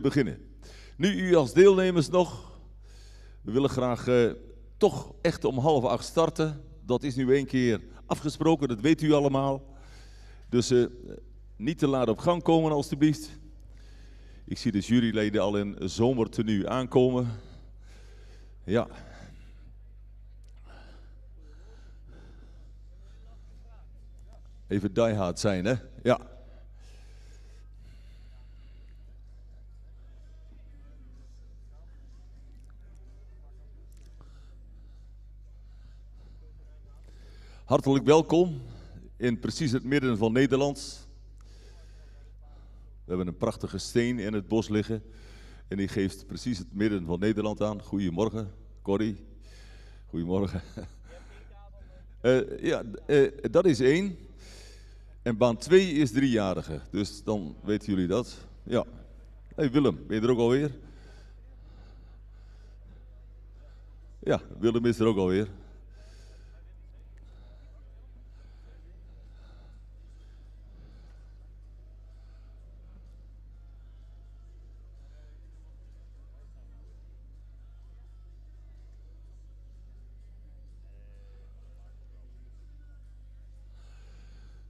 beginnen. Nu u als deelnemers nog. We willen graag toch echt om 7:30 starten. Dat is nu 1 keer afgesproken, dat weet u allemaal. Dus niet te laat op gang komen alstublieft. Ik zie de juryleden al in zomertenue aankomen. Ja. Even diehard zijn, hè? Ja. Hartelijk welkom in precies het midden van Nederland. We hebben een prachtige steen in het bos liggen en die geeft precies het midden van Nederland aan. Goedemorgen, Corrie. Goedemorgen. Dat is 1. En baan 2 is 3-jarige, dus dan weten jullie dat. Ja. Hey Willem, ben je er ook alweer? Ja, Willem is er ook alweer.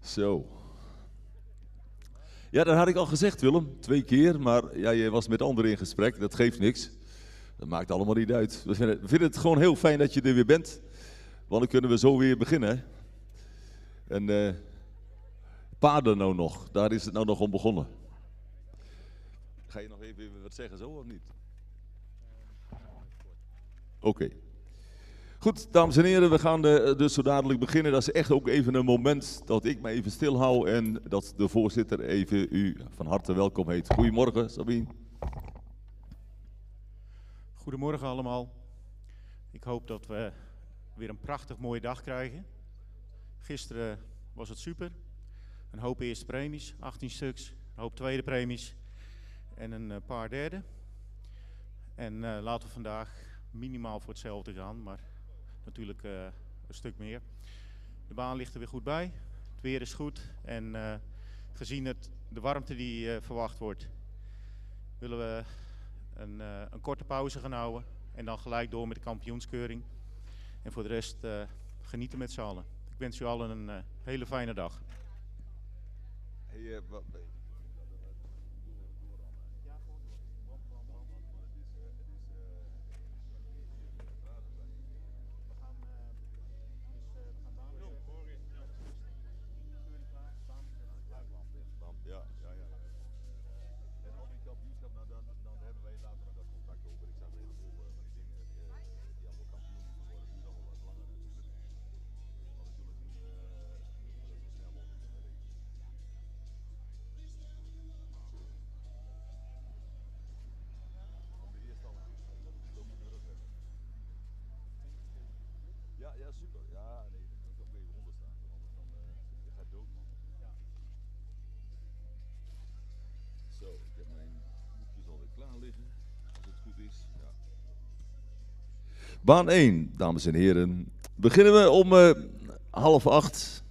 Zo. Ja, dat had ik al gezegd, Willem. 2 keer, maar ja, je was met anderen in gesprek. Dat geeft niks. Dat maakt allemaal niet uit. We vinden het gewoon heel fijn dat je er weer bent. Want dan kunnen we zo weer beginnen. En paarden nou nog. Daar is het nou nog om begonnen. Ga je nog even wat zeggen zo of niet? Oké. Goed, dames en heren, we gaan dus zo dadelijk beginnen. Dat is echt ook even een moment dat ik me even stilhoud en dat de voorzitter even u van harte welkom heet. Goedemorgen, Sabine. Goedemorgen allemaal. Ik hoop dat we weer een prachtig mooie dag krijgen. Gisteren was het super. Een hoop eerste premies, 18 stuks, een hoop tweede premies en een paar derde. En laten we vandaag minimaal voor hetzelfde gaan, maar natuurlijk een stuk meer. De baan ligt er weer goed bij, het weer is goed en gezien de warmte die verwacht wordt, willen we een korte pauze gaan houden en dan gelijk door met de kampioenskeuring. En voor de rest genieten met z'n allen. Ik wens u allen een hele fijne dag. Hey, Ja, super. Ja, nee, dan kan ik ook even onder staan, want anders dan je gaat dood. Ja. Zo, ik heb mijn boekjes alweer klaar liggen, als het goed is. Ja. Baan 1, dames en heren. Beginnen we om 7:30.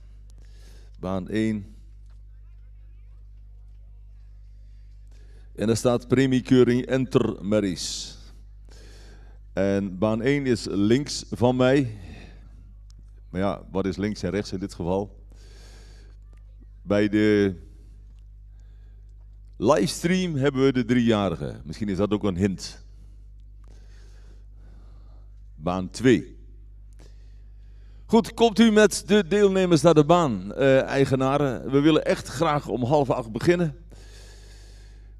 Baan 1. En daar staat premiekeuring Enter Merries. En baan 1 is links van mij. Maar ja, wat is links en rechts in dit geval? Bij de livestream hebben we de 3-jarige. Misschien is dat ook een hint. Baan 2. Goed, komt u met de deelnemers naar de baan, eigenaren. We willen echt graag om 7:30 beginnen.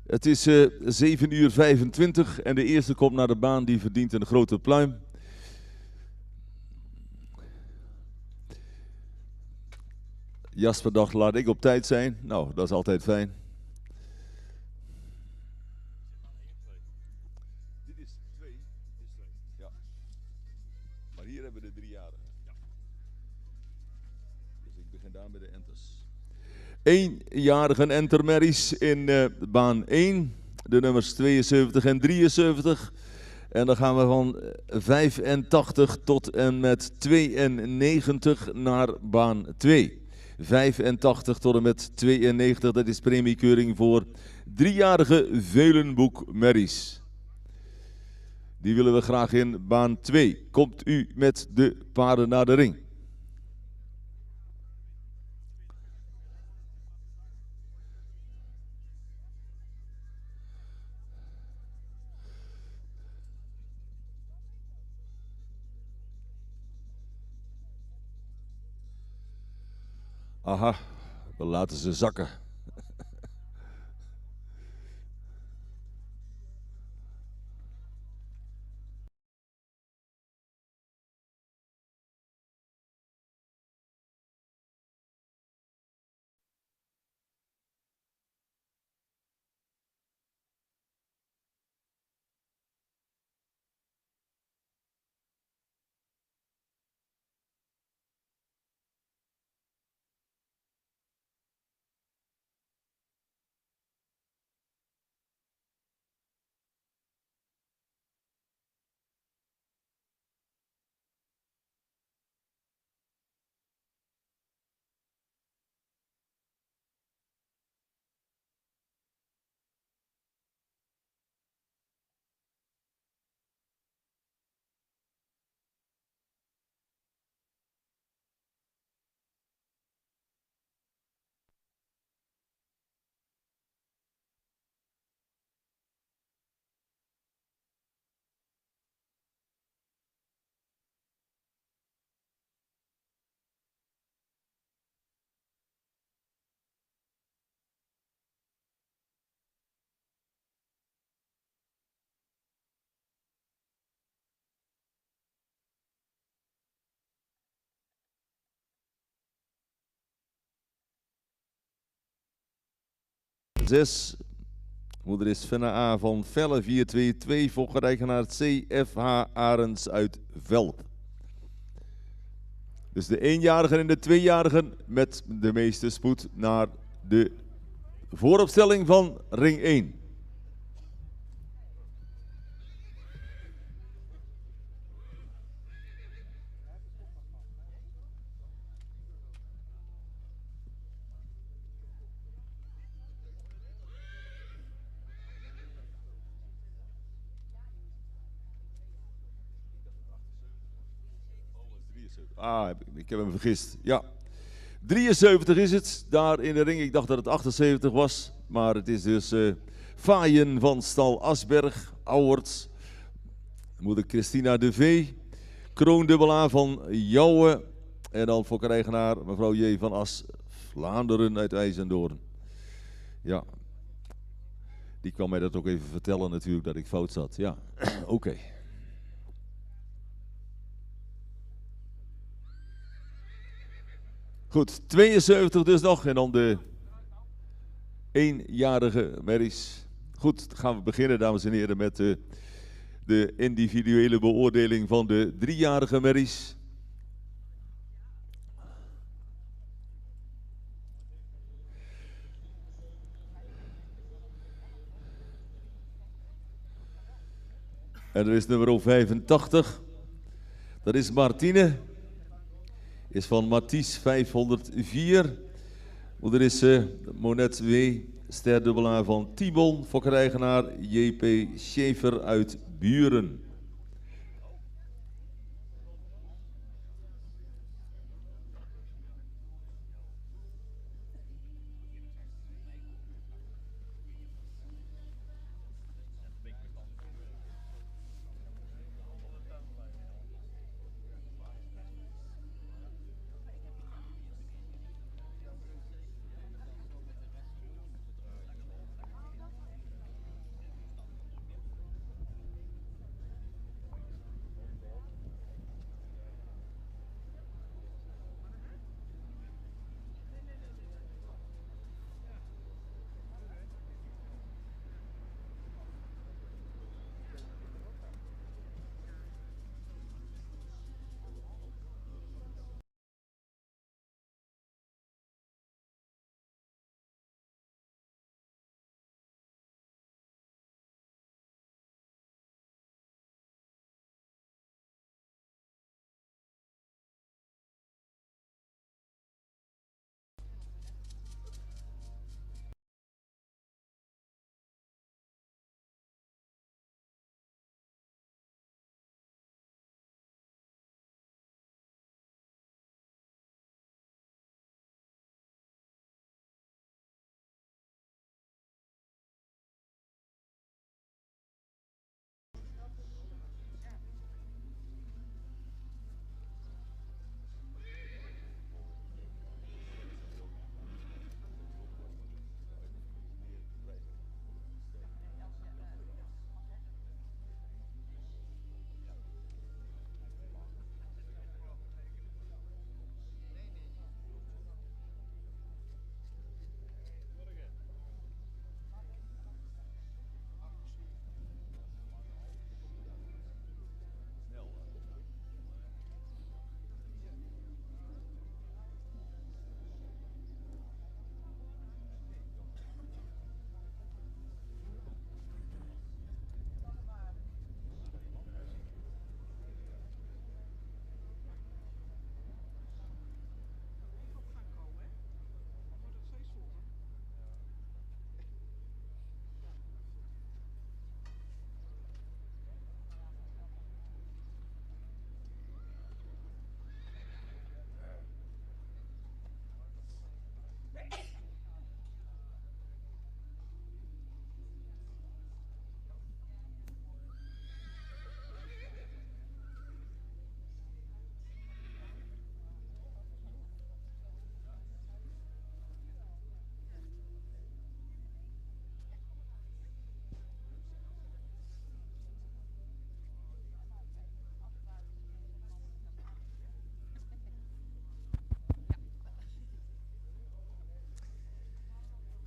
Het is 7:25 en de eerste komt naar de baan, die verdient een grote pluim. Jasper dacht, laat ik op tijd zijn. Nou, dat is altijd fijn. Dit is 2. Ja. Maar hier hebben we de 3-jarige. Ja. Dus ik begin daar met de enters. 1-jarige entermerries in baan 1. De nummers 72 en 73. En dan gaan we van 85 tot en met 92 naar baan 2. 85 tot en met 92, dat is premiekeuring voor driejarige Velenboek Merries. Die willen we graag in baan 2. Komt u met de paarden naar de ring. Aha, we laten ze zakken. Zes. Moeder is Fenna A van Velle 422 voor eigenaar CFH Arends uit Velp. Dus de 1-jarigen en de 2-jarigen met de meeste spoed naar de vooropstelling van ring 1. Ah, ik heb hem vergist. Ja. 73 is het, daar in de ring. Ik dacht dat het 78 was. Maar het is dus Vaaien van Stal Asberg, Auwerts. Moeder Christina de V. Kroondubbel A van Jouwe. En dan fokkereigenaar mevrouw J. van As, Vlaanderen uit IJzendoorn. Ja. Die kwam mij dat ook even vertellen natuurlijk, dat ik fout zat. Ja, oké. Goed, 72 dus nog en dan de 1-jarige merries. Goed, dan gaan we beginnen, dames en heren, met de individuele beoordeling van de 3-jarige merries. En er is nummer 85. Dat is Martine. Is van Mathies 504. Moeder is Monet W. Ster van Tibon. Fokkereigenaar J.P. Schaefer uit Buren.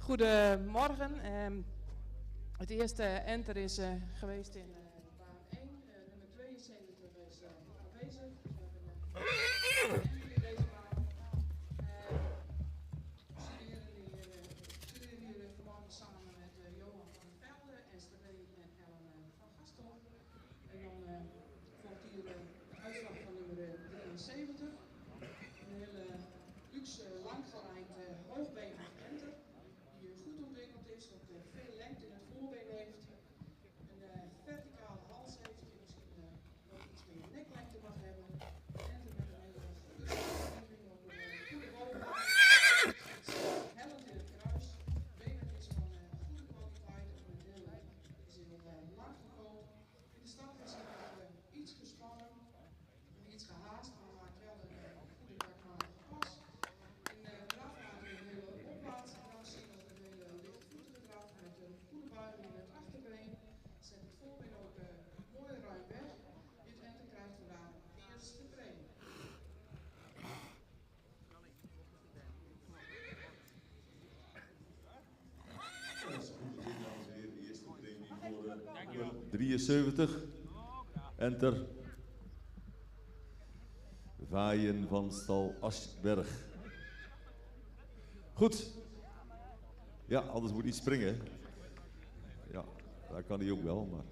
Goedemorgen. Het eerste enter is geweest in baan 1. Nummer 72 is aanwezig. We hebben een enter in deze baan. Studeren hier vanmorgen samen met Johan van der Velde, Esther Reen en Ellen van Gastel. En dan volgt hier de uitslag van nummer 73. Een hele luxe, langgerijnd, hoogbenig enter. Die goed ontwikkeld is, dat veel lengte in het voorbeen heeft. Een verticale hals heeft, die misschien wat iets meer neklengte mag hebben. Enter met een hele goede omgeving, ook een goede bovenlijn. Hellend in het kruis. Benen is van goede kwaliteit en het heel is heel lang gekoold. In de start is hij iets gespannen, iets gehaast, maar maakt wel een goede dakmatige pas. In de draf maakt hij een hele opwaartse draf, zien dat een hele lichtvoetige draf met een goede buiging in het achterbeen. Zet het voorbeen ook mooi ruim weg. Dit enter krijgt vandaag eerste premie. Dat is goed gezien, dames en heren. De eerste premie voor 73. Enter. Vaaien van stal Aschberg. Goed. Ja, anders moet hij springen. Ja, daar kan hij ook wel, maar...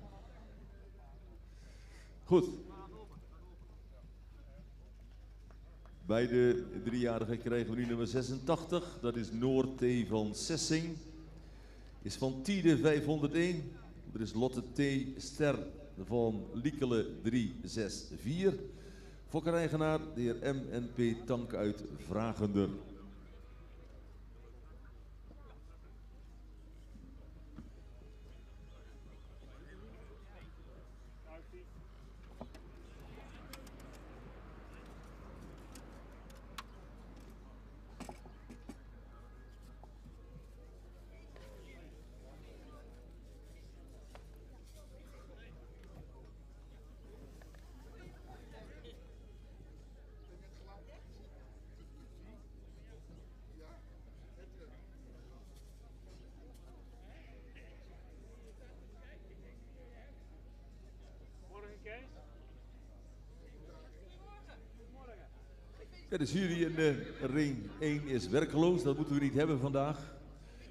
Goed. Bij de 3-jarige krijgen we nu nummer 86. Dat is Noor T. van Sessing. Is van Tiede 501. Er is Lotte T. Ster van Liekele 364. Fokkereigenaar, de heer M.N.P. Tank uit Vragender. Ja, de jury in ring 1 is werkeloos, dat moeten we niet hebben vandaag.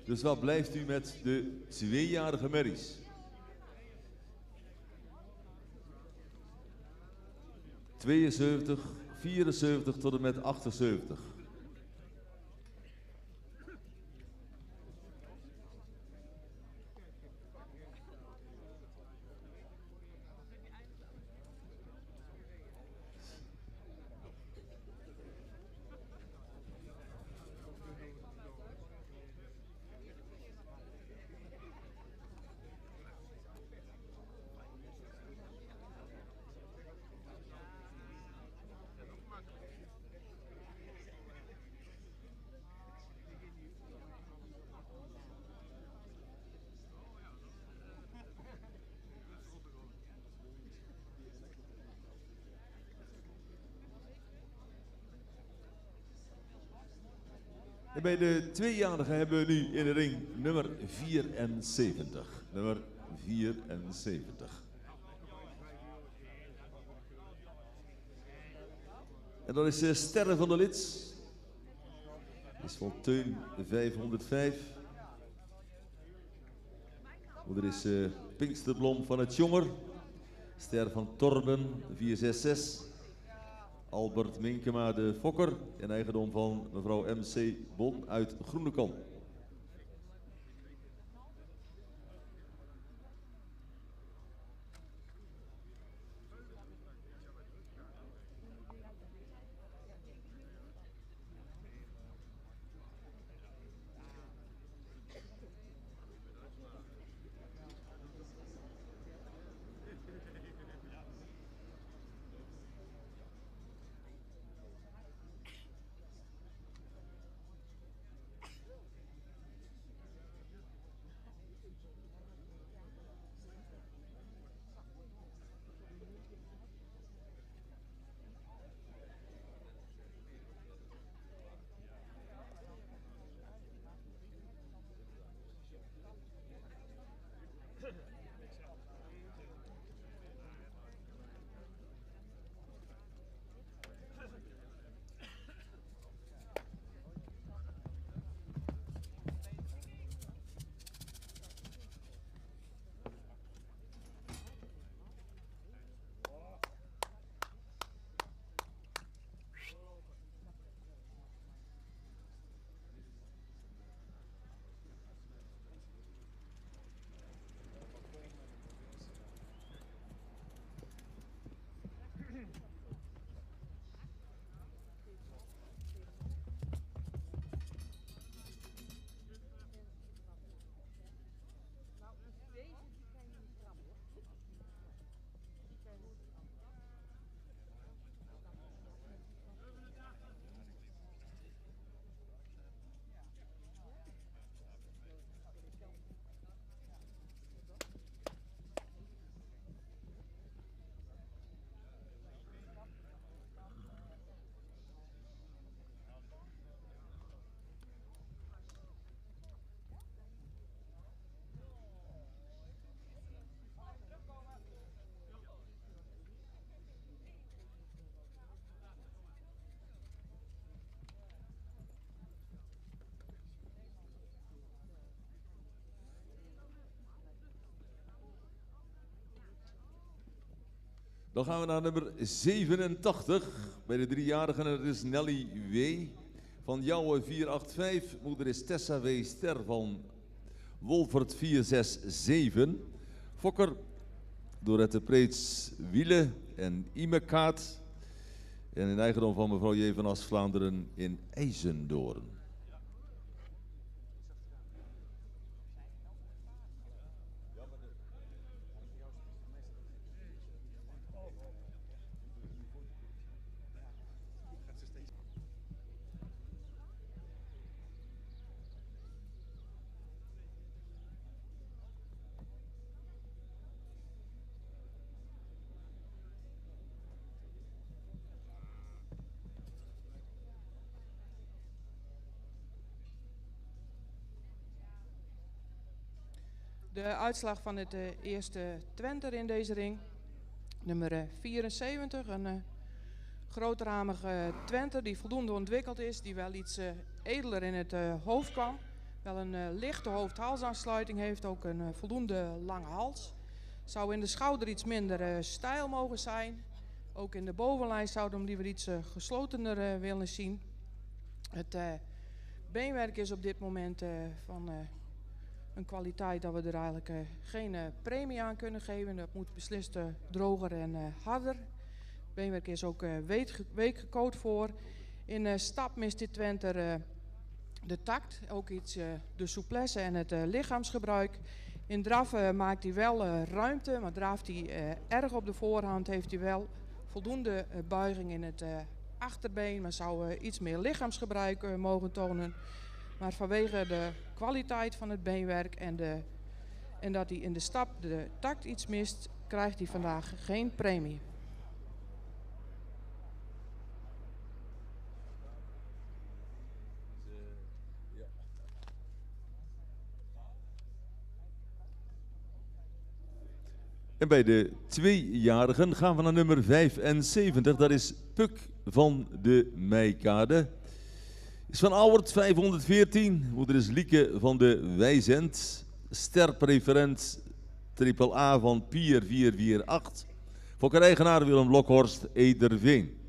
Dus wat blijft u met de 2-jarige merries? 72, 74 tot en met 78. En bij de 2-jarigen hebben we nu in de ring nummer 74. Nummer 74. En dat is Sterre van der Lits. Dat is van Teun 505. Er is Pinksterblom van het Jonger. Ster van Torben 466. Albert Minkema de Fokker, in eigendom van mevrouw M.C. Bon uit Groenekan. Dan gaan we naar nummer 87 bij de driejarigen. Dat is Nelly W. van Jouwe 485. Moeder is Tessa W. Ster van Wolfert 467. Fokker Dorette Preets Wiele en Imekaat. En in eigendom van mevrouw J. van As Vlaanderen in IJzendoorn. De uitslag van het eerste Twenter in deze ring. Nummer 74, een grootramige Twenter die voldoende ontwikkeld is. Die wel iets edeler in het hoofd kwam. Wel een lichte hoofd-halsaansluiting heeft, ook een voldoende lange hals. Zou in de schouder iets minder stijl mogen zijn. Ook in de bovenlijn zouden we hem liever iets geslotener willen zien. Het beenwerk is op dit moment van een kwaliteit dat we er eigenlijk geen premie aan kunnen geven. Dat moet beslist droger en harder. Beenwerk is ook weekgecoat voor. In stap mist dit Twenter de tact, ook iets de souplesse en het lichaamsgebruik. In draf maakt hij wel ruimte, maar draaft hij erg op de voorhand. Heeft hij wel voldoende buiging in het achterbeen, maar zou iets meer lichaamsgebruik mogen tonen. Maar vanwege de kwaliteit van het beenwerk en dat hij in de stap de tact iets mist, krijgt hij vandaag geen premie. En bij de tweejarigen gaan we naar nummer 75. Dat is Puk van de Meikade. Is van Auwert 514. Moeder is Lieke van de Wijzend. Sterpreferent AAA van Pier 448. Fokker-eigenaar Willem Lokhorst Ederveen.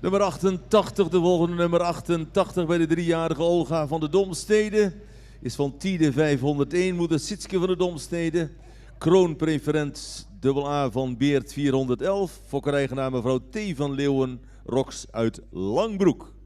Nummer 88, de volgende nummer 88 bij de 3-jarige Olga van de Domstede. Is van Tide 501, moeder Sitske van de Domstede. Kroonpreferent AA van Beert 411. Fokkereigenaar mevrouw T. van Leeuwen, Rox uit Langbroek.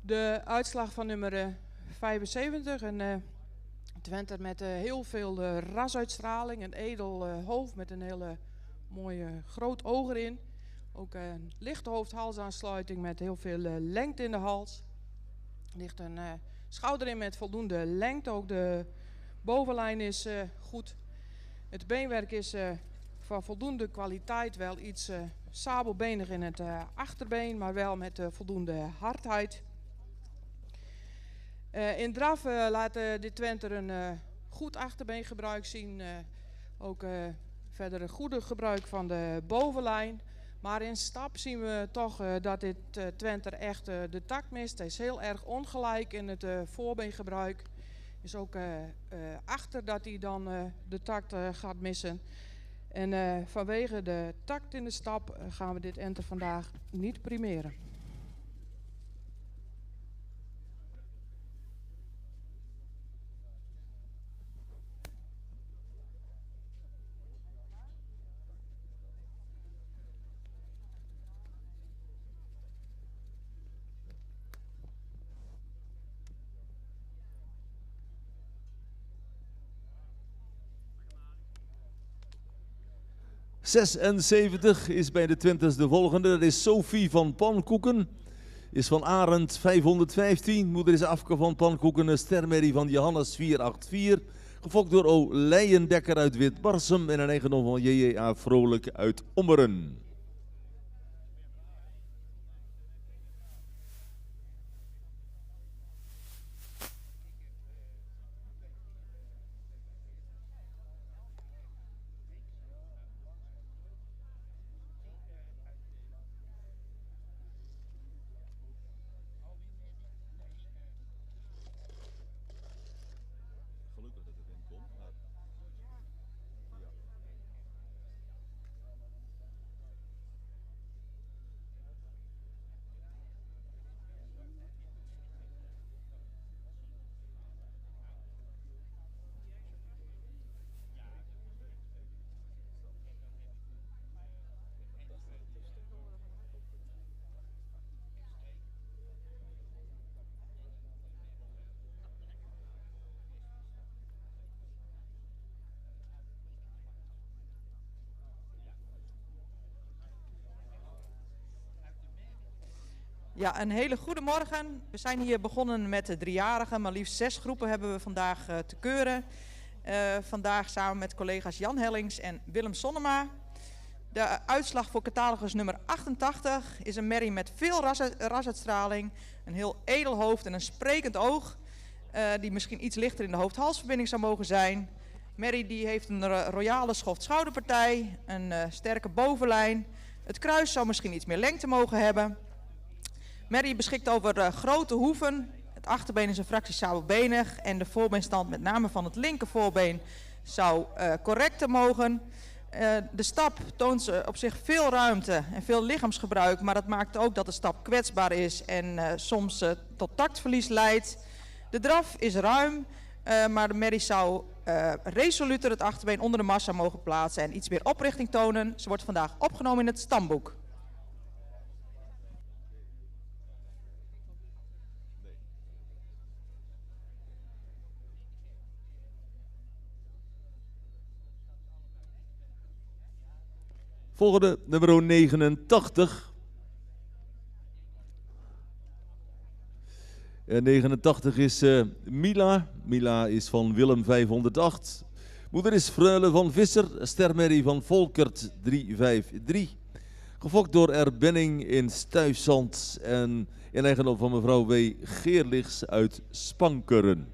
De uitslag van nummer 75. Een Twenter met heel veel rasuitstraling. Een edel hoofd met een hele mooie groot oog erin. Ook een lichte hoofd-halsaansluiting met heel veel lengte in de hals. Er ligt een schouder in met voldoende lengte. Ook de bovenlijn is goed. Het beenwerk is van voldoende kwaliteit. Wel iets sabelbenig in het achterbeen, maar wel met voldoende hardheid. In draf laat dit Twenter een goed achterbeengebruik zien. Ook verder een goede gebruik van de bovenlijn. Maar in stap zien we toch dat dit Twenter echt de takt mist. Hij is heel erg ongelijk in het voorbeengebruik. Is ook achter dat hij dan de takt gaat missen. En vanwege de takt in de stap gaan we dit enter vandaag niet primeren. '76 is bij de Twenters de volgende. Dat is Sophie van Pankoeken. Is van Arend 515. Moeder is Afke van Pankoeken. Een stermerrie van Johannes 484. Gefokt door O. Leijendekker uit Witbarsum. En een eigendom van J.J.A. Vrolijk uit Ommeren. Ja, een hele goede morgen. We zijn hier begonnen met de driejarigen, maar liefst 6 groepen hebben we vandaag te keuren. Vandaag samen met collega's Jan Hellings en Willem Sonnema. De uitslag voor catalogus nummer 88 is een merrie met veel rasuitstraling, een heel edel hoofd en een sprekend oog, die misschien iets lichter in de hoofd-halsverbinding zou mogen zijn. Merrie die heeft een royale schoft-schouderpartij, een sterke bovenlijn. Het kruis zou misschien iets meer lengte mogen hebben. Merrie beschikt over grote hoeven. Het achterbeen is een fractie sabelbenig en de voorbeenstand, met name van het linker voorbeen, zou correcter mogen. De stap toont op zich veel ruimte en veel lichaamsgebruik, maar dat maakt ook dat de stap kwetsbaar is en soms tot tactverlies leidt. De draf is ruim, maar de merrie zou resoluter het achterbeen onder de massa mogen plaatsen en iets meer oprichting tonen. Ze wordt vandaag opgenomen in het stamboek. Volgende, nummer 89. En 89 is Mila. Mila is van Willem 508. Moeder is Freule van Visser, stermerrie van Volkert 353. Gefokt door Erbenning in Stuifzand en in eigendom van mevrouw W. Geerlichs uit Spankeren.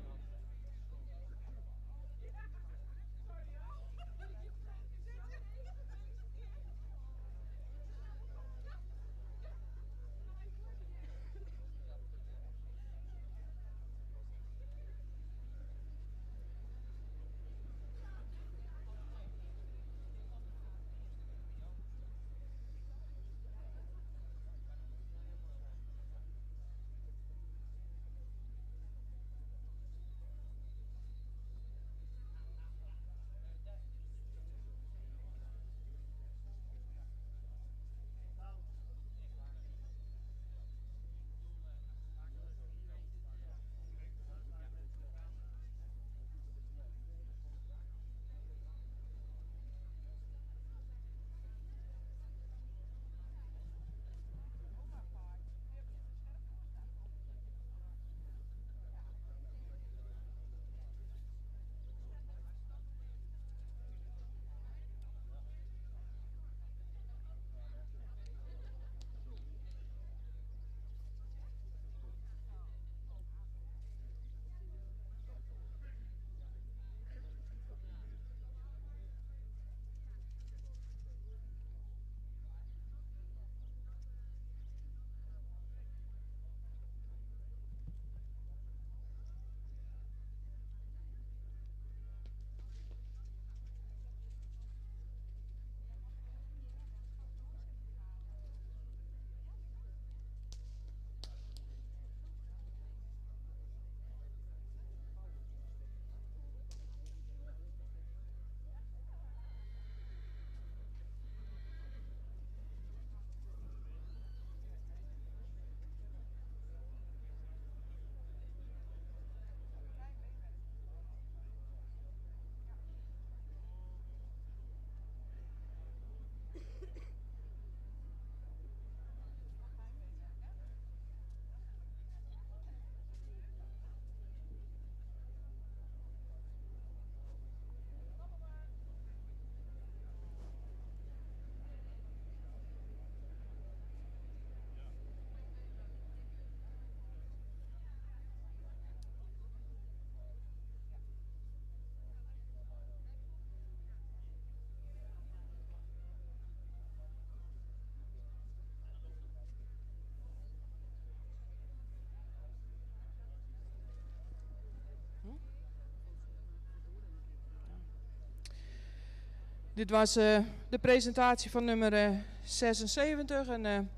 Dit was de presentatie van nummer 76. Een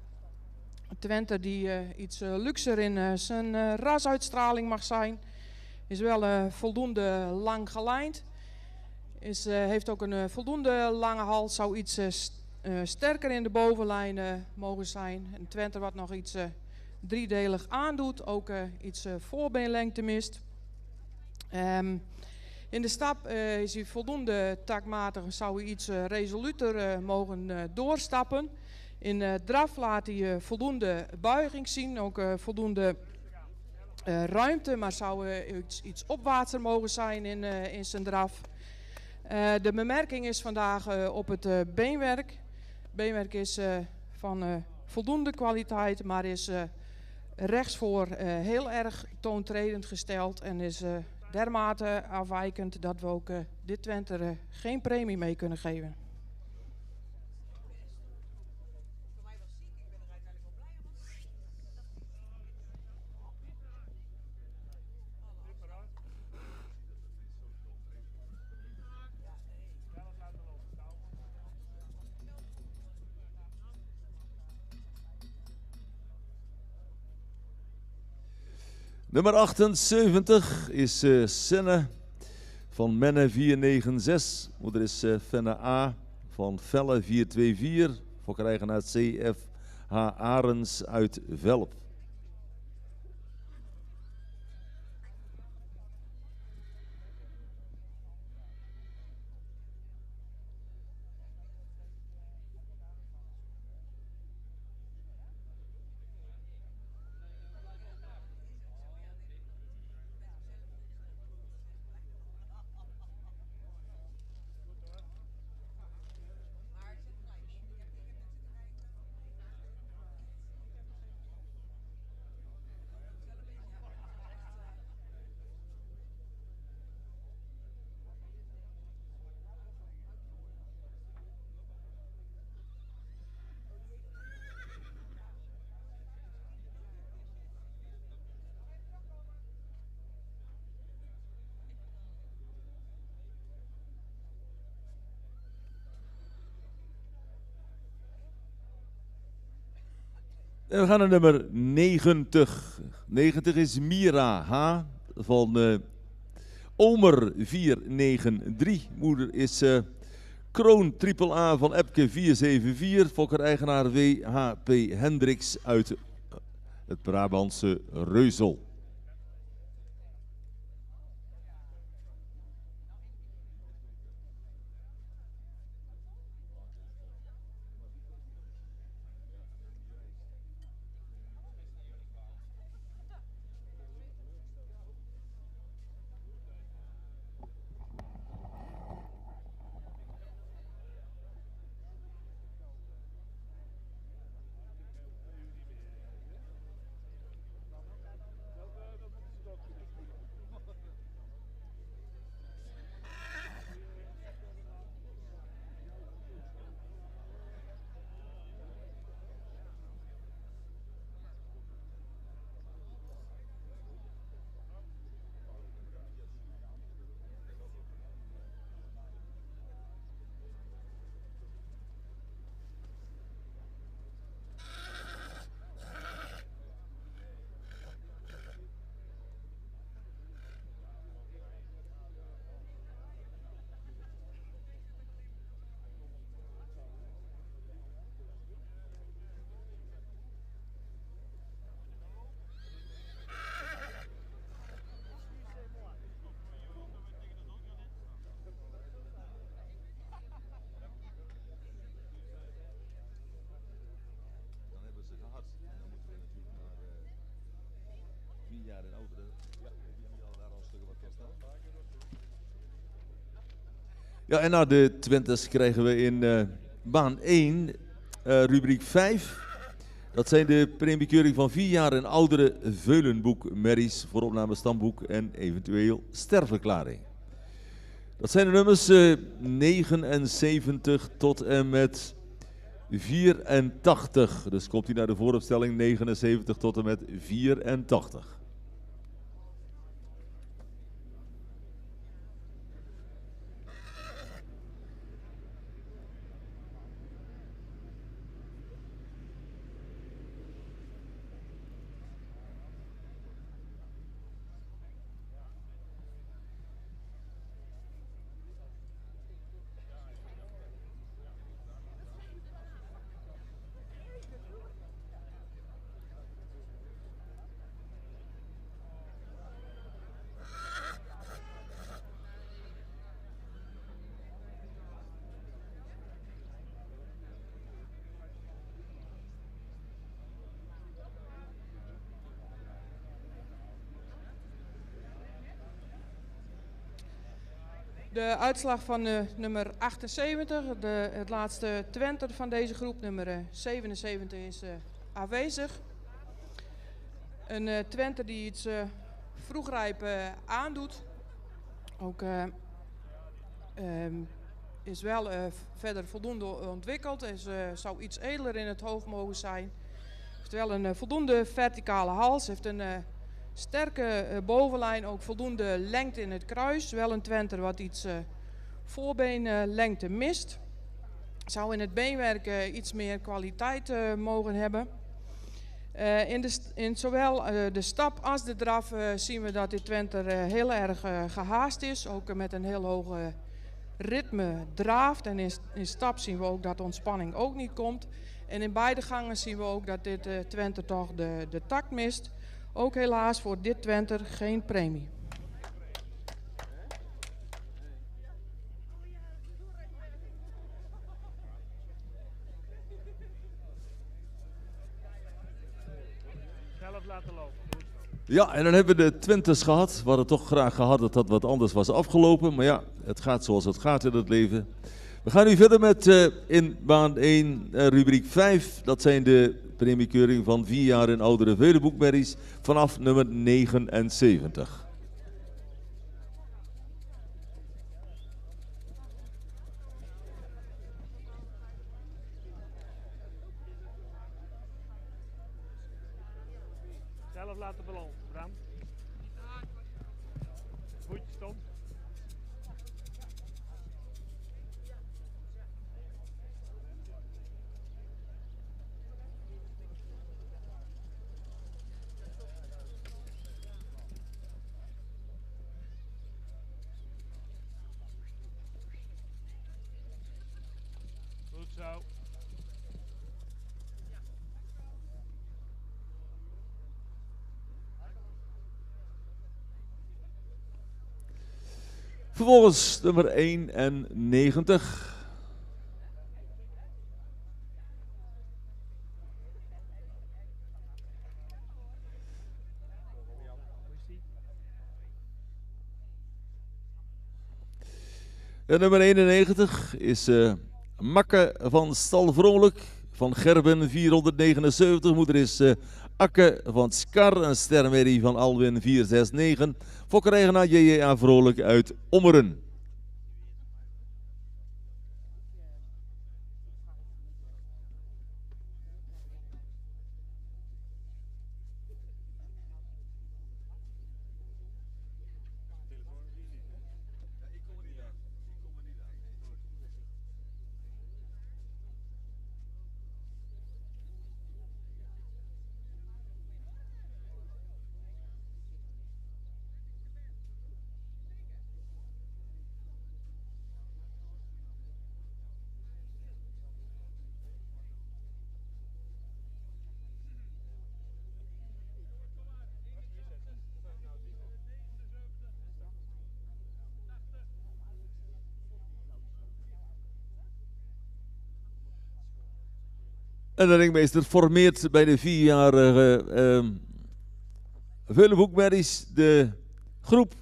Twente die iets luxer in zijn rasuitstraling mag zijn. Is wel voldoende lang gelijnd. Heeft ook een voldoende lange hals. Zou iets sterker in de bovenlijn mogen zijn. Een Twente wat nog iets driedelig aandoet. Ook iets voorbeenlengte mist. In de stap is hij voldoende taktmatig, zou hij iets resoluter mogen doorstappen. In draf laat hij voldoende buiging zien, ook voldoende ruimte, maar zou iets opwaartser mogen zijn in zijn draf. De bemerking is vandaag op het beenwerk. Het beenwerk is van voldoende kwaliteit, maar is rechtsvoor heel erg toontredend gesteld en is dermate afwijkend dat we ook dit Twente geen premie mee kunnen geven. Nummer 78 is Senne van Menne 496. Moeder is Fenne A van Velle 424. Fokkereigenaar CFH Arens uit Velp. En we gaan naar nummer 90. 90 is Mira H. van Omer 493. Moeder is Kroon Triple A van Epke 474. Fokker-eigenaar W.H.P. Hendricks uit het Brabantse Reuzel. Ja, en na de Twentes krijgen we in baan 1, rubriek 5. Dat zijn de premiekeuring van 4 jaar en oudere veulenboekmerries voor opname stamboek en eventueel sterverklaring. Dat zijn de nummers 79 tot en met 84. Dus komt u naar de vooropstelling 79 tot en met 84. De uitslag van nummer 78, het laatste Twenter van deze groep, nummer 77, is aanwezig. Een Twenter die iets vroegrijp aandoet. Ook is wel verder voldoende ontwikkeld. Zou iets edeler in het hoofd mogen zijn. Heeft wel een voldoende verticale hals. Heeft een sterke bovenlijn. Ook voldoende lengte in het kruis. Wel een Twenter wat iets voorbeenlengte mist. Zou in het beenwerk iets meer kwaliteit mogen hebben. In zowel de stap als de draf zien we dat dit Twenter heel erg gehaast is. Ook met een heel hoog ritme draaft. En in stap zien we ook dat de ontspanning ook niet komt. En in beide gangen zien we ook dat dit Twenter toch de takt mist. Ook helaas voor dit Twenter geen premie. Ja, en dan hebben we de Twenters gehad. We hadden toch graag gehad dat dat wat anders was afgelopen. Maar ja, het gaat zoals het gaat in het leven. We gaan nu verder met in baan 1, rubriek 5. Dat zijn de premiekeuring van 4 jaar en oudere veulenboekmerries vanaf nummer 79. Zelf laten ballon, Bram. Voetje stond. Goed zo. Vervolgens nummer 91. En nummer 91 is Makke van Stal Vrolijk van Gerben 479. Moeder is Akke van Skar, een stermerrie van Alwin 469. Fokkereigenaar JJA Vrolijk uit Ommeren. En de ringmeester formeert bij de 4-jarige veulenboekmerries de groep.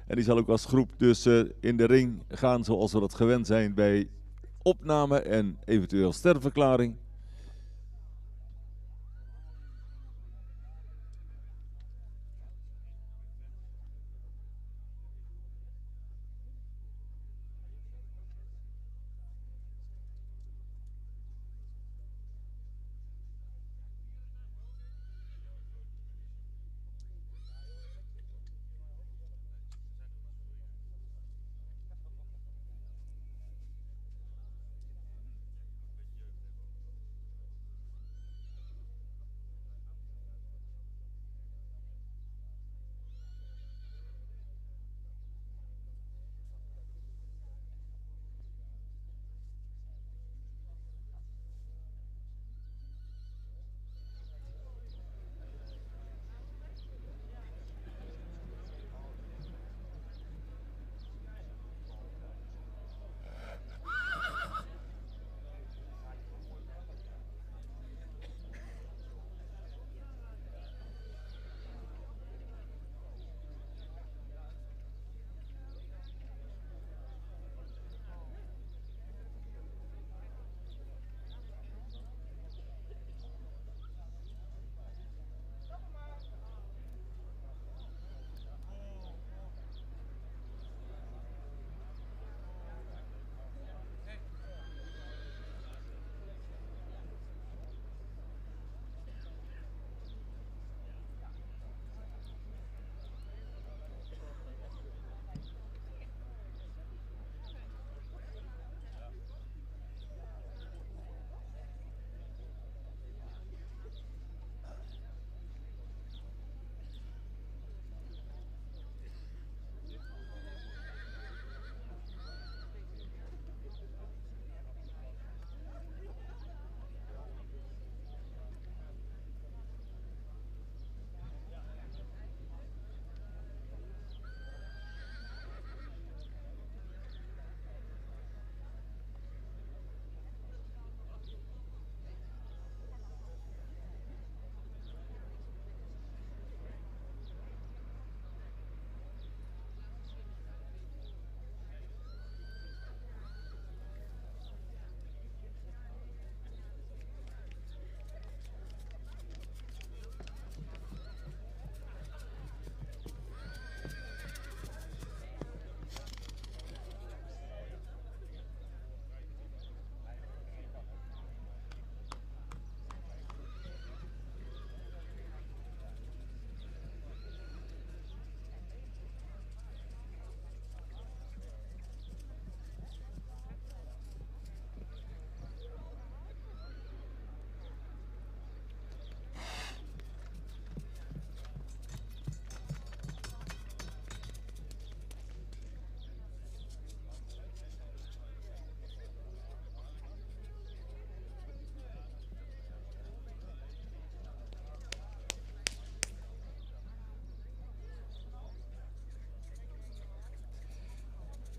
En die zal ook als groep dus in de ring gaan zoals we dat gewend zijn bij opname en eventueel sterverklaring.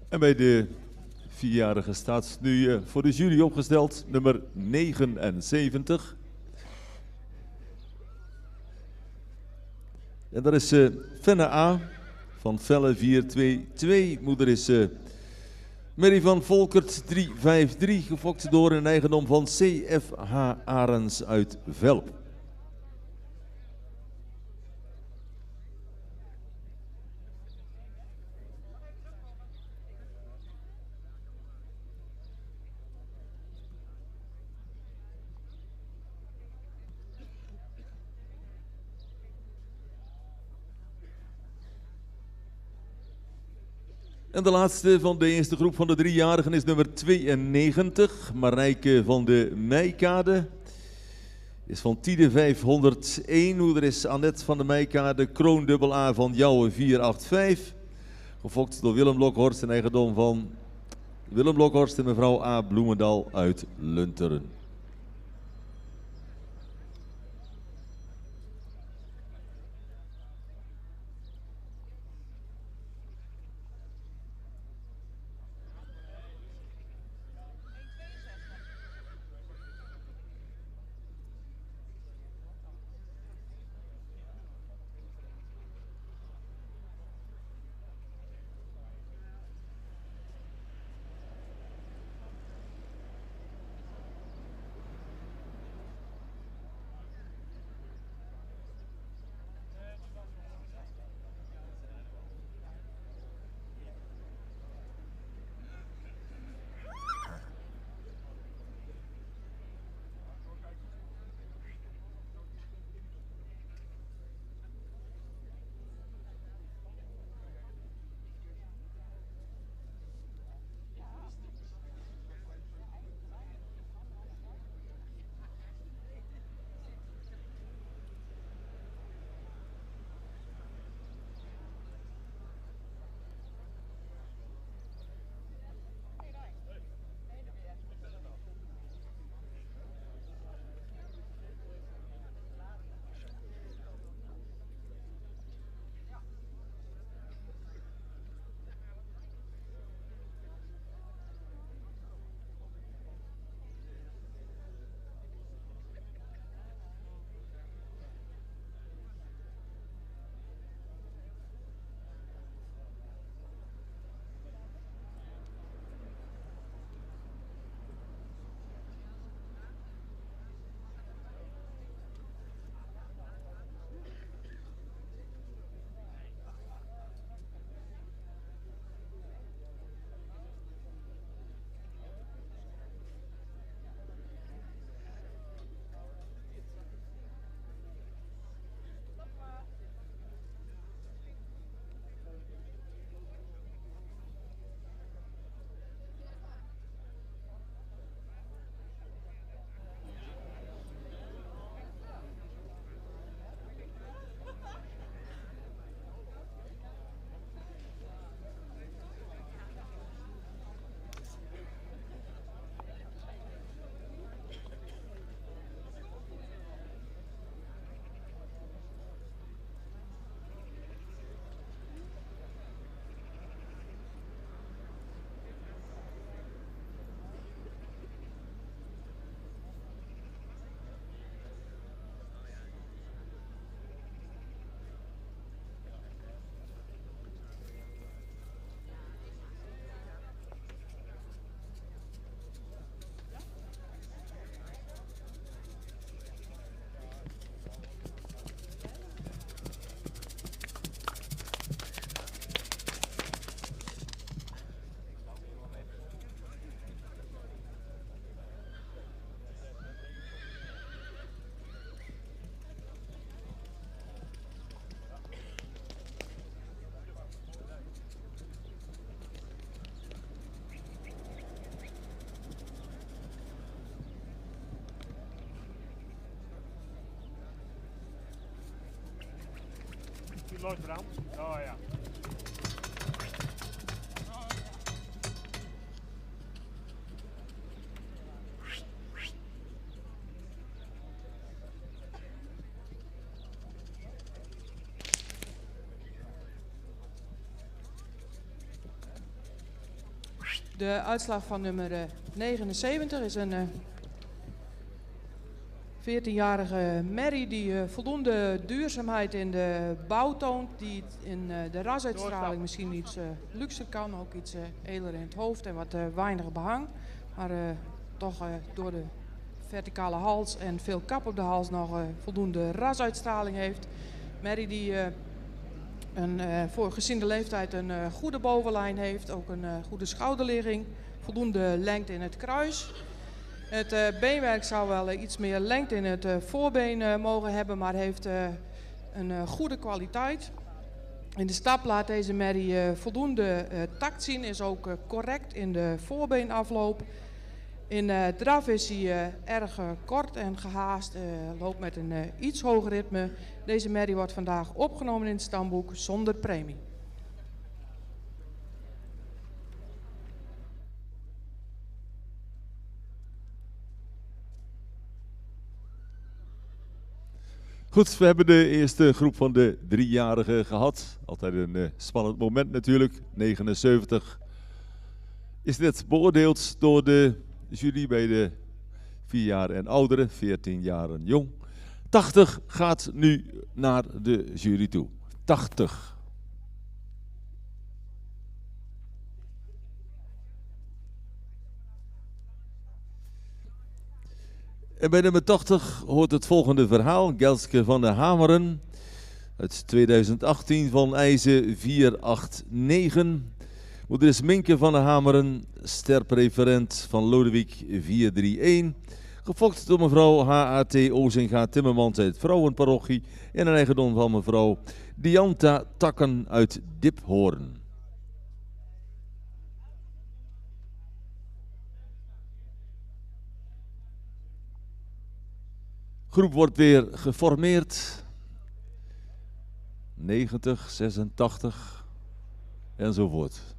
En bij de vierjarige staat nu voor de jury opgesteld nummer 79. En dat is Fenne A van Velle 422. Moeder is Mary van Volkert 353, gefokt door een eigendom van CFH Arends uit Velp. En de laatste van de eerste groep van de driejarigen is nummer 92, Marijke van de Meijkade. Is van Tide 501, moeder is Annette van de Meijkade, kroondubbel A van Jouwe 485. Gefokt door Willem Blokhorst, een eigendom van Willem Blokhorst en mevrouw A. Bloemendal uit Lunteren. Die los, Bram. Oh ja. De uitslag van nummer 79 is een 14-jarige Mary die voldoende duurzaamheid in de bouw toont. Die in de rasuitstraling misschien iets luxer kan. Ook iets edeler in het hoofd en wat weinig behang. Maar toch door de verticale hals en veel kap op de hals nog voldoende rasuitstraling heeft. Mary die voor gezien de leeftijd een goede bovenlijn heeft. Ook een goede schouderligging. Voldoende lengte in het kruis. Het beenwerk zou wel iets meer lengte in het voorbeen mogen hebben, maar heeft een goede kwaliteit. In de stap laat deze Mary voldoende tact zien, is ook correct in de voorbeenafloop. In draf is hij erg kort en gehaast, loopt met een iets hoger ritme. Deze Mary wordt vandaag opgenomen in het stamboek zonder premie. Goed, we hebben de eerste groep van de 3-jarigen gehad. Altijd een spannend moment natuurlijk. 79 is net beoordeeld door de jury bij de 4 jaar en ouderen, 14 jaar en jong. 80 gaat nu naar de jury toe. 80. En bij nummer 80 hoort het volgende verhaal. Gelske van der Hameren uit 2018 van IJzen 489. Moeder is Minke van der Hameren, sterpreferent van Lodewijk 431. Gefokt door mevrouw H.A.T. Ozinga Timmermans uit Vrouwenparochie en een eigendom van mevrouw Dianta Takken uit Diphoorn. Groep wordt weer geformeerd. 90, 86 enzovoort.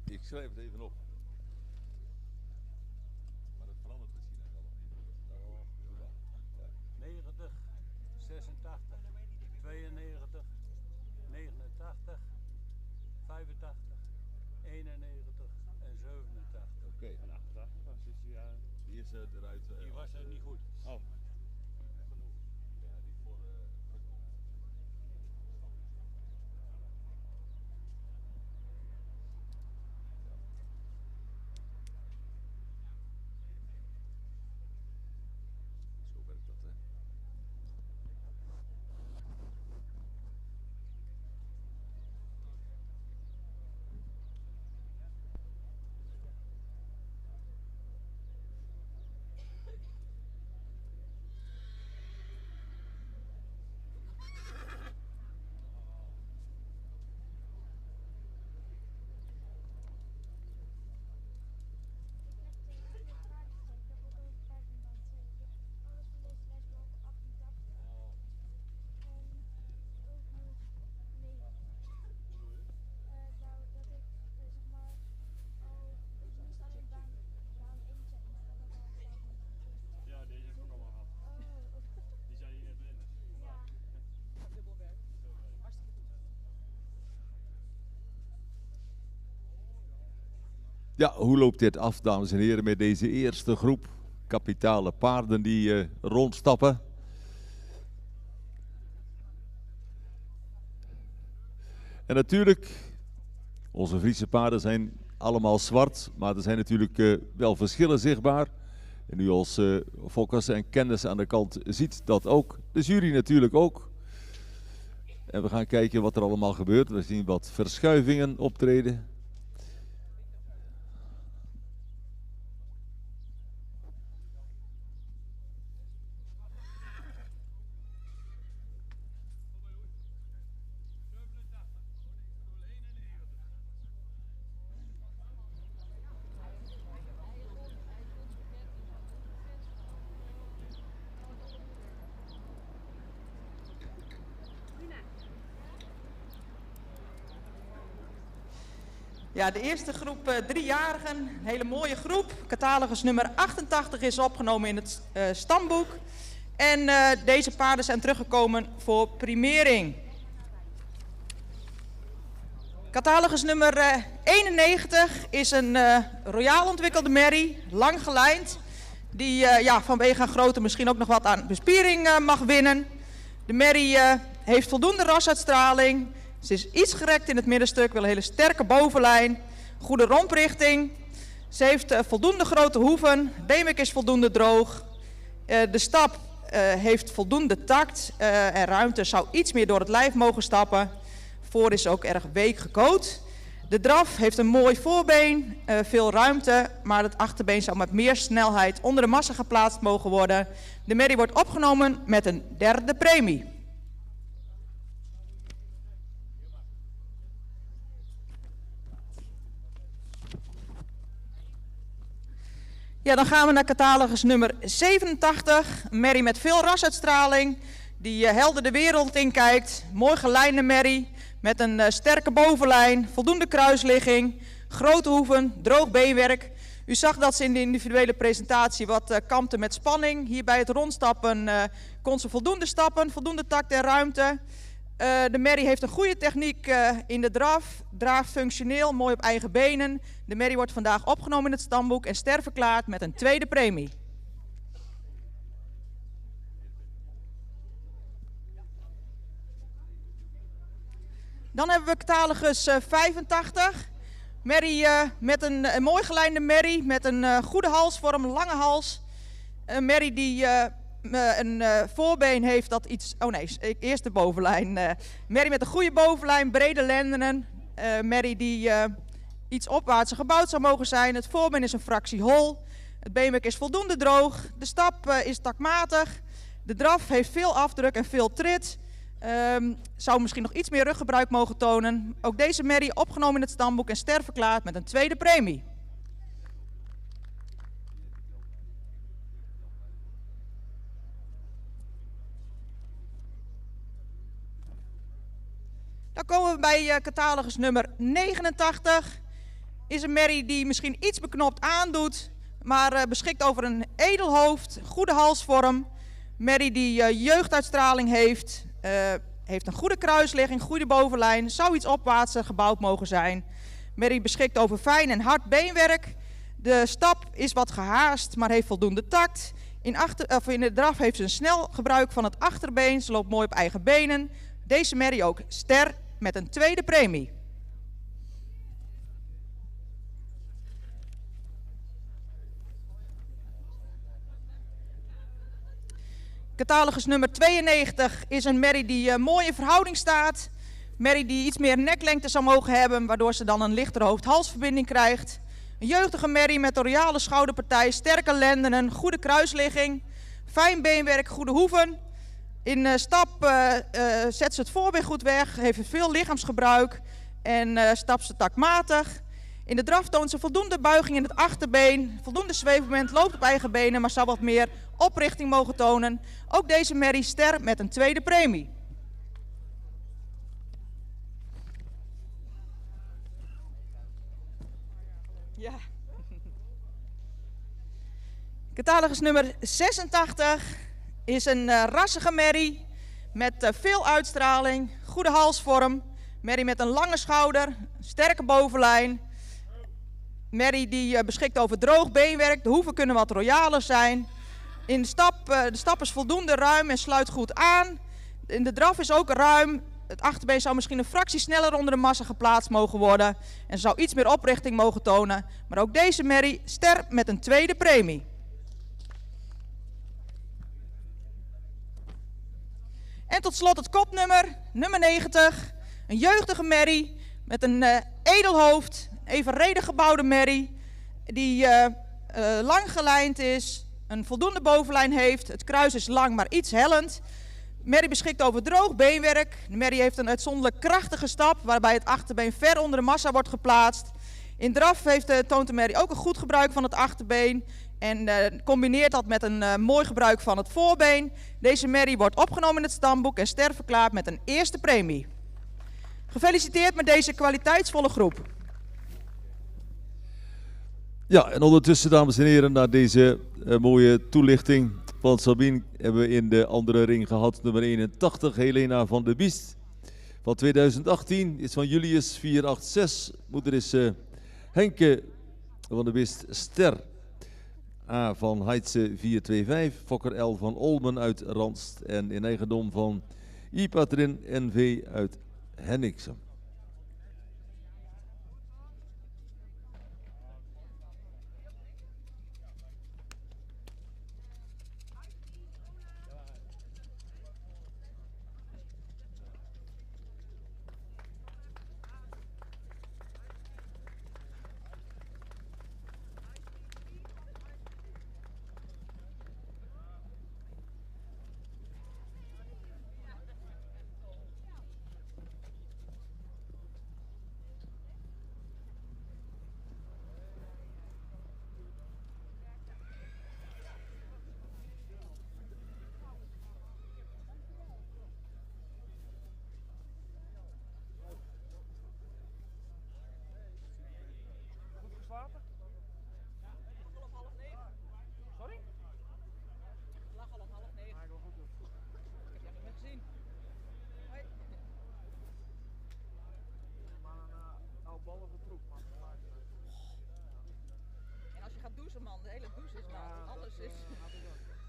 Ik schrijf het even op. Maar dat verandert misschien nog wel. 90, 86, 92, 89, 85, 91 en 87. Oké. En 88 was dus Die is eruit. Die was er niet goed. Oh. Ja, die voor. Zo werkt dat, hè? Ja, deze heb ik ook allemaal gehad. Die zijn hier net binnen. Ja, hoe loopt dit af, dames en heren, met deze eerste groep kapitale paarden die rondstappen? En natuurlijk, onze Friese paarden zijn allemaal zwart, maar er zijn natuurlijk wel verschillen zichtbaar. En u als fokkers en kennis aan de kant ziet dat ook. De jury natuurlijk ook. En we gaan kijken wat er allemaal gebeurt. We zien wat verschuivingen optreden. Ja, de eerste groep 3-jarigen, een hele mooie groep. Catalogus nummer 88 is opgenomen in het stamboek. En deze paarden zijn teruggekomen voor primering. Catalogus nummer 91 is een royaal ontwikkelde merrie, lang gelijnd. Die vanwege haar grootte misschien ook nog wat aan bespiering mag winnen. De merrie heeft voldoende rasuitstraling. Ze is iets gerekt in het middenstuk, wel een hele sterke bovenlijn. Goede romprichting. Ze heeft voldoende grote hoeven. Het beenwerk is voldoende droog. De stap heeft voldoende tact en ruimte. Zou iets meer door het lijf mogen stappen. Voor is ook erg week gecoat. De draf heeft een mooi voorbeen, veel ruimte, maar het achterbeen zou met meer snelheid onder de massa geplaatst mogen worden. De merrie wordt opgenomen met een 3e premie. Ja, dan gaan we naar catalogus nummer 87. Een merrie met veel rasuitstraling, die helder de wereld inkijkt. Mooi gelijnde merrie. Met een sterke bovenlijn, voldoende kruisligging, grote hoeven, droog beenwerk. U zag dat ze in de individuele presentatie wat kampte met spanning. Hier bij het rondstappen kon ze voldoende stappen, voldoende tact en ruimte. De merrie heeft een goede techniek in de draf, draaft functioneel, mooi op eigen benen. De merrie wordt vandaag opgenomen in het stamboek en sterverklaard met een 2e premie. Dan hebben we catalogus 85. Merrie met een mooi gelijnde merrie met een goede halsvorm, een lange hals. Een merrie die een voorbeen heeft dat iets... Oh nee, eerst de bovenlijn. Merrie met een goede bovenlijn, brede lendenen. Merrie die iets opwaartser gebouwd zou mogen zijn. Het voorbeen is een fractie hol. Het beenwerk is voldoende droog. De stap is takmatig. De draf heeft veel afdruk en veel trit. Zou misschien nog iets meer ruggebruik mogen tonen. Ook deze merrie opgenomen in het stamboek en sterverklaard met een 2e premie. Dan komen we bij catalogus nummer 89. Is een merrie die misschien iets beknopt aandoet, maar beschikt over een edel hoofd, goede halsvorm. Merrie die jeugduitstraling heeft. Heeft een goede kruisligging, goede bovenlijn, zou iets opwaartser gebouwd mogen zijn. Merrie beschikt over fijn en hard beenwerk. De stap is wat gehaast, maar heeft voldoende tact. In de draf heeft ze een snel gebruik van het achterbeen. Ze loopt mooi op eigen benen. Deze merrie ook ster met een 2e premie. Catalogus nummer 92 is een merrie die mooi in verhouding staat. Merrie die iets meer neklengte zou mogen hebben, waardoor ze dan een lichtere hoofd-halsverbinding krijgt. Een jeugdige merrie met een royale schouderpartij, sterke lendenen, goede kruisligging, fijn beenwerk, goede hoeven. In stap zet ze het voorbeen goed weg, heeft veel lichaamsgebruik en stapt ze takmatig. In de draf toont ze voldoende buiging in het achterbeen, voldoende zweefmoment, loopt op eigen benen, maar zou wat meer oprichting mogen tonen. Ook deze merrie ster met een 2e premie. Ja. Catalogus nummer 86 is een rassige merrie met veel uitstraling, goede halsvorm. Merrie met een lange schouder, sterke bovenlijn. Merrie die beschikt over droog beenwerk, de hoeven kunnen wat royaler zijn. In de stap is voldoende ruim en sluit goed aan. In de draf is ook ruim. Het achterbeen zou misschien een fractie sneller onder de massa geplaatst mogen worden. En zou iets meer oprichting mogen tonen. Maar ook deze merrie ster met een 2e premie. En tot slot het kopnummer, nummer 90. Een jeugdige merrie met een edel hoofd. Evenredig gebouwde merrie. Die lang gelijnd is. Een voldoende bovenlijn heeft. Het kruis is lang, maar iets hellend. Merrie beschikt over droog beenwerk. De merrie heeft een uitzonderlijk krachtige stap, waarbij het achterbeen ver onder de massa wordt geplaatst. In draf toont de merrie ook een goed gebruik van het achterbeen. En combineert dat met een mooi gebruik van het voorbeen. Deze merrie wordt opgenomen in het stamboek en sterverklaard met een 1e premie. Gefeliciteerd met deze kwaliteitsvolle groep. Ja, en ondertussen, dames en heren, na deze mooie toelichting van Sabine, hebben we in de andere ring gehad nummer 81, Helena van de Biest. Van 2018 is van Julius 486. Moeder is Henke van de Biest Ster. A van Heitse 425. Fokker L van Olmen uit Randst. En in eigendom van Ipatrin NV uit Henningsen.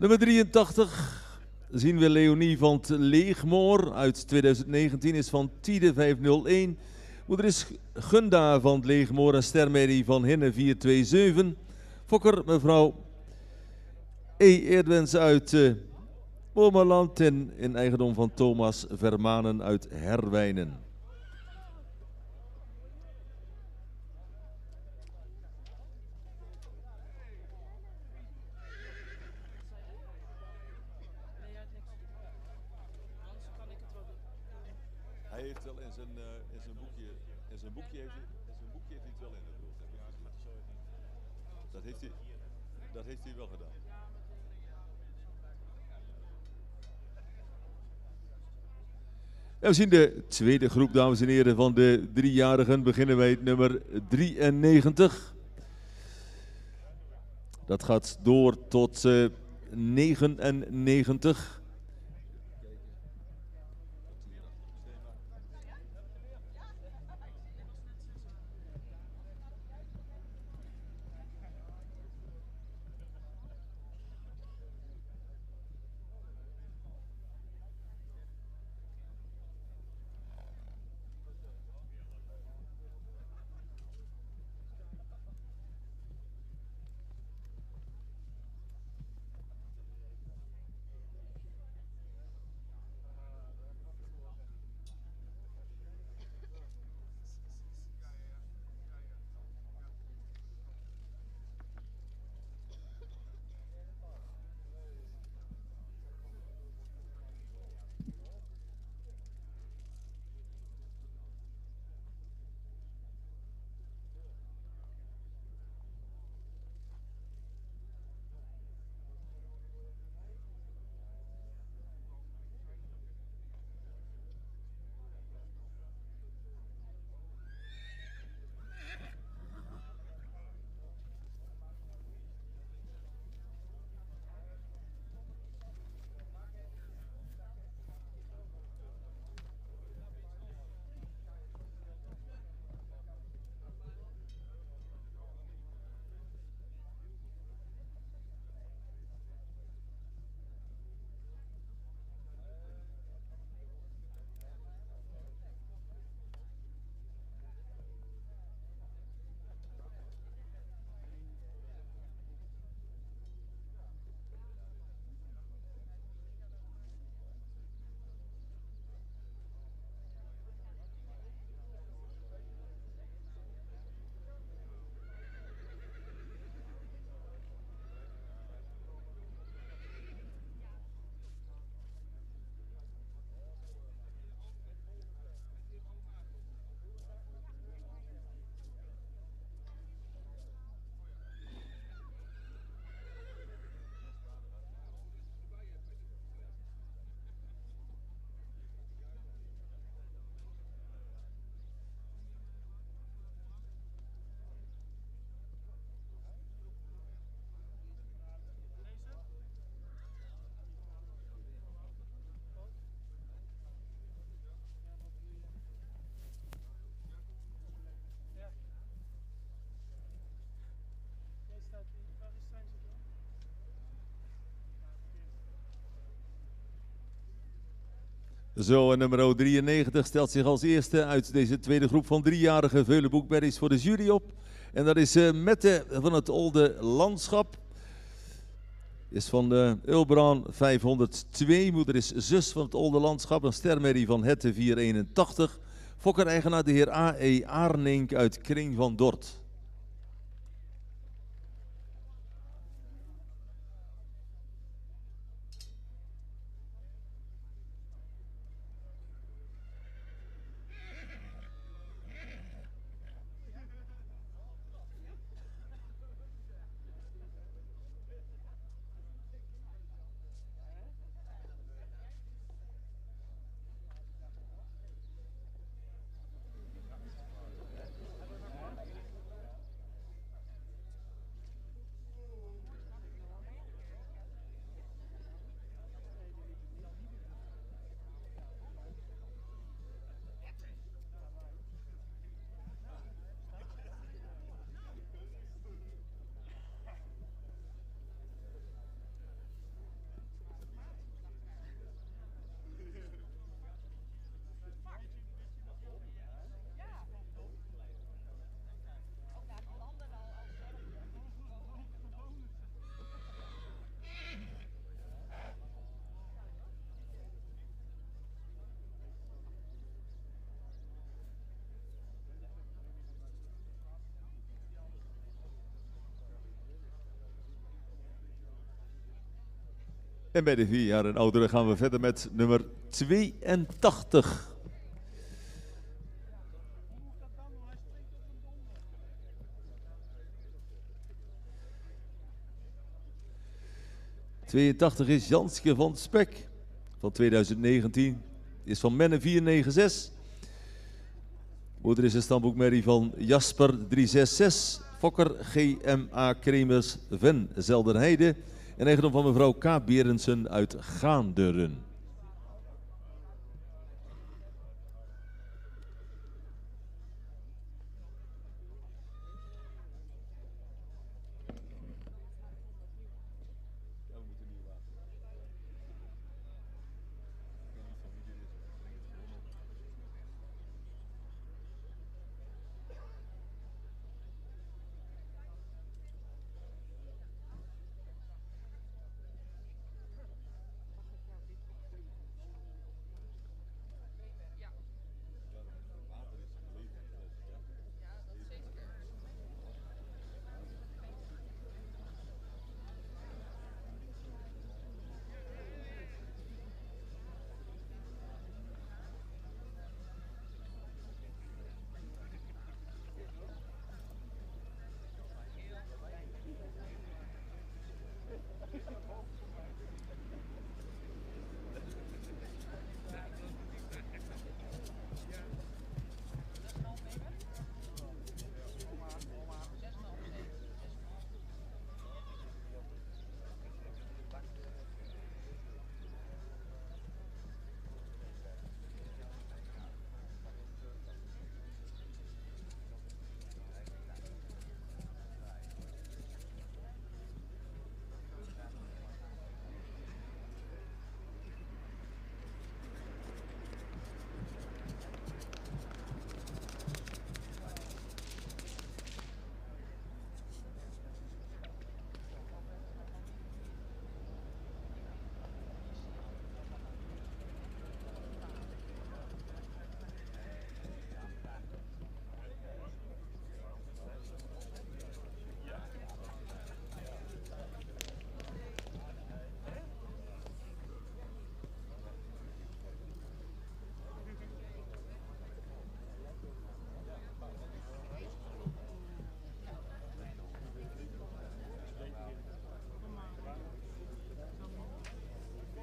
Nummer 83 zien we Leonie van het Leegmoor uit 2019, is van Tide 501. Moeder is Gunda van het Leegmoor en Stermedi van Hinne 427. Fokker mevrouw E. Eerdwens uit Pommerland en in eigendom van Thomas Vermanen uit Herwijnen. Hij heeft wel in zijn boekje heeft hij het wel in het beeld. Dat heeft hij wel gedaan. En we zien de tweede groep, dames en heren, van de driejarigen. Beginnen wij het nummer 93. Dat gaat door tot 99. Zo, en nummer 93 stelt zich als eerste uit deze tweede groep van 3-jarige Veulenboekberries voor de jury op. En dat is Mette van het Olde Landschap. Is van de Ulbran 502. Moeder is zus van het Olde Landschap. Een stermerrie van Hette 481. Fokker-eigenaar de heer A.E. Aarnink uit Kring van Dort. En bij de 4 jaar en ouderen gaan we verder met nummer 82. ...82 is Janske van Spek van 2019. Is van Menne 496. Moeder is een stamboekmerrie van Jasper 366. Fokker GMA Kremers van Zelderheide. En eigendom van mevrouw K. Berendsen uit Gaanderen.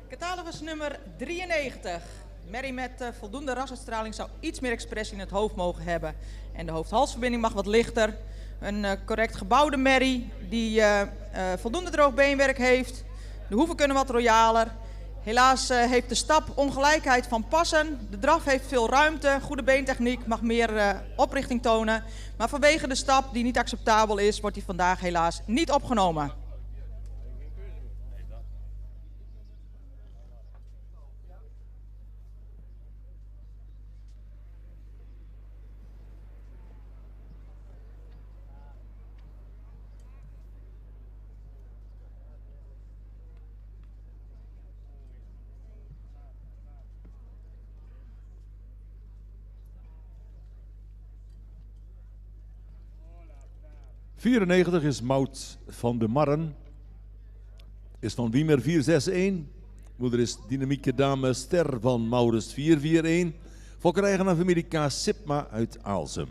Catalogus nummer 93. Merrie met voldoende rasuitstraling zou iets meer expressie in het hoofd mogen hebben. En de hoofd-halsverbinding mag wat lichter. Een correct gebouwde merrie die voldoende droog beenwerk heeft. De hoeven kunnen wat royaler. Helaas heeft de stap ongelijkheid van passen. De draf heeft veel ruimte. Goede beentechniek mag meer oprichting tonen. Maar vanwege de stap die niet acceptabel is, wordt hij vandaag helaas niet opgenomen. 94 is Maud van de Marren. Is van Wiemer 461. Moeder is dynamieke dame Ster van Maurits 441. Fokkereigenaar familie K. Sipma uit Aalsum.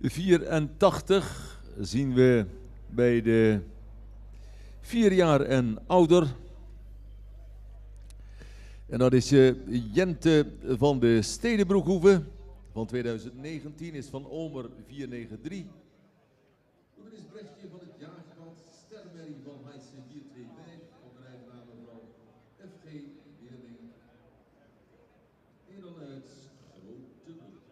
De 84 zien we bij de 4 jaar en ouder. En dat is Jente van de Stedenbroekhoeve van 2019, is van Omer 493. Dat is Brechtje van het jaargewand, Stermerrie van Heijsen 425, van de eigenaar mevrouw F.G. Weerling. En dan uit Grote Broek.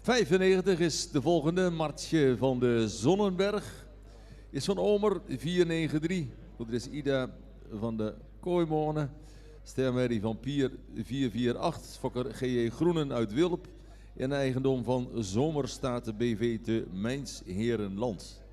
95 is de volgende, Martje van de Zonnenberg. Is van Omer 493. Dat is Ida van de Kooimonen. Stermerrie van Pier 448. Fokker G.J. Groenen uit Wilp. In eigendom van Zomerstaten BV te Mijnsherenland.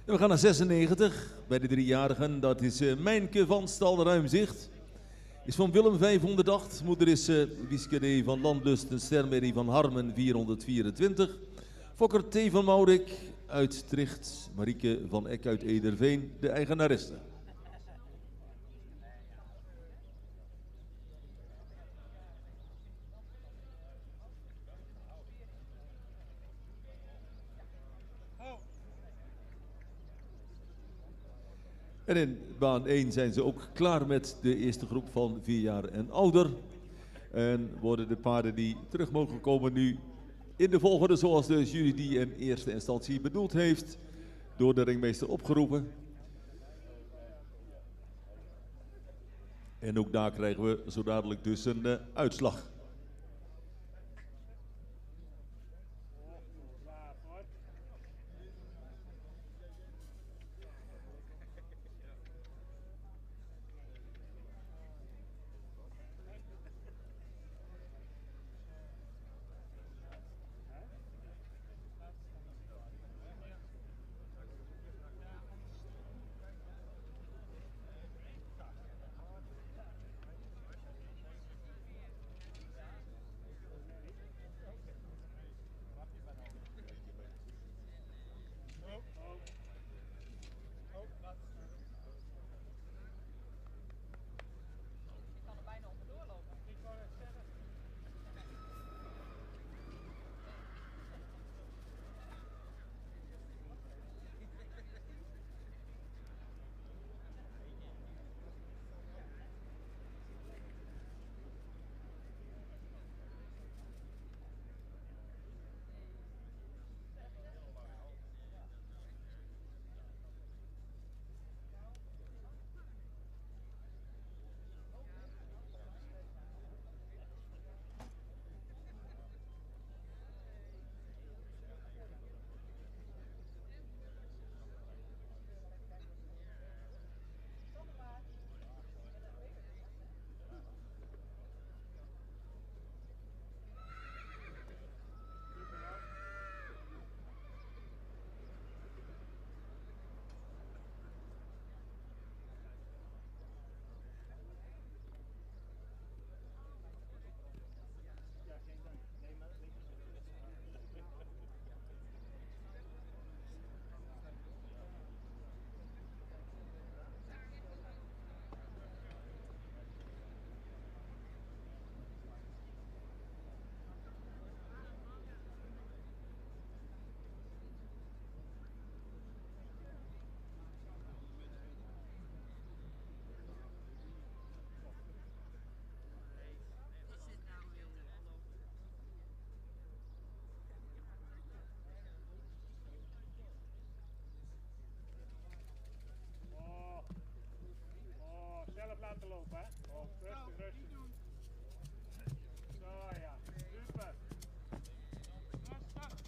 En we gaan naar 96 bij de driejarigen. Dat is Mijnke van Stal Ruimzicht. Is van Willem 508. Moeder is Wiske D. van Landlust en Stermerrie van Harmen 424. Fokker T. van Maurik uit Tricht. Marieke van Eck uit Ederveen, de eigenaresse. En in baan 1 zijn ze ook klaar met de eerste groep van 4 jaar en ouder. En worden de paarden die terug mogen komen nu in de volgorde zoals de jury die in eerste instantie bedoeld heeft, door de ringmeester opgeroepen. En ook daar krijgen we zo dadelijk dus een uitslag. Zelf laten lopen, hè? Oh, rustig, rustig. Zo ja, super. Ja, best.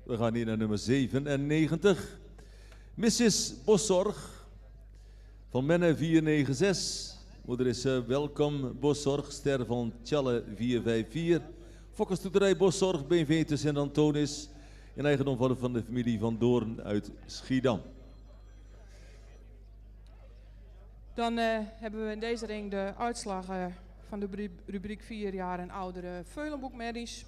We gaan hier naar nummer 97. Mrs. Boszorg van Menne 496. Moeder is welkom Boszorg, ster van Tjalle 454. Fokkerstoeterij Boszorg, BV te Sint-Antonis. In eigendom van de familie Van Doorn uit Schiedam. Dan hebben we in deze ring de uitslag van de rubriek 4 jaar en oudere Veulenboekmerries.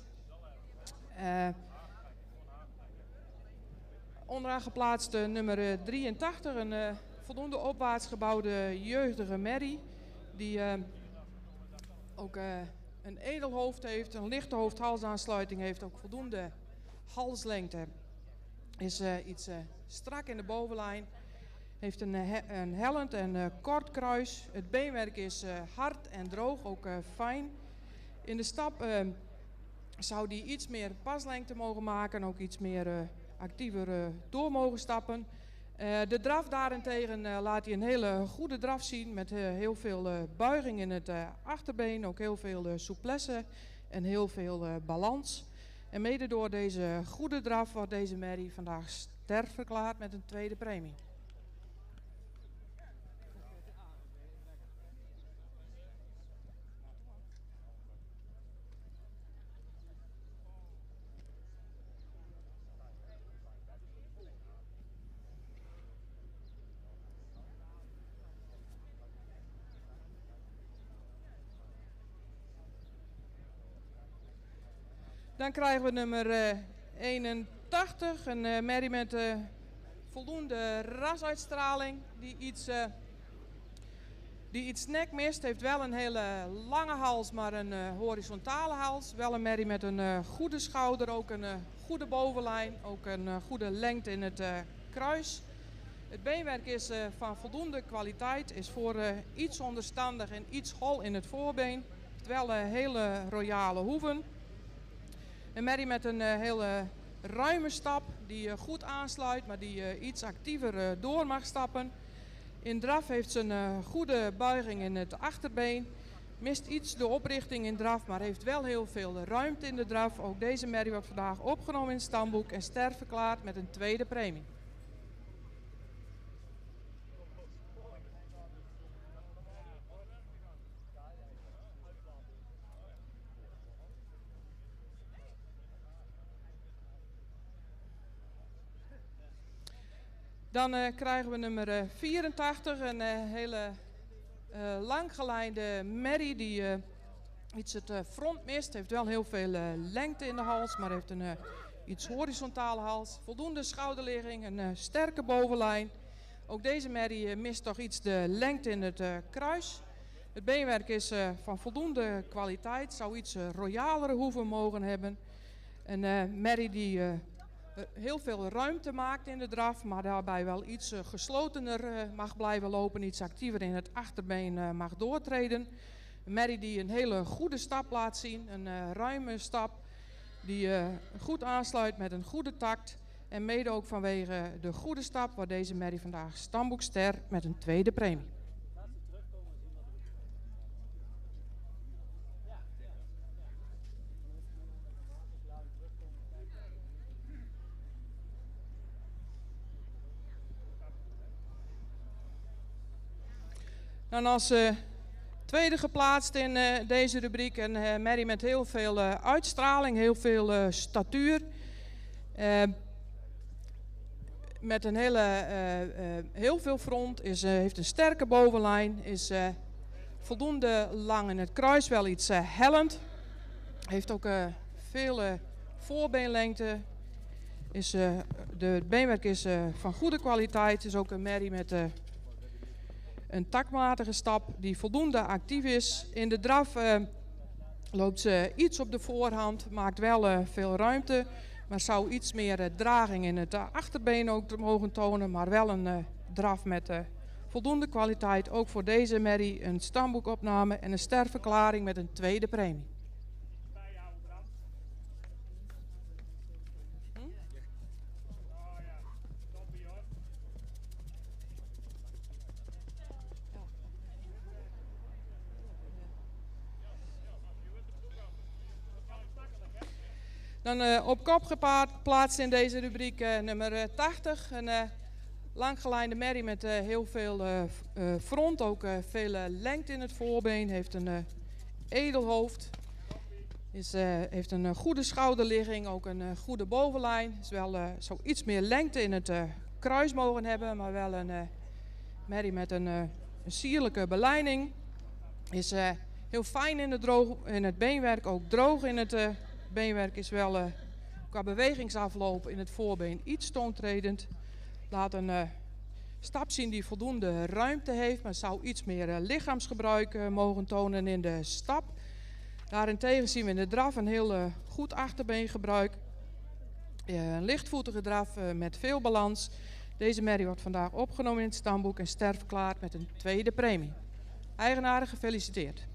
Onderaan geplaatst nummer 83, een voldoende opwaarts gebouwde jeugdige merrie. Die ook een edelhoofd heeft, een lichte hoofd-halsaansluiting heeft, ook voldoende halslengte. Is iets strak in de bovenlijn. Heeft een hellend en kort kruis. Het beenwerk is hard en droog, ook fijn. In de stap zou die iets meer paslengte mogen maken. Ook iets meer actiever door mogen stappen. De draf daarentegen laat hij een hele goede draf zien. Met heel veel buiging in het achterbeen. Ook heel veel souplesse en heel veel balans. En mede door deze goede draf wordt deze merrie vandaag ster verklaard met een tweede premie. Dan krijgen we nummer 81, een merrie met voldoende rasuitstraling, die iets nek mist. Heeft wel een hele lange hals, maar een horizontale hals. Wel een merrie met een goede schouder, ook een goede bovenlijn, ook een goede lengte in het kruis. Het beenwerk is van voldoende kwaliteit, is voor iets onderstandig en iets hol in het voorbeen. Heeft wel hele royale hoeven. Een merrie met een hele ruime stap die goed aansluit, maar die iets actiever door mag stappen. In draf heeft ze een goede buiging in het achterbeen. Mist iets de oprichting in draf, maar heeft wel heel veel ruimte in de draf. Ook deze merrie wordt vandaag opgenomen in het stamboek en ster verklaard met een tweede premie. Dan krijgen we nummer 84, een hele langgelijnde merrie die iets het front mist. Heeft wel heel veel lengte in de hals, maar heeft een iets horizontale hals. Voldoende schouderligging, een sterke bovenlijn. Ook deze merrie mist toch iets de lengte in het kruis. Het beenwerk is van voldoende kwaliteit, zou iets royalere hoeven mogen hebben. Een merrie die heel veel ruimte maakt in de draf, maar daarbij wel iets geslotener mag blijven lopen, iets actiever in het achterbeen mag doortreden. Een merrie die een hele goede stap laat zien, een ruime stap die goed aansluit met een goede takt. En mede ook vanwege de goede stap wordt deze merrie vandaag stamboekster met een tweede premie. Dan als tweede geplaatst in deze rubriek een merrie met heel veel uitstraling, heel veel statuur. Met een heel veel front, heeft een sterke bovenlijn, is voldoende lang in het kruis, wel iets hellend. Heeft ook veel voorbeenlengte. Het beenwerk is van goede kwaliteit, is ook een merrie met een takmatige stap die voldoende actief is. In de draf loopt ze iets op de voorhand, maakt wel veel ruimte, maar zou iets meer draging in het achterbeen ook mogen tonen, maar wel een draf met voldoende kwaliteit. Ook voor deze merrie een stamboekopname en een sterverklaring met een tweede premie. Dan op kop geplaatst in deze rubriek nummer 80. Een langgelijnde merrie met heel veel front, ook veel lengte in het voorbeen. Heeft een edel hoofd. Heeft een goede schouderligging, ook een goede bovenlijn. Zou iets meer lengte in het kruis mogen hebben, maar wel een merrie met een sierlijke belijning. Is heel fijn in het beenwerk, ook droog in het beenwerk, is wel qua bewegingsafloop in het voorbeen iets toontredend. Laat een stap zien die voldoende ruimte heeft, maar zou iets meer lichaamsgebruik mogen tonen in de stap. Daarentegen zien we in de draf een heel goed achterbeengebruik. Een lichtvoetige draf met veel balans. Deze merrie wordt vandaag opgenomen in het stamboek en sterfklaar met een tweede premie. Eigenaren gefeliciteerd.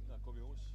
Nou, kom jongens.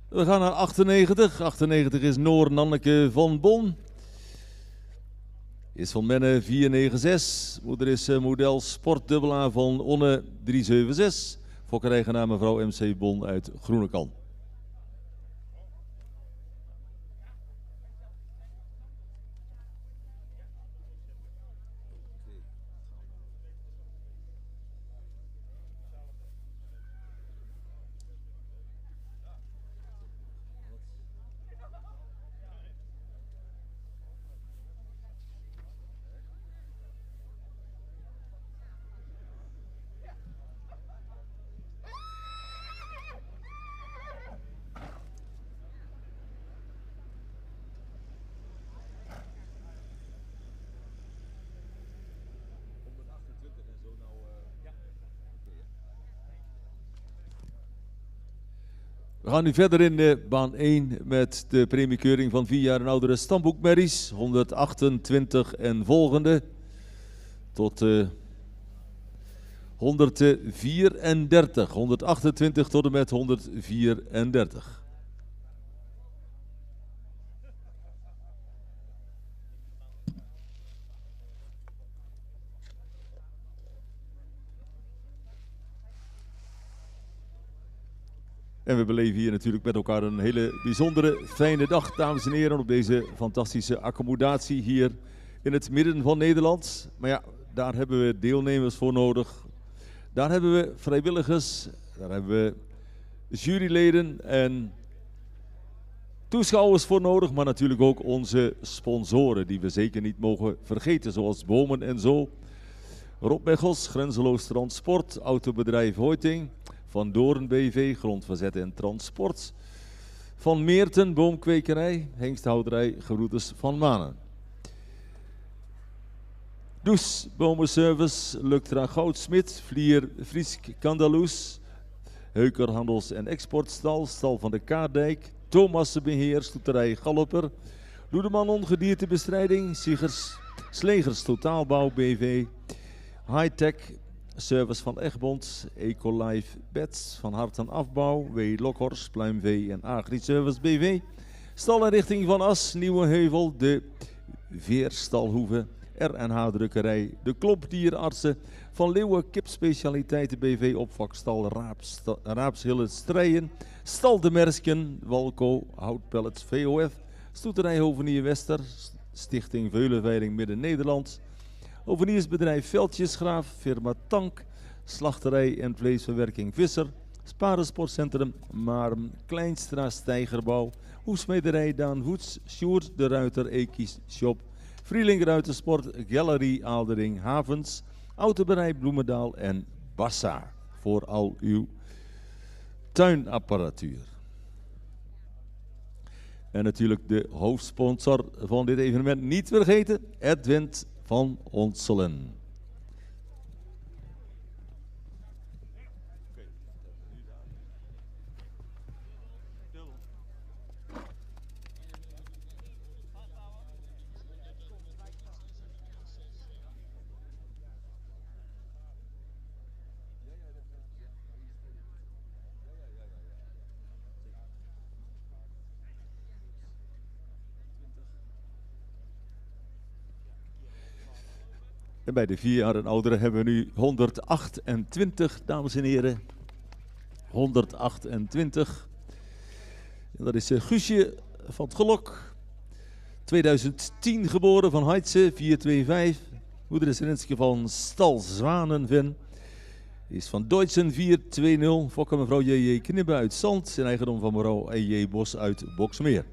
We gaan naar 98. 98 is Noor Nanneke van Bon. Is van Menne 496. Moeder is model sportdubbelaar van Onne 376. Fokkereigenaar mevrouw MC Bon uit Groenekan. We gaan nu verder in de baan 1 met de premiekeuring van 4 jaar en oudere stamboekmerries. 128 en volgende tot 134. 128 tot en met 134. En we beleven hier natuurlijk met elkaar een hele bijzondere, fijne dag, dames en heren, op deze fantastische accommodatie hier in het midden van Nederland. Maar ja, daar hebben we deelnemers voor nodig. Daar hebben we vrijwilligers, daar hebben we juryleden en toeschouwers voor nodig, maar natuurlijk ook onze sponsoren die we zeker niet mogen vergeten, zoals Bomen en Zo, Rob Mechels, Grenzeloos Transport, Autobedrijf Hoiting, Van Doorn BV, Grondverzet en Transport, Van Meerten, Boomkwekerij, Hengsthouderij, Gebroeders van Manen. Does, Bomenservice, Luctra Goudsmit, Vlier, Friesk, Kandaloes, Heuker Handels- en Exportstal, Stal van de Kaardijk, Thomassenbeheer, Stoeterij Galloper, Loedeman Ongediertebestrijding, Siegers, Slegers Totaalbouw BV, Hightech, Service van Egmond, Ecolife Beds, Van Harten Afbouw, W. Lokhorst, Pluimvee en Agri-Service BV, Stalinrichting van As, Nieuwe Heuvel, de Veerstalhoeve, R&H Drukkerij, de Klopdierartsen, Van Leeuwen Kipspecialiteiten BV, Opvakstal Raapshille Strijen, Stal de Mersken, Walco, Houtpellets VOF, Stoeterij Hovenier Wester, Stichting Veulenveiling Midden-Nederland, Hoveniersbedrijf Veldjesgraaf, firma Tank, Slachterij en Vleesverwerking Visser, Sparensportcentrum Marem, Kleinstra Steigerbouw, Hoefsmederij Daan Voets, Sjoerd de Ruiter Ekies Shop, Vrieling Ruitersport, Gallery Aaldering Havens, Autobedrijf Bloemendaal en Bassa voor al uw tuinapparatuur. En natuurlijk de hoofdsponsor van dit evenement niet vergeten, Edwin van Onselen. En bij de 4 jaar en ouderen hebben we nu 128, dames en heren. 128. En dat is Guusje van het Gelok. 2010 geboren, van Heitse, 425. Moeder is Renske van Stal Zwanenven. Is van Deutschen 420. Fokker mevrouw J.J. Knibbe uit Zand. En eigendom van mevrouw E.J. Bos uit Boksmeer.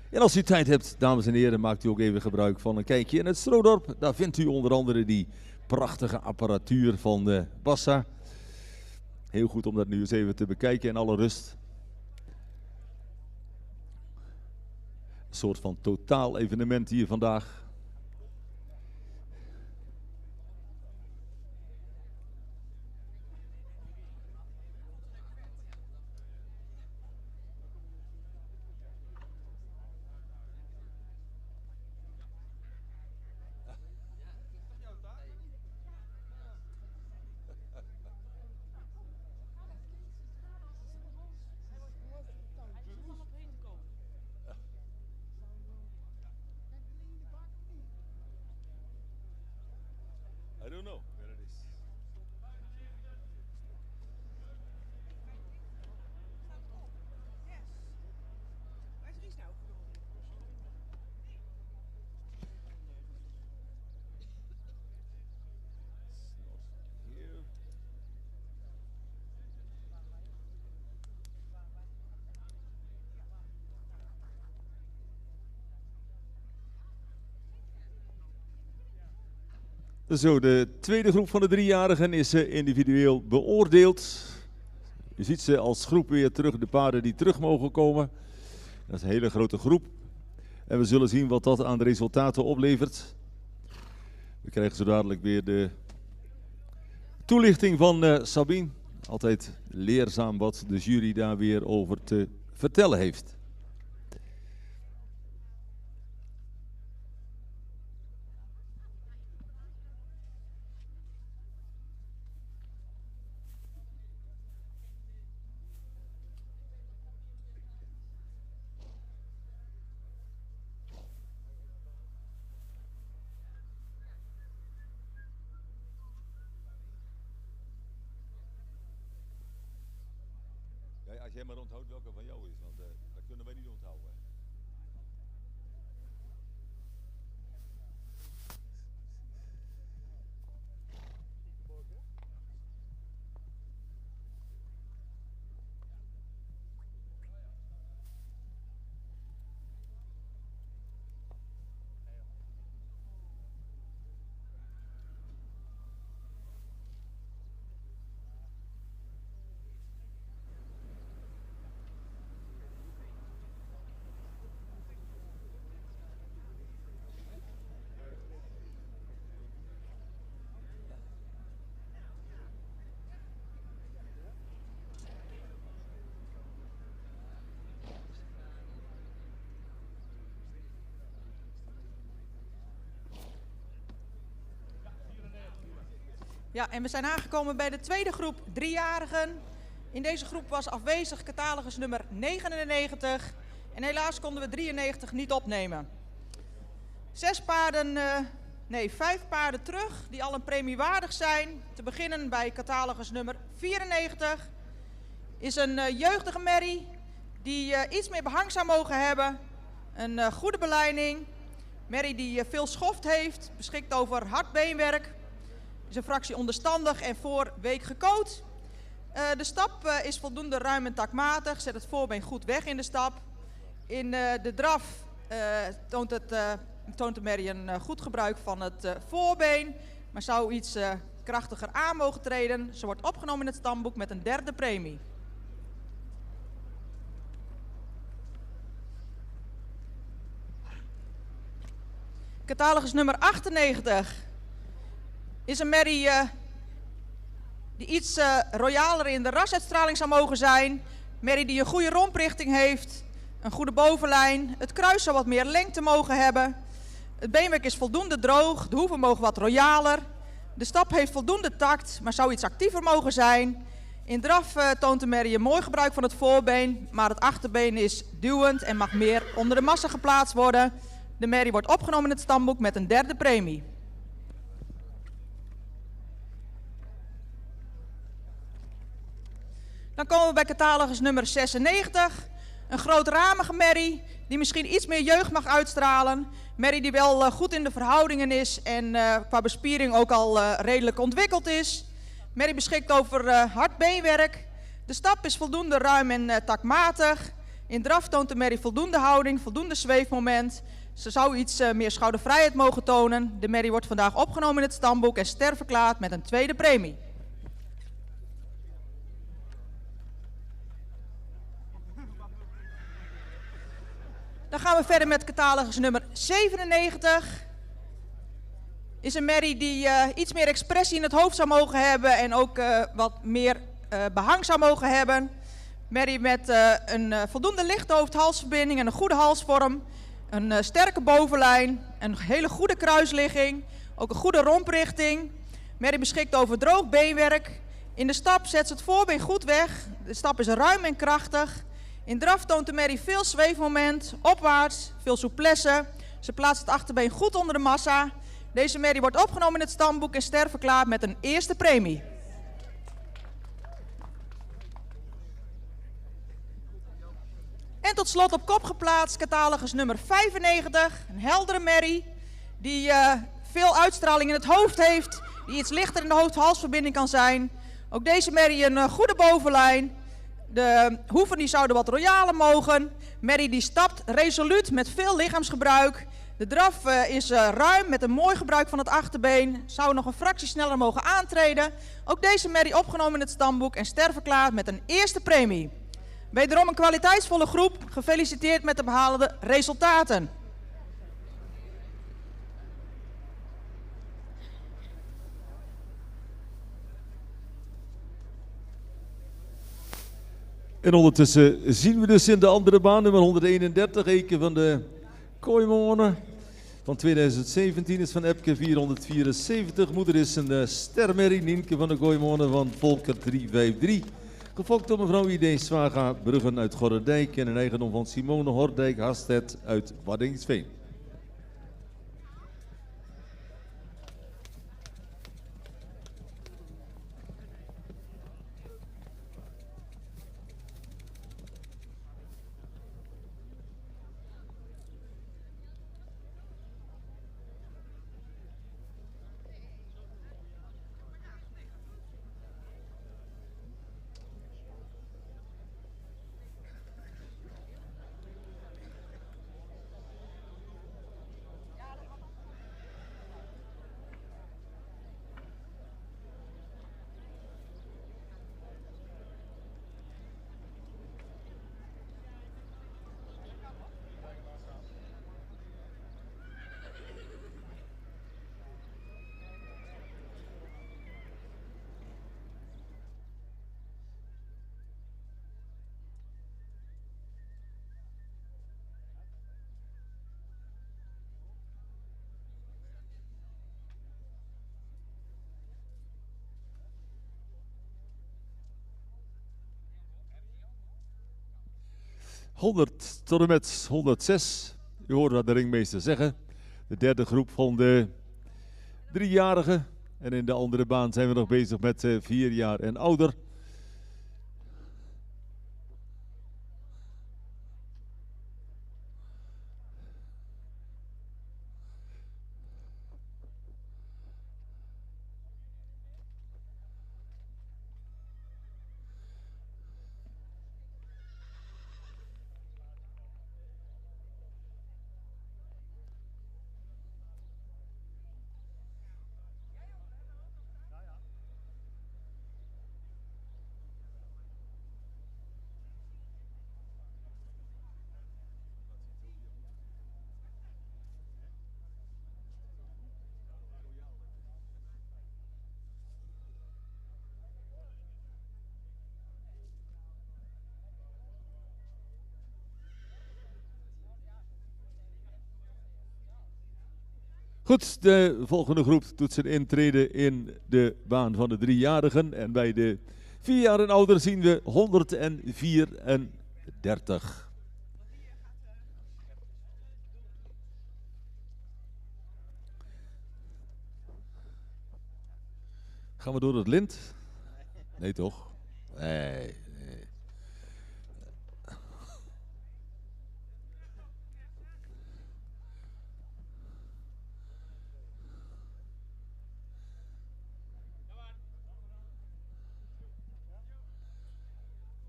En als u tijd hebt, dames en heren, maakt u ook even gebruik van een kijkje in het Stroodorp. Daar vindt u onder andere die prachtige apparatuur van Bassa. Heel goed om dat nu eens even te bekijken in alle rust. Een soort van totaal evenement hier vandaag. I don't know where it is. Here. Zo, de tweede groep van de 3-jarigen is individueel beoordeeld. Je ziet ze als groep weer terug, de paarden die terug mogen komen. Dat is een hele grote groep. En we zullen zien wat dat aan de resultaten oplevert. We krijgen zo dadelijk weer de toelichting van Sabine. Altijd leerzaam wat de jury daar weer over te vertellen heeft. Als jij maar onthoudt welke van jou is, want dat kunnen wij niet onthouden. Ja, en we zijn aangekomen bij de tweede groep 3-jarigen. In deze groep was afwezig catalogus nummer 99. En helaas konden we 93 niet opnemen. 5 paarden terug die al een premie waardig zijn. Te beginnen bij catalogus nummer 94. Is een jeugdige merrie die iets meer behang zou mogen hebben. Een goede beleiding. Merrie die veel schoft heeft, beschikt over hard beenwerk. Is een fractie onderstandig en voor week gecoat. De stap is voldoende ruim en takmatig. Zet het voorbeen goed weg in de stap. In de draf toont de merrie een goed gebruik van het voorbeen. Maar zou iets krachtiger aan mogen treden. Ze wordt opgenomen in het stamboek met een 3e premie. Catalogus nummer 98 is een merrie die iets royaler in de rasuitstraling zou mogen zijn. Merrie die een goede romprichting heeft, een goede bovenlijn. Het kruis zou wat meer lengte mogen hebben. Het beenwerk is voldoende droog, de hoeven mogen wat royaler. De stap heeft voldoende tact, maar zou iets actiever mogen zijn. In draf toont de merrie een mooi gebruik van het voorbeen, maar het achterbeen is duwend en mag meer onder de massa geplaatst worden. De merrie wordt opgenomen in het stamboek met een 3e premie. Dan komen we bij catalogus nummer 96. Een grootramige merrie die misschien iets meer jeugd mag uitstralen. Merrie die wel goed in de verhoudingen is en qua bespiering ook al redelijk ontwikkeld is. Merrie beschikt over hard beenwerk. De stap is voldoende ruim en takmatig. In draf toont de merrie voldoende houding, voldoende zweefmoment. Ze zou iets meer schoudervrijheid mogen tonen. De merrie wordt vandaag opgenomen in het stamboek en sterverklaard met een tweede premie. Dan gaan we verder met catalogus nummer 97. Is een merrie die iets meer expressie in het hoofd zou mogen hebben en ook wat meer behang zou mogen hebben. Merrie met een voldoende lichte hoofd-halsverbinding en een goede halsvorm. Een sterke bovenlijn, een hele goede kruisligging, ook een goede romprichting. Merrie beschikt over droog beenwerk. In de stap zet ze het voorbeen goed weg. De stap is ruim en krachtig. In draf toont de merrie veel zweefmoment, opwaarts, veel souplesse. Ze plaatst het achterbeen goed onder de massa. Deze merrie wordt opgenomen in het stamboek en sterverklaard met een eerste premie. En tot slot op kop geplaatst catalogus nummer 95. Een heldere merrie die veel uitstraling in het hoofd heeft. Die iets lichter in de hoofd-halsverbinding kan zijn. Ook deze merrie een goede bovenlijn. De hoeven die zouden wat royaler mogen. Merrie die stapt resoluut met veel lichaamsgebruik. De draf is ruim met een mooi gebruik van het achterbeen. Zou nog een fractie sneller mogen aantreden. Ook deze merrie opgenomen in het stamboek en sterverklaard met een eerste premie. Wederom een kwaliteitsvolle groep. Gefeliciteerd met de behaalde resultaten. En ondertussen zien we dus in de andere baan, nummer 131, Eke van de Kooimonen. Van 2017 is van Epke 474. Moeder is een stermerrie, Nienke van de Kooimonen van Volker 353. Gefokt door mevrouw I.D. Swaga Bruggen uit Gorredijk en een eigendom van Simone Hordijk Hastet uit Waddinxveen. Tot en met 106. U hoort wat de ringmeester zeggen. De derde groep van de 3-jarigen. En in de andere baan zijn we nog bezig met 4 jaar en ouder. Goed, de volgende groep doet zijn intrede in de baan van de 3-jarigen. En bij de 4 jaar en ouder zien we 134. Gaan we door het lint? Nee toch? Nee.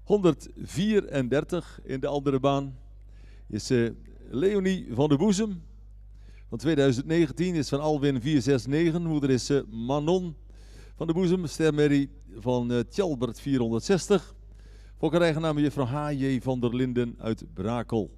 134 in de andere baan is Leonie van de Boezem. Van 2019 is van Alwin 469. Moeder is Manon van de Boezem. Stermerrie van Tjalbert 460. Fokkerijgenaam juffrouw H.J. van der Linden uit Brakel.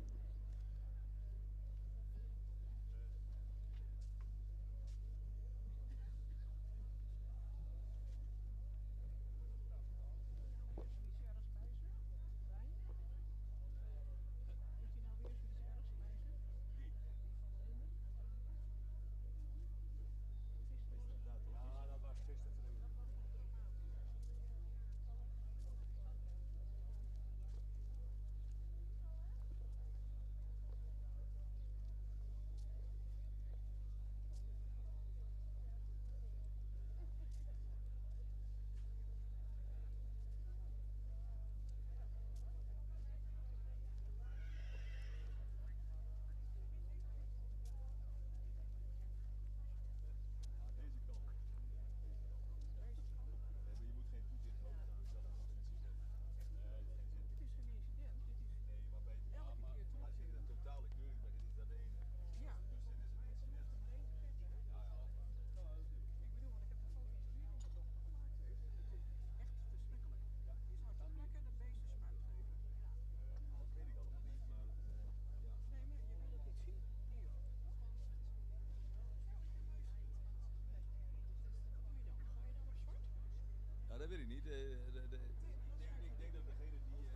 Dat weet ik niet. Ik denk dat degene die...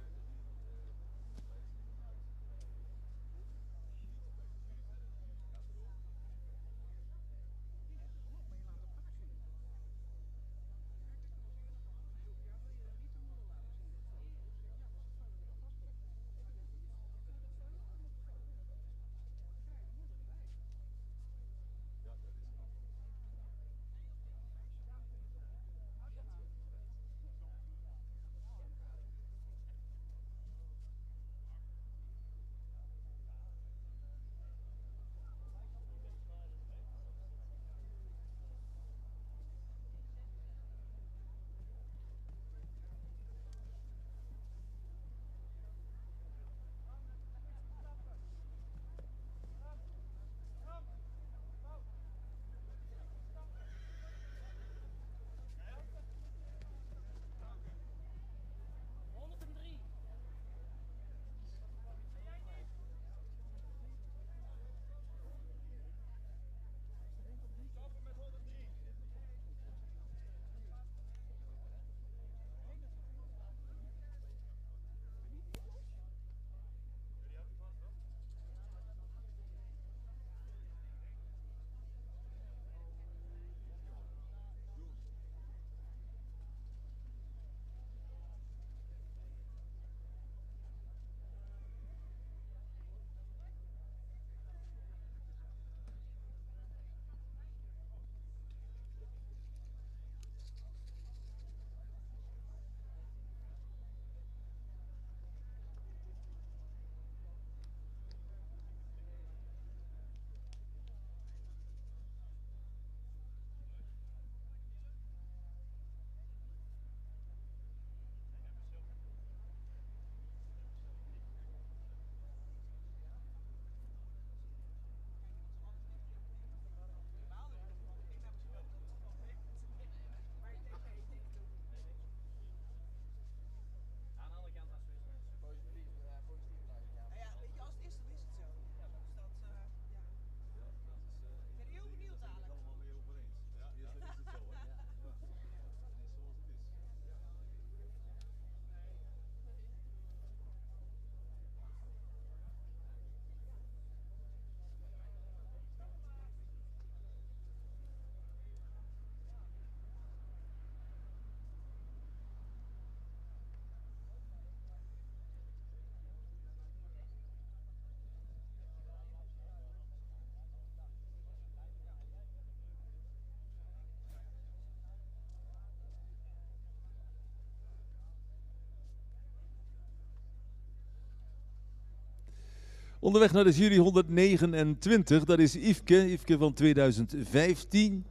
Onderweg naar de jury 129, dat is Yveske. Yveske van 2015.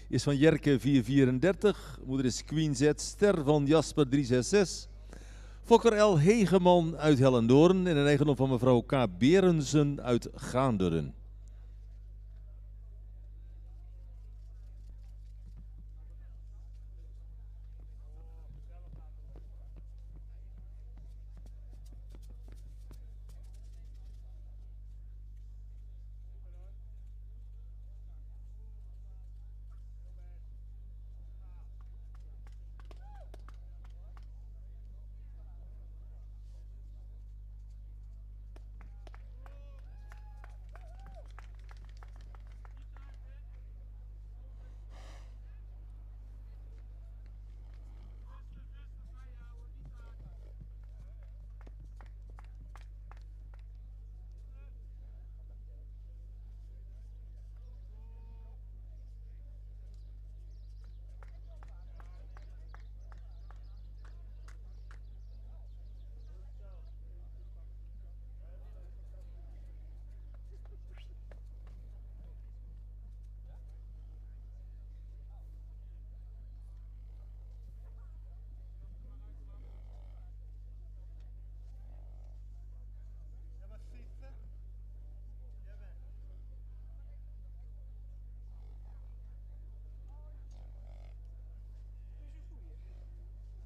Is van Jerke 434. Moeder is Queen Z. Ster van Jasper 366. Fokker L. Hegeman uit Hellendoorn in eigendom van mevrouw K. Berensen uit Gaanderen.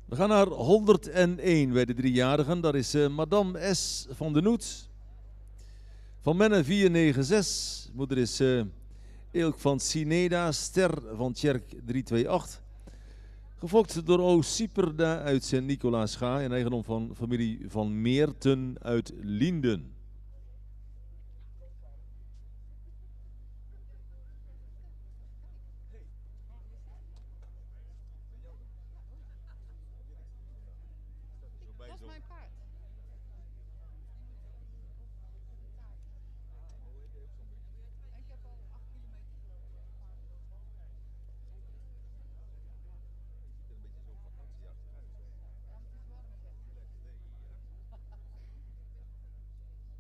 We gaan naar 101 bij de driejarigen. Dat is Madame S. van den Noet. Van Menne 496. Moeder is Eelk van Sineda. Ster van Tjerk 328. Gefokt door O. Sieperda uit Sint-Nicolaas-Ga. In eigendom van familie van Meerten uit Lienden. Dat is mijn paard. Ik heb al 8 kilometer gelopen. Ja, maar het is warm, zeg.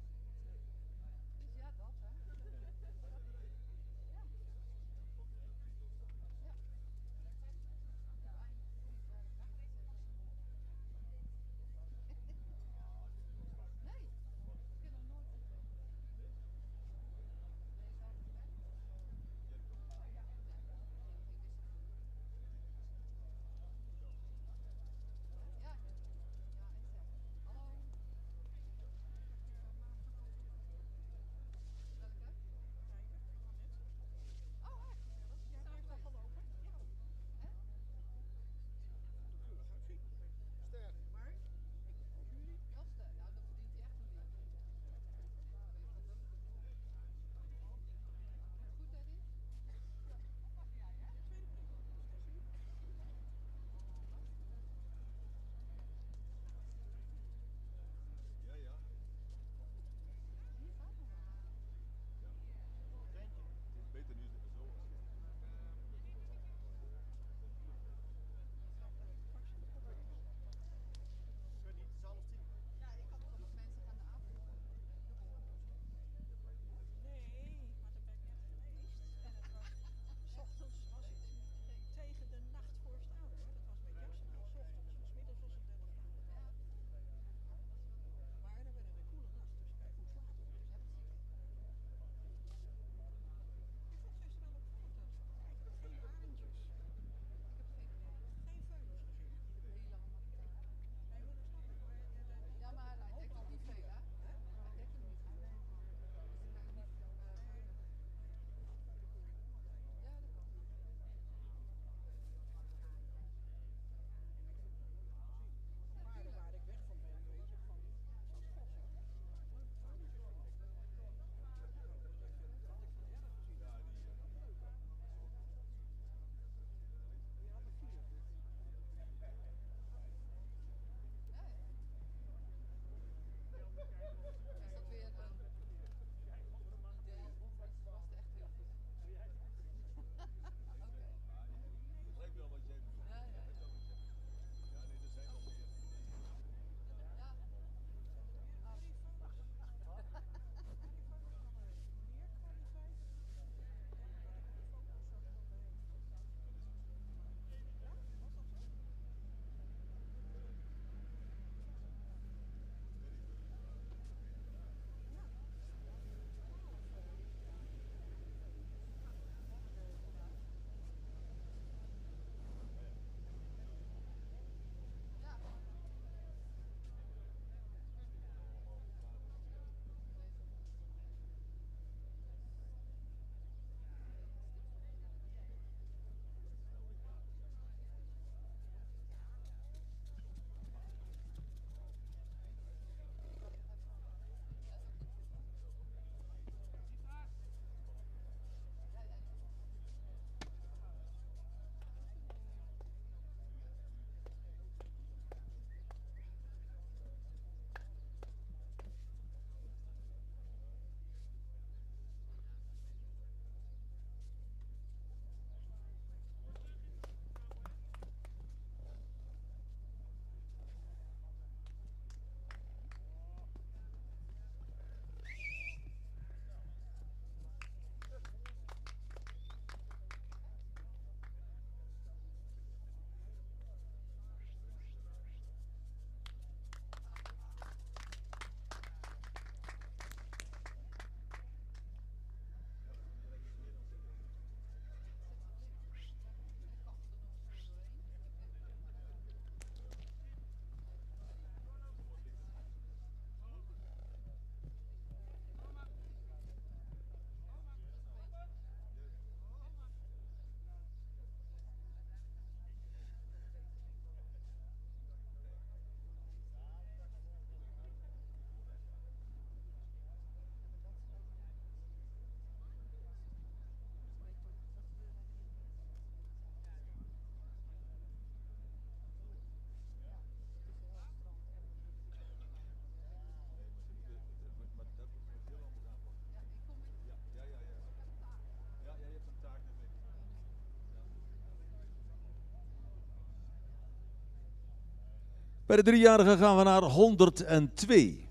Bij de driejarigen gaan we naar 102.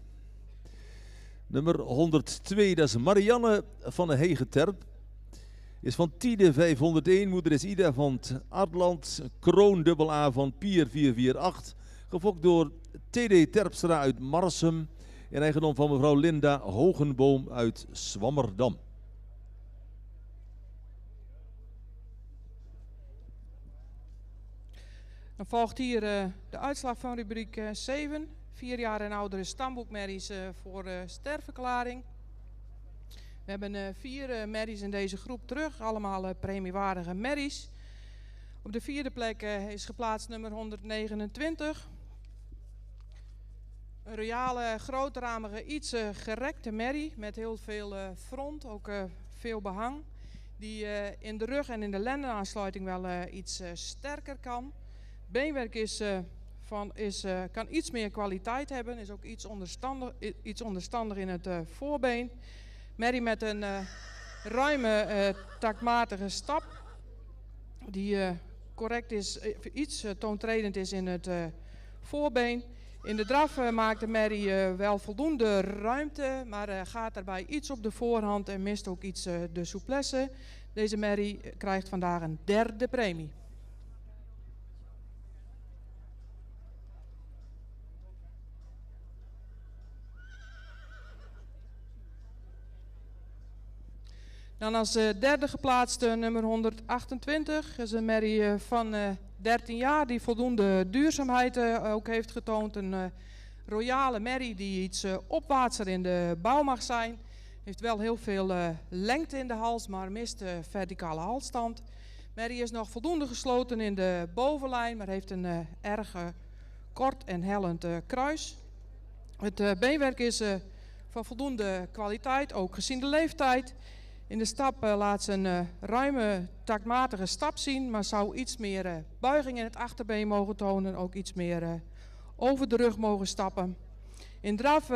Nummer 102, dat is Marianne van de Hegeterp. Is van Tide 501, moeder is Ida van het Aardland, Kroon A van Pier 448. Gevolgd door TD Terpstra uit Marsum en eigendom van mevrouw Linda Hogenboom uit Zwammerdam. Dan volgt hier de uitslag van rubriek 7. 4 jaar en oudere stamboekmerries voor sterverklaring. We hebben 4 merries in deze groep terug, allemaal premiewaardige merries. Op de 4e plek is geplaatst nummer 129. Een royale, grootramige, iets gerekte merrie met heel veel front, ook veel behang. Die in de rug en in de lendenaansluiting wel iets sterker kan. Beenwerk kan iets meer kwaliteit hebben, is ook iets onderstandig in het voorbeen. Merrie met een ruime, taktmatige stap, die correct is, iets toontredend is in het voorbeen. In de draf maakt de merrie wel voldoende ruimte, maar gaat daarbij iets op de voorhand en mist ook iets de souplesse. Deze merrie krijgt vandaag een 3e premie. Dan als 3e geplaatste nummer 128 is een merrie van 13 jaar die voldoende duurzaamheid ook heeft getoond. Een royale merrie die iets opwaartser in de bouw mag zijn. Heeft wel heel veel lengte in de hals, maar mist verticale halsstand. Merrie is nog voldoende gesloten in de bovenlijn, maar heeft een erg kort en hellend kruis. Het beenwerk is van voldoende kwaliteit, ook gezien de leeftijd. In de stap laat ze een ruime, taktmatige stap zien, maar zou iets meer buiging in het achterbeen mogen tonen, ook iets meer over de rug mogen stappen. In draf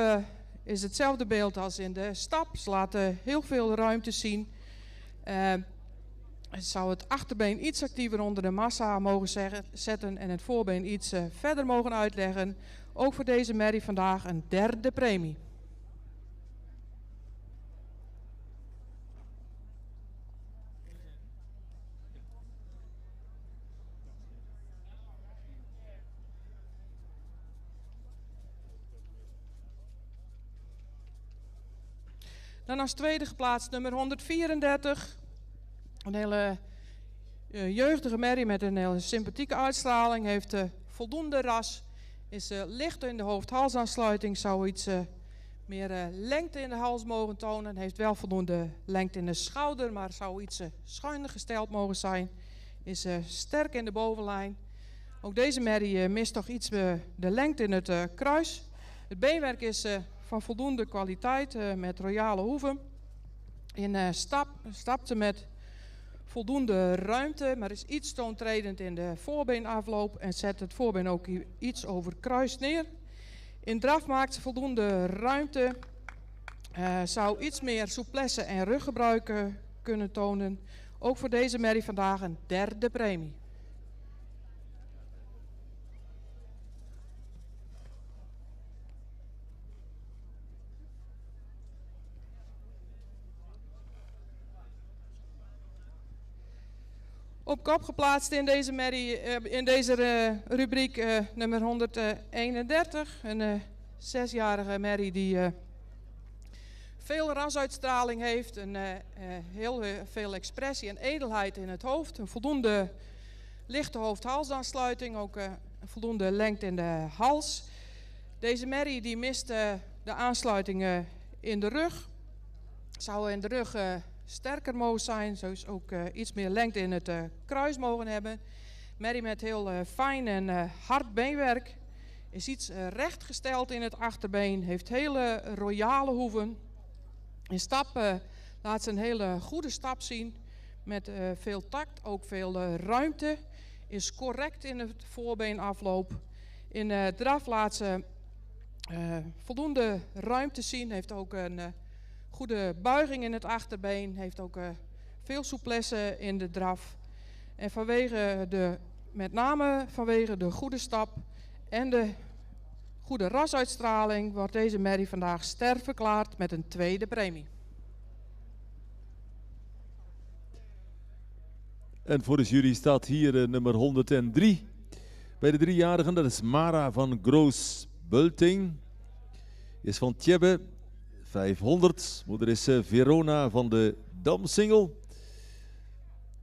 is hetzelfde beeld als in de stap. Ze laten heel veel ruimte zien. Zou het achterbeen iets actiever onder de massa mogen zetten en het voorbeen iets verder mogen uitleggen. Ook voor deze merrie vandaag een 3e premie. Dan als 2e geplaatst nummer 134. Een hele jeugdige merrie met een hele sympathieke uitstraling. Heeft voldoende ras. Is licht in de hoofd-halsaansluiting. Zou iets meer lengte in de hals mogen tonen. Heeft wel voldoende lengte in de schouder. Maar zou iets schuiner gesteld mogen zijn. Is sterk in de bovenlijn. Ook deze merrie mist toch iets de lengte in het kruis. Het beenwerk is van voldoende kwaliteit met royale hoeven. In stapt ze met voldoende ruimte, maar is iets toontredend in de voorbeenafloop en zet het voorbeen ook iets over kruis neer. In draf maakt ze voldoende ruimte, zou iets meer souplesse en ruggebruik kunnen tonen. Ook voor deze merrie vandaag een 3e premie. Op kop geplaatst in deze merrie, in deze rubriek nummer 131. Een 6-jarige merrie die veel rasuitstraling heeft. Heel veel expressie en edelheid in het hoofd. Een voldoende lichte hoofd-halsaansluiting. Ook voldoende lengte in de hals. Deze merrie die mist de aansluiting in de rug. Zou in de rug sterker mogen zijn, zo is ook iets meer lengte in het kruis mogen hebben. Merrie met heel fijn en hard beenwerk. Is iets rechtgesteld in het achterbeen, heeft hele royale hoeven. In stap laat ze een hele goede stap zien, met veel tact, ook veel ruimte. Is correct in het voorbeenafloop. In draf laat ze voldoende ruimte zien, heeft ook een goede buiging in het achterbeen, heeft ook veel souplesse in de draf. En met name vanwege de goede stap en de goede rasuitstraling wordt deze merrie vandaag ster verklaard met een tweede premie. En voor de jury staat hier nummer 103 bij de driejarigen. Dat is Mara van Groos-Bulting. Is van Tjebbe, 500. Moeder is Verona van de Damsingel.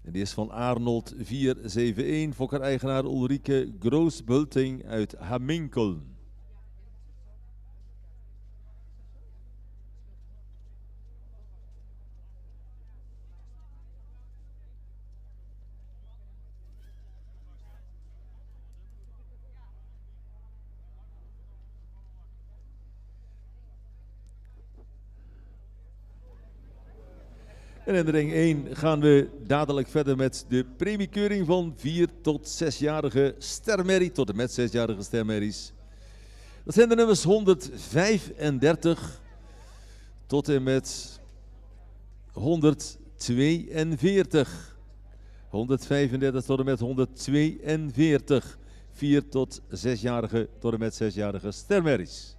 En die is van Arnold 471. Fokker-eigenaar Ulrike Groos-Bulting uit Haminkel. En in de ring 1 gaan we dadelijk verder met de premiekeuring van 4 tot 6-jarige stermerrie, tot en met 6-jarige stermerries. Dat zijn de nummers 135 tot en met 142. 135 tot en met 142. 4 tot 6-jarige tot en met 6-jarige stermerries.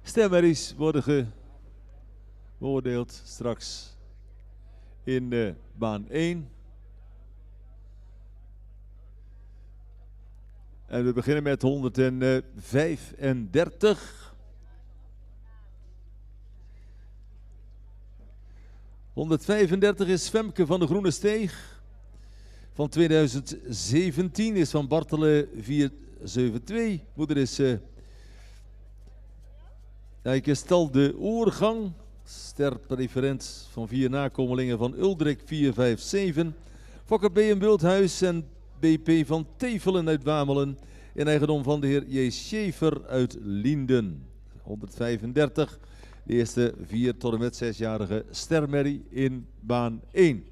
Stemmerries worden beoordeeld straks in baan 1. En we beginnen met 135. 135 is Femke van de Groene Steeg. Van 2017 is van Bartelen 472. Moeder is Eike Stal de Oorgang. Sterpreferent van 4 nakomelingen van Uldrik 457. Fokker B. in Bulthuis en BP van Tevelen uit Wamelen. In eigendom van de heer J. Schaefer uit Lienden. 135. De eerste 4 tot en met 6-jarige stermerrie in baan 1.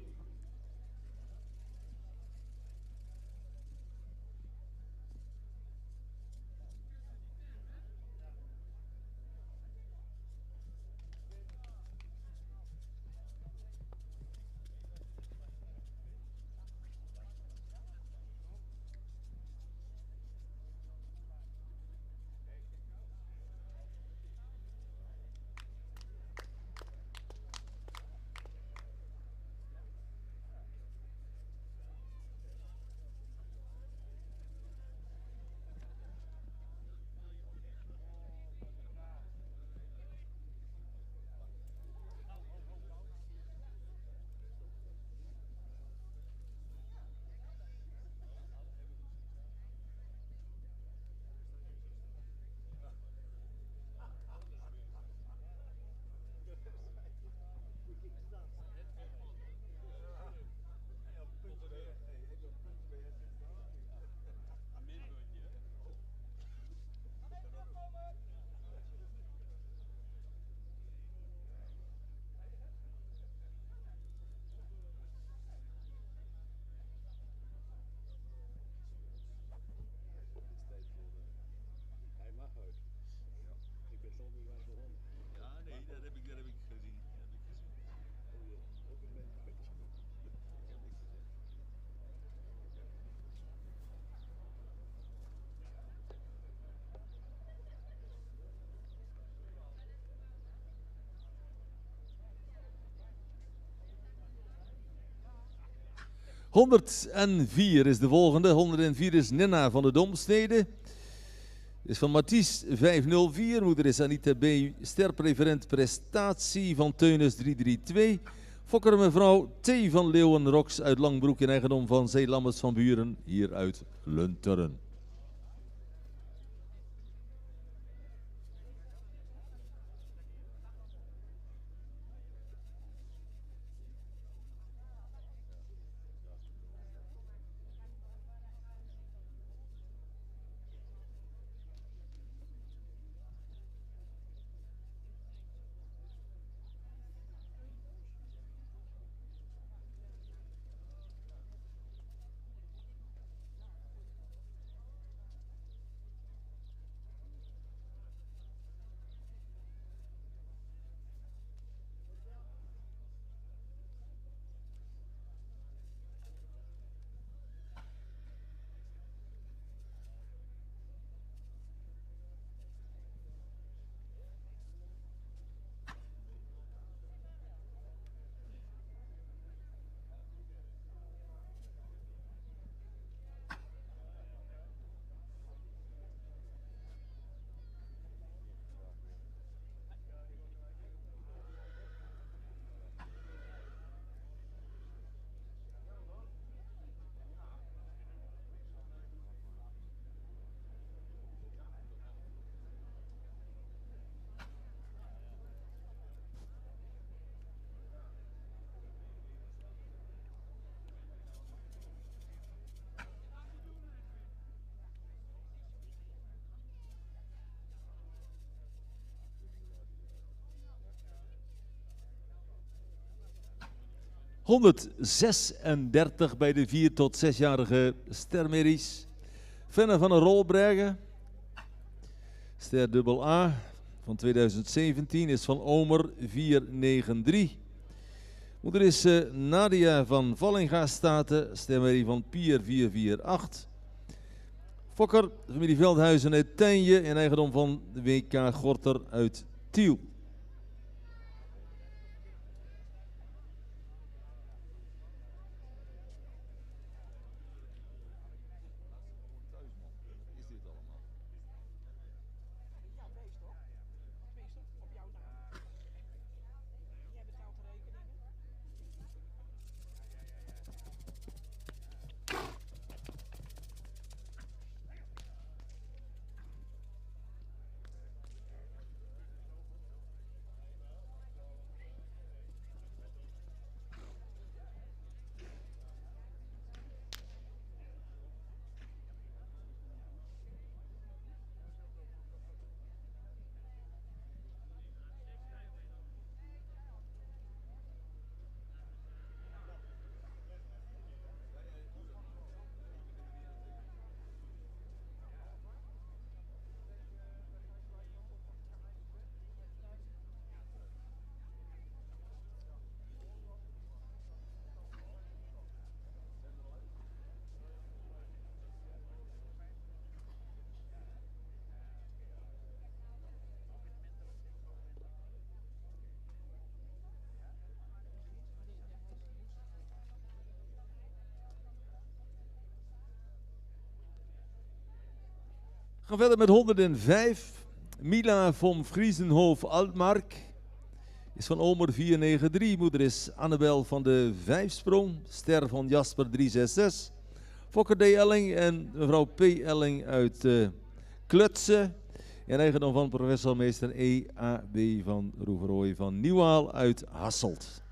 104 is de volgende. 104 is Nina van de Domstede. Is van Mathies 504. Moeder is Anita B. Sterpreferent prestatie van Teunis 332. Fokker mevrouw T. van Leeuwen-Rox uit Langbroek in eigendom van Zeelammers van Buren hier uit Lunteren. ...136 bij de 4 tot 6-jarige stermerries. Fenne van een Rolbreggen. Ster dubbel A van 2017 is van Omer 493. Moeder is Nadia van Vallinga Staten. Stermerrie van Pier 448. Fokker, familie Veldhuizen uit Tijnje in eigendom van de WK Gorter uit Tiel. We gaan verder met 105. Mila von Friesenhof-Altmark is van Omer 493. Moeder is Annabel van de Vijfsprong. Ster van Jasper 366. Fokker D. Elling en mevrouw P. Elling uit Klutsen. En eigendom van professormeester E.A.B. van Roeverooy van Nieuwaal uit Hasselt.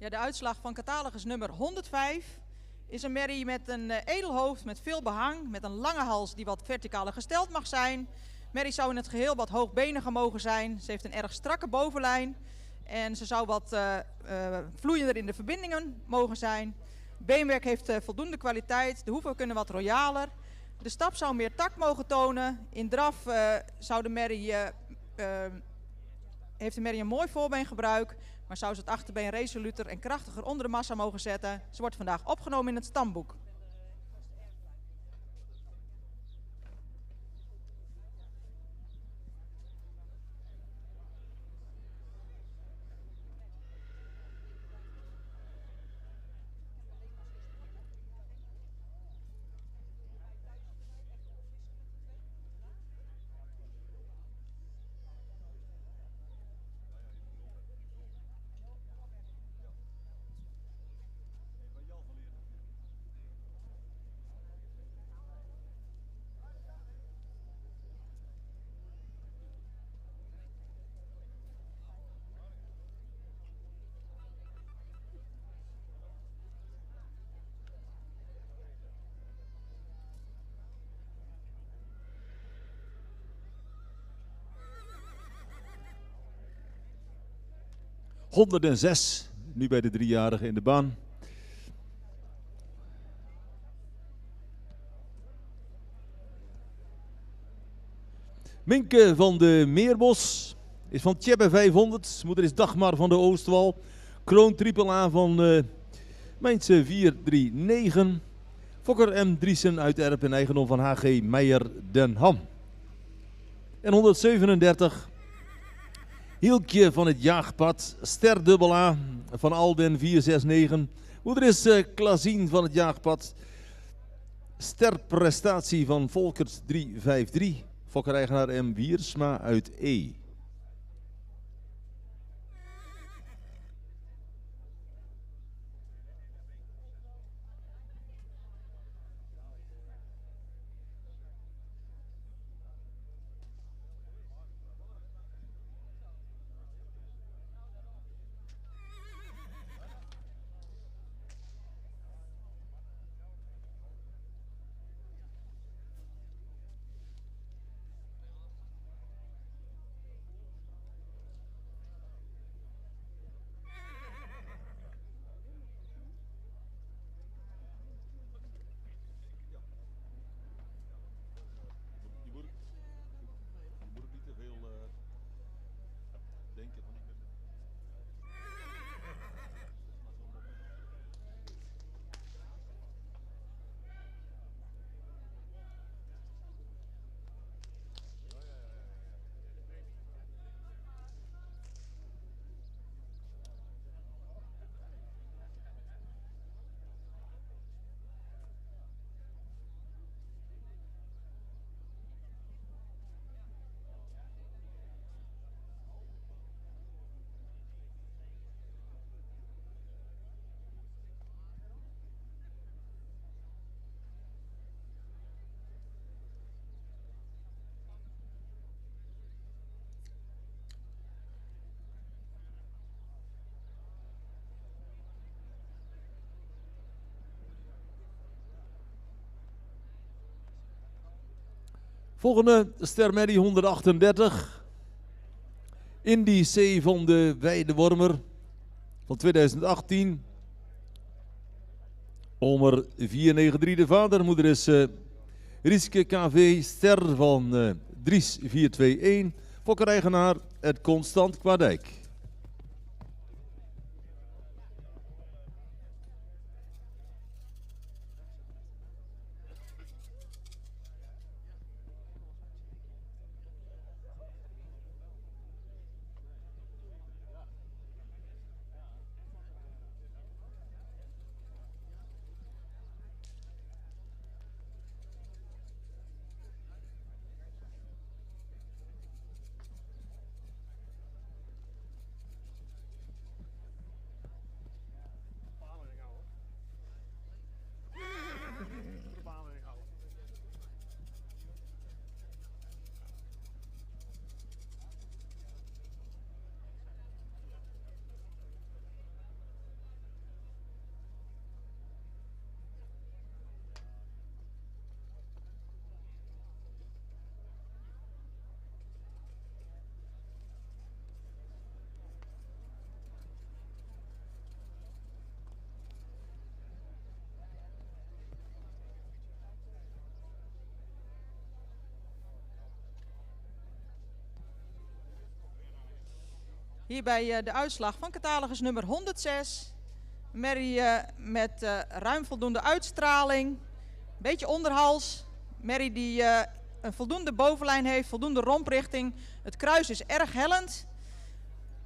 Ja, de uitslag van catalogus nummer 105 is een merrie met een edelhoofd met veel behang, met een lange hals die wat verticaler gesteld mag zijn. Merrie zou in het geheel wat hoogbeniger mogen zijn. Ze heeft een erg strakke bovenlijn en ze zou wat vloeiender in de verbindingen mogen zijn. Beenwerk heeft voldoende kwaliteit, de hoeven kunnen wat royaler. De stap zou meer tact mogen tonen. In draf zou de merrie, heeft de merrie een mooi voorbeengebruik, maar zou ze het achterbeen resoluter en krachtiger onder de massa mogen zetten. Ze wordt vandaag opgenomen in het stamboek. ...106, nu bij de 3-jarige in de baan. Minke van de Meerbos is van Tjebbe 500. Moeder is Dagmar van de Oostwal. Kroon triple A van Mijnse 439. Fokker M. Driesen uit Erpen, eigendom van HG Meijer Den Ham. En 137... Hielkje van het Jaagpad, Ster dubbel A van Alden 469. Moeder is Klasien van het Jaagpad. Sterprestatie van Volkert 353. Fokker-eigenaar M. Wiersma uit E. Volgende stermerrie 138. Indy C van de Weidewormer van 2018. Omer 493 de vader. Moeder is Rieske KV Ster van Dries 421. Fokker-eigenaar het Constant Kwaadijk. Hierbij de uitslag van catalogus nummer 106. Een merrie met ruim voldoende uitstraling. Beetje onderhals. Merrie die een voldoende bovenlijn heeft, voldoende romprichting. Het kruis is erg hellend.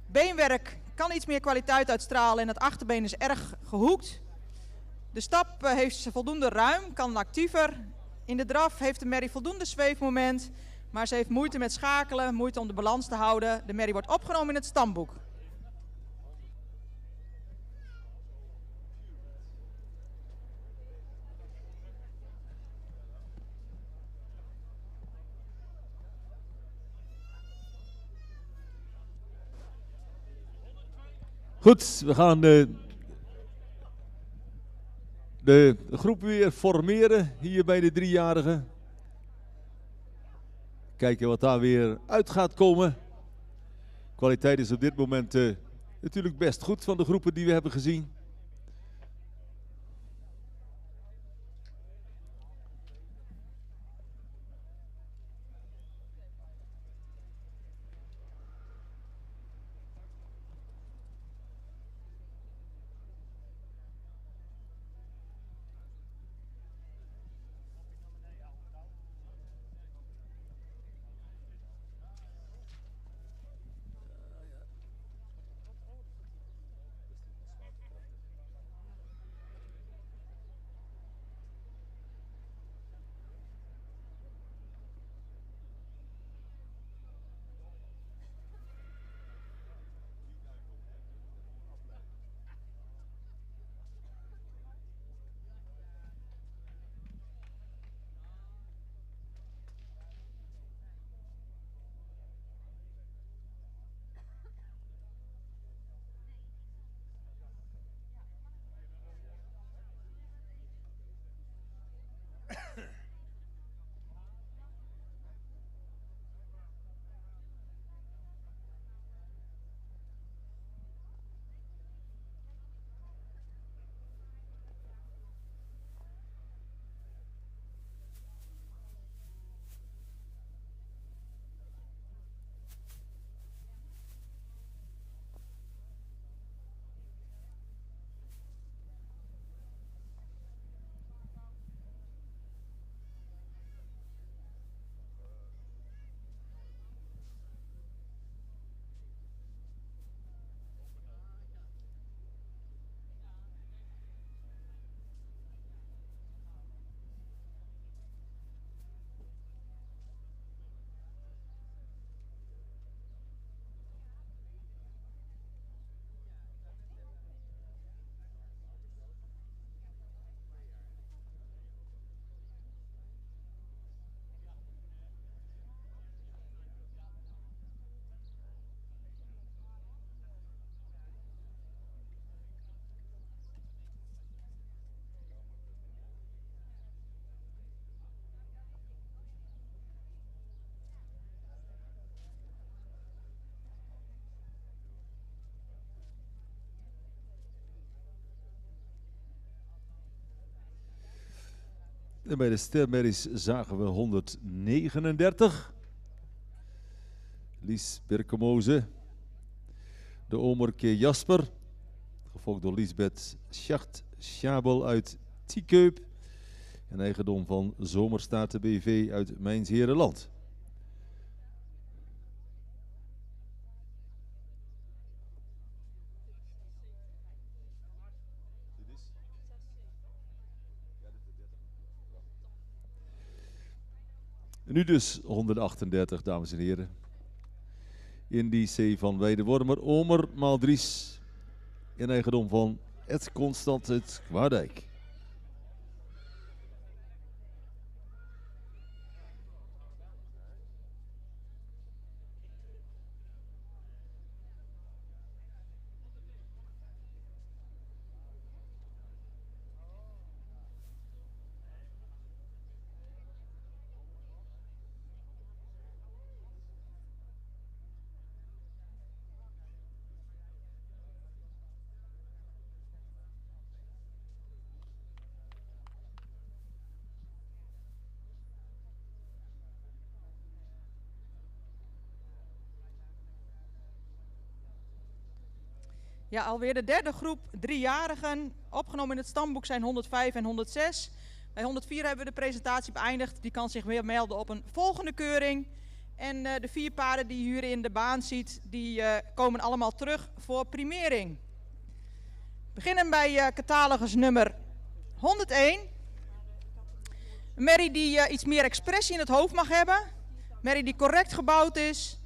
Beenwerk kan iets meer kwaliteit uitstralen en het achterbeen is erg gehoekt. De stap heeft voldoende ruim, kan actiever. In de draf heeft de merrie voldoende zweefmoment, maar ze heeft moeite met schakelen, moeite om de balans te houden. De merrie wordt opgenomen in het stamboek. Goed, we gaan de groep weer formeren hier bij de driejarigen. Kijken wat daar weer uit gaat komen. Kwaliteit is op dit moment natuurlijk best goed van de groepen die we hebben gezien. En bij de stermerries zagen we 139. Lies Birkemoze. De Omerke Jasper. Gevolgd door Liesbeth Schacht-Schabel uit Tiekeup. En eigendom van Zomerstaten BV uit Mijnsherenland. En nu dus 138, dames en heren. In die C van Weidewormer, Omer Maaldries. In eigendom van Ed Constant uit Kwaardijk. Ja, alweer de derde groep driejarigen. Opgenomen in het stamboek zijn 105 en 106. Bij 104 hebben we de presentatie beëindigd. Die kan zich weer melden op een volgende keuring. En de 4 paarden die u hier in de baan ziet, die komen allemaal terug voor primering. We beginnen bij catalogus nummer 101. Een merrie die iets meer expressie in het hoofd mag hebben. Een merrie die correct gebouwd is.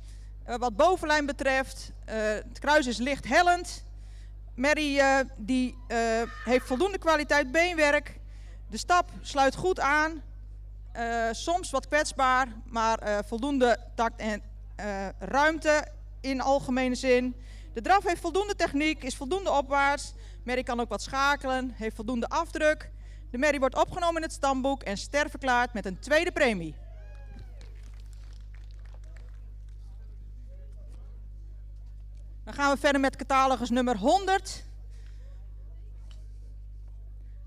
Wat bovenlijn betreft, het kruis is licht hellend. Merrie die heeft voldoende kwaliteit beenwerk. De stap sluit goed aan. Soms wat kwetsbaar, maar voldoende tact en ruimte in algemene zin. De draf heeft voldoende techniek, is voldoende opwaarts. Merrie kan ook wat schakelen, heeft voldoende afdruk. De merrie wordt opgenomen in het stamboek en sterverklaard met een tweede premie. Dan gaan we verder met catalogus nummer 100.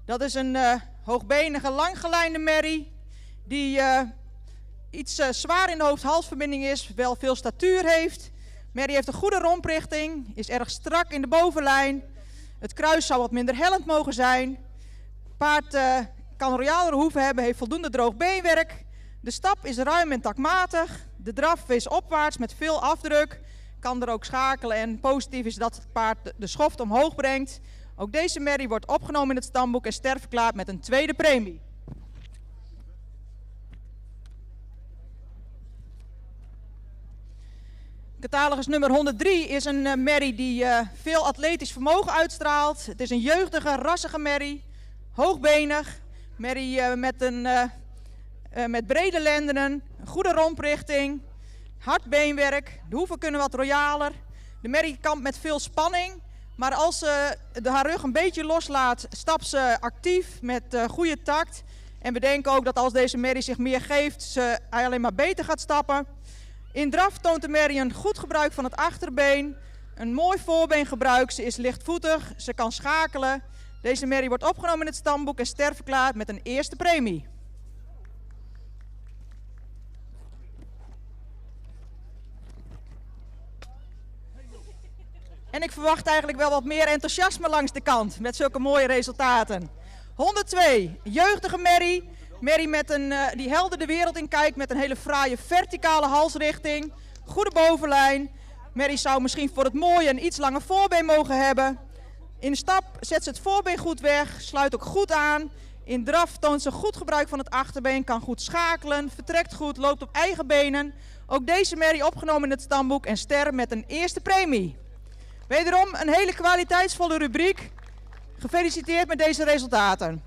Dat is een hoogbenige, langgelijnde merrie die iets zwaar in de hoofd-halsverbinding is, wel veel statuur heeft. Merrie heeft een goede romprichting, is erg strak in de bovenlijn. Het kruis zou wat minder hellend mogen zijn. Paard kan royalere hoeven hebben, heeft voldoende droog beenwerk. De stap is ruim en takmatig. De draf is opwaarts met veel afdruk. Kan er ook schakelen en positief is dat het paard de schoft omhoog brengt. Ook deze merrie wordt opgenomen in het stamboek en sterverklaard met een tweede premie. Catalogus nummer 103 is een merrie die veel atletisch vermogen uitstraalt. Het is een jeugdige, rassige merrie, hoogbenig, merrie met brede lendenen, een goede romprichting, hard beenwerk. De hoeven kunnen wat royaler. De merrie kampt met veel spanning, maar als ze haar rug een beetje loslaat, stapt ze actief met goede tact. En we denken ook dat als deze merrie zich meer geeft, ze alleen maar beter gaat stappen. In draf toont de merrie een goed gebruik van het achterbeen, een mooi voorbeengebruik. Ze is lichtvoetig, ze kan schakelen. Deze merrie wordt opgenomen in het stamboek en sterverklaard met een eerste premie. En ik verwacht eigenlijk wel wat meer enthousiasme langs de kant met zulke mooie resultaten. 102, jeugdige merrie. Merrie die helder de wereld in kijkt met een hele fraaie verticale halsrichting. Goede bovenlijn. Merrie zou misschien voor het mooie een iets langer voorbeen mogen hebben. In de stap zet ze het voorbeen goed weg, sluit ook goed aan. In draf toont ze goed gebruik van het achterbeen, kan goed schakelen, vertrekt goed, loopt op eigen benen. Ook deze merrie opgenomen in het stamboek en ster met een eerste premie. Wederom een hele kwaliteitsvolle rubriek. Gefeliciteerd met deze resultaten.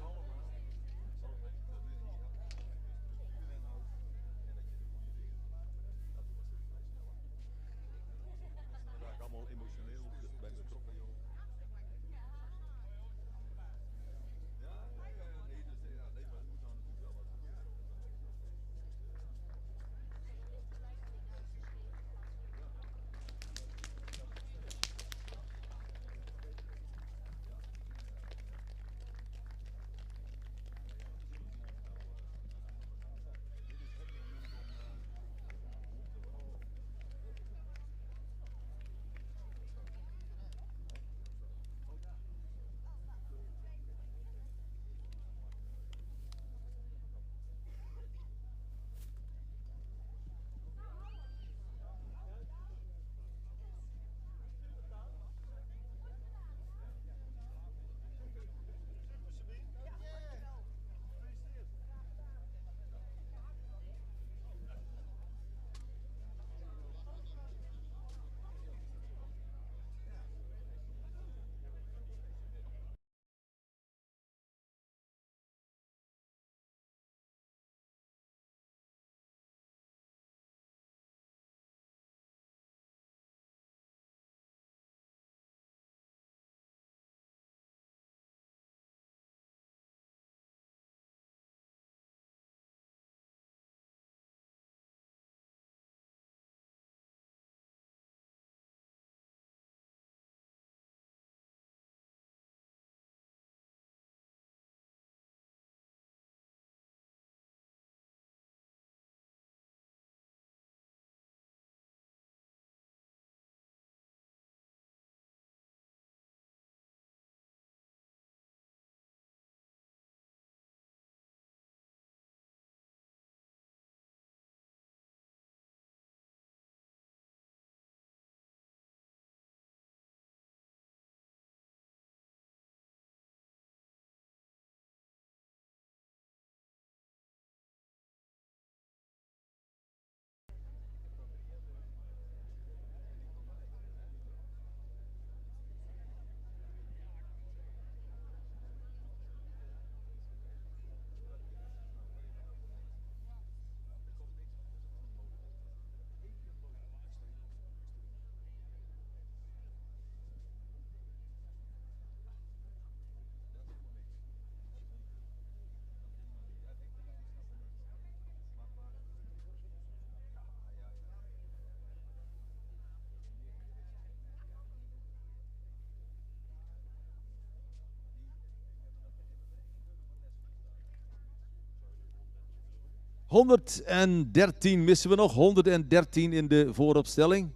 113 missen we nog. 113 in de vooropstelling.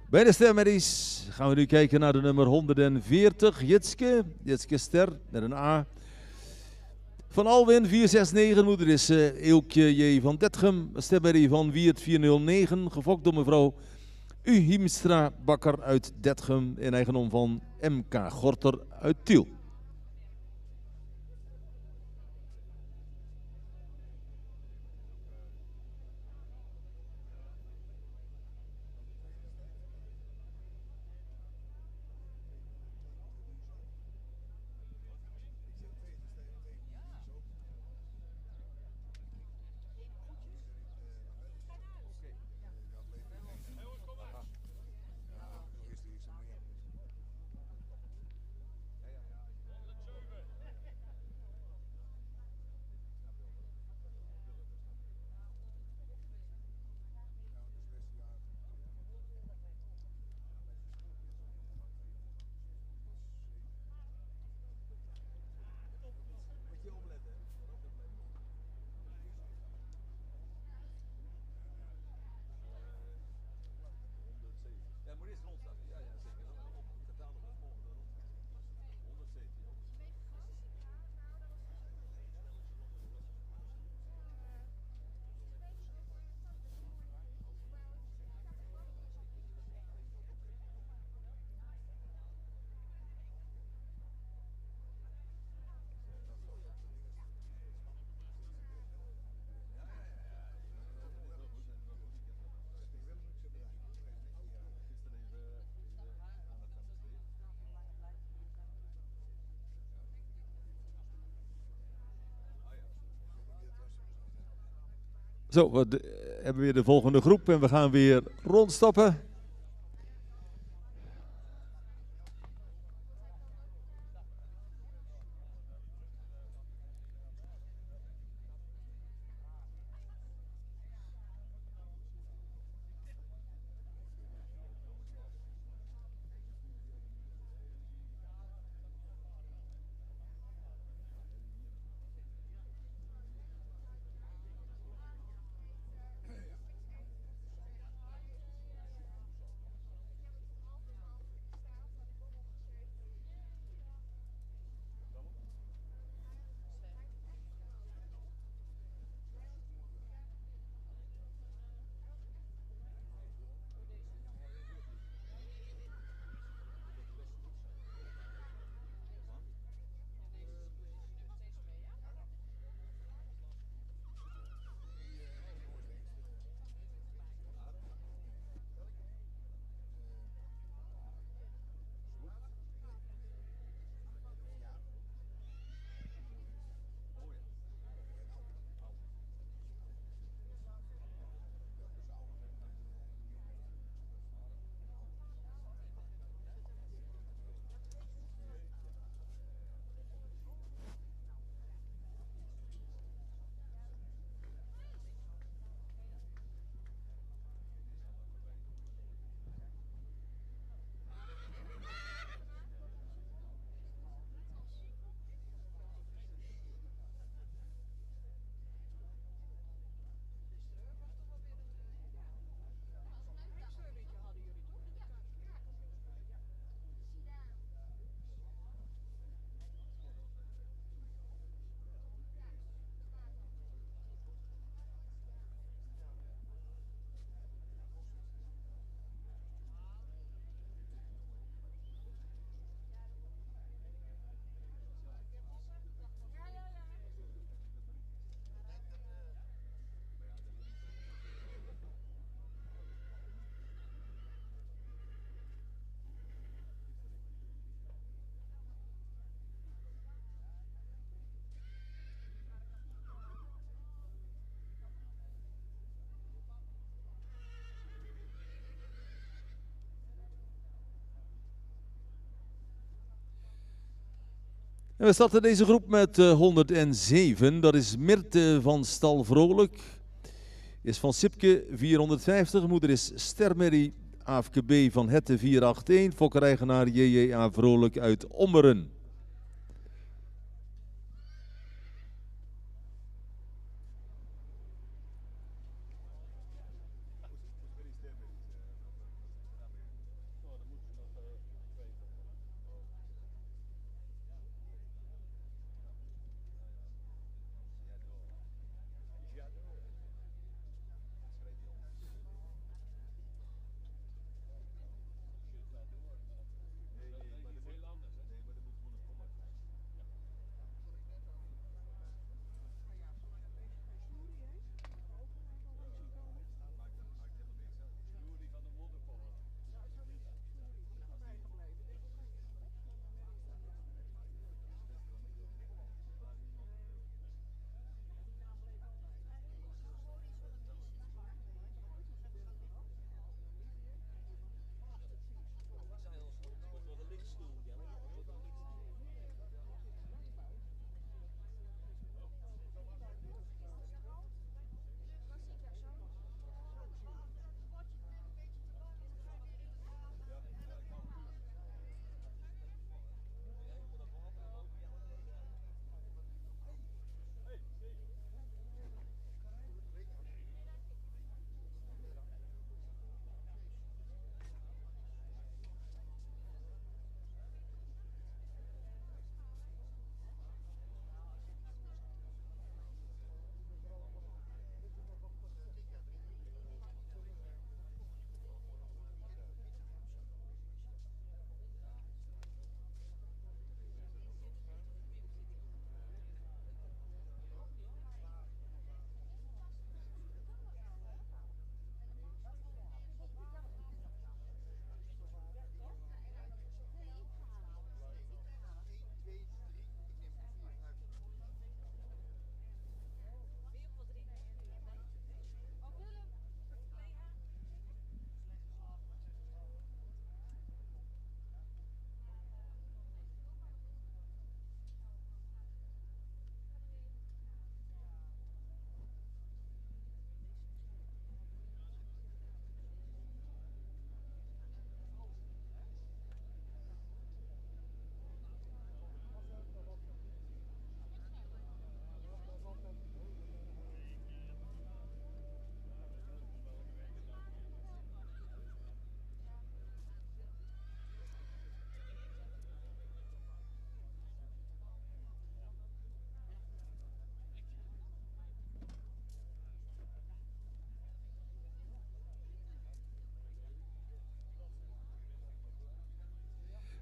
Bij de stermerries gaan we nu kijken naar de nummer 140, Jitske. Jitske Ster, met een A. Van Alwin 469, moeder is Eelkje J. van Detgem. Stermerrie van Wiert 409, gefokt door mevrouw U. Hiemstra Bakker uit Detgem in eigendom van M.K. Gorter uit Tiel. Zo, hebben we weer de volgende groep en we gaan weer rondstappen. En we starten deze groep met 107. Dat is Mirte van Stal Vrolijk. Is van Sipke 450. Moeder is Stermerrie AFK B van Hette 481. Fokkereigenaar JJA Vrolijk uit Ommeren.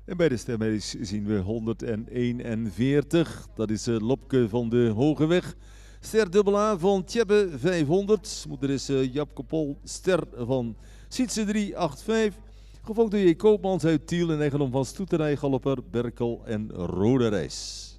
En bij de stemmerries zien we 141. Dat is Lopke van de Hogeweg. Ster dubbel A van Tjebbe 500. Moeder is Japke Pol. Ster van Sietse 385. Gevolgd door J. Koopmans uit Tiel en eigendom van Stoeterij, Galloper, Berkel en Rode Reis.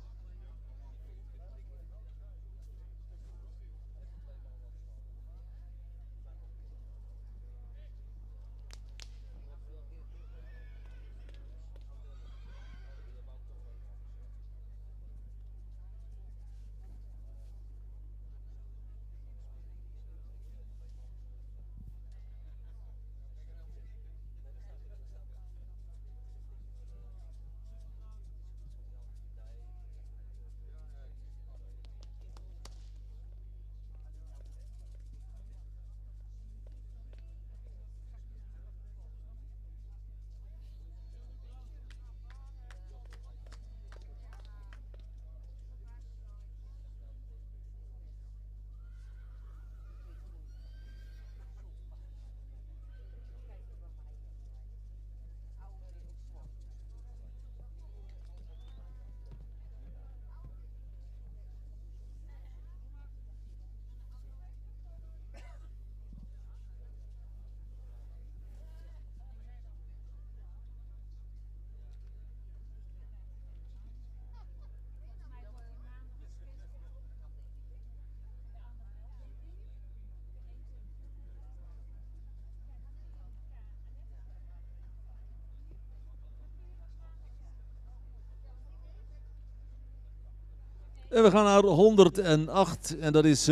En we gaan naar 108 en dat is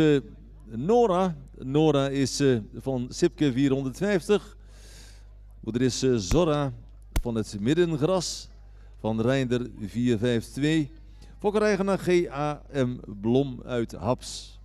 Nora. Nora is van Sipke 450. Moeder is Zorra van het Middengras van Reinder 452. Fokkereigenaar G.A.M. Blom uit Haps.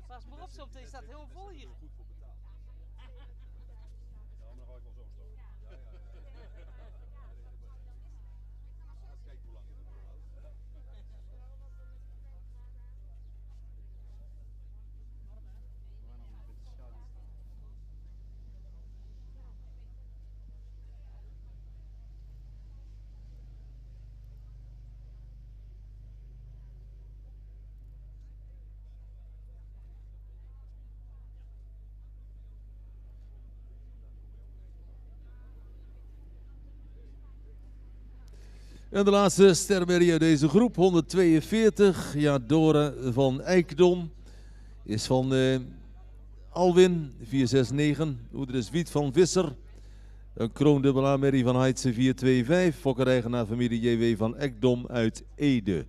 Pas maar op, zometeen staat helemaal vol hier. En de laatste stermerrie uit deze groep, 142. Ja, Dore van Eikdom is van Alwin, 469. Moeder is Wiet van Visser. Een kroondubbel A-merrie van Heidse, 425. Fokkereigenaar familie J.W. van Eikdom uit Ede.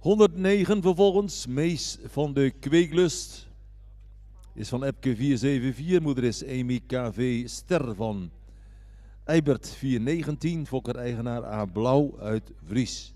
109 vervolgens, Mees van de Kweeklust. Is van Epke 474, moeder is Amy KV Ster van Eibert 419, fokker-eigenaar A. Blauw uit Vries.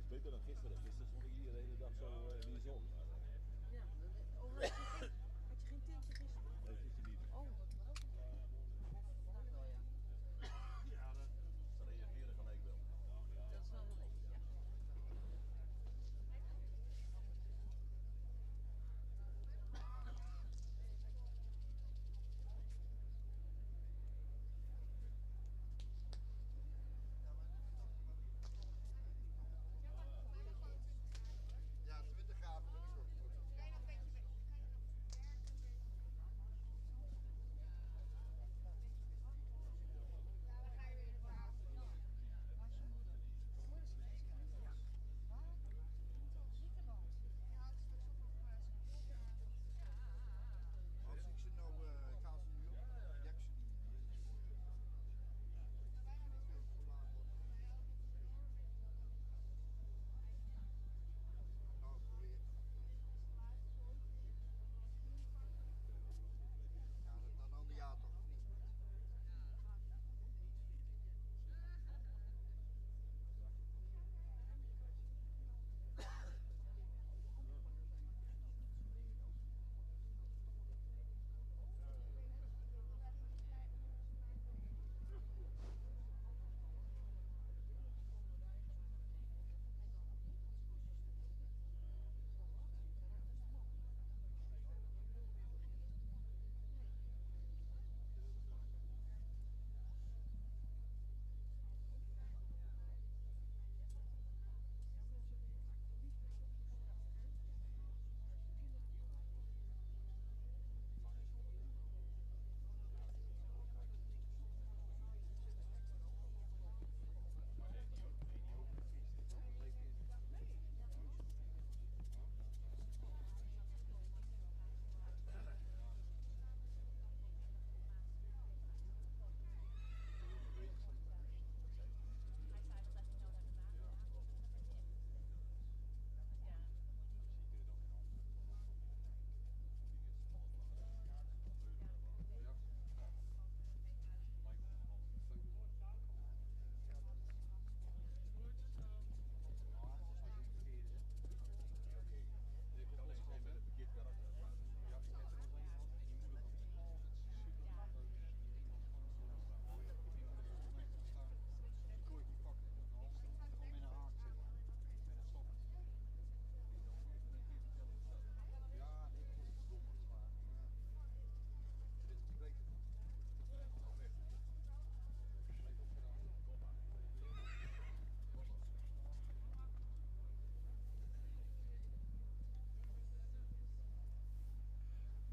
Beter dan gisteren. Gisteren stond ik hier de hele dag zo in de zon. Had je geen tintje gisteren? Nee, gisteren niet. Oh, wat ook. Vandaag wel, ja. Ja, ze reageren gelijk wel. Dat is wel een beetje, ja.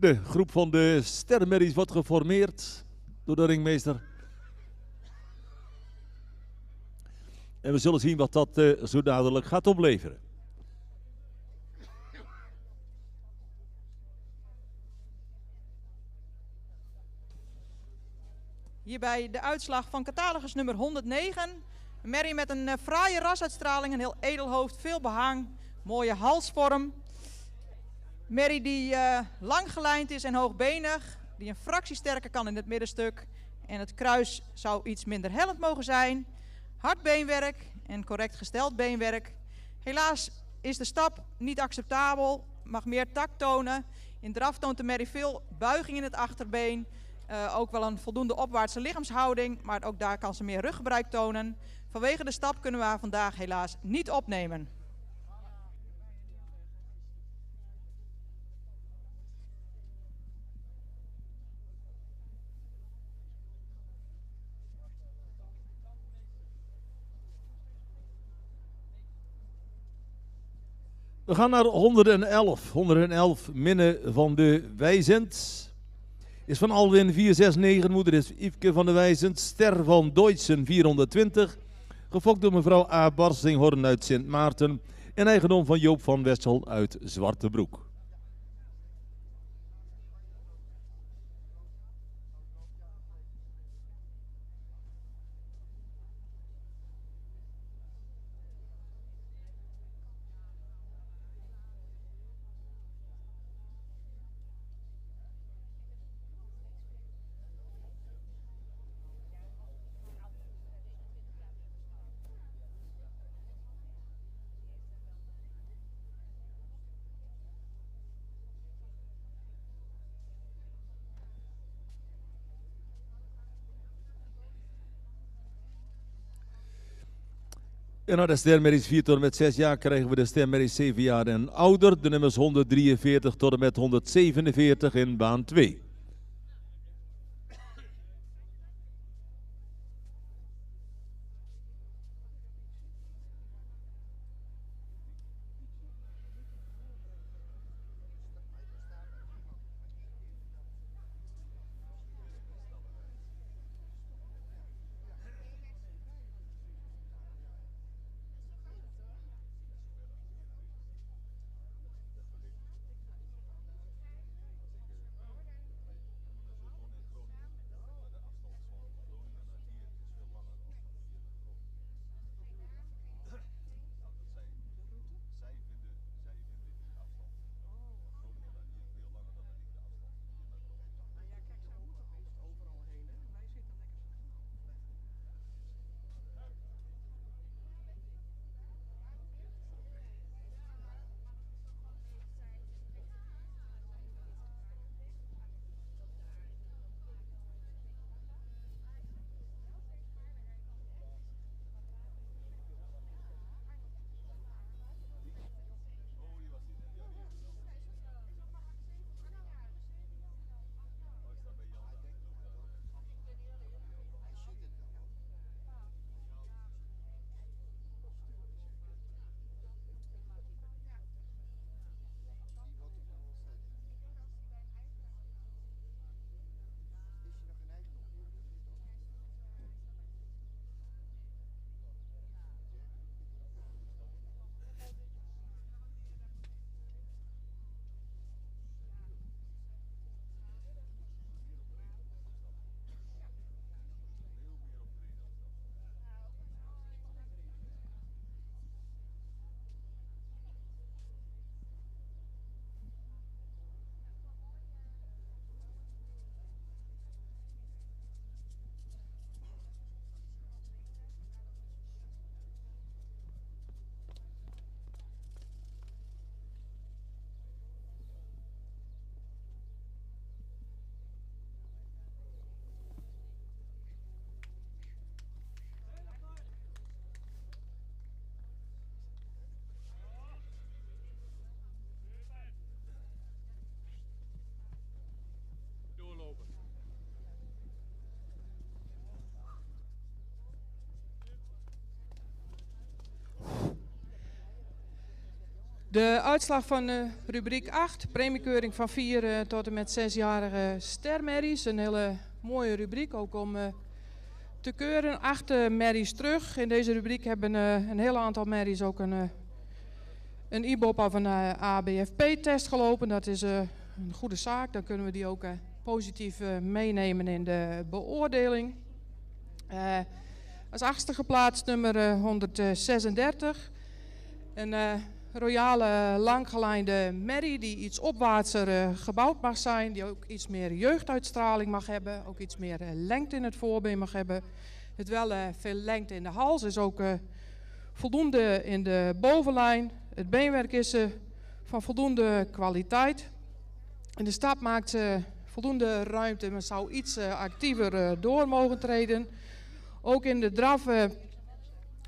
De groep van de sterrenmerries wordt geformeerd door de ringmeester. En we zullen zien wat dat zo dadelijk gaat opleveren. Hierbij de uitslag van catalogus nummer 109. Een merrie met een fraaie rasuitstraling, een heel edel hoofd, veel behang. Mooie halsvorm. Merrie die lang gelijnd is en hoogbenig. Die een fractie sterker kan in het middenstuk. En het kruis zou iets minder hellend mogen zijn. Hard beenwerk en correct gesteld beenwerk. Helaas is de stap niet acceptabel. Mag meer tact tonen. In draf toont de merrie veel buiging in het achterbeen. Ook wel een voldoende opwaartse lichaamshouding. Maar ook daar kan ze meer ruggebruik tonen. Vanwege de stap kunnen we haar vandaag helaas niet opnemen. We gaan naar 111. 111 Minne van de Wijzend. Is van Alwin 469. Moeder is Yveske van de Wijzend. Ster van Deutschen 420. Gefokt door mevrouw A. Barstinghorn uit Sint Maarten. En eigendom van Joop van Wessel uit Zwartebroek. En naar de stermerries 4 tot en met 6 jaar krijgen we de stermerries 7 jaar en ouder. De nummers 143 tot en met 147 in baan 2. De uitslag van rubriek 8, premiekeuring van 4 tot en met 6-jarige stermerries. Een hele mooie rubriek, ook om te keuren. 8 merries terug. In deze rubriek hebben een heel aantal merries ook een IBOP of een ABFP-test gelopen. Dat is een goede zaak, dan kunnen we die ook positief meenemen in de beoordeling. Als 8e geplaatst nummer 136. Een royale langgelijnde merrie die iets opwaartser gebouwd mag zijn. Die ook iets meer jeugduitstraling mag hebben. Ook iets meer lengte in het voorbeen mag hebben. Het wel veel lengte in de hals is ook voldoende in de bovenlijn. Het beenwerk is van voldoende kwaliteit. In de stap maakt ze voldoende ruimte, maar zou iets actiever door mogen treden. Ook in de draf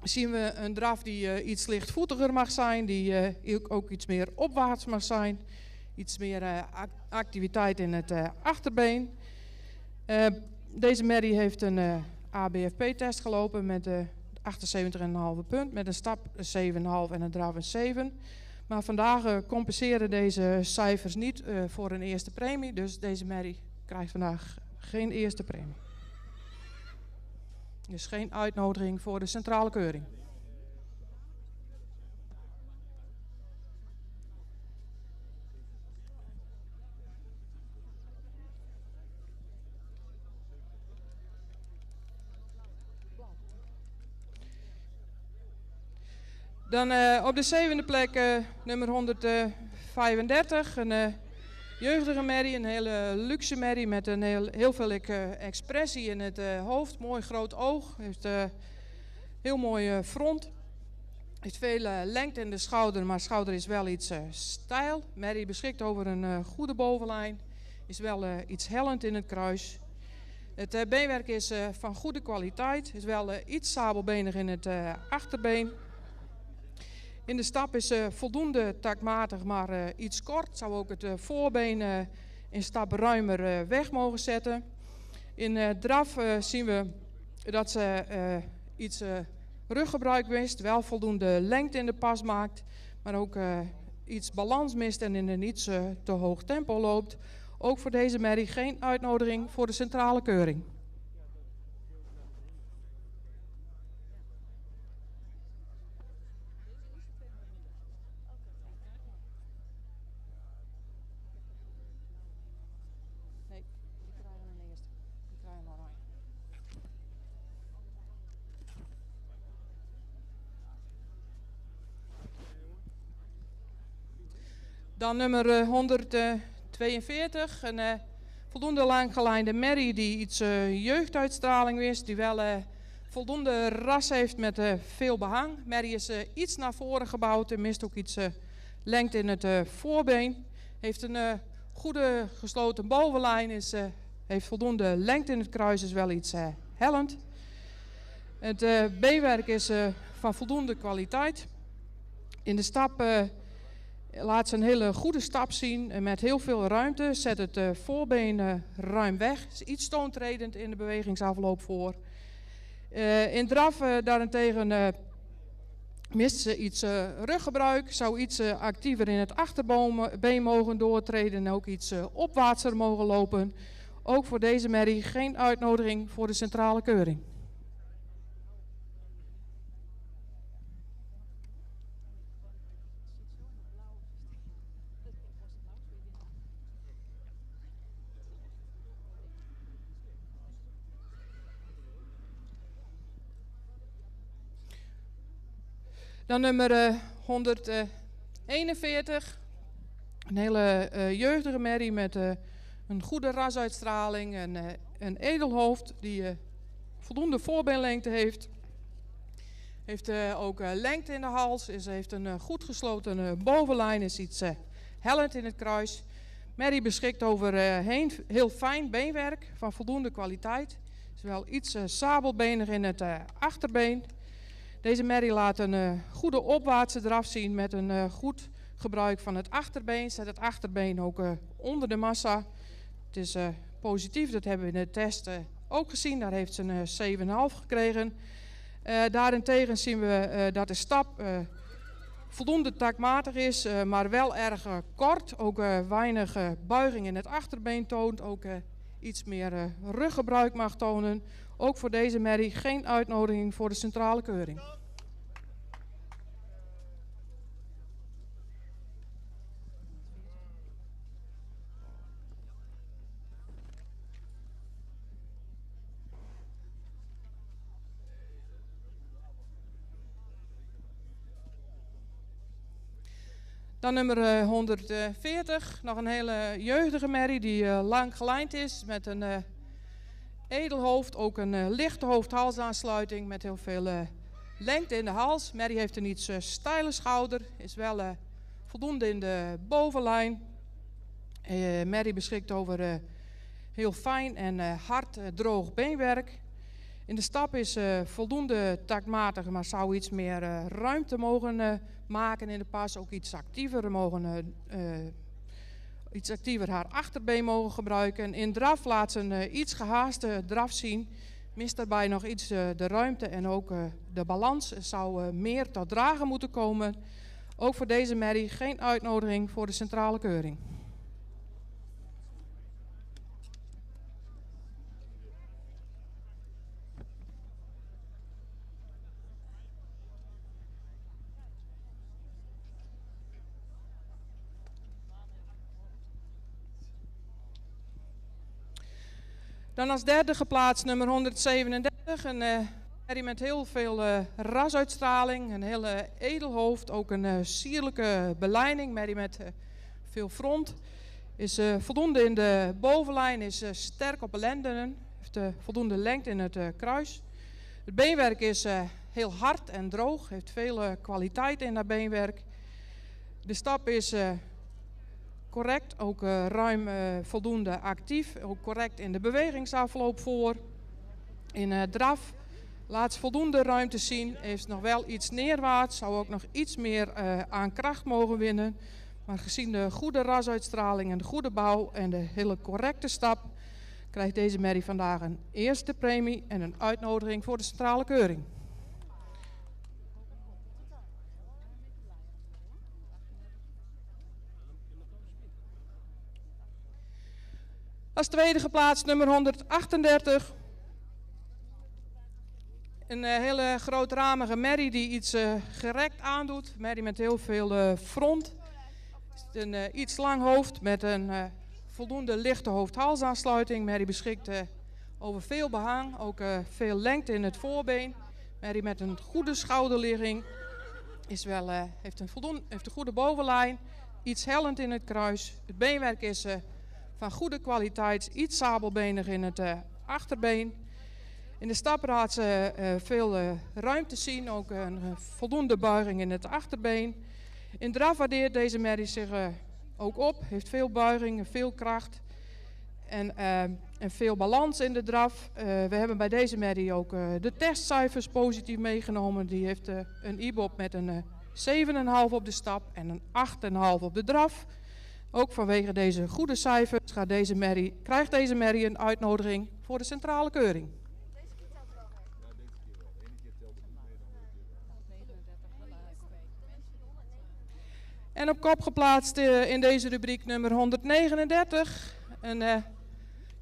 zien we een draf die iets lichtvoetiger mag zijn, die ook iets meer opwaarts mag zijn. Iets meer activiteit in het achterbeen. Deze merrie heeft een ABFP-test gelopen met 78,5 punt, met een stap 7,5 en een draf een 7. Maar vandaag compenseren deze cijfers niet voor een eerste premie, dus deze merrie krijgt vandaag geen eerste premie. Dus geen uitnodiging voor de centrale keuring. Dan op de zevende plek nummer 135, een jeugdige merrie, een hele luxe merrie met een heel veel expressie in het hoofd. Mooi groot oog, heeft heel mooi front. Heeft veel lengte in de schouder, maar schouder is wel iets stijl. Merrie beschikt over een goede bovenlijn, is wel iets hellend in het kruis. Het beenwerk is van goede kwaliteit, is wel iets sabelbenig in het achterbeen. In de stap is voldoende takmatig, maar iets kort. Zou ook het voorbeen in stap ruimer weg mogen zetten. In draf zien we dat ze iets ruggebruik mist. Wel voldoende lengte in de pas maakt. Maar ook iets balans mist en in een iets te hoog tempo loopt. Ook voor deze merrie geen uitnodiging voor de centrale keuring. Dan nummer 142, een voldoende langgelijnde merrie die iets jeugduitstraling is, die wel voldoende ras heeft met veel behang. Merrie is iets naar voren gebouwd en mist ook iets lengte in het voorbeen. Heeft een goede gesloten bovenlijn, heeft voldoende lengte in het kruis, is wel iets hellend. Het beenwerk is van voldoende kwaliteit. In de stap laat ze een hele goede stap zien met heel veel ruimte. Zet het voorbeen ruim weg. Is iets stoontredend in de bewegingsafloop voor. In draf daarentegen mist ze iets ruggebruik. Zou iets actiever in het achterbeen mogen doortreden. En ook iets opwaartser mogen lopen. Ook voor deze merrie geen uitnodiging voor de centrale keuring. Dan nummer 141, een hele jeugdige merrie met een goede rasuitstraling, een edelhoofd die voldoende voorbeenlengte heeft. Heeft ook lengte in de hals, heeft een goed gesloten bovenlijn, is iets hellend in het kruis. Merrie beschikt over heel fijn beenwerk van voldoende kwaliteit. Is wel iets sabelbenig in het achterbeen. Deze merrie laat een goede opwaartse draf zien met een goed gebruik van het achterbeen. Zet het achterbeen ook onder de massa. Het is positief, dat hebben we in de test ook gezien. Daar heeft ze een 7,5 gekregen. Daarentegen zien we dat de stap voldoende takmatig is, maar wel erg kort. Ook weinig buiging in het achterbeen toont. Ook iets meer ruggebruik mag tonen. Ook voor deze merrie geen uitnodiging voor de centrale keuring. Dan nummer 140, nog een hele jeugdige merrie die lang gelijnd is met een edelhoofd, ook een lichte hoofd-halsaansluiting met heel veel lengte in de hals. Merrie heeft een iets steile schouder, is wel voldoende in de bovenlijn. Merrie beschikt over heel fijn en hard droog beenwerk. In de stap is voldoende taktmatig, maar zou iets meer ruimte mogen maken in de pas. Ook iets actiever haar achterbeen mogen gebruiken. In draf laat ze een iets gehaaste draf zien. Mist daarbij nog iets de ruimte en ook de balans zou meer tot dragen moeten komen. Ook voor deze merrie geen uitnodiging voor de centrale keuring. Dan als derde geplaatst nummer 137, een merrie met heel veel rasuitstraling, een hele edelhoofd, ook een sierlijke belijning, merrie met veel front. Is voldoende in de bovenlijn, is sterk op de lendenen, heeft voldoende lengte in het kruis. Het beenwerk is heel hard en droog, heeft veel kwaliteit in dat beenwerk. De stap is correct, ook ruim voldoende actief, ook correct in de bewegingsafloop voor. In draf laat voldoende ruimte zien, heeft nog wel iets neerwaarts, zou ook nog iets meer aan kracht mogen winnen. Maar gezien de goede rasuitstraling en de goede bouw en de hele correcte stap, krijgt deze merrie vandaag een eerste premie en een uitnodiging voor de centrale keuring. Als tweede geplaatst nummer 138. Een hele grootramige merrie die iets gerekt aandoet. Merrie met heel veel front. Een iets lang hoofd met een voldoende lichte hoofd-halsaansluiting. Merrie beschikt over veel behang, ook veel lengte in het voorbeen. Merrie met een goede schouderligging. Heeft een goede bovenlijn. Iets hellend in het kruis. Het beenwerk is van goede kwaliteit, iets sabelbenig in het achterbeen. In de stap laat ze veel ruimte zien, ook een voldoende buiging in het achterbeen. In draf waardeert deze merrie zich ook op, heeft veel buiging, veel kracht en veel balans in de draf. We hebben bij deze merrie ook de testcijfers positief meegenomen. Die heeft een IBOP met een 7,5 op de stap en een 8,5 op de draf. Ook vanwege deze goede cijfers krijgt deze merrie een uitnodiging voor de centrale keuring. En op kop geplaatst in deze rubriek nummer 139. Een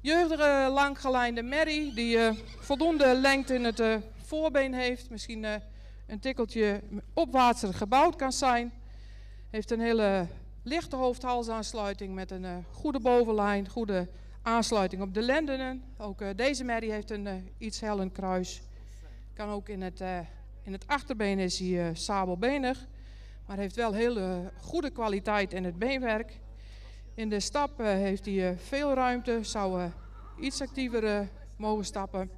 jeugdige langgelijnde merrie die voldoende lengte in het voorbeen heeft. Misschien een tikkeltje opwaartser gebouwd kan zijn. Heeft een hele lichte hoofd-halsaansluiting met een goede bovenlijn, goede aansluiting op de lendenen. Ook deze merrie heeft een iets hellend kruis. Kan ook in het achterbeen is hij sabelbenig, maar heeft wel hele goede kwaliteit in het beenwerk. In de stap heeft hij veel ruimte, zou iets actiever mogen stappen.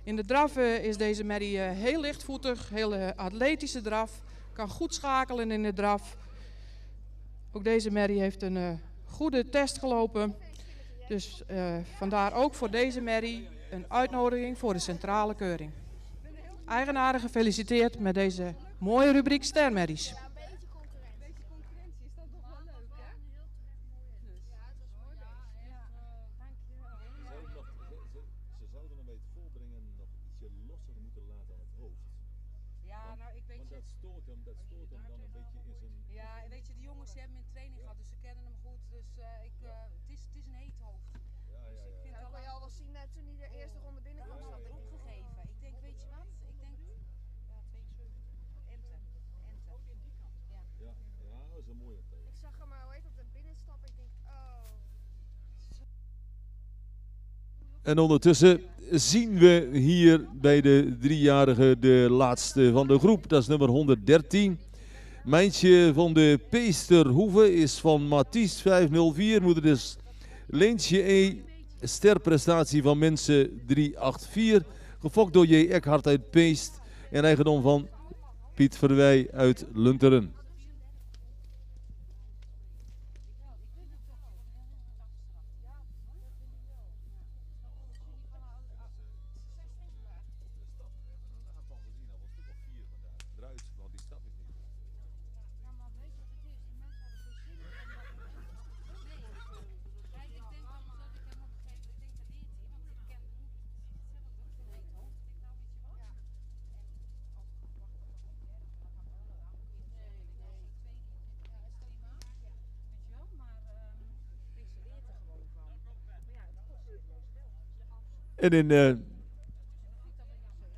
In de draf is deze merrie heel lichtvoetig, heel atletische draf. Kan goed schakelen in de draf. Ook deze merrie heeft een goede test gelopen. Dus vandaar ook voor deze merrie een uitnodiging voor de centrale keuring. Eigenaren gefeliciteerd met deze mooie rubriek stermerries. Ja, een beetje concurrentie is dat nog wel leuk, hè? Ja, het was mooi bezig. Ja, dankjewel. Ze zouden hem bij het voorbrengen nog ietsje losser moeten laten aan het hoofd. Ja, nou ik weet Want je. dat stoort hem dan een beetje in zijn... Ja, en weet je, die jongens die hebben hem in training gehad, dus ze kennen hem goed. Dus het is een heet hoofd. Ja. Ik vind dat kon je al wel zien toen hij de eerste ronde binnenkwam. Ik had het opgegeven. Ik denk, weet je wat? Ik denk, ja, 72. Ente. Ja. Ja, dat is een mooie tegen. Ik zag hem, hoe heet dat, binnenstappen. Ik denk, oh. En ondertussen zien we hier bij de driejarige de laatste van de groep. Dat is nummer 113. Mijntje van de Peesterhoeve is van Mathies 504. Moeder is Leentje E. Sterprestatie van mensen 384. Gefokt door J. Eckhart uit Peest. En eigendom van Piet Verwij uit Lunteren. En in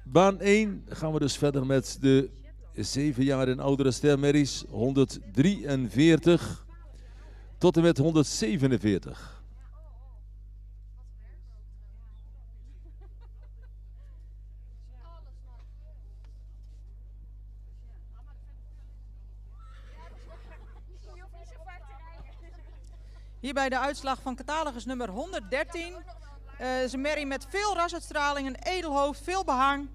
baan 1 gaan we dus verder met de 7 jaar en oudere stermerries. 143 tot en met 147. Hierbij de uitslag van catalogus nummer 113. Is een merrie met veel rasuitstraling, een edelhoofd, veel behang.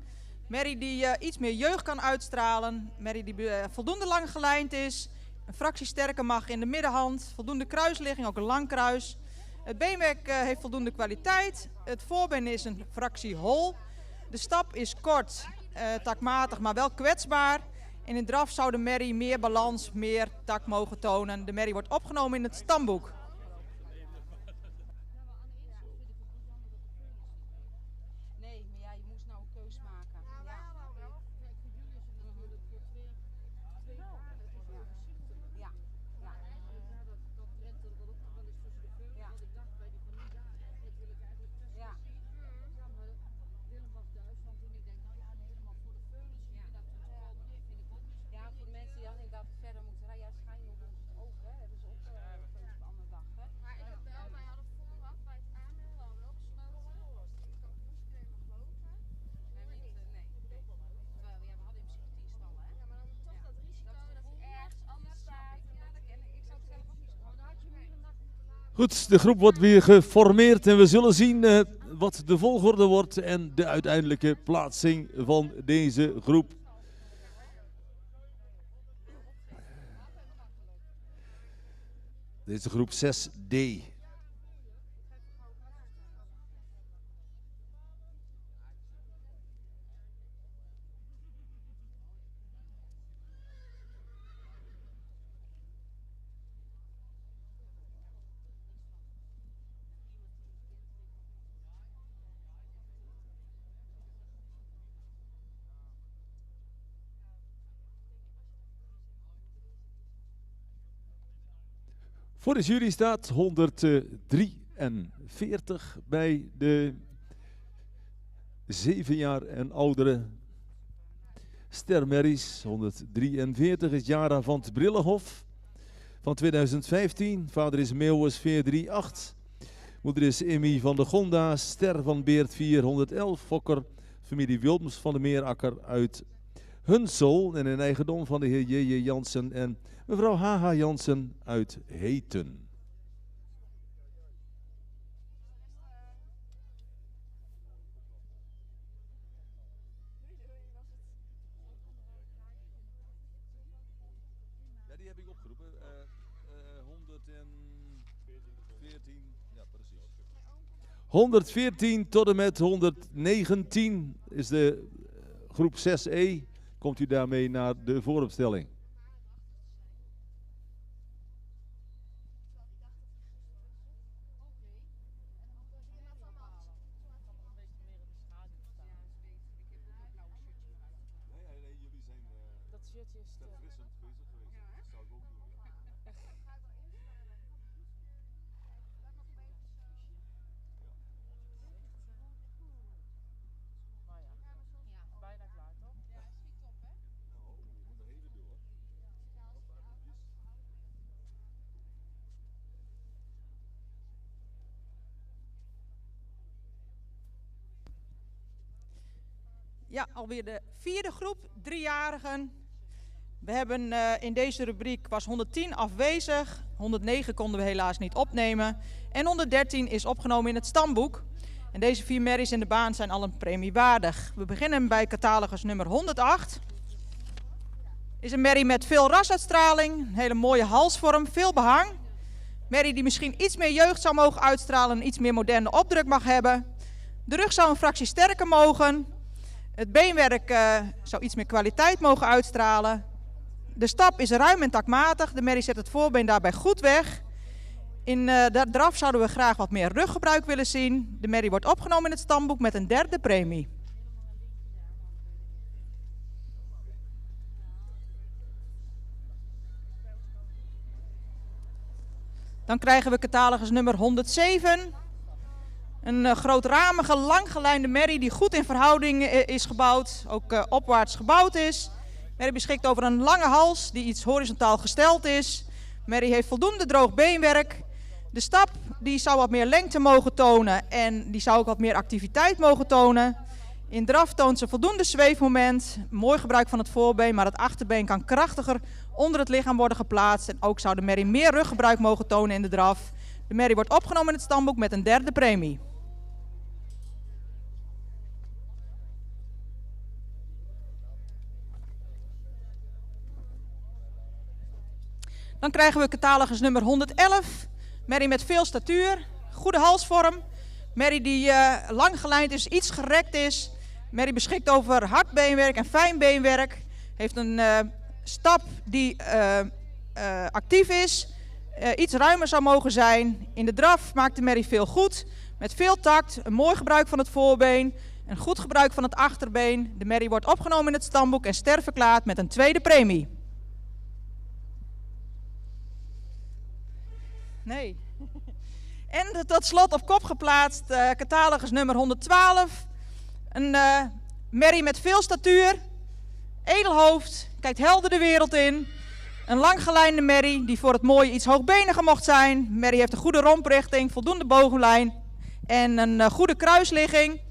Merrie die iets meer jeugd kan uitstralen. Merrie die voldoende lang gelijnd is. Een fractie sterker mag in de middenhand. Voldoende kruisligging, ook een lang kruis. Het beenwerk heeft voldoende kwaliteit. Het voorbeen is een fractie hol. De stap is kort, takmatig, maar wel kwetsbaar. In een draf zou de merrie meer balans, meer tak mogen tonen. De merrie wordt opgenomen in het stamboek. Goed, de groep wordt weer geformeerd en we zullen zien wat de volgorde wordt en de uiteindelijke plaatsing van deze groep. Deze groep 6D. Voor de jury staat 143 bij de 7 jaar en oudere stermerries. 143 is Jara van het Brillenhof van 2015. Vader is Meeuwis 438. Moeder is Emmy van de Gonda, Ster van Beert 411. Fokker, familie Wilms van de Meerakker uit Hunsel. En in eigendom van de heer J.J. Jansen en mevrouw H.H. Jansen uit Heten. Ja, die heb ik opgeroepen. 114, ja precies. 114 tot en met 119 is de groep 6E. Komt u daarmee naar de vooropstelling. Ja, alweer de 4e groep, 3-jarigen. We hebben in deze rubriek was 110 afwezig, 109 konden we helaas niet opnemen en 113 is opgenomen in het stamboek. En deze 4 merries in de baan zijn al een premie waardig. We beginnen bij catalogus nummer 108. Is een merrie met veel rasuitstraling, een hele mooie halsvorm, veel behang. Merrie die misschien iets meer jeugd zou mogen uitstralen en iets meer moderne opdruk mag hebben. De rug zou een fractie sterker mogen. Het beenwerk zou iets meer kwaliteit mogen uitstralen. De stap is ruim en takmatig. De merrie zet het voorbeen daarbij goed weg. In de draf zouden we graag wat meer ruggebruik willen zien. De merrie wordt opgenomen in het stamboek met een 3e premie. Dan krijgen we catalogus nummer 107. Een grootramige, langgelijnde merrie die goed in verhouding is gebouwd. Ook opwaarts gebouwd is. Merrie beschikt over een lange hals die iets horizontaal gesteld is. Merrie heeft voldoende droog beenwerk. De stap die zou wat meer lengte mogen tonen en die zou ook wat meer activiteit mogen tonen. In draf toont ze voldoende zweefmoment, mooi gebruik van het voorbeen, maar het achterbeen kan krachtiger onder het lichaam worden geplaatst. En ook zou de merrie meer ruggebruik mogen tonen in de draf. De merrie wordt opgenomen in het stamboek met een 3e premie. Dan krijgen we catalogus nummer 111. Merrie met veel statuur, goede halsvorm. Merrie die lang gelijnd is, iets gerekt is. Merrie beschikt over hard beenwerk en fijn beenwerk. Heeft een stap die actief is. Iets ruimer zou mogen zijn. In de draf maakt de merrie veel goed. Met veel tact, een mooi gebruik van het voorbeen. Een goed gebruik van het achterbeen. De merrie wordt opgenomen in het stamboek en sterverklaard met een 2e premie. Nee. En tot slot op kop geplaatst catalogus nummer 112. Een merrie met veel statuur, edelhoofd, kijkt helder de wereld in. Een langgelijnde merrie die voor het mooie iets hoogbeniger mocht zijn. Merrie heeft een goede romprichting, voldoende bovenlijn en een goede kruisligging.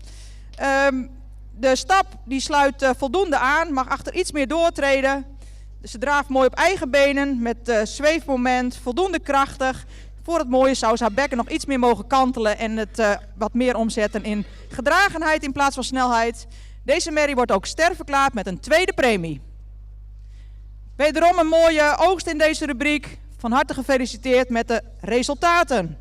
De stap die sluit voldoende aan, mag achter iets meer doortreden. Ze draaft mooi op eigen benen met zweefmoment, voldoende krachtig. Voor het mooie zou ze haar bekken nog iets meer mogen kantelen en het wat meer omzetten in gedragenheid in plaats van snelheid. Deze merrie wordt ook sterverklaard met een 2e premie. Wederom een mooie oogst in deze rubriek. Van harte gefeliciteerd met de resultaten.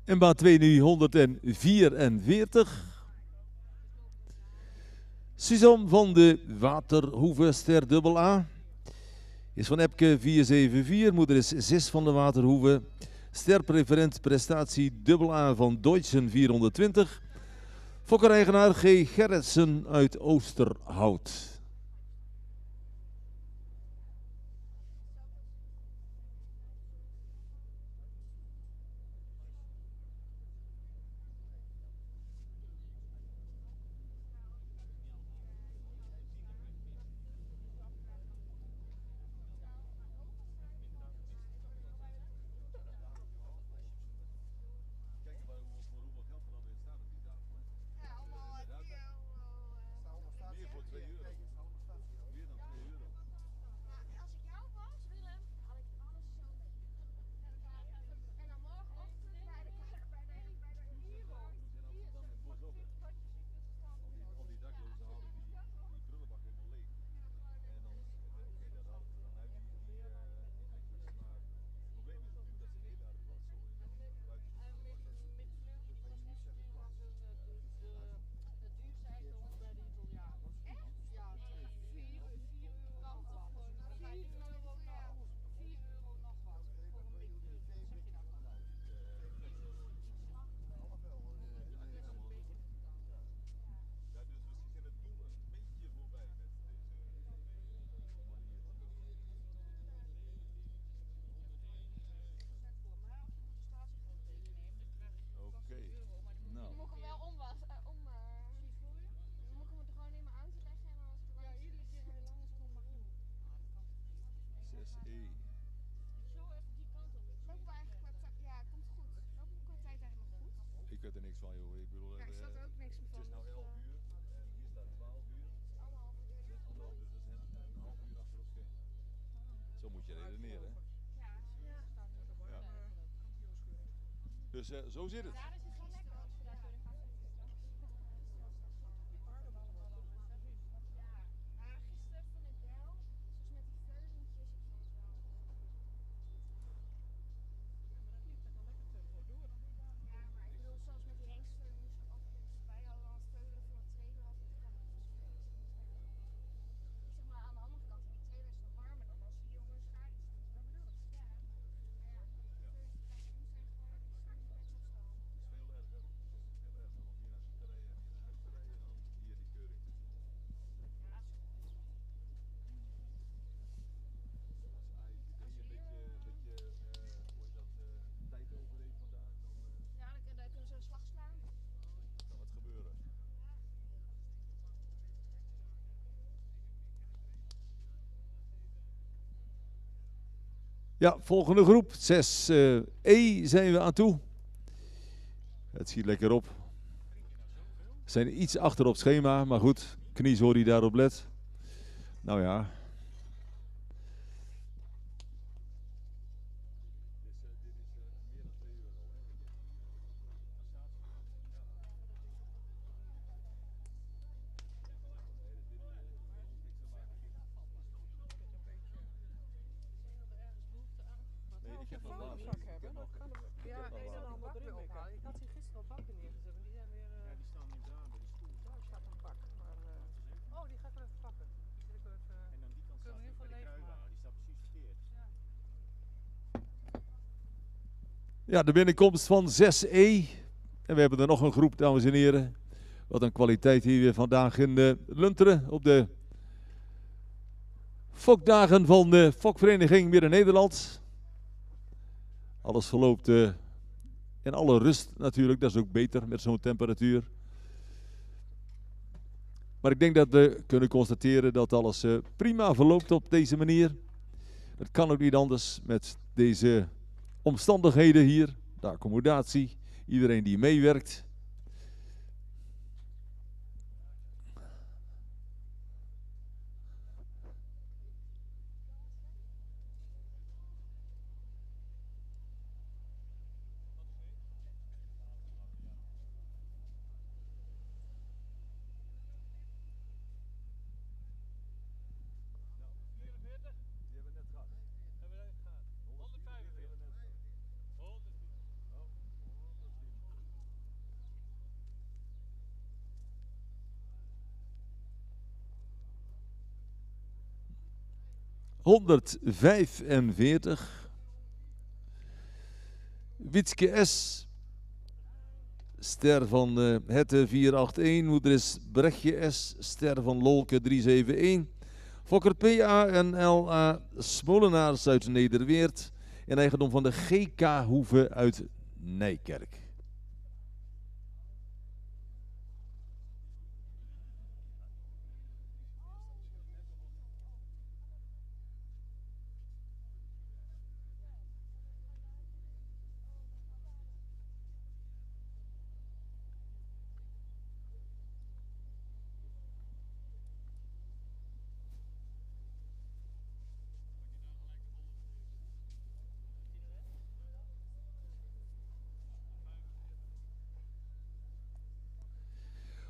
In baan 2 nu 144. Suzanne van de Waterhoeve, ster dubbel A. Is van Epke 474, moeder is 6 van de Waterhoeve. Sterpreferent prestatie dubbel A van Deutschen 420. Fokker-eigenaar G. Gerritsen uit Oosterhout. Meer voor €2. niks van, joh. Ik bedoel, Ja, ik snap er ook niks van. het is nou 11 uur en hier staat 12 uur. Allemaal uur. Dus dat is een half uur achter op scherm. Zo moet je redeneren, hè? Ja. Ja. Dus zo zit het. Daar is het wel lekker als we daar door de kast zitten. Ja, maar gisteren vond ik wel, zoals met die veulentjes, ik vond het wel. Ja, maar ik bedoel, zoals met die hengstveul moest ik altijd bij hadden aan het veulen voor het trailer had ik gewoon ik zeg maar aan de andere kant, in die trailer is het nog warmer dan als die jongens schaatsen. Dat bedoel ik. Ja. Maar ja, die veulens die bij ons zijn geworden, die staan niet best op stal. Het is veel erger. Het is veel erger om hier naartoe te rijden en hier naar huis te rijden dan hier die keuring te doen. Ja, Als AIVD een beetje hoe heet dat, tijd over heeft vandaag, ja, dan kunnen ze een slag slaan. kan het gebeuren. Ja, volgende groep, 6E zijn we aan toe. Het schiet lekker op. We zijn iets achter op het schema, maar goed, kniezoor die daarop let. Nou ja. Dit is meer dan 2 uur al, hè? Nee, ik heb nog laatst. Ik heb nog Ik had die gisteren op bakken neergezet en die zijn weer... Ja, die staan nu daar bij die stoel. Daar staat een bak, maar... Oh, die ga ik wel even pakken. Zit ik wel even... En dan die kant Kunnen staat we bij in de ieder geval kruiwagen, die staat precies verkeerd. Ja, de binnenkomst van 6E. En we hebben er nog een groep, dames en heren. Wat een kwaliteit hier weer vandaag in Lunteren op de fokdagen van de Fokvereniging Midden-Nederland. Alles verloopt in alle rust natuurlijk, dat is ook beter met zo'n temperatuur. Maar ik denk dat we kunnen constateren dat alles prima verloopt op deze manier. Het kan ook niet anders met deze omstandigheden hier, de accommodatie, iedereen die meewerkt. ...145. Wietske S. Ster van Hette 481. Moeder is Brechtje S. Ster van Lolke 371. Fokker PA en LA Smolenaars uit Nederweert. In eigendom van de GK Hoeve uit Nijkerk.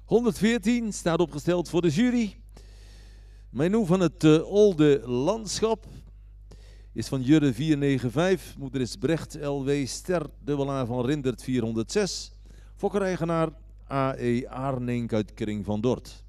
...114 staat opgesteld voor de jury. Menu van het Olde Landschap is van Jurre 495. Moeder is Brecht LW Ster A van Rindert 406. Fokkereigenaar AE Aarnink uit Kring van Dort.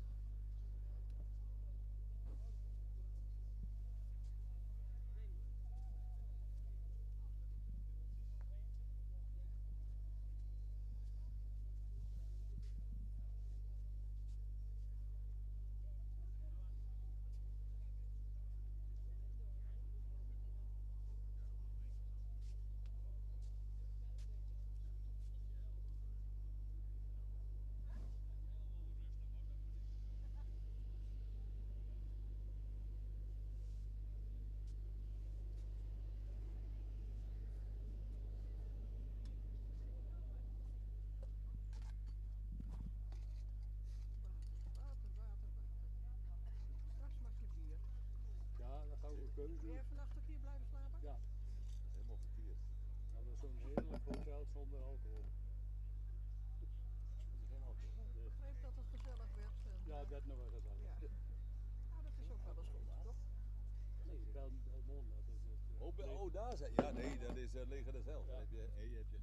keuze. Ben jij vannacht ook hier blijven slapen? Ja, Helemaal verkeerd. dat was zo'n heerlijk hotel zonder alcohol. Geen alcohol. Ik begreep dat het gezellig werd. Ja, dat nog wel gezellig. Ja. Nou, dat is ook wel eens goed, toch? Nee, Belmond, dat is het. Daar zijn. Ja, nee, dat is Leger des Heils. Ja. Dan heb je geen auto.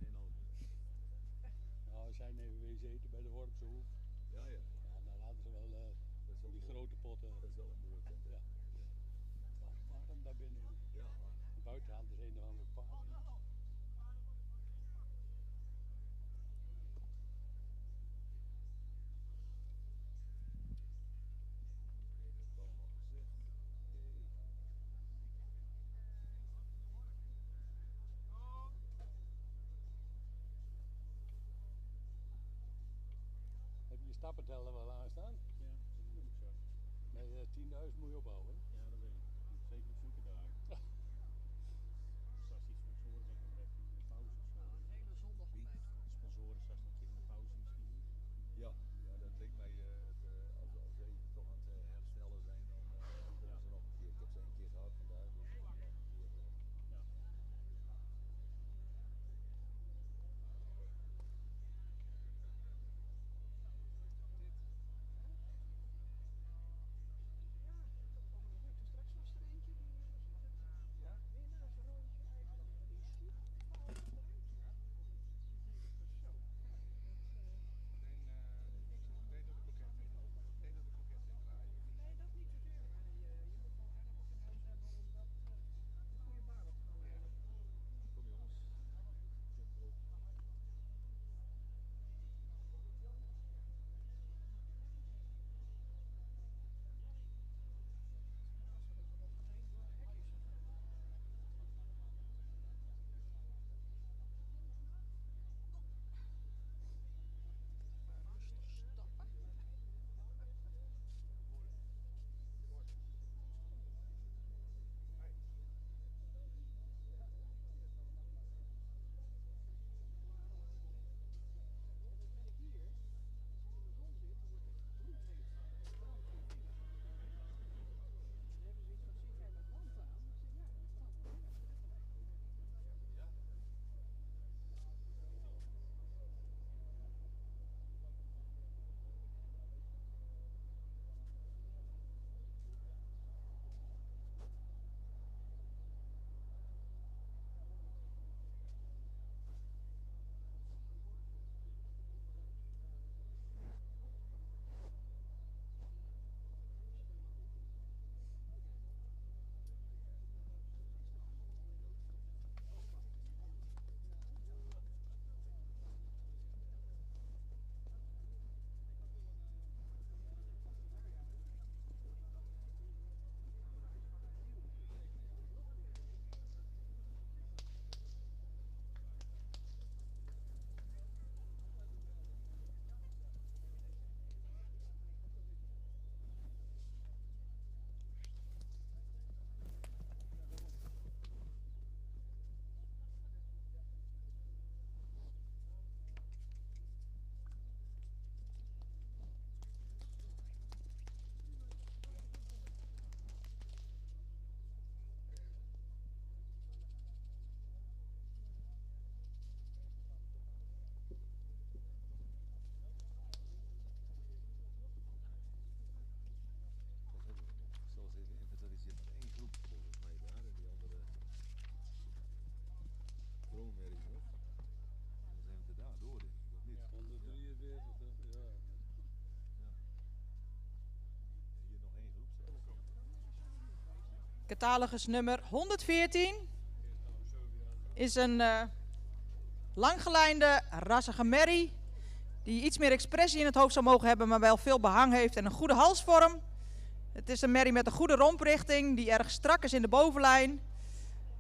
Nou, we zijn even wezen eten bij de Worpse Hoef. Ja, ja. Ja, daar hadden ze wel Dat is wel die mooi. grote potten. Dat is wel een mooi tent. Ja. Warm daar binnen. Ja. Buiten hadden ze een of andere paard. Dat is allemaal gezegd. Oké. Heb je je stappenteller wel aanstaan? Ja, dat is ook zo. Nee, 10.000 moet je opbouwen. Ja, dat weet ik. Zeker op zulke dagen. Straks die sponsoren denk ik nog even in de pauze of zo. Een hele zondag Wie? erbij. Sponsoren straks nog een keer in de pauze misschien. Ja, ja, dat lijkt mij, als ze even toch aan het herstellen zijn, dan komen ze nog een keer. Ik heb ze één keer gehad vandaag, dus nog een keer. Ja. Straks was er eentje die winnaarsrondje eigenlijk. Die sloeg alles eruit. Zo. Nee, dat niet zozeer. Maar je moet wel aardig wat in huis hebben om dat een goede baan op te houden. Kom jongens. Jump op. Rustig stappen. Wat hebben we nog? Ik zal eens even inventariseren. Nog één groep volgens mij daar en die andere droommerries nog. Dan zijn we er daar door, denk ik, of niet? 143, ja. Hier nog één groep straks. Catalogus nummer 114 is een langgelijnde, rassige merrie die iets meer expressie in het hoofd zou mogen hebben, maar wel veel behang heeft en een goede halsvorm. Het is een merrie met een goede romprichting die erg strak is in de bovenlijn.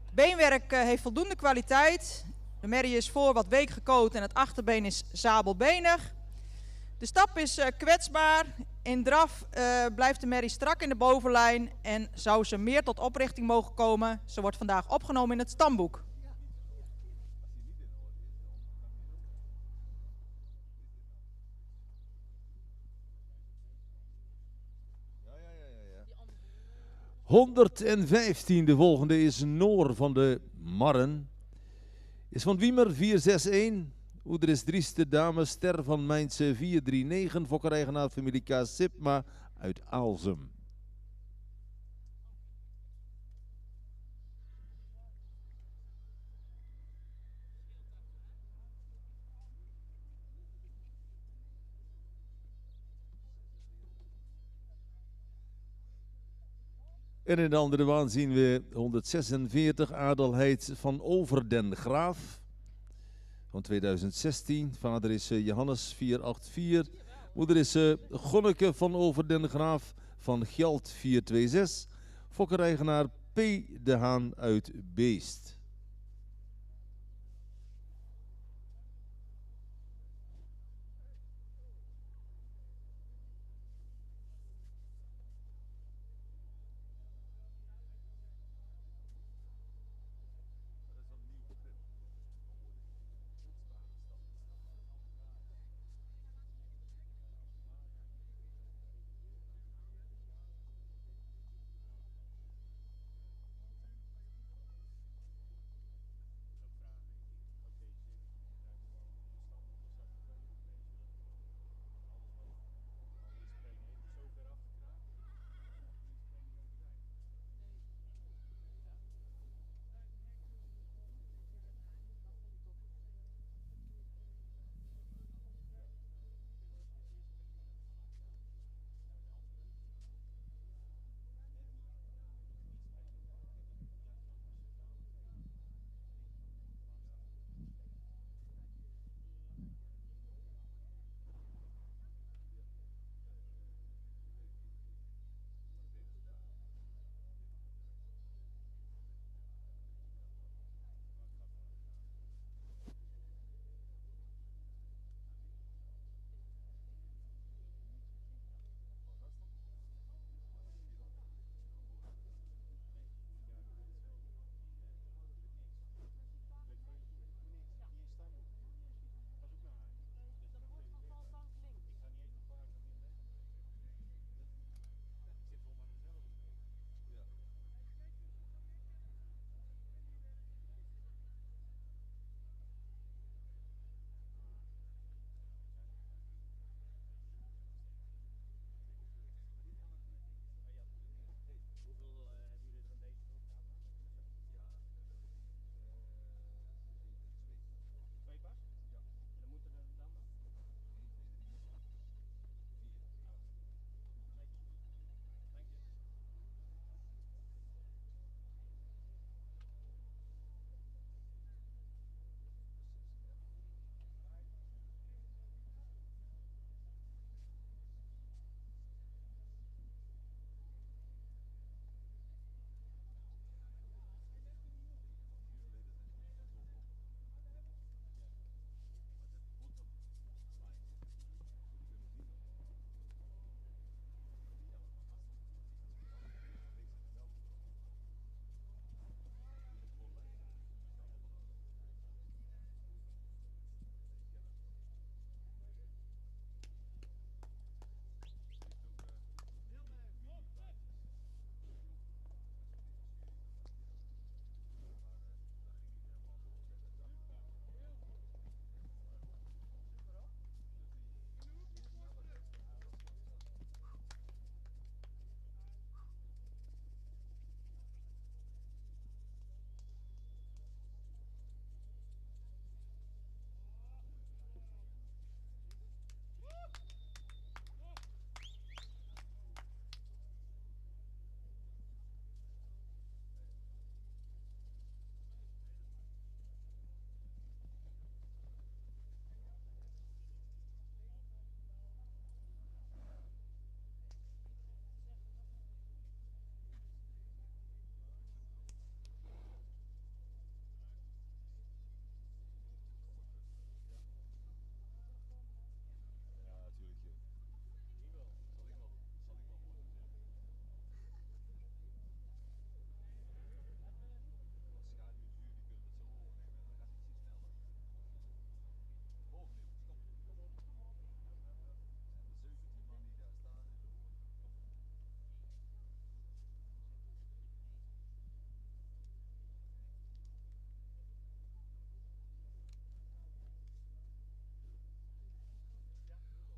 Het beenwerk heeft voldoende kwaliteit. De merrie is voor wat week gekoot en het achterbeen is zabelbenig. De stap is kwetsbaar. In draf blijft de merrie strak in de bovenlijn en zou ze meer tot oprichting mogen komen. Ze wordt vandaag opgenomen in het stamboek. Ja. 115, de volgende is Noor van de Marren. Is van Wiemer 461. Oeder is Drieste Dame Ster van Mijnse 439. Fokkereigenaar familie K. Sipma uit Aalsum. En in de andere baan zien we 146 Adelheid van Overden Graaf van 2016. Vader is Johannes 484. Moeder is Gonneke van Overden Graaf van Geld 426. Fokkereigenaar P. de Haan uit Beest.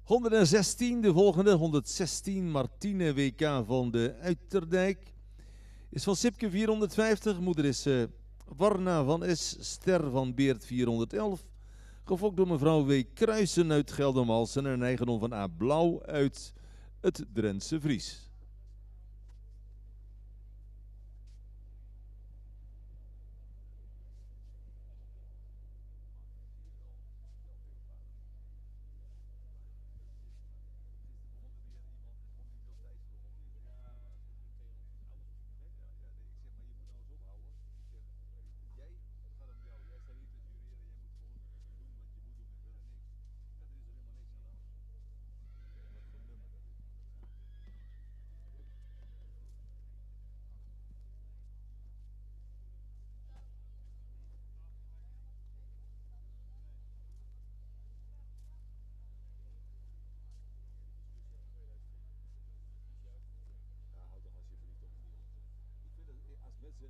116, de volgende, 116 Martine WK van de Uiterdijk. Is van Sipke 450, moeder is Warna van S, Ster van Beert 411. Gefokt door mevrouw W. Kruisen uit Geldermalsen en een eigendom van A. Blauw uit het Drentse Vries.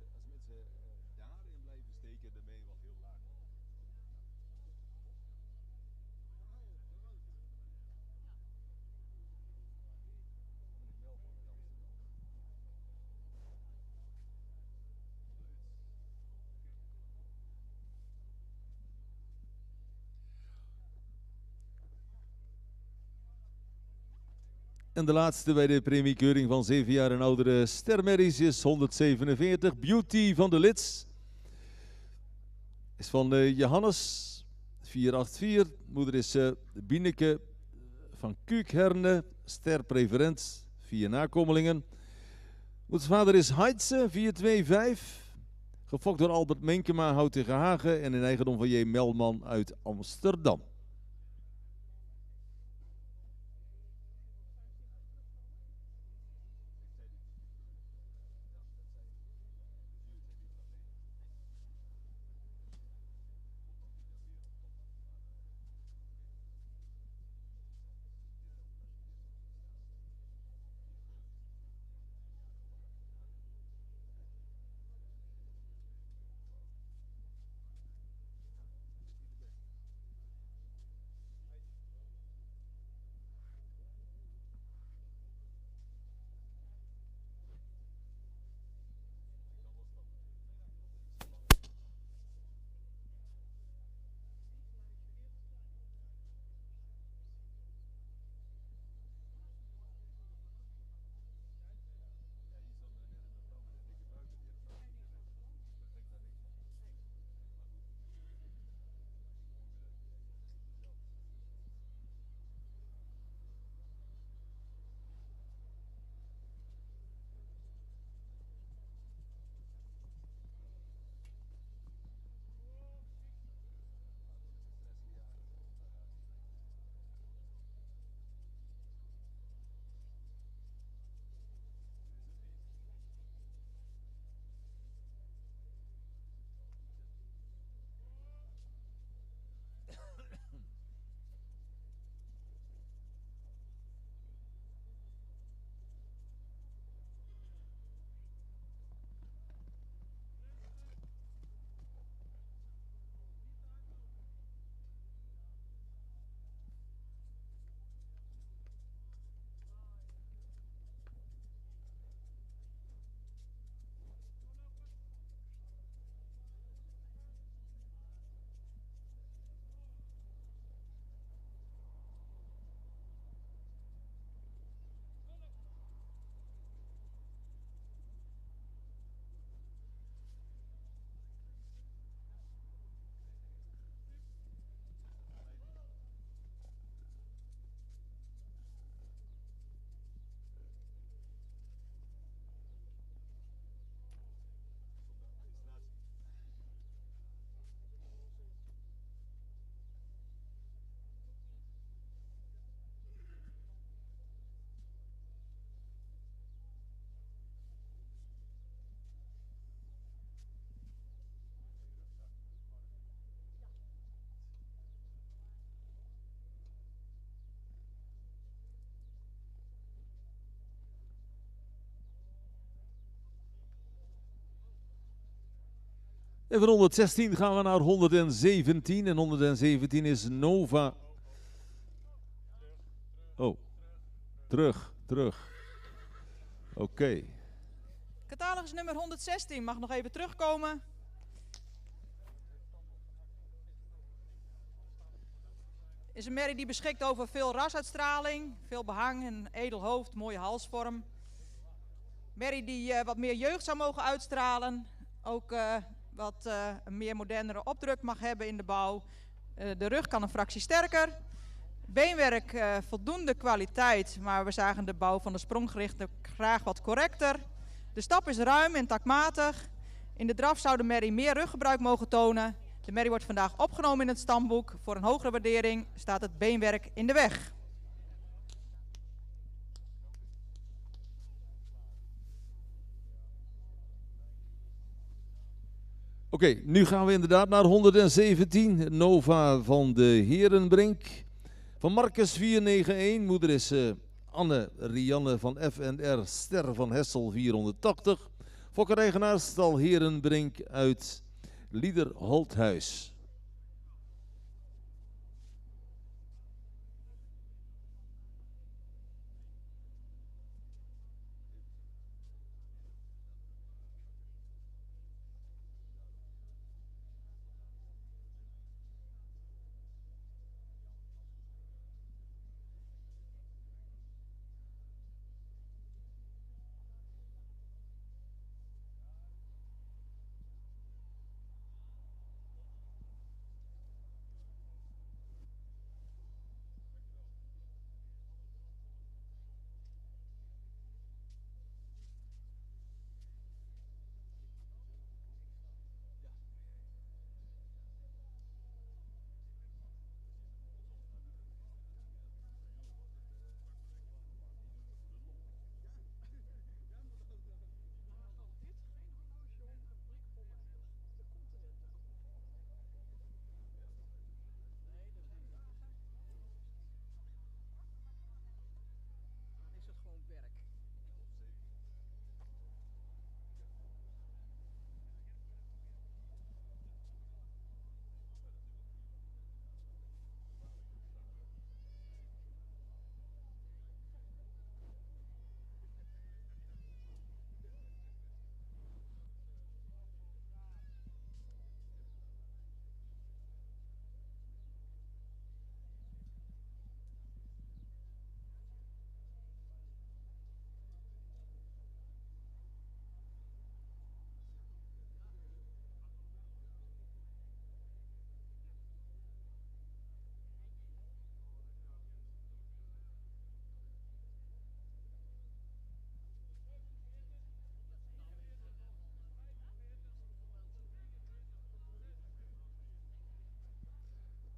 Als mensen daarin blijven steken, dan ben je wel heel laag. En de laatste bij de premiekeuring van 7 jaar en oudere stermerries is 147. Beauty van de Lits. Is van Johannes 484. Moeder is Bieneke van Kuukherne. Sterpreferent. 4 nakomelingen. Moedersvader is Heitse 425. Gefokt door Albert Menkema, Houten Hagen. En in eigendom van J. Melman uit Amsterdam. En van 116 gaan we naar 117. En 117 is Nova. Oh, terug. Oké. Catalogus nummer 116 mag nog even terugkomen. Is een merrie die beschikt over veel rasuitstraling, veel behang, een edel hoofd, mooie halsvorm. Merrie die wat meer jeugd zou mogen uitstralen, ook een meer modernere opdruk mag hebben in de bouw. De rug kan een fractie sterker. Beenwerk voldoende kwaliteit, maar we zagen de bouw van de spronggerichte graag wat correcter. De stap is ruim en takmatig. In de draf zou de merrie meer ruggebruik mogen tonen. De merrie wordt vandaag opgenomen in het stamboek. Voor een hogere waardering staat het beenwerk in de weg. Oké, nu gaan we inderdaad naar 117. Nova van de Herenbrink. Van Marcus 491. Moeder is Anne Rianne van FNR Ster van Hessel 480. Fokkereigenaarstal Herenbrink uit Liederholthuis.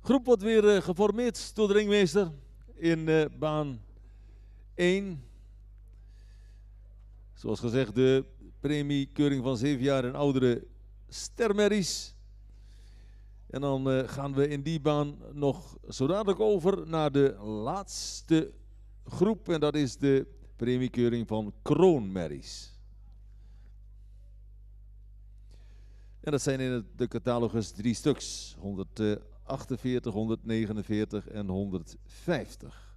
Groep wordt weer geformeerd door de ringmeester in baan 1. Zoals gezegd, de premiekeuring van 7 jaar en oudere stermerries. En dan gaan we in die baan nog zo dadelijk over naar de laatste groep. En dat is de premiekeuring van kroonmerries. En dat zijn in de catalogus 3 stuks. 148, 149 en 150.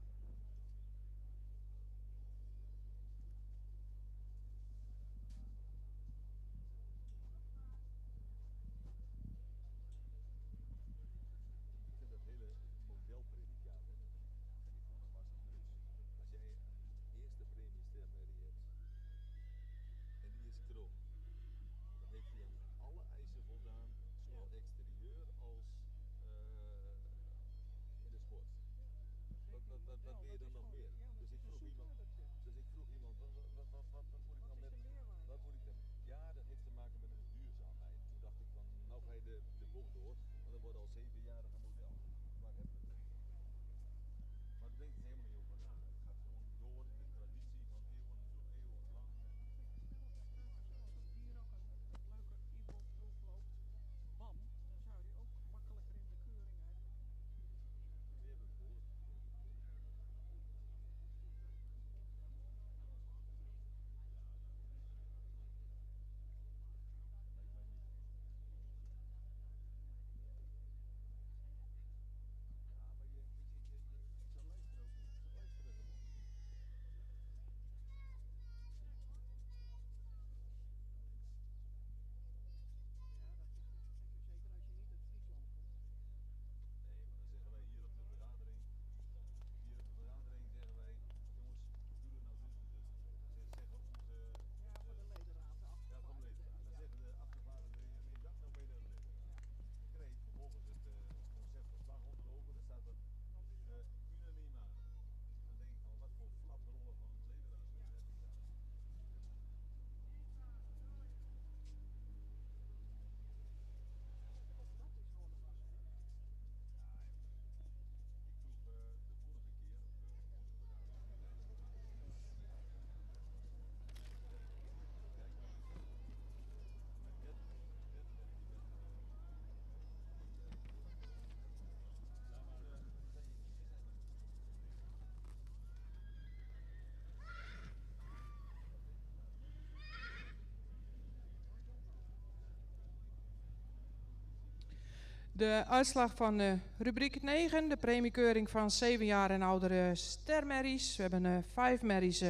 De uitslag van rubriek 9, de premiekeuring van 7 jaar en oudere stermerries. We hebben 5 merries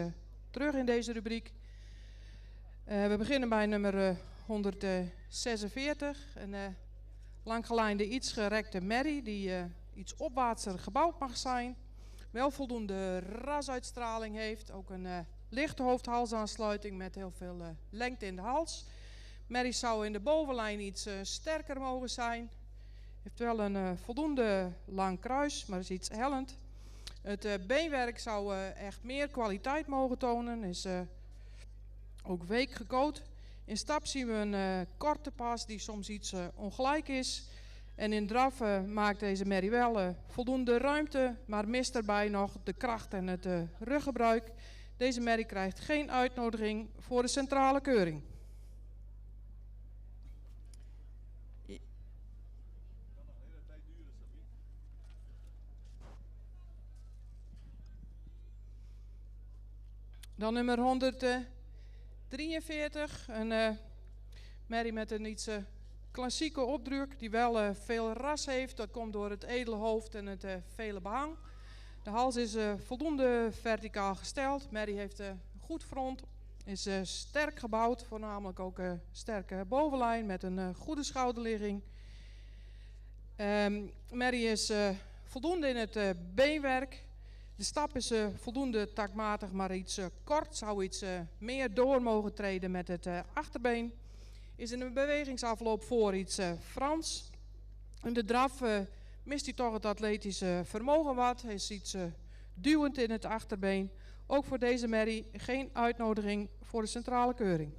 terug in deze rubriek. We beginnen bij nummer 146. Een langgelijnde iets gerekte merrie die iets opwaartser gebouwd mag zijn. Wel voldoende rasuitstraling heeft. Ook een lichte hoofd-halsaansluiting met heel veel lengte in de hals. Merrie zou in de bovenlijn iets sterker mogen zijn. Heeft wel een voldoende lang kruis, maar is iets hellend. Het beenwerk zou echt meer kwaliteit mogen tonen. Is ook week gecoat. In stap zien we een korte pas die soms iets ongelijk is. En in draf maakt deze merrie wel voldoende ruimte, maar mist daarbij nog de kracht en het ruggebruik. Deze merrie krijgt geen uitnodiging voor de centrale keuring. Dan nummer 143, een merrie met een iets klassieke opdruk die wel veel ras heeft. Dat komt door het edele hoofd en het vele behang. De hals is voldoende verticaal gesteld. Merrie heeft een goed front, is sterk gebouwd, voornamelijk ook sterke bovenlijn met een goede schouderligging. Merrie is voldoende in het beenwerk. De stap is voldoende taktmatig, maar iets kort. Zou iets meer door mogen treden met het achterbeen. Is in een bewegingsafloop voor iets Frans. In de draf mist hij toch het atletische vermogen wat. Hij is iets duwend in het achterbeen. Ook voor deze merrie geen uitnodiging voor de centrale keuring.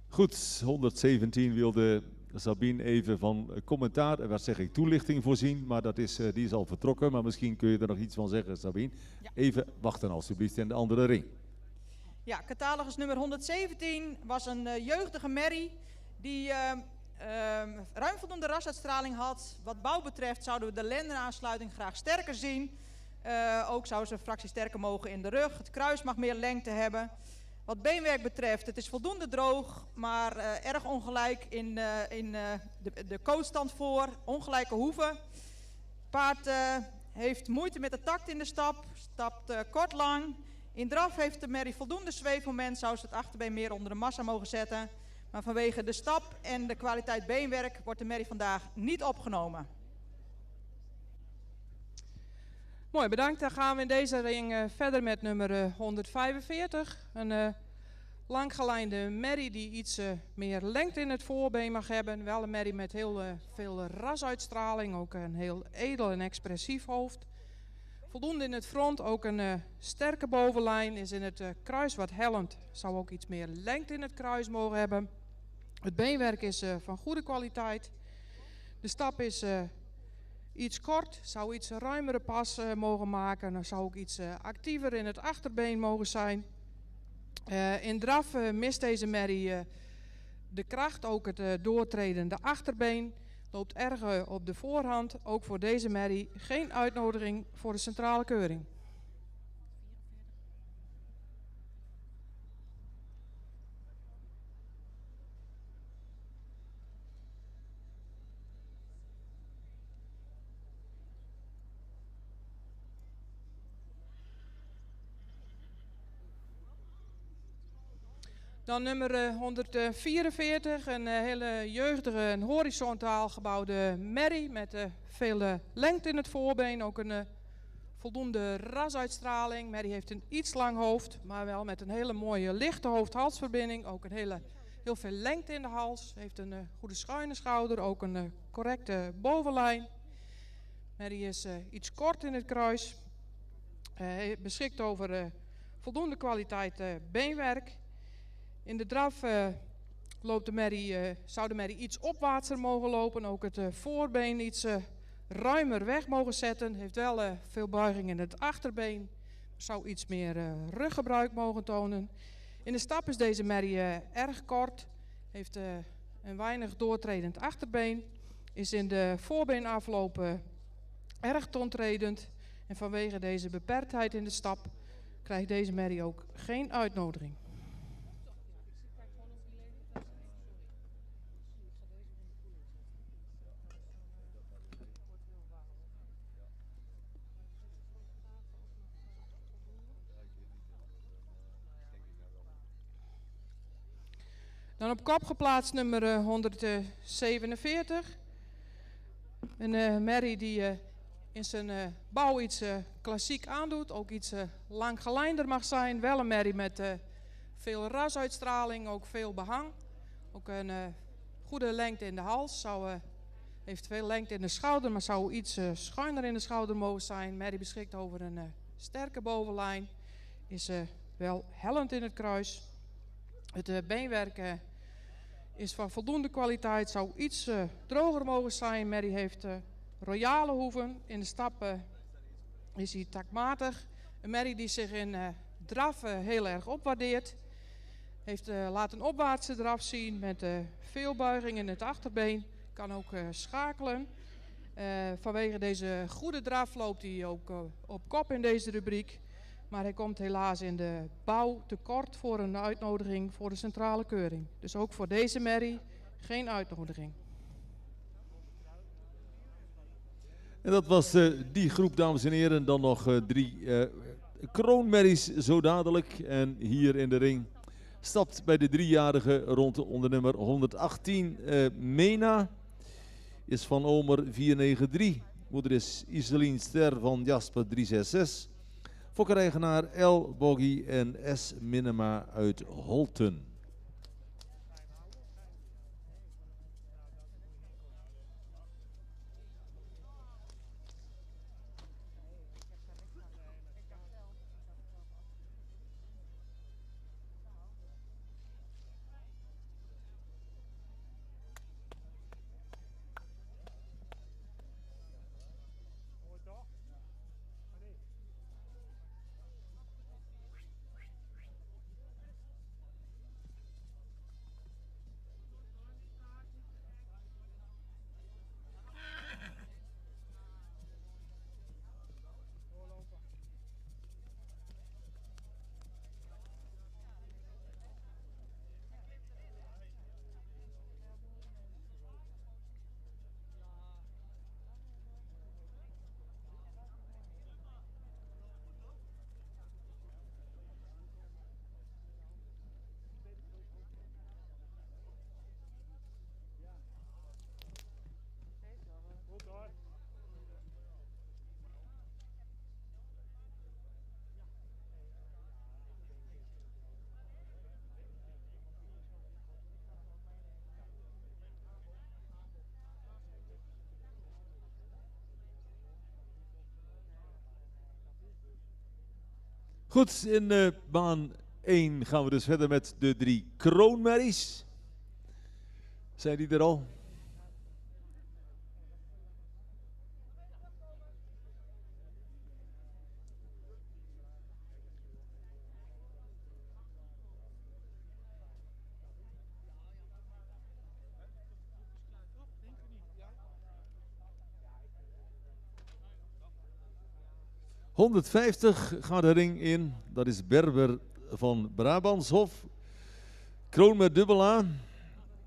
Goed, 117 wilde Sabine even van commentaar, wat zeg ik, toelichting voorzien, maar die is al vertrokken. Maar misschien kun je er nog iets van zeggen, Sabine. Ja. Even wachten alsjeblieft in de andere ring. Ja, catalogus nummer 117 was een jeugdige merrie die ruim voldoende rasuitstraling had. Wat bouw betreft zouden we de lendenaansluiting graag sterker zien. Ook zou ze een fractie sterker mogen in de rug. Het kruis mag meer lengte hebben. Wat beenwerk betreft, het is voldoende droog, maar erg ongelijk in de coatstand voor. Ongelijke hoeven. Paard heeft moeite met de takt in de stap, stapt kort lang. In draf heeft de merrie voldoende zweefmoment, zou ze het achterbeen meer onder de massa mogen zetten. Maar vanwege de stap en de kwaliteit beenwerk wordt de merrie vandaag niet opgenomen. Mooi, bedankt. Dan gaan we in deze ring verder met nummer 145. Een langgelijnde merrie die iets meer lengte in het voorbeen mag hebben. Wel een merrie met heel veel rasuitstraling, ook een heel edel en expressief hoofd. Voldoende in het front, ook een sterke bovenlijn, is in het kruis wat hellend. Zou ook iets meer lengte in het kruis mogen hebben. Het beenwerk is van goede kwaliteit. De stap is iets kort, zou iets ruimere pas mogen maken. Dan zou ook iets actiever in het achterbeen mogen zijn. In draf mist deze merrie de kracht, ook het doortredende achterbeen. Loopt erg op de voorhand. Ook voor deze merrie geen uitnodiging voor de centrale keuring. Dan nummer 144, een hele jeugdige en horizontaal gebouwde merrie met veel lengte in het voorbeen. Ook een voldoende rasuitstraling. Merrie heeft een iets lang hoofd, maar wel met een hele mooie lichte hoofd-halsverbinding. Ook een heel veel lengte in de hals. Heeft een goede schuine schouder, ook een correcte bovenlijn. Merrie is iets kort in het kruis. Beschikt over voldoende kwaliteit beenwerk. In de draf zou de merrie iets opwaartser mogen lopen. Ook het voorbeen iets ruimer weg mogen zetten. Heeft wel veel buiging in het achterbeen. Zou iets meer ruggebruik mogen tonen. In de stap is deze merrie erg kort. Heeft een weinig doortredend achterbeen. Is in de voorbeenafloop erg tontredend. En vanwege deze beperktheid in de stap krijgt deze merrie ook geen uitnodiging. Dan op kop geplaatst nummer 147. Een merrie die in zijn bouw iets klassiek aandoet. Ook iets lang gelijnder mag zijn. Wel een merrie met veel rasuitstraling, ook veel behang. Ook een goede lengte in de hals. Heeft veel lengte in de schouder, maar zou iets schuiner in de schouder mogen zijn. Merrie beschikt over een sterke bovenlijn. Is wel hellend in het kruis. Het beenwerk is van voldoende kwaliteit. Zou iets droger mogen zijn. Merrie heeft royale hoeven. In de stap is hij taktmatig. Een merrie die zich in draf heel erg opwaardeert. Heeft laat een opwaartse draf zien met veel buiging in het achterbeen. Kan ook schakelen. Vanwege deze goede draf loopt hij ook op kop in deze rubriek. Maar hij komt helaas in de bouw tekort voor een uitnodiging voor de centrale keuring. Dus ook voor deze merrie geen uitnodiging. En dat was die groep, dames en heren. Dan nog 3 kroonmerries zo dadelijk. En hier in de ring stapt bij de 3-jarige rond de ondernummer 118 Mena. Is van Omer 493. Moeder is Iselien Ster van Jasper 366. Fokkereigenaar L. Boggy en S. Minema uit Holten. Mooi toch? Allee. Doorlopen. Goed hoor. Goed, in baan 1 gaan we dus verder met de 3 kroonmerries. Zijn die er al? ...150 gaat de ring in. Dat is Berber van Brabantshof. Kroon met dubbel A.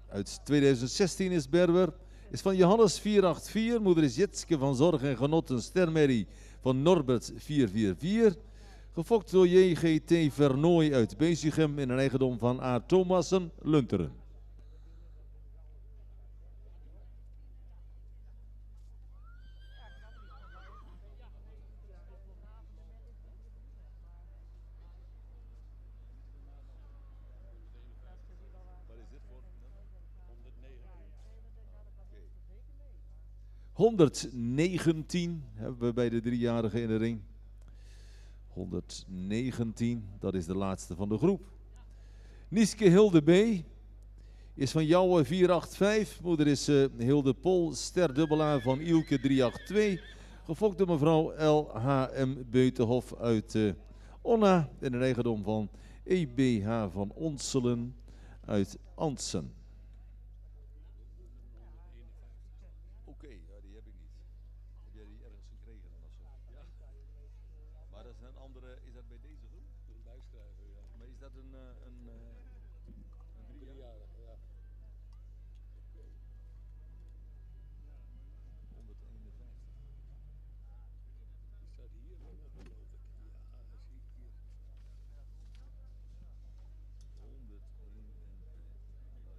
Uit 2016 is Berber. Is van Johannes 484. Moeder is Jitske van Zorg en Genot. Een stermerrie van Norbert 444. Gefokt door JGT Vernooy uit Bezuchem in een eigendom van A. Thomassen, Lunteren. Wat is dit voor? 119 hebben we bij de 3-jarige in de ring. 119, dat is de laatste van de groep. Nieske Hilde B. is van Jouwe 485. Moeder is Hilde Pol, ster dubbel A van Ielke 382. Gefokt door mevrouw L.H.M. Beutenhof uit Onna. In een eigendom van E.B.H. van Onselen uit Ansen. Oké, ja, die heb ik niet. Heb jij die ergens gekregen dan of zo? Ja. Maar dat is een andere, is dat bij deze groep? Een bijschrijver, ja. Maar is dat een 3-jarige, ja. 151. Die staat hier nog op, geloof ik. Ja, dat zie ik hier. 151.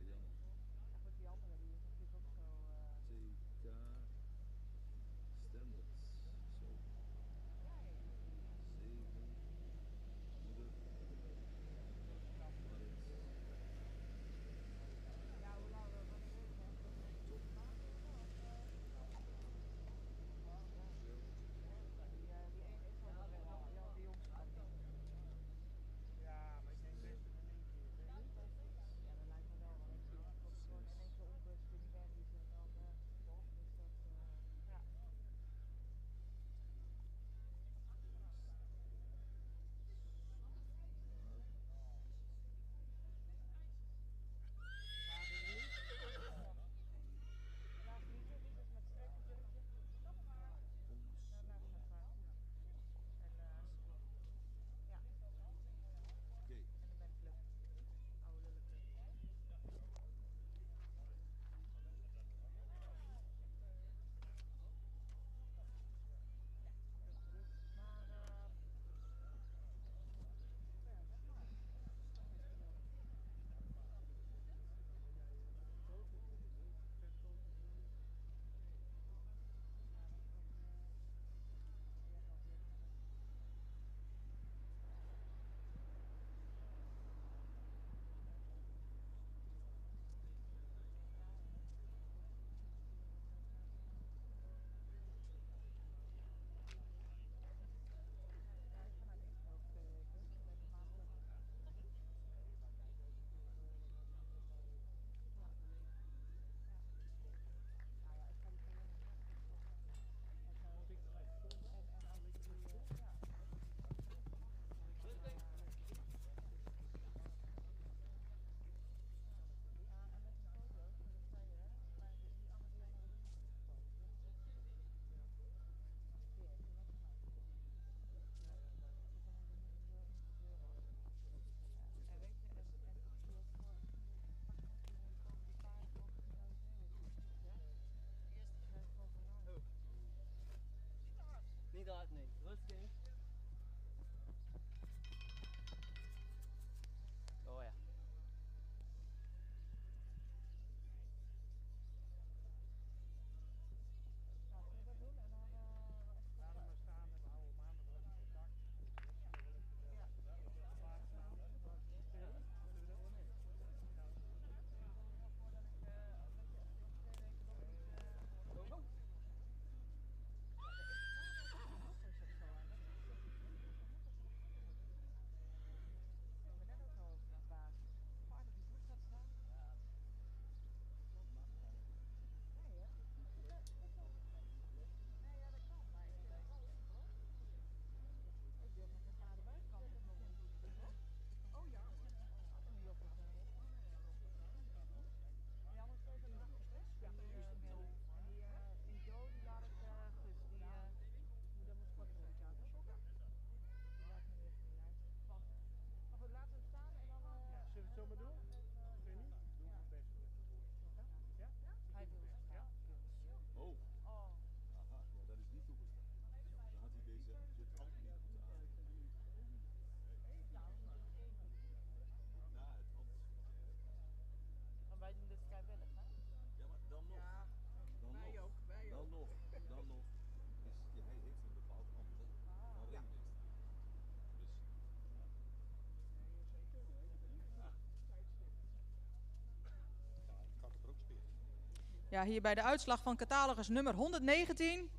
Ja, hier bij de uitslag van catalogus nummer 119.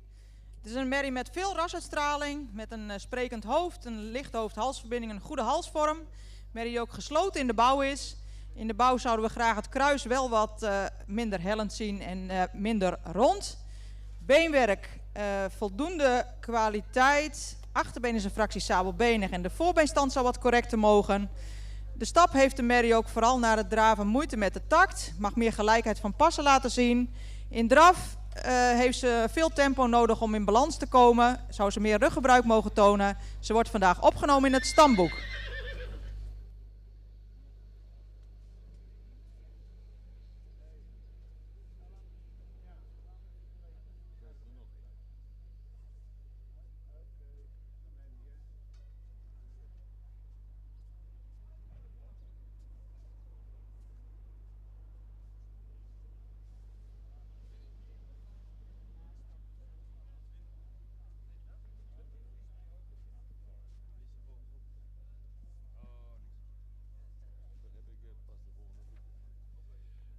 Het is een merrie met veel rasuitstraling, met een sprekend hoofd, een lichthoofd-halsverbinding, een goede halsvorm. Merrie die ook gesloten in de bouw is. In de bouw zouden we graag het kruis wel wat minder hellend zien en minder rond. Beenwerk, voldoende kwaliteit. Achterbeen is een fractie sabelbenig en de voorbeenstand zou wat correcter mogen. De stap heeft de merrie ook vooral naar het draven moeite met de takt. Mag meer gelijkheid van passen laten zien. In draf heeft ze veel tempo nodig om in balans te komen. Zou ze meer ruggebruik mogen tonen. Ze wordt vandaag opgenomen in het stamboek.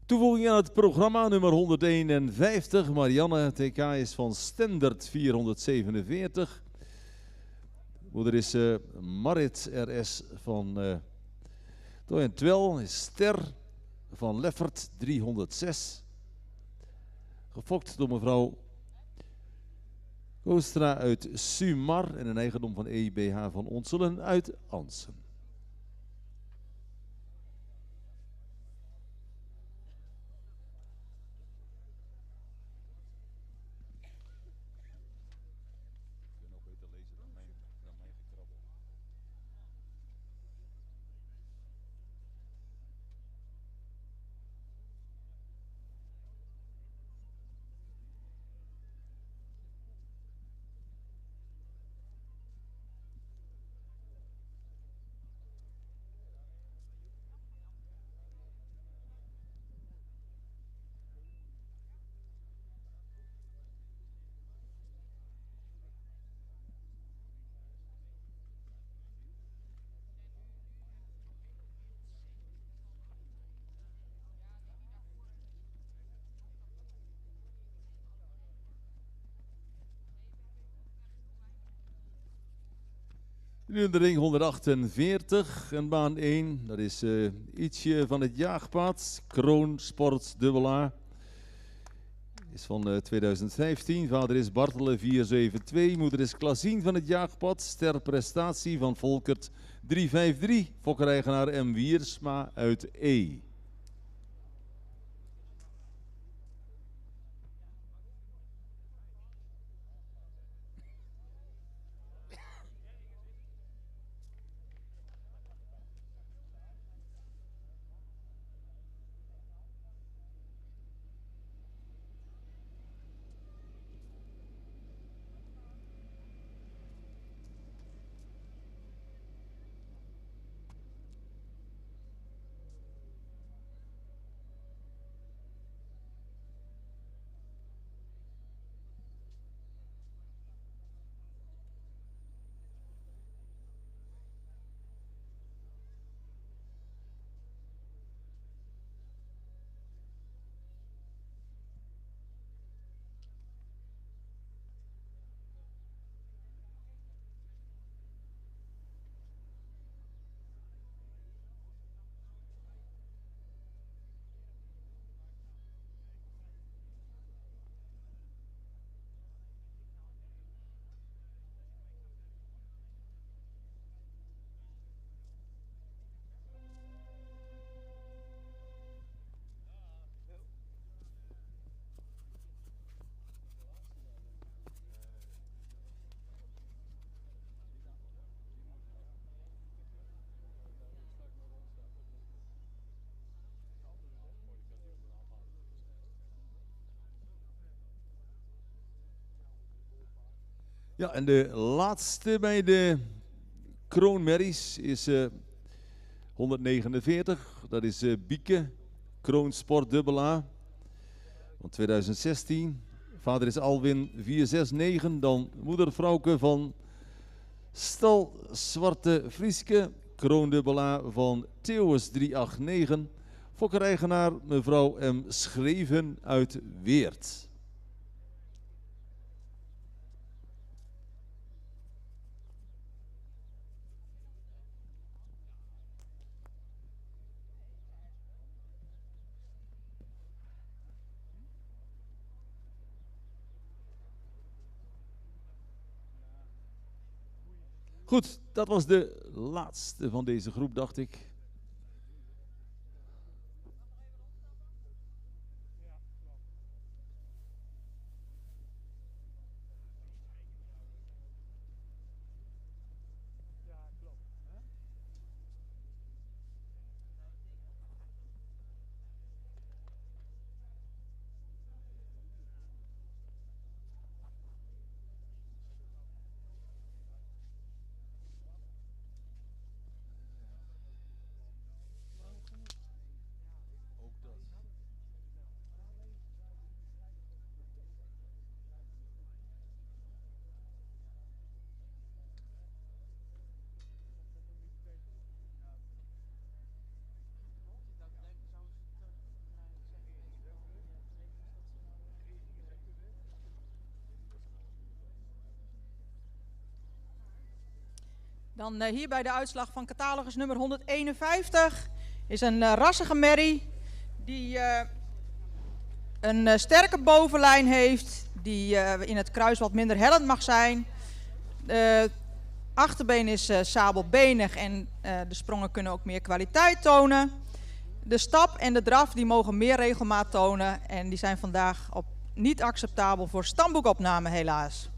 Toevoeging aan het programma nummer 151. Marianne TK is van Stendert 447. Moeder is Marit RS van Toyen Twel. Is Ster van Leffert 306. Gefokt door mevrouw Koostra uit Sumar en een eigendom van EBH van Onselen uit Ansen. Nu in de ring 148 en baan 1, dat is ietsje van het jaagpad, Kroon Sport A. Is van 2015, vader is Bartele 472, moeder is Klasien van het jaagpad, ster prestatie van Volkert 353, fokkereigenaar M. Wiersma uit E. Ja, en de laatste bij de kroonmerries is 149. Dat is Bieke, Kroon Sport A van 2016. Vader is Alwin 469. Dan moeder Frauke van Stal Zwarte Frieske, Kroon A van Theeuwes 389. Fokkereigenaar mevrouw M. Schreven uit Weert. Goed, dat was de laatste van deze groep, dacht ik. Dan hierbij de uitslag van catalogus nummer 151. Is een rassige merrie die een sterke bovenlijn heeft. Die in het kruis wat minder hellend mag zijn. Achterbeen is sabelbenig en de sprongen kunnen ook meer kwaliteit tonen. De stap en de draf die mogen meer regelmaat tonen. En die zijn vandaag niet acceptabel voor stamboekopname helaas.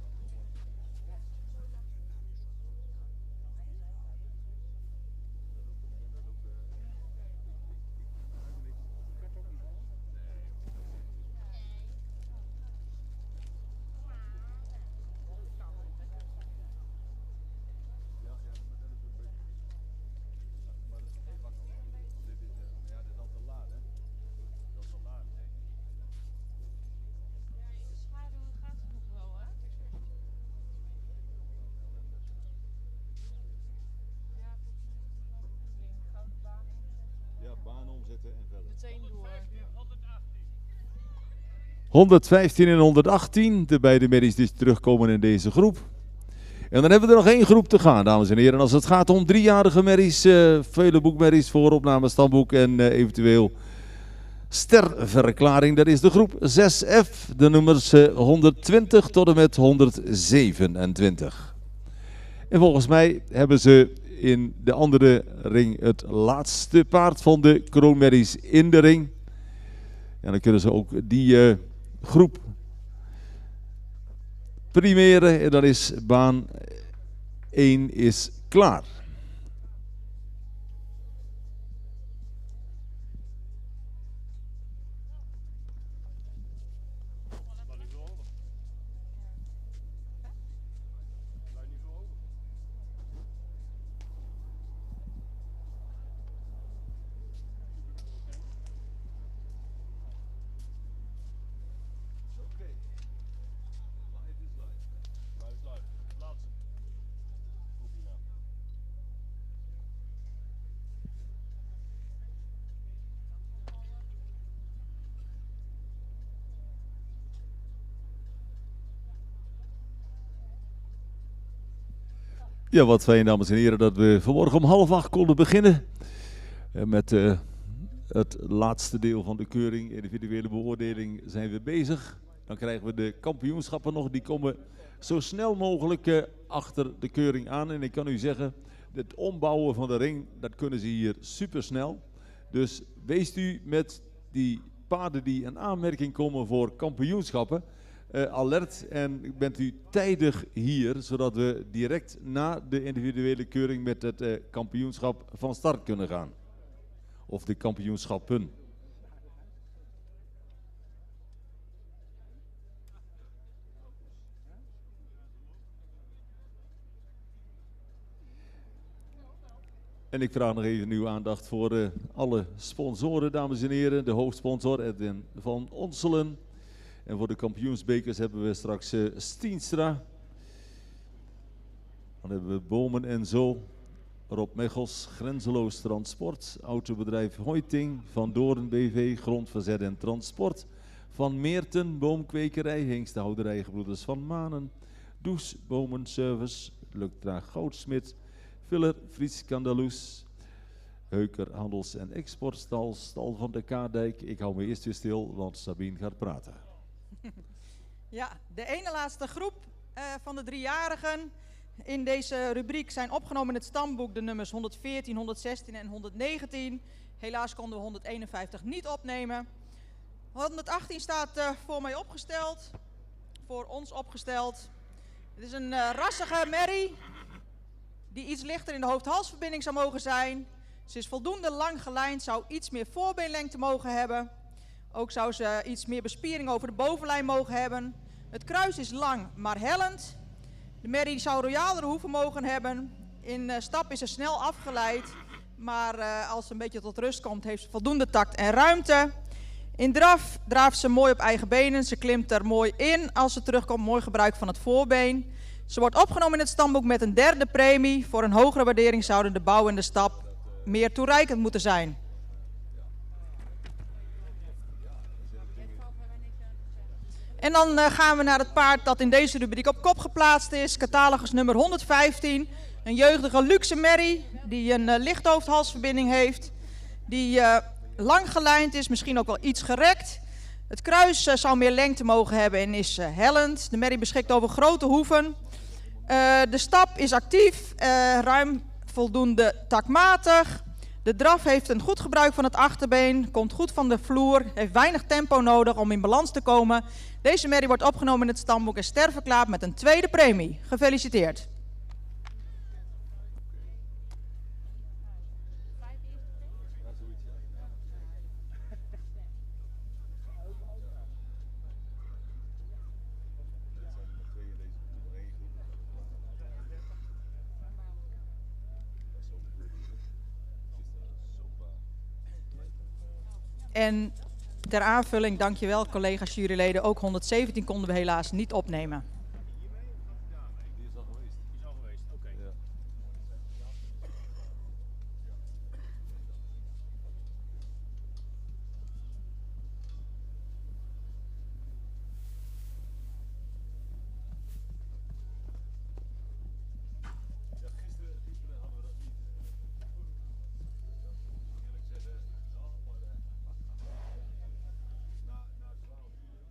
Ja, baan omzetten en verder. Meteen door. 115 en 118, de beide merries die terugkomen in deze groep. En dan hebben we er nog één groep te gaan, dames en heren. Als het gaat om driejarige merries, vele boekmerries voor opname stamboek en eventueel sterverklaring. Dat is de groep 6F, de nummers 120 tot en met 127. En volgens mij hebben ze in de andere ring het laatste paard van de kroonmerries in de ring. En dan kunnen ze ook die groep primeren en dan is baan 1 is klaar. Ja, wat fijn, dames en heren, dat we vanmorgen om 7:30 konden beginnen met het laatste deel van de keuring. Individuele beoordeling zijn we bezig. Dan krijgen we de kampioenschappen nog. Die komen zo snel mogelijk achter de keuring aan. En ik kan u zeggen, het ombouwen van de ring, dat kunnen ze hier supersnel. Dus wees u met die paarden die in aanmerking komen voor kampioenschappen alert en bent u tijdig hier, zodat we direct na de individuele keuring met het kampioenschap van start kunnen gaan. Of de kampioenschappen. En ik vraag nog even uw aandacht voor alle sponsoren, dames en heren. De hoofdsponsor Edwin van Onselen. En voor de kampioensbekers hebben we straks Stienstra. Dan hebben we Bomen en Zo. Rob Mechels, Grenzeloos Transport, autobedrijf Hoiting, Van Doorn BV, grondverzet en transport, Van Meerten, boomkwekerij, Hengstenhouderij, Gebroeders van Manen, Does, Bomenservice, Luktra Goudsmit, Viller, Fries Candaloes, Heuker, Handels- en Exportstal, Stal van de Kaardijk. Ik hou me eerst weer stil, want Sabine gaat praten. Ja, de ene laatste groep van de driejarigen in deze rubriek zijn opgenomen in het stamboek, de nummers 114, 116 en 119. Helaas konden we 151 niet opnemen. 118 staat voor mij opgesteld, voor ons opgesteld. Het is een rassige merrie die iets lichter in de hoofd-halsverbinding zou mogen zijn. Ze is voldoende lang gelijnd, zou iets meer voorbeenlengte mogen hebben. Ook zou ze iets meer bespiering over de bovenlijn mogen hebben. Het kruis is lang, maar hellend. De merrie zou royalere hoeven mogen hebben. In stap is ze snel afgeleid, maar als ze een beetje tot rust komt, heeft ze voldoende tact en ruimte. In draf draaft ze mooi op eigen benen. Ze klimt er mooi in als ze terugkomt. Mooi gebruik van het voorbeen. Ze wordt opgenomen in het stamboek met een derde premie. Voor een hogere waardering zouden de bouw en de stap meer toereikend moeten zijn. En dan gaan we naar het paard dat in deze rubriek op kop geplaatst is. Catalogus nummer 115. Een jeugdige luxe merrie die een lichthoofd-halsverbinding heeft. Die lang gelijnd is, misschien ook wel iets gerekt. Het kruis zou meer lengte mogen hebben en is hellend. De merrie beschikt over grote hoeven. De stap is actief, ruim voldoende takmatig. De draf heeft een goed gebruik van het achterbeen, komt goed van de vloer, heeft weinig tempo nodig om in balans te komen. Deze merrie wordt opgenomen in het stamboek en sterverklaard met een tweede premie. Gefeliciteerd. En ter aanvulling, dankjewel collega's juryleden, ook 117 konden we helaas niet opnemen. Die is al geweest. Die is al geweest, oké. Ja. Ja, gisteren hadden we dat niet. Eerlijk zeggen, nou, maar na 12 uur.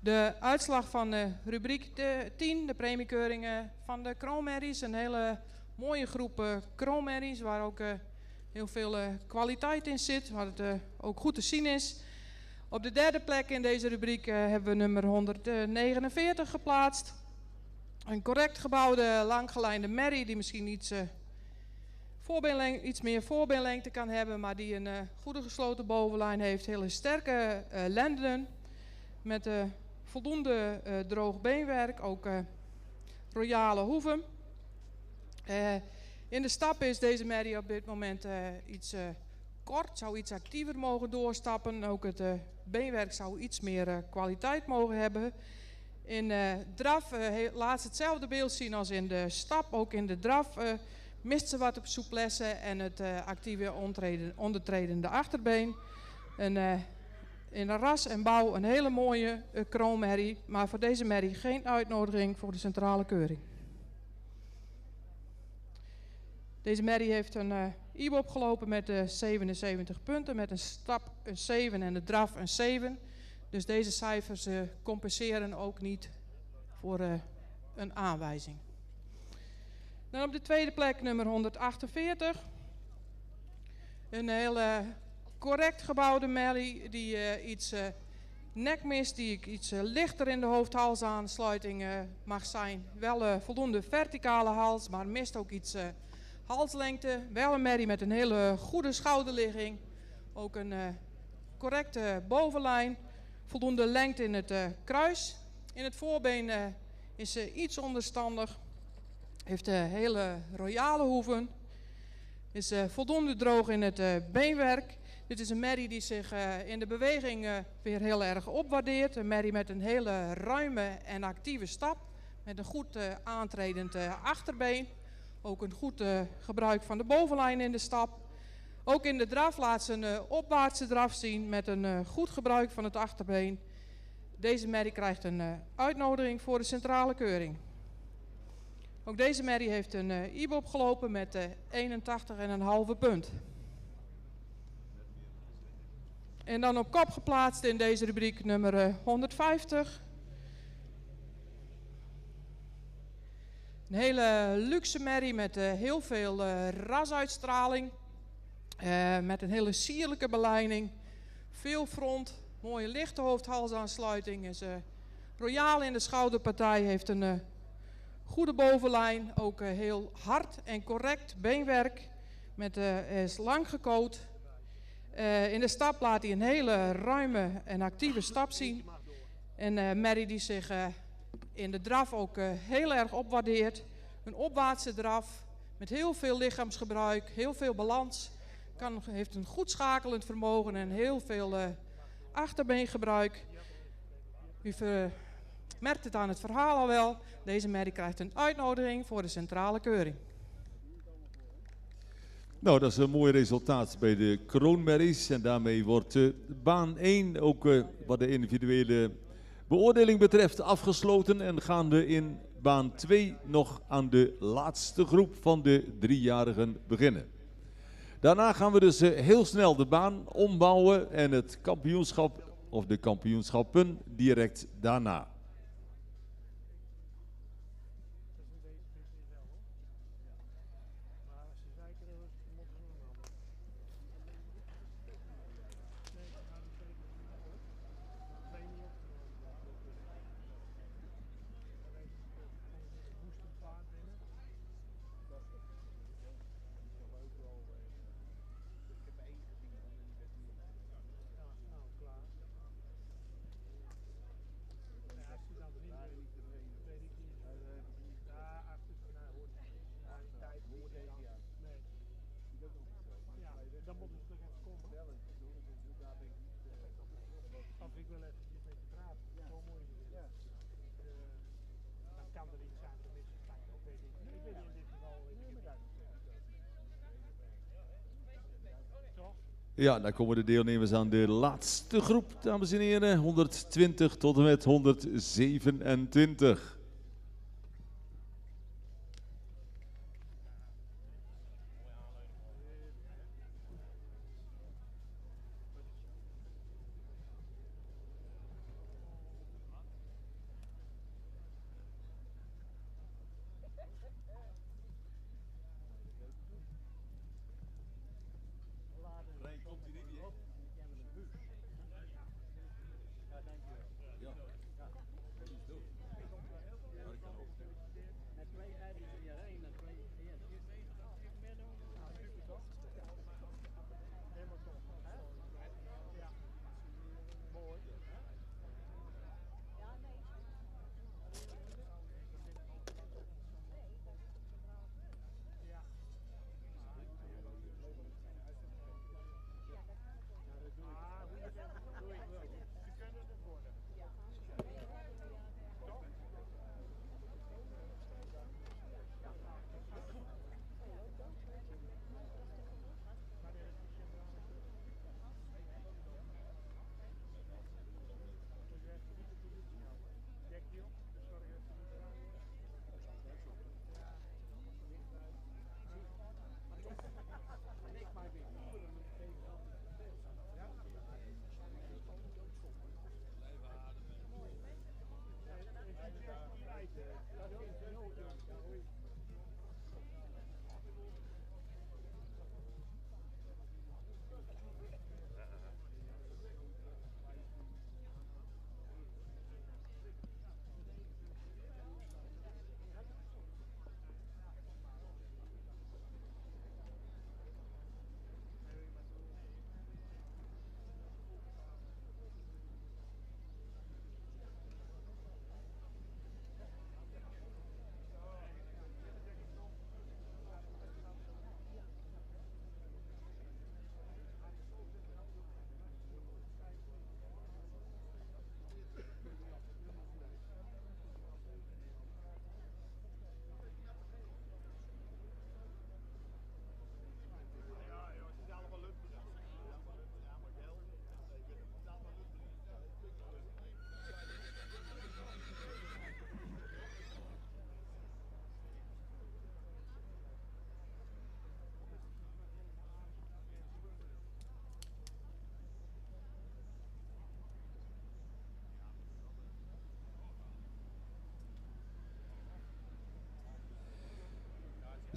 De uitslag van rubriek 10, de premiekeuringen van de kroonmerries. Een hele mooie groep kroonmerries waar ook heel veel kwaliteit in zit, waar het ook goed te zien is. Op de derde plek in deze rubriek hebben we nummer 149 geplaatst. Een correct gebouwde, langgelijnde merrie die misschien iets meer voorbeenlengte kan hebben, maar die een goede gesloten bovenlijn heeft. Hele sterke lenden met voldoende droog beenwerk, ook royale hoeven. In de stap is deze merrie op dit moment iets kort, zou iets actiever mogen doorstappen. Ook het beenwerk zou iets meer kwaliteit mogen hebben. In draf laat ze hetzelfde beeld zien als in de stap. Ook in de draf mist ze wat op souplesse en het actieve ondertredende achterbeen. In de ras en bouw een hele mooie kroonmerrie, maar voor deze merrie geen uitnodiging voor de centrale keuring. Deze merrie heeft een IBOP gelopen met 77 punten, met een stap een 7 en de draf een 7. Dus deze cijfers compenseren ook niet voor een aanwijzing. Dan op de tweede plek nummer 148. Een hele correct gebouwde merrie die iets nekmist die iets lichter in de hoofd-halsaansluiting mag zijn. Wel voldoende verticale hals, maar mist ook iets halslengte. Wel een merrie met een hele goede schouderligging. Ook een correcte bovenlijn. Voldoende lengte in het kruis. In het voorbeen is ze iets onderstandig. Heeft hele royale hoeven. Is voldoende droog in het beenwerk. Dit is een merrie die zich in de beweging weer heel erg opwaardeert. Een merrie met een hele ruime en actieve stap. Met een goed aantredend achterbeen. Ook een goed gebruik van de bovenlijn in de stap. Ook in de draf laat ze een opwaartse draf zien met een goed gebruik van het achterbeen. Deze merrie krijgt een uitnodiging voor de centrale keuring. Ook deze merrie heeft een IBOP gelopen met 81,5 punt. En dan op kop geplaatst in deze rubriek nummer 150. Een hele luxe merrie met heel veel rasuitstraling. Met een hele sierlijke belijning. Veel front. Mooie lichte hoofd-halsaansluiting. Is royaal in de schouderpartij. Heeft een goede bovenlijn. Ook heel hard en correct beenwerk. Is lang gekoot. In de stap laat hij een hele ruime en actieve stap zien. En merrie die zich in de draf ook heel erg opwaardeert. Een opwaartse draf met heel veel lichaamsgebruik, heel veel balans. Heeft een goed schakelend vermogen en heel veel achterbeengebruik. U merkt het aan het verhaal al wel. Deze merrie krijgt een uitnodiging voor de centrale keuring. Nou, dat is een mooi resultaat bij de kroonmerries. En daarmee wordt baan 1 ook wat de individuele beoordeling betreft afgesloten. En gaan we in baan 2 nog aan de laatste groep van de 3-jarigen beginnen. Daarna gaan we dus heel snel de baan ombouwen en het kampioenschap of de kampioenschappen direct daarna. Ja, dan komen de deelnemers aan de laatste groep, dames en heren. 120 tot en met 127.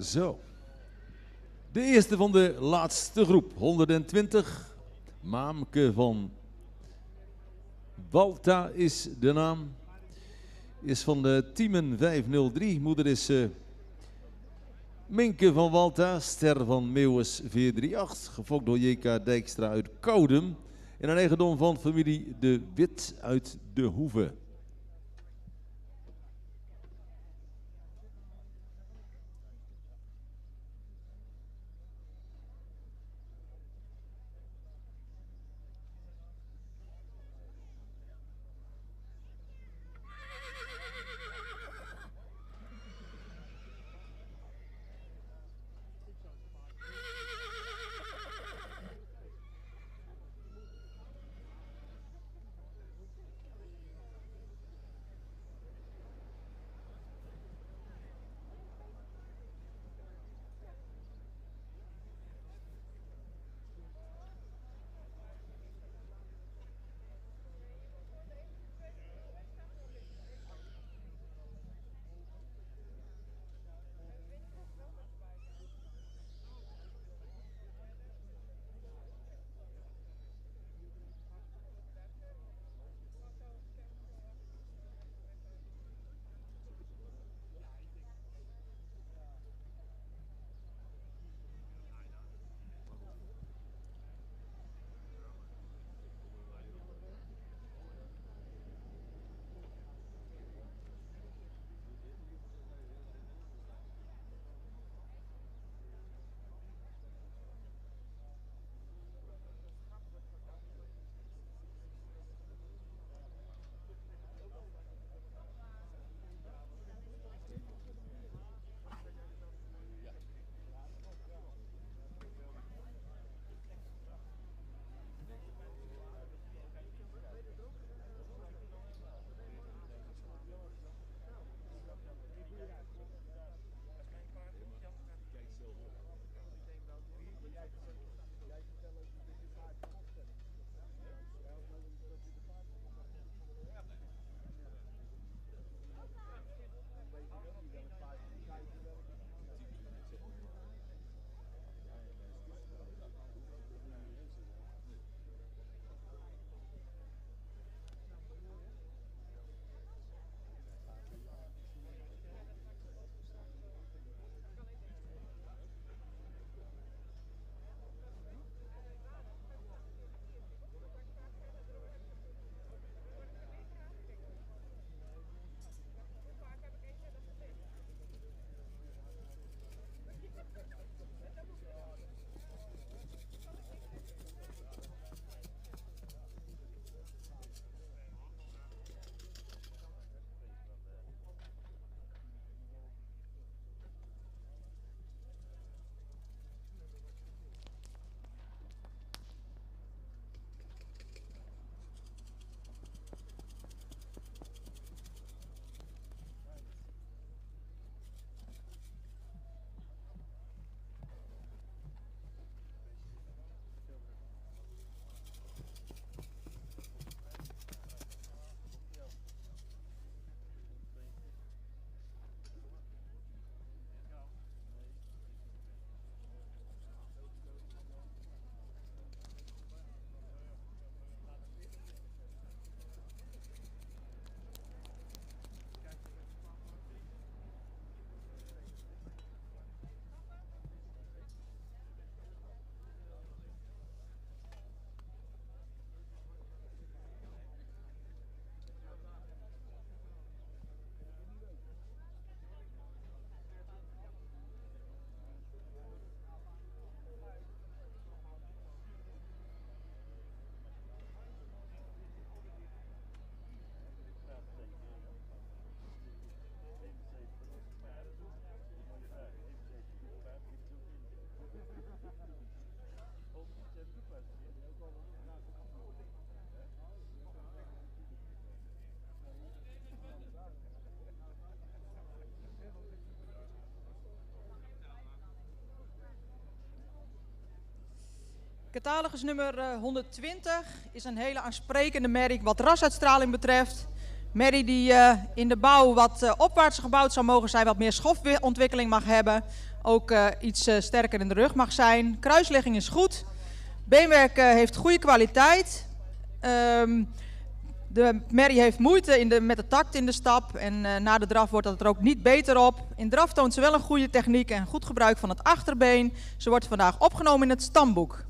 Zo. De eerste van de laatste groep, 120. Maamke van Balta is de naam. Is van de Tiemen 503. Moeder is Minke van Walta, Ster van Meeuwis 438. Gefokt door J.K. Dijkstra uit Koudem. In een eigendom van familie De Wit uit De Hoeve. Catalogus nummer 120 is een hele aansprekende merrie wat rasuitstraling betreft. Merrie die in de bouw wat opwaarts gebouwd zou mogen zijn, wat meer schofontwikkeling mag hebben. ook iets sterker in de rug mag zijn. Kruislegging is goed. Beenwerk heeft goede kwaliteit. De merrie heeft moeite met de takt in de stap en na de draf wordt dat er ook niet beter op. In draf toont ze wel een goede techniek en goed gebruik van het achterbeen. Ze wordt vandaag opgenomen in het stamboek.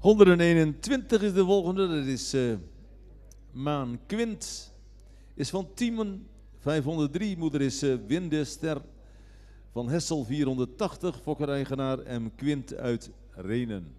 ...121 is de volgende, dat is Maan Quint. Is van Tiemen, 503. Moeder is Windester van Hessel, 480. Fokkereigenaar M. Quint uit Renen.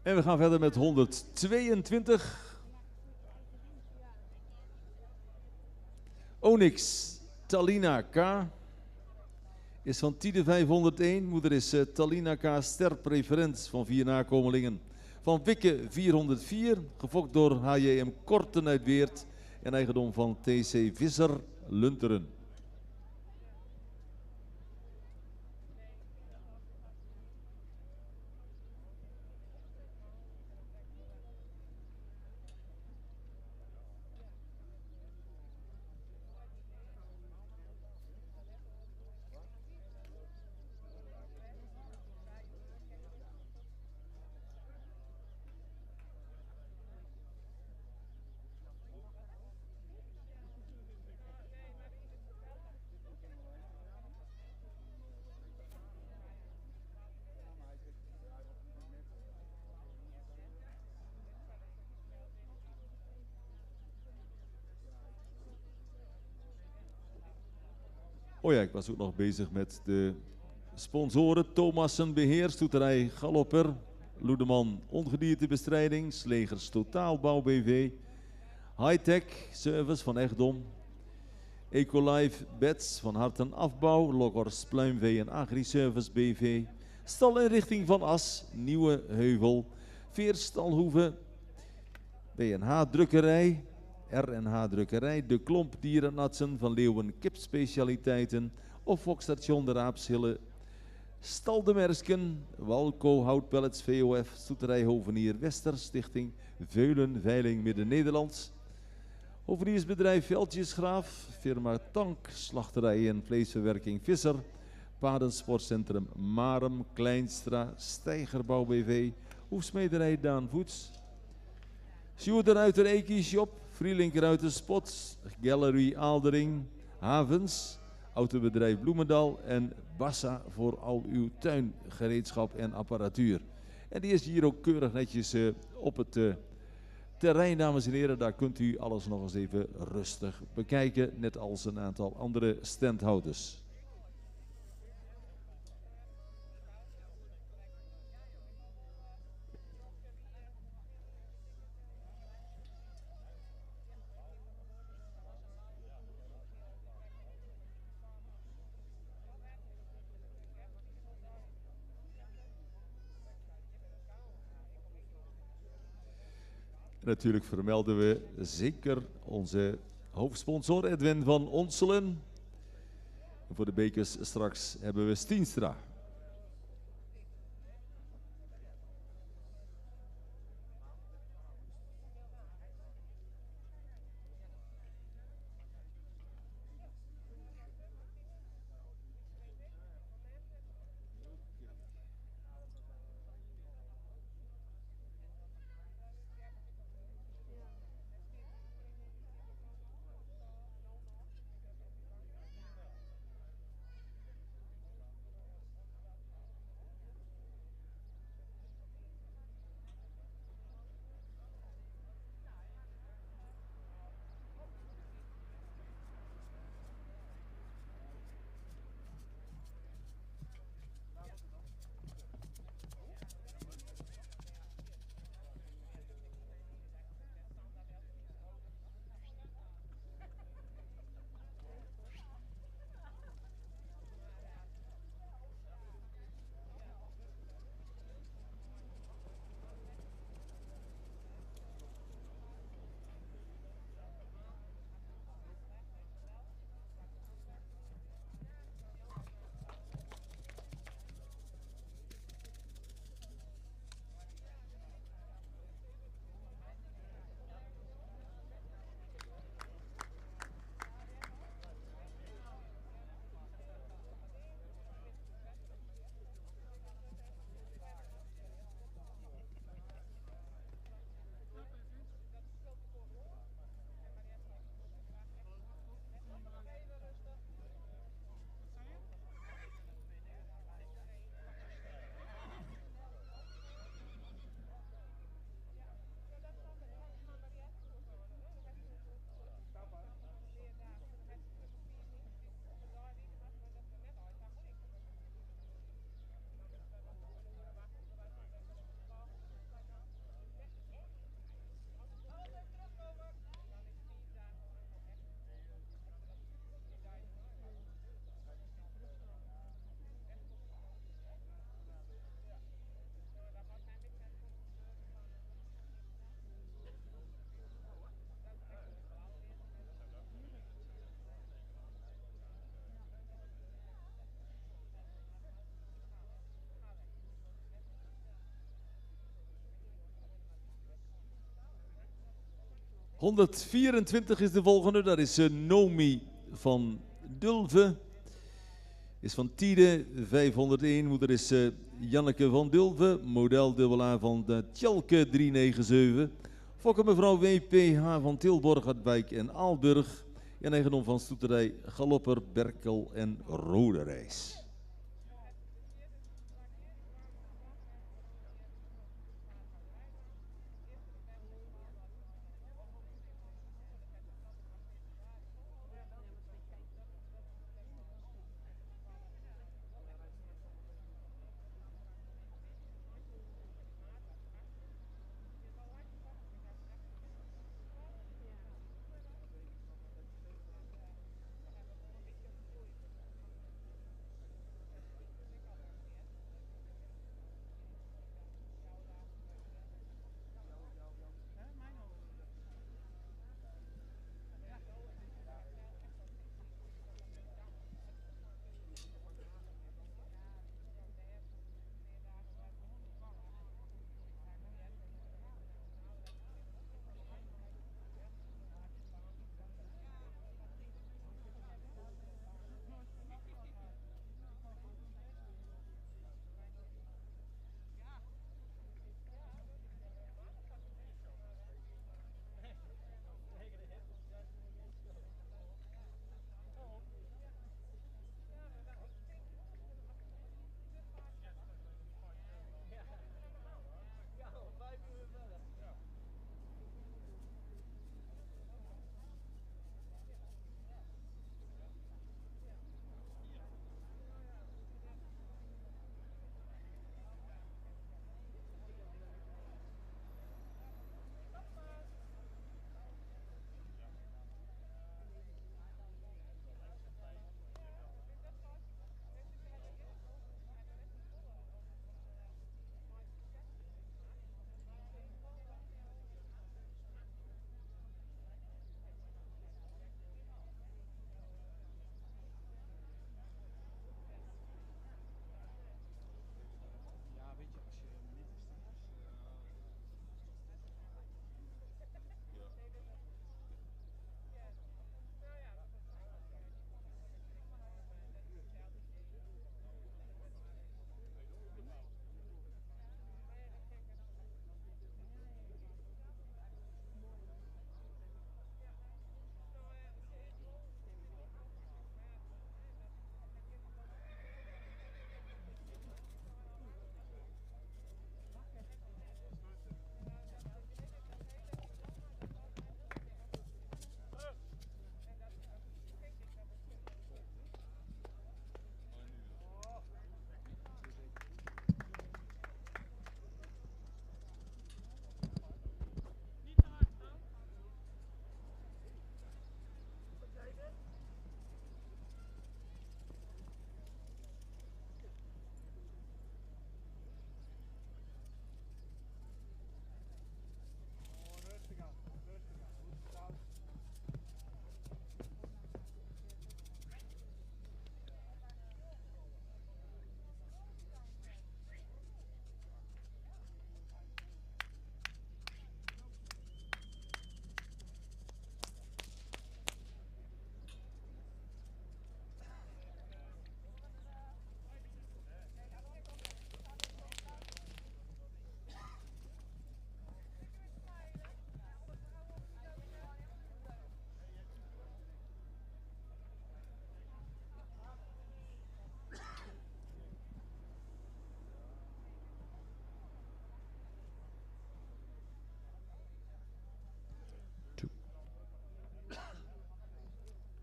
En we gaan verder met 122. Onyx Talina K. is van Tide 501. Moeder is Talina K. Sterpreferent van 4 nakomelingen. Van Wikke 404, gefokt door HJM Korten uit Weert en eigendom van TC Visser Lunteren. Oh ja, ik was ook nog bezig met de sponsoren. Thomassen Beheer, Stoeterij Galopper, Loedeman Ongediertebestrijding, Slegers Totaalbouw BV, Hightech Service van Echtdom, Ecolife Beds van Harten Afbouw, Loggers Pluimvee en Agriservice BV, Stalinrichting van As, Nieuwe Heuvel, Veerstalhoeve, BNH Drukkerij, RNH Drukkerij, De Klomp Dierennatsen van Leeuwen Kipspecialiteiten of Fokstation de Raapshille, Stal de Mersken, Walco Houtpellets VOF, Stoeterij Hovenier Wester, Stichting Veulen Veiling Midden-Nederlands, Hoveniersbedrijf Veldjesgraaf, firma Tank, Slachterij en Vleesverwerking Visser, Padensportcentrum Marem, Kleinstra, Steigerbouw BV, Hoefsmederij Daan Voets, Sjoerderuiter Eki Shop, Vrielinkeruiter Spots, Gallery Aaldering, Havens, Autobedrijf Bloemendal en Bassa voor al uw tuingereedschap en apparatuur. En die is hier ook keurig netjes op het terrein, dames en heren. Daar kunt u alles nog eens even rustig bekijken, net als een aantal andere standhouders. Natuurlijk vermelden we zeker onze hoofdsponsor Edwin van Onselen. En voor de bekers straks hebben we Stienstra. 124 is de volgende, dat is Nomi van Dulve. Is van Tiede, 501. Moeder is Janneke van Dulve, model dubbel A van de Tjalke 397. Fokker mevrouw WPH van Tilborg, Hartwijk en Aalburg. En eigendom van stoeterij Galopper, Berkel en Roderijs.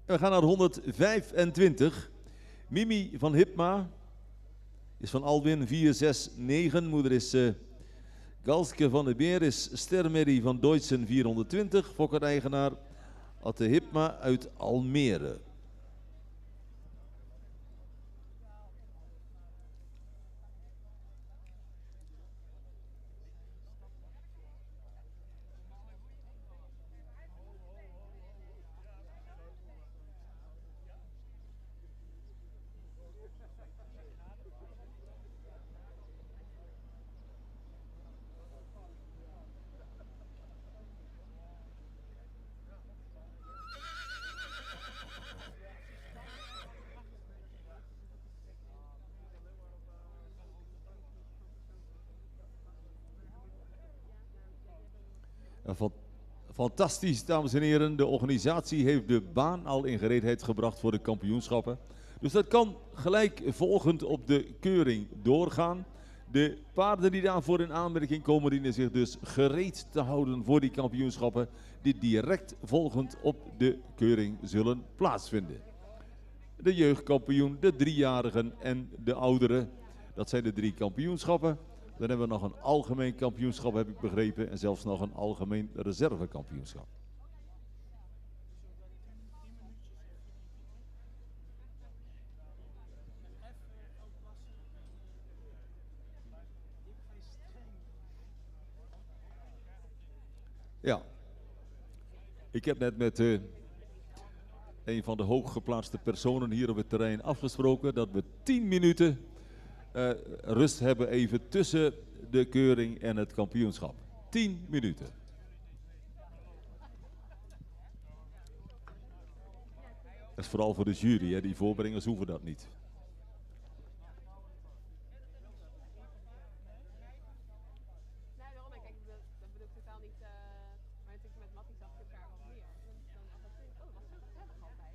We gaan naar 125. Mimi van Hipma is van Alwin 469. Moeder is Galske van de Beer, is Stermeri van Deutschen 420. Fokker-eigenaar Atte Hipma uit Almere. Fantastisch, dames en heren. De organisatie heeft de baan al in gereedheid gebracht voor de kampioenschappen. Dus dat kan gelijk volgend op de keuring doorgaan. De paarden die daarvoor in aanmerking komen, dienen zich dus gereed te houden voor die kampioenschappen, die direct volgend op de keuring zullen plaatsvinden. De jeugdkampioen, de driejarigen en de ouderen. Dat zijn de 3 kampioenschappen. Dan hebben we nog een algemeen kampioenschap, heb ik begrepen, en zelfs nog een algemeen reservekampioenschap. Ja, ik heb net met een van de hooggeplaatste personen hier op het terrein afgesproken dat we 10 minuten rust hebben even tussen de keuring en het kampioenschap. 10 minuten. Dat is vooral voor de jury, hè. Die voorbrengers hoeven dat niet. Nee, daarom. Kijk, dat bedoel ik totaal niet. Maar natuurlijk met Mattie zag je elkaar wat meer. Dan af en toe, oh, wat zo gezellig altijd.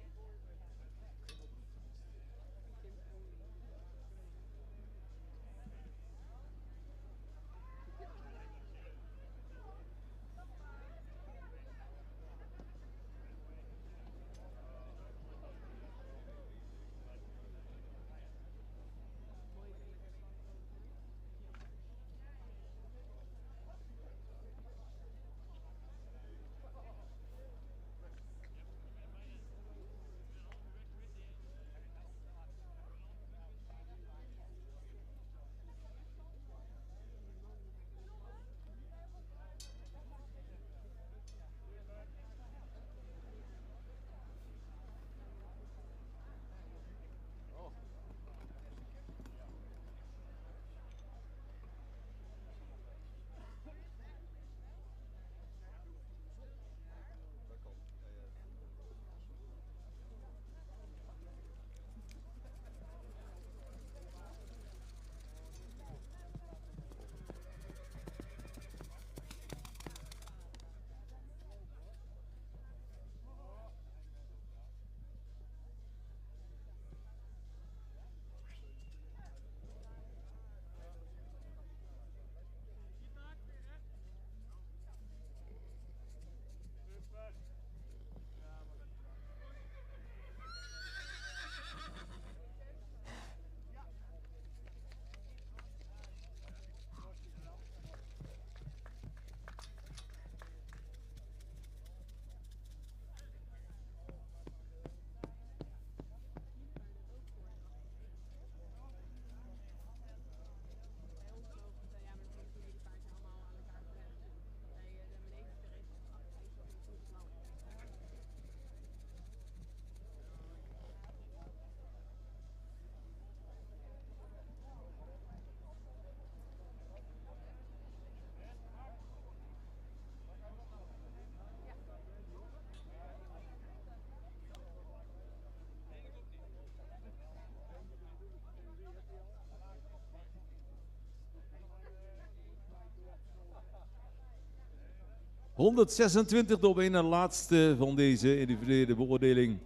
...126 de op één en laatste van deze individuele beoordeling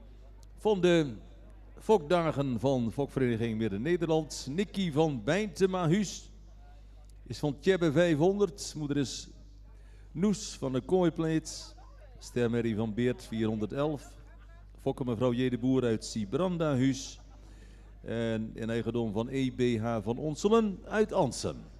van de fokdagen van Fokvereniging Midden-Nederland. Nicky van Bijntema-Huus is van Tjebbe 500. Moeder is Noes van de Kooiplates. Stermerrie van Beert 411. Fokker mevrouw J. de Boer uit Sibranda-Huus. En in eigendom van EBH van Onselen uit Ansen.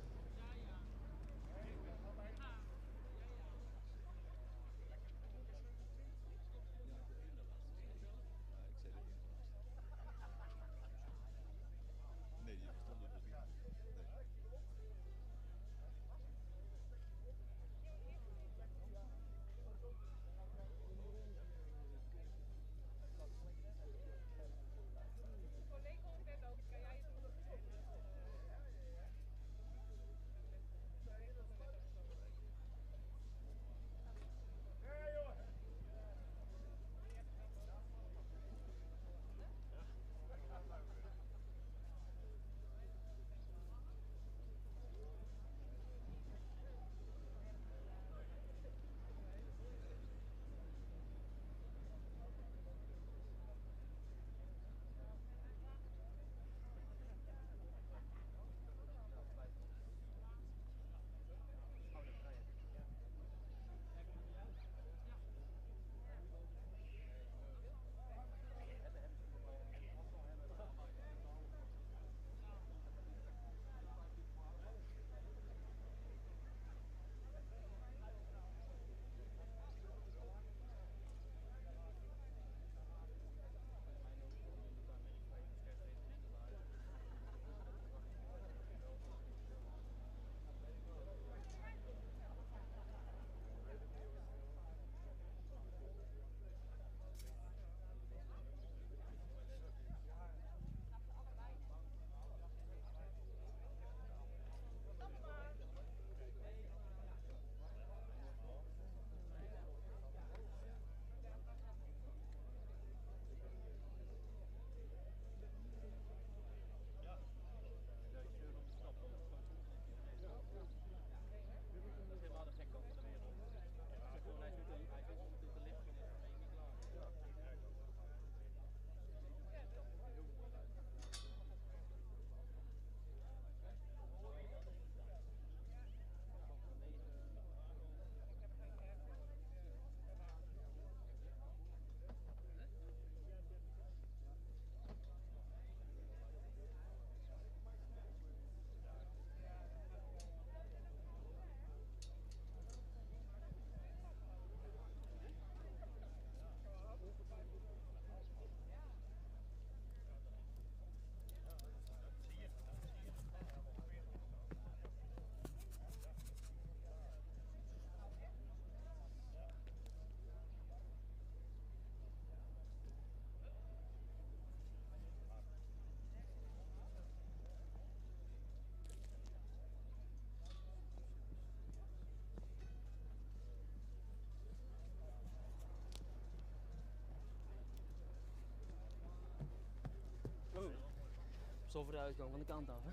Zo voor de uitgang van de kant af, hè?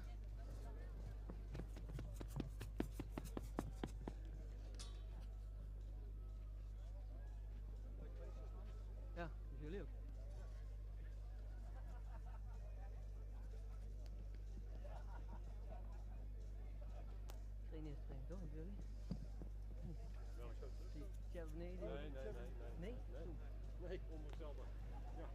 Ja, jullie ook. Geen eerste training, toch? Jullie? Ja, nee, nee? Nee, onbestelbaar. Ja.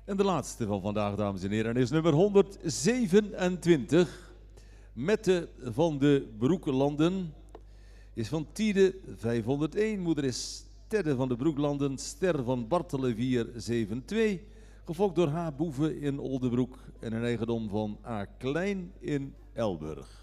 En de laatste van vandaag, dames en heren, is nummer 127. Mette van de Broekelanden is van Tiede 501. Moeder is Tedde van de Broeklanden, Ster van Bartelen 472. Gevolgd door H. Boeve in Oldebroek en een eigendom van A. Klein in Elburg.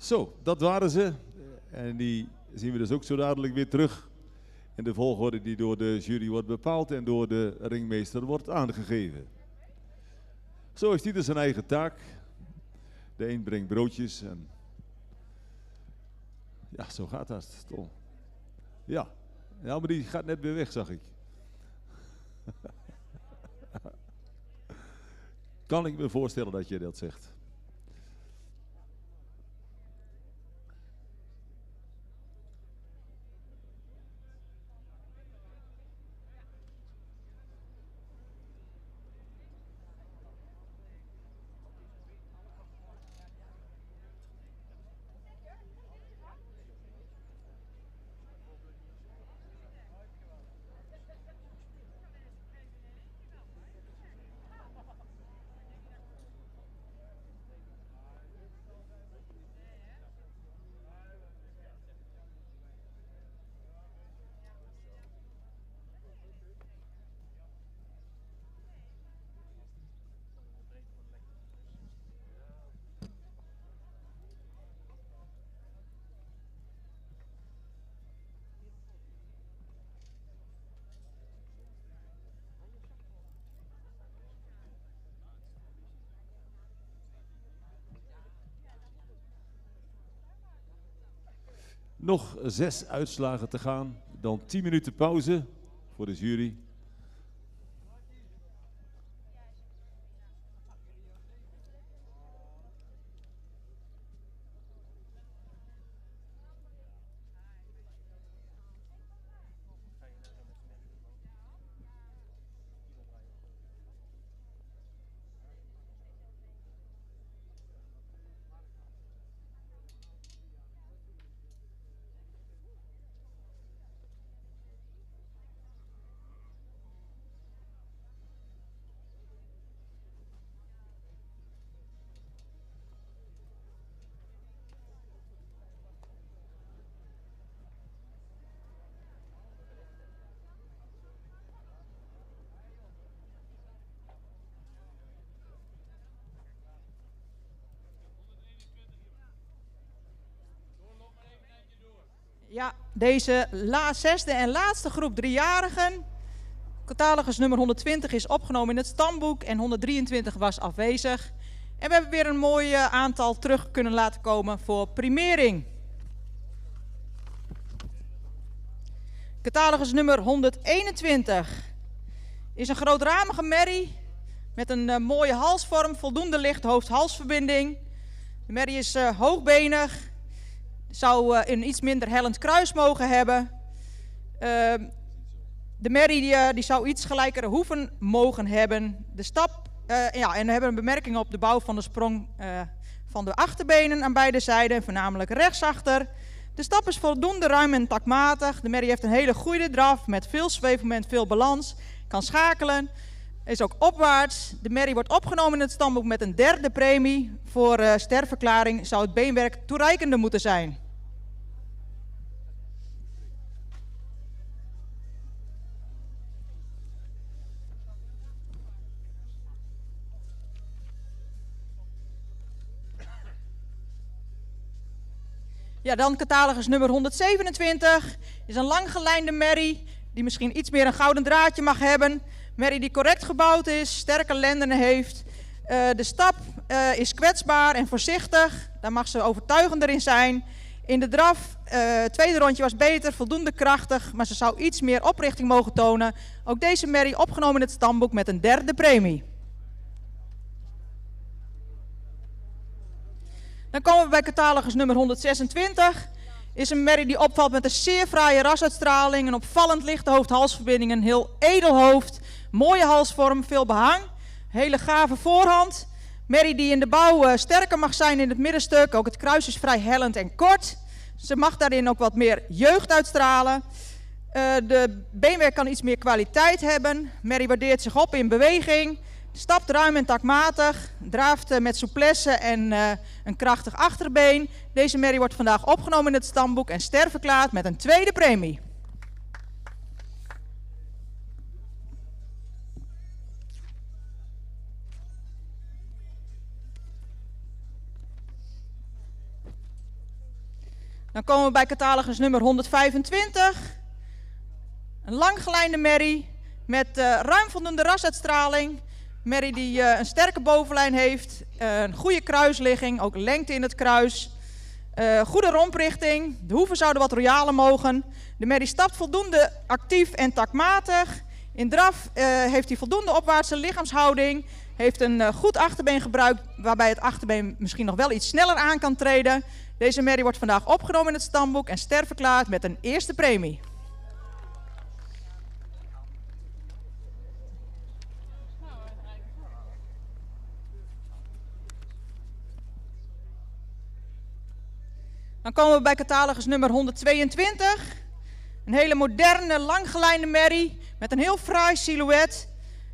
Zo, dat waren ze. En die zien we dus ook zo dadelijk weer terug. In de volgorde die door de jury wordt bepaald en door de ringmeester wordt aangegeven. Zo heeft ieder zijn eigen taak. De een brengt broodjes en... Ja, zo gaat dat. Tom. Ja. Ja, maar die gaat net weer weg, zag ik. Kan ik me voorstellen dat je dat zegt. Nog 6 uitslagen te gaan, dan 10 minuten pauze voor de jury. Ja, deze zesde en laatste groep driejarigen. Catalogus nummer 120 is opgenomen in het stamboek en 123 was afwezig. En we hebben weer een mooi aantal terug kunnen laten komen voor primering. Catalogus nummer 121 is een grootramige merrie met een mooie halsvorm, voldoende licht hoofd-halsverbinding. De merrie is hoogbenig. Zou een iets minder hellend kruis mogen hebben. De merrie die zou iets gelijkere hoeven mogen hebben. De stap, en we hebben een bemerking op de bouw van de sprong van de achterbenen aan beide zijden, voornamelijk rechtsachter. De stap is voldoende ruim en takmatig. De merrie heeft een hele goede draf met veel zweefmoment, veel balans. Kan schakelen. Is ook opwaarts. De merrie wordt opgenomen in het stamboek met een derde premie. Voor sterverklaring zou het beenwerk toereikende moeten zijn. Ja, dan catalogus nummer 127 is een langgelijnde merrie die misschien iets meer een gouden draadje mag hebben. Merrie die correct gebouwd is, sterke lendenen heeft. De stap is kwetsbaar en voorzichtig, daar mag ze overtuigender in zijn. In de draf, het tweede rondje was beter, voldoende krachtig, maar ze zou iets meer oprichting mogen tonen. Ook deze merrie opgenomen in het stamboek met een derde premie. Dan komen we bij catalogus nummer 126. Is een merrie die opvalt met een zeer fraaie rasuitstraling, een opvallend lichte hoofd-halsverbinding, een heel edel hoofd, mooie halsvorm, veel behang, hele gave voorhand. Merrie die in de bouw sterker mag zijn in het middenstuk, ook het kruis is vrij hellend en kort. Ze mag daarin ook wat meer jeugd uitstralen. De beenwerk kan iets meer kwaliteit hebben. Merrie waardeert zich op in beweging. Stapt ruim en takmatig, draaft met souplesse en een krachtig achterbeen. Deze merrie wordt vandaag opgenomen in het stamboek en sterverklaard met een tweede premie. Dan komen we bij catalogus nummer 125. Een langgelijnde merrie met ruim voldoende rasuitstraling. Merrie die een sterke bovenlijn heeft, een goede kruisligging, ook lengte in het kruis. Goede romprichting, de hoeven zouden wat royaler mogen. De merrie stapt voldoende actief en taktmatig. In draf heeft hij voldoende opwaartse lichaamshouding. Heeft een goed achterbeengebruik waarbij het achterbeen misschien nog wel iets sneller aan kan treden. Deze merrie wordt vandaag opgenomen in het stamboek en sterverklaard met een eerste premie. Dan komen we bij catalogus nummer 122. Een hele moderne, langgelijnde merrie met een heel fraai silhouet.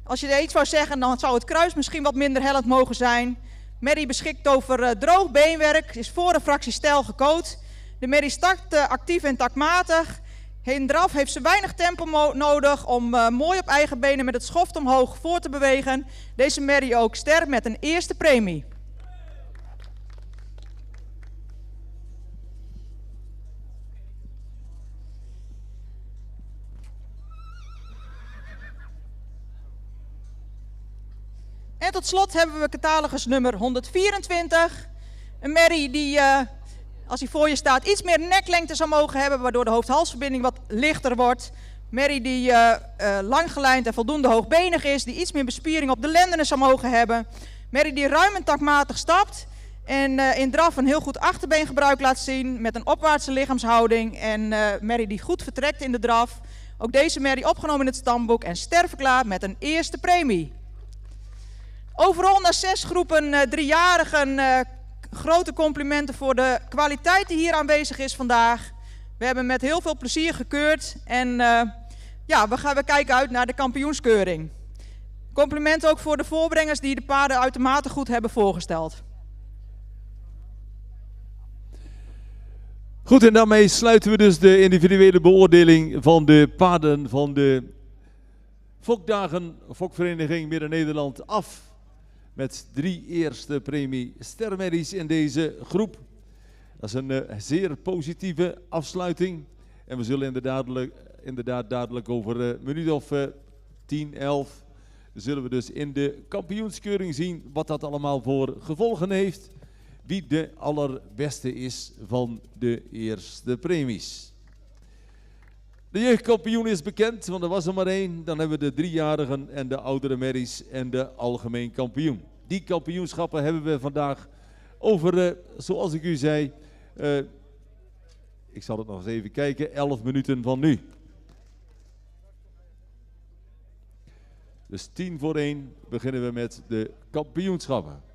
Als je er iets wou zeggen, dan zou het kruis misschien wat minder hellend mogen zijn. Merrie beschikt over droog beenwerk, is voor een fractie stijl gecoat. De merrie start actief en taktmatig. In draf heeft ze weinig tempo nodig om mooi op eigen benen met het schoft omhoog voor te bewegen. Deze merrie ook sterk met een eerste premie. En tot slot hebben we catalogus nummer 124. Een merrie die, als hij voor je staat, iets meer neklengte zou mogen hebben, waardoor de hoofd-halsverbinding wat lichter wordt. Merrie die langgelijnd en voldoende hoogbenig is, die iets meer bespiering op de lendenen zou mogen hebben. Merrie die ruim en taktmatig stapt en in draf een heel goed achterbeengebruik laat zien met een opwaartse lichaamshouding. En merrie die goed vertrekt in de draf. Ook deze merrie opgenomen in het stamboek en sterverklaard met een eerste premie. Overal naar 6 groepen driejarigen grote complimenten voor de kwaliteit die hier aanwezig is vandaag. We hebben met heel veel plezier gekeurd en ja, we kijken uit naar de kampioenskeuring. Complimenten ook voor de voorbrengers die de paarden uitermate goed hebben voorgesteld. Goed, en daarmee sluiten we dus de individuele beoordeling van de paarden van de Fokdagen Fokvereniging Midden-Nederland af. Met 3 eerste premie stermerries in deze groep. Dat is een zeer positieve afsluiting. En we zullen inderdaad dadelijk over een minuut of 10, 11... zullen we dus in de kampioenskeuring zien wat dat allemaal voor gevolgen heeft. Wie de allerbeste is van de eerste premies. De jeugdkampioen is bekend, want er was er maar 1. Dan hebben we de 3-jarigen en de oudere merries en de algemeen kampioen. Die kampioenschappen hebben we vandaag over, zoals ik u zei, ik zal het nog eens even kijken, 11 minuten van nu. Dus 1:10 beginnen we met de kampioenschappen.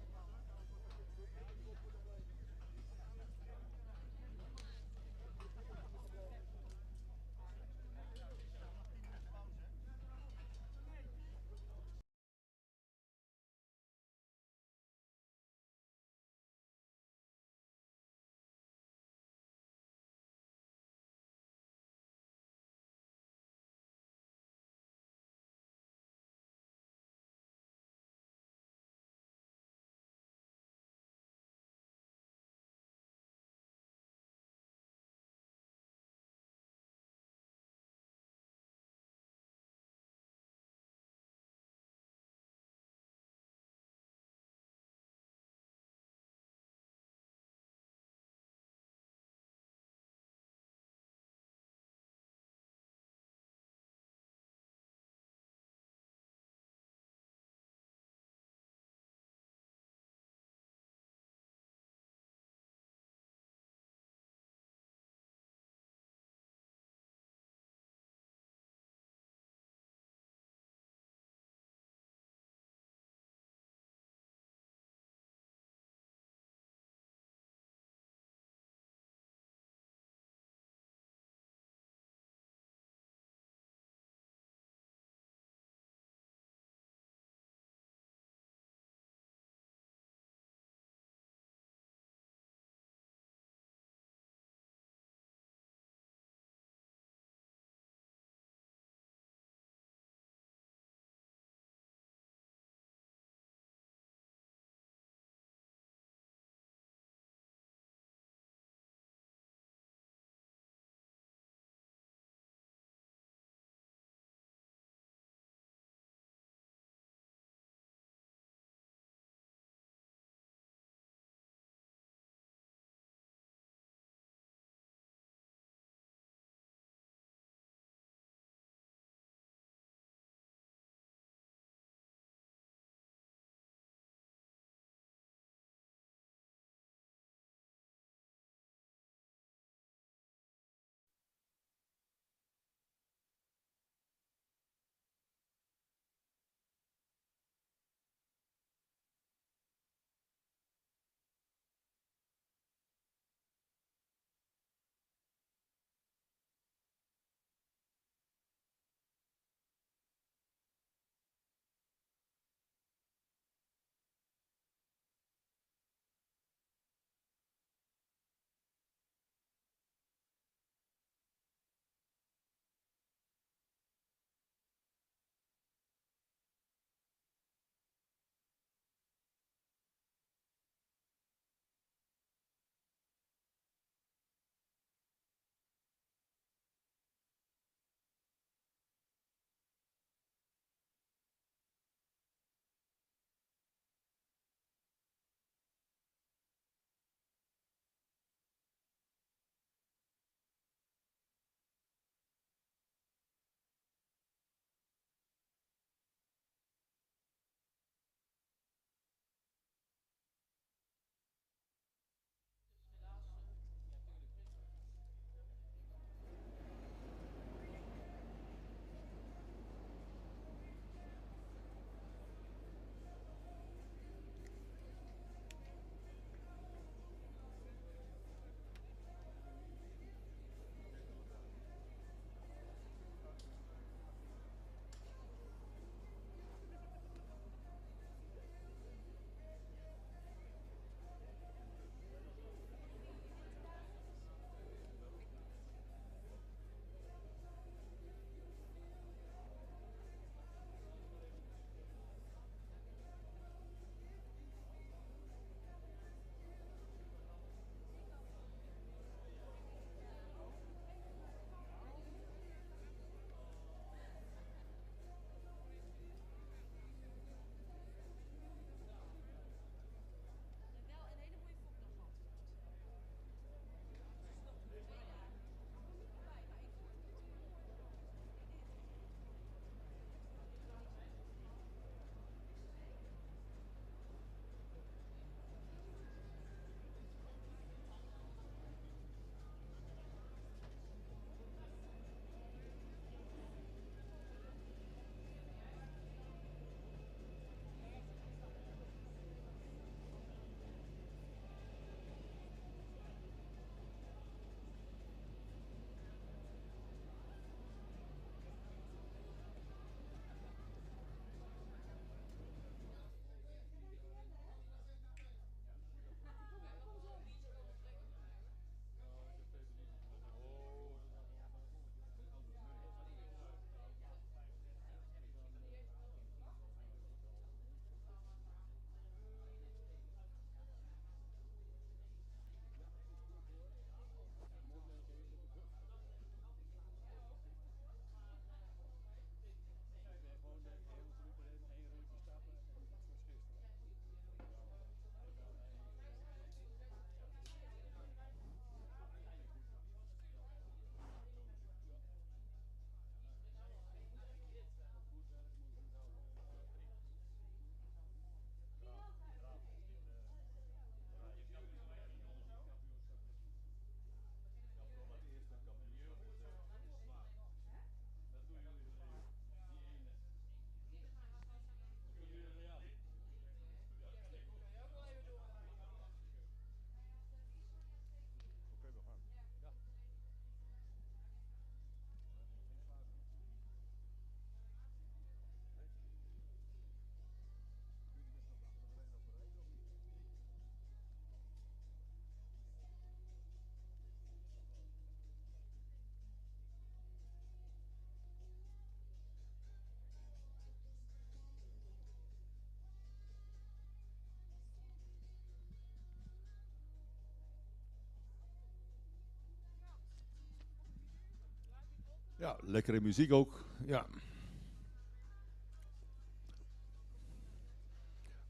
Ja, lekkere muziek ook. Ja.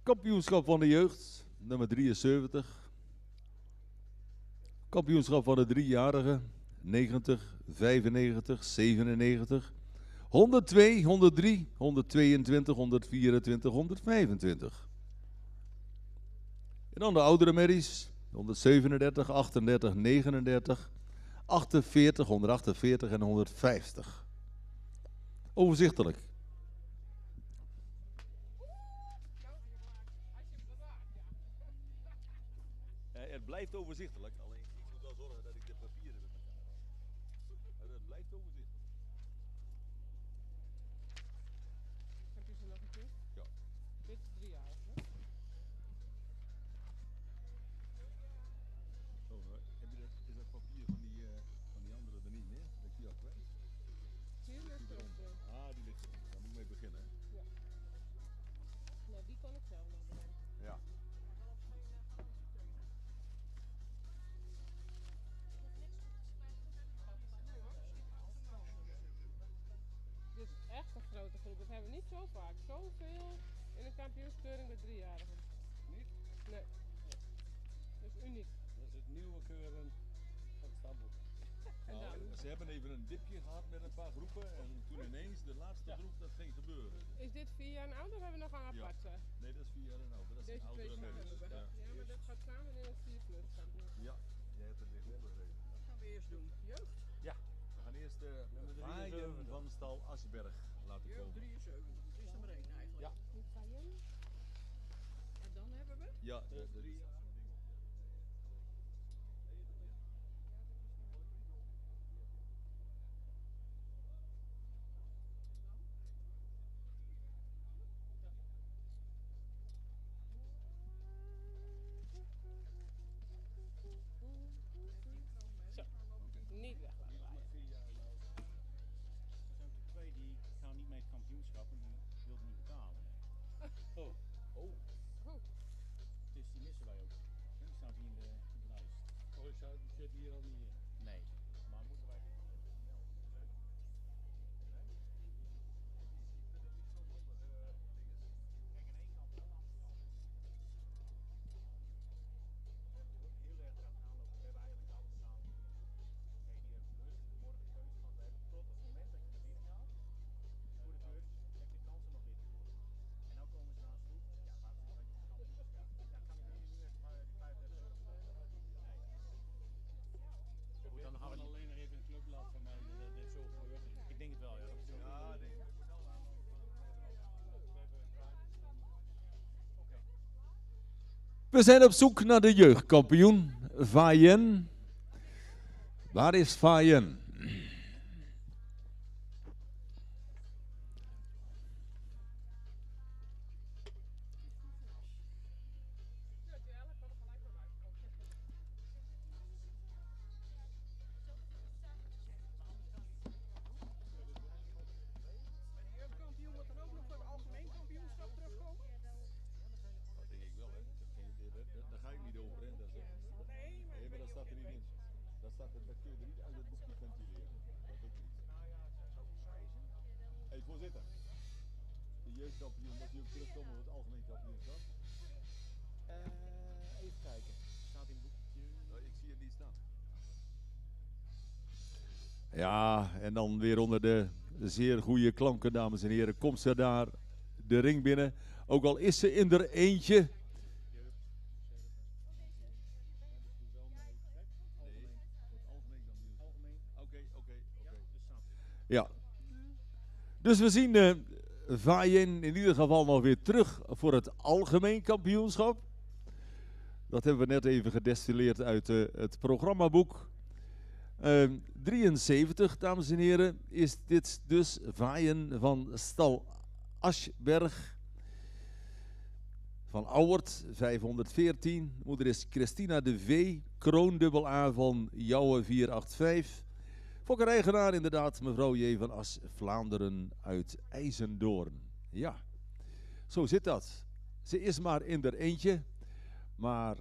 Kampioenschap van de jeugd, nummer 73. Kampioenschap van de 3-jarigen, 90, 95, 97, 102, 103, 122, 124, 125. En dan de oudere merries, 137, 38, 39, 48, 148 en 150. Overzichtelijk. Het blijft overzichtelijk, alleen ik moet wel zorgen dat ik de papieren met elkaar. Maar het blijft overzichtelijk. Heb je ze nog een keer? Ja. Dit is 3 jaar, hè? Heb je is dat papier van die andere er niet meer? Dat je dat kwijt? Hier ligt er ook. Ah, die ligt er. Daar moet ik mee beginnen. Ja. Nou, die kan ik zelf nog bedenken. Ja. Dit is echt een grote groep. Dat hebben we niet zo vaak. Zoveel in een kampioenskeuring met 3-jarigen. Niet? Nee. Dat is uniek. Dat is het nieuwe keuren van het stamboek. Nou, ze hebben even een dipje gehad met een paar groepen en toen ineens de laatste groep dat ging gebeuren. Is dit 4 jaar en ouder of hebben we nog een apart? Ja. Nee, dat is 4 jaar en ouder. Dat is Deze een twee oudere samen mens. hebben we. Ja. Ja, maar dat gaat samen in het 4 plus kampioenschap. Ja, jij hebt het weer goed begrepen. Wat gaan we eerst doen? Jeugd? Ja, we gaan eerst de Vaaien van Stal Asberg laten Jeugd komen. 73. Dat is nummer 1 eigenlijk. Ja. En dan hebben we? Ja, de Zo, niet weg laten waaien. Er zijn er 2 die gaan niet mee het kampioenschap en die wilden niet betalen. Oh. Oh. Dus die missen wij ook. En die staan hier in de lijst. Oh, die zit hier al niet in. Nee, maar moeten wij dit snel heel erg eraan aanlopen. We hebben eigenlijk alles staan. Kijk, hier hebben we bewust morgen de keuze van. We hebben tot het moment dat je naar binnen gaat, voor de deur, heb je kans om nog lid te worden. En nou komen ze naast toe. Ja, laten we nog even kampioenschap. Ja, kan ik jullie nu even die 35 euro betalen? Nee. Goed, dan gaan we alleen nog even een clubblad van mij dat dit zo gebeurd is. Ik denk het wel, ja. Ja, denk ik. We zijn op zoek naar de jeugdkampioen, Vaaien. Waar is Vaaien? De jeugdkampioen wordt dan ook nog voor het algemeen kampioenschap terugkomen? Dat denk ik wel, hè. Daar ga ik niet over, hè. Dat is, nee, maar dat staat er niet in. Dat staat er, dat kun je er niet uit het boekje ventileren. Dat ook niet. Hé, voorzitter. De jeugdkampioen, moet hij ook terugkomen op het algemeen kampioenschap? Even kijken. Staat in het boekje. Nou, ik zie het niet staan. Ja, en dan weer onder de zeer goede klanken, dames en heren, komt ze daar de ring binnen. Ook al is ze in er eentje. Ja. Dus we zien Vaaien in ieder geval nog weer terug voor het algemeen kampioenschap. Dat hebben we net even gedestilleerd uit het programmaboek. 73, dames en heren, is dit dus Vaaien van Stal Asberg. Van Auwert, 514. Moeder is Christina de V. Kroondubbel A van Jouwe 485. Fokkerijgenaar inderdaad, mevrouw J. van As, Vlaanderen uit IJzendoorn. Ja, zo zit dat. Ze is maar in er eentje, maar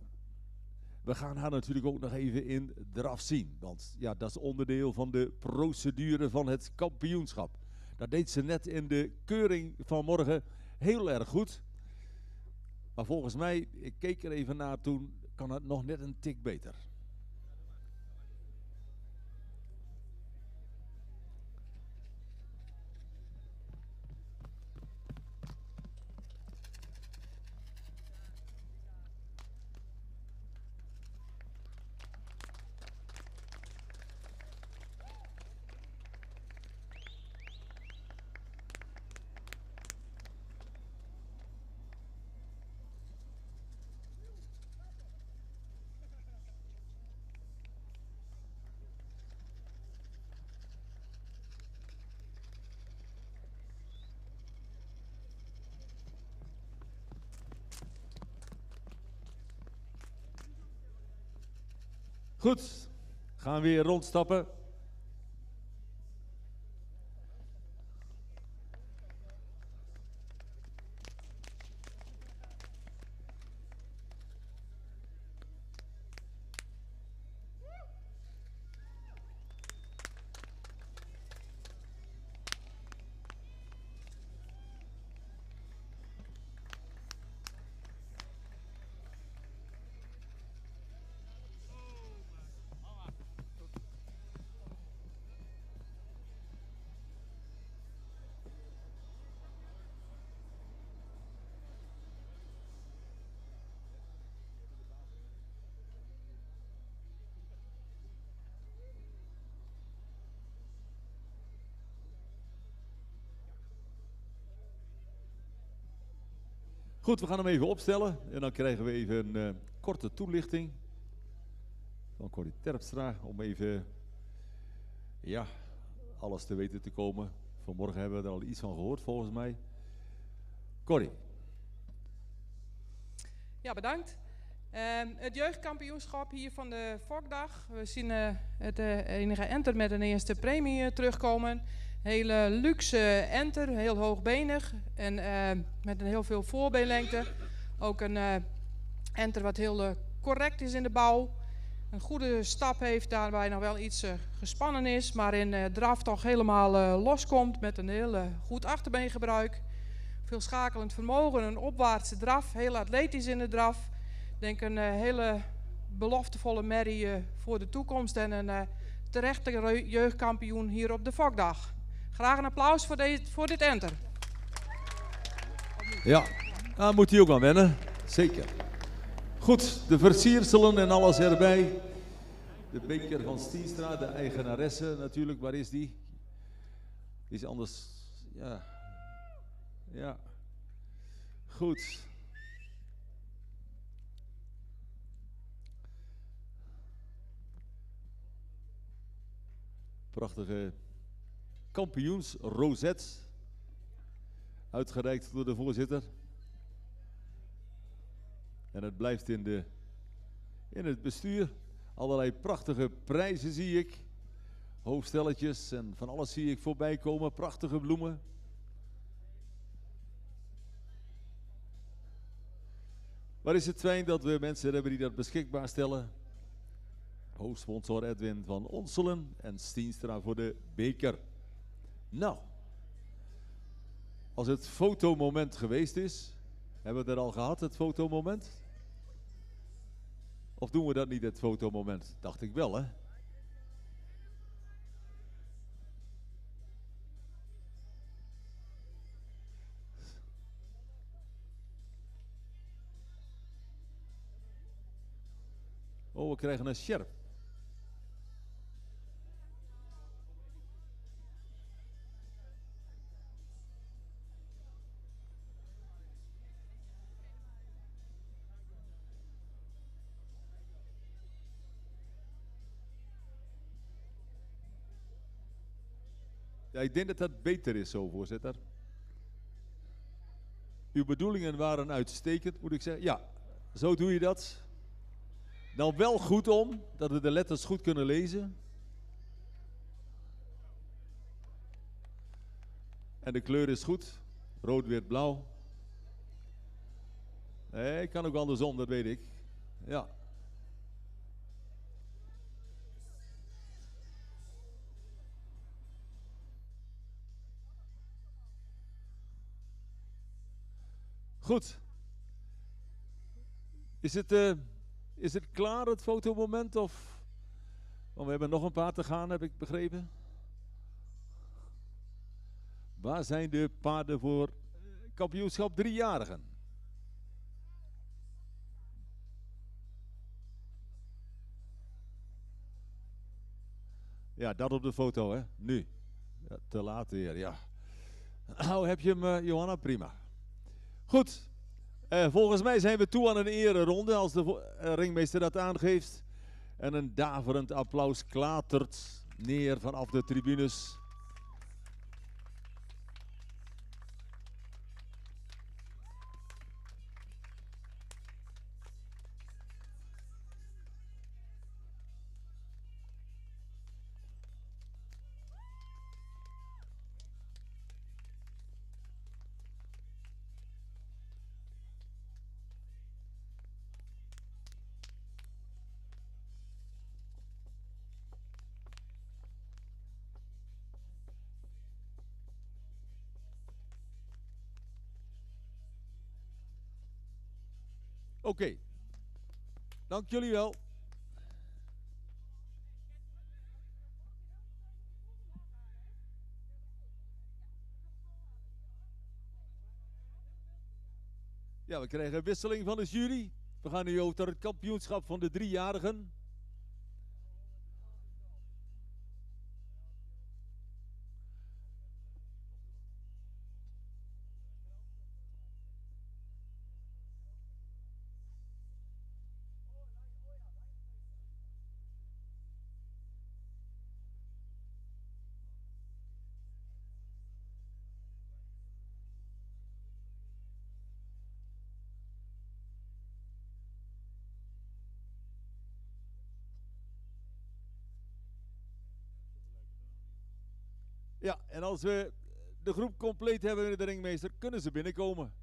We gaan haar natuurlijk ook nog even in draf zien. Want ja, dat is onderdeel van de procedure van het kampioenschap. Dat deed ze net in de keuring van morgen heel erg goed. Maar volgens mij, ik keek er even naar toen, kan het nog net een tik beter. Goed, gaan we weer rondstappen. Goed, we gaan hem even opstellen en dan krijgen we even een korte toelichting van Corrie Terpstra om even ja, alles te weten te komen. Vanmorgen hebben we er al iets van gehoord volgens mij. Corrie. Ja, bedankt. Het jeugdkampioenschap hier van de Fokdag. We zien het enige enter met een eerste premie terugkomen. Hele luxe enter, heel hoogbenig en met een heel veel voorbeenlengte. Ook een enter wat heel correct is in de bouw. Een goede stap heeft, daarbij nog wel iets gespannen is, maar in draf toch helemaal loskomt met een heel goed achterbeengebruik. Veel schakelend vermogen, een opwaartse draf, heel atletisch in de draf. Ik denk een hele beloftevolle merrie voor de toekomst en een terechte jeugdkampioen hier op de Fokdag. Graag een applaus voor dit enter. Ja, daar moet hij ook aan wennen. Zeker. Goed, de versierselen en alles erbij. De beker van Stienstra, de eigenaresse natuurlijk. Waar is die? Die is anders. Ja. Ja. Goed. Prachtige kampioensrozet. Uitgereikt door de voorzitter. En het blijft in het bestuur. Allerlei prachtige prijzen zie ik. Hoofdstelletjes en van alles zie ik voorbij komen. Prachtige bloemen. Maar is het fijn dat we mensen hebben die dat beschikbaar stellen. Hoofdsponsor Edwin van Onselen en Stienstra voor de beker. Nou, als het fotomoment geweest is, hebben we het er al gehad, het fotomoment? Of doen we dat niet, het fotomoment? Dacht ik wel, hè? Oh, we krijgen een sjerp. Ja, ik denk dat dat beter is zo, voorzitter. Uw bedoelingen waren uitstekend, moet ik zeggen. Ja, zo doe je dat. Dan wel goed om, dat we de letters goed kunnen lezen. En de kleur is goed. Rood, wit, blauw. Nee, ik kan ook andersom, dat weet ik. Ja. Goed. Is het klaar, het fotomoment? Of? Want we hebben nog een paar te gaan, heb ik begrepen. Waar zijn de paarden voor kampioenschap driejarigen? Ja, dat op de foto, hè? Nu. Ja, te laat weer, ja. Nou, heb je hem, Johanna? Prima. Goed. Volgens mij zijn we toe aan een ereronde, als de ringmeester dat aangeeft. En een daverend applaus klatert neer vanaf de tribunes. Oké. Dank jullie wel. Ja, we krijgen een wisseling van de jury. We gaan nu over naar het kampioenschap van de driejarigen. Ja, en als we de groep compleet hebben, meneer de ringmeester, kunnen ze binnenkomen.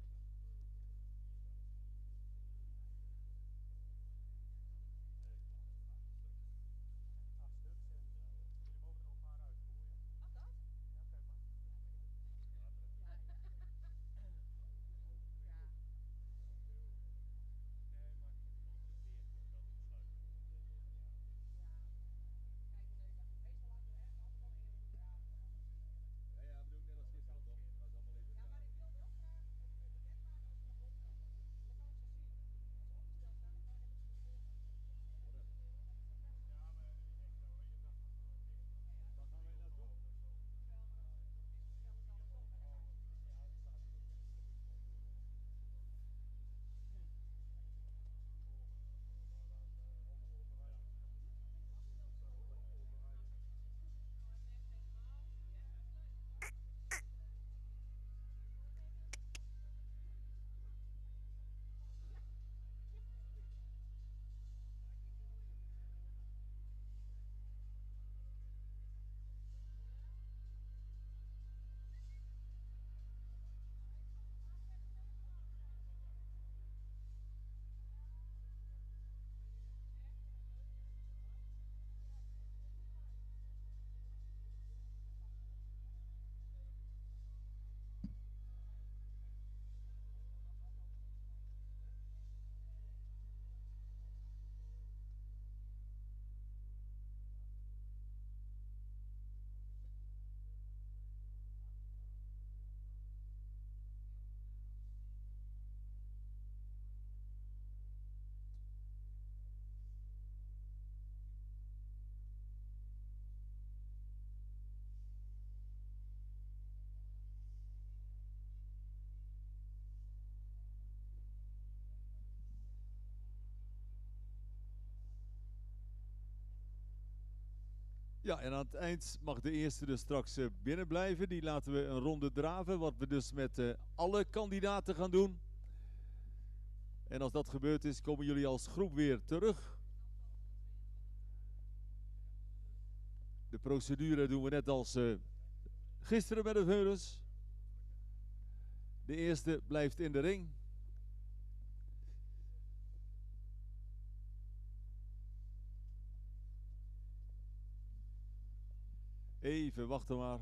Ja, en aan het eind mag de eerste dus straks binnen blijven. Die laten we een ronde draven, wat we dus met alle kandidaten gaan doen. En als dat gebeurd is, komen jullie als groep weer terug. De procedure doen we net als gisteren bij de Veulens. De eerste blijft in de ring. Even wachten maar.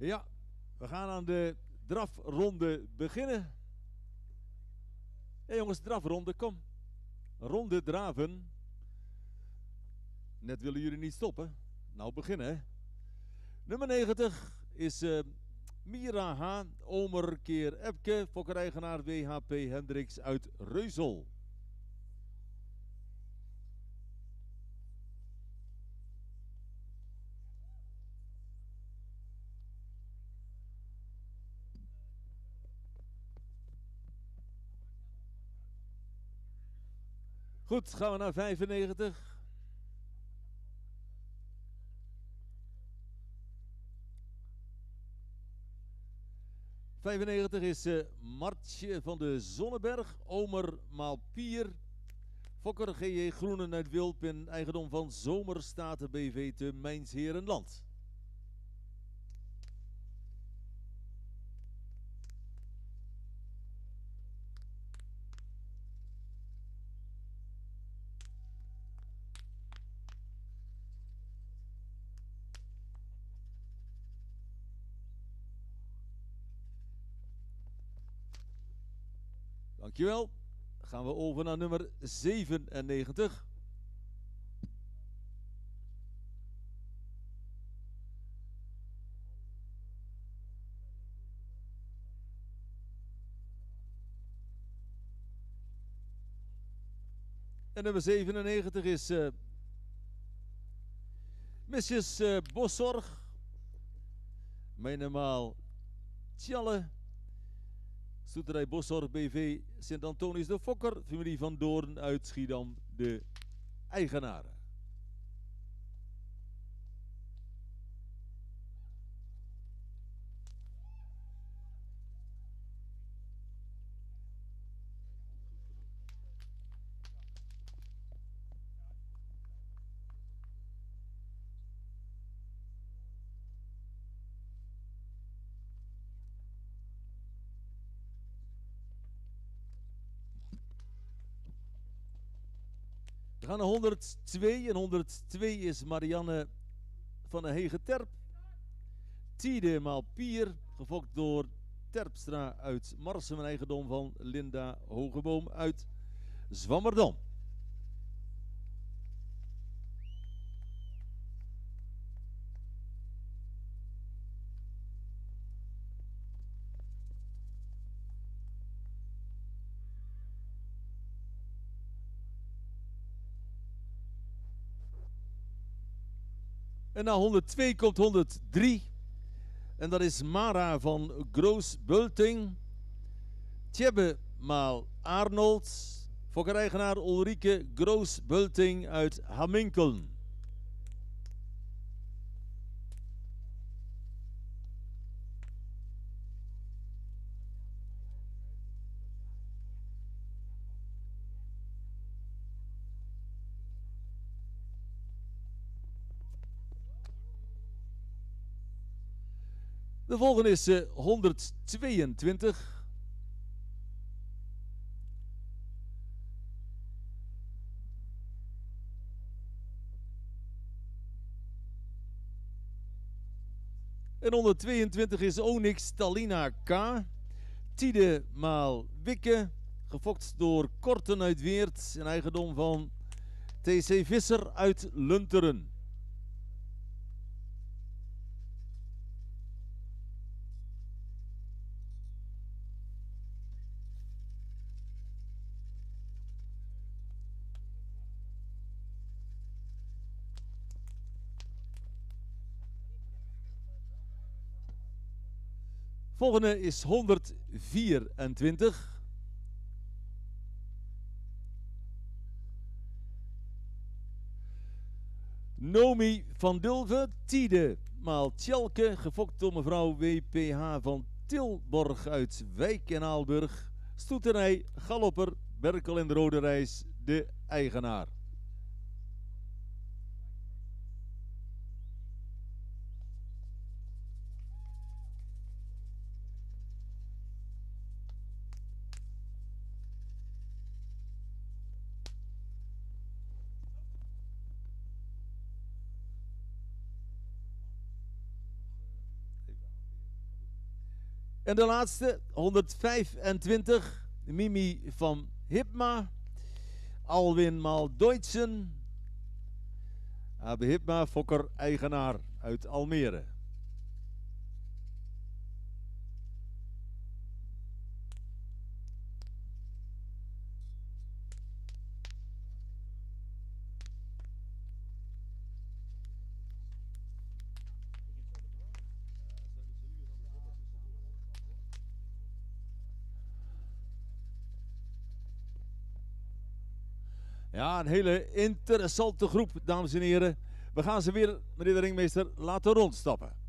Ja, we gaan aan de drafronde beginnen. Ja jongens, drafronde, kom. Ronde draven. Net willen jullie niet stoppen. Nou beginnen hè. Nummer 90 is Mira H. Omer keer Epke, fokkereigenaar WHP Hendricks uit Reuzel. Goed, gaan we naar 95. ...95 is Martje van de Zonneberg, Omer Maalpier... ...fokker G.J. Groenen uit Wilpin, eigendom van Zomerstaten BV te Mijnsherenland. Dankjewel. Dan gaan we over naar nummer 97. En nummer 97 is Mrs. Boszorg. Meenemaal Tjalle. Stoeterij Boszorg BV Sint-Antonius de Fokker, familie van Doorn uit Schiedam, de eigenaren. We gaan naar 102 en 102 is Marianne van de Hege-Terp. Tiede maal Pier, gefokt door Terpstra uit Marsum, een eigendom van Linda Hogeboom uit Zwammerdam. En na 102 komt 103. En dat is Mara van Groos-Bulting. Tjebbe maal Arnold. Fokkereigenaar Ulrike Groos-Bulting uit Hamminkeln. De volgende is 122. En 122 is Onyx Talina K. Tiede maal Wikke. Gefokt door Korten uit Weert. Een eigendom van TC Visser uit Lunteren. Volgende is 124. Nomi van Dulven, Tiede maal Tjalke, gefokt door mevrouw WPH van Tilborg uit Wijk en Aalburg. Stoeterij Galopper, Berkel en de Rode Reis, de eigenaar. En de laatste, 125, Mimi van Hipma, Alwin Mal Deutschen, AB Hipma, fokker eigenaar uit Almere. Ja, een hele interessante groep, dames en heren. We gaan ze weer, meneer de ringmeester, laten rondstappen.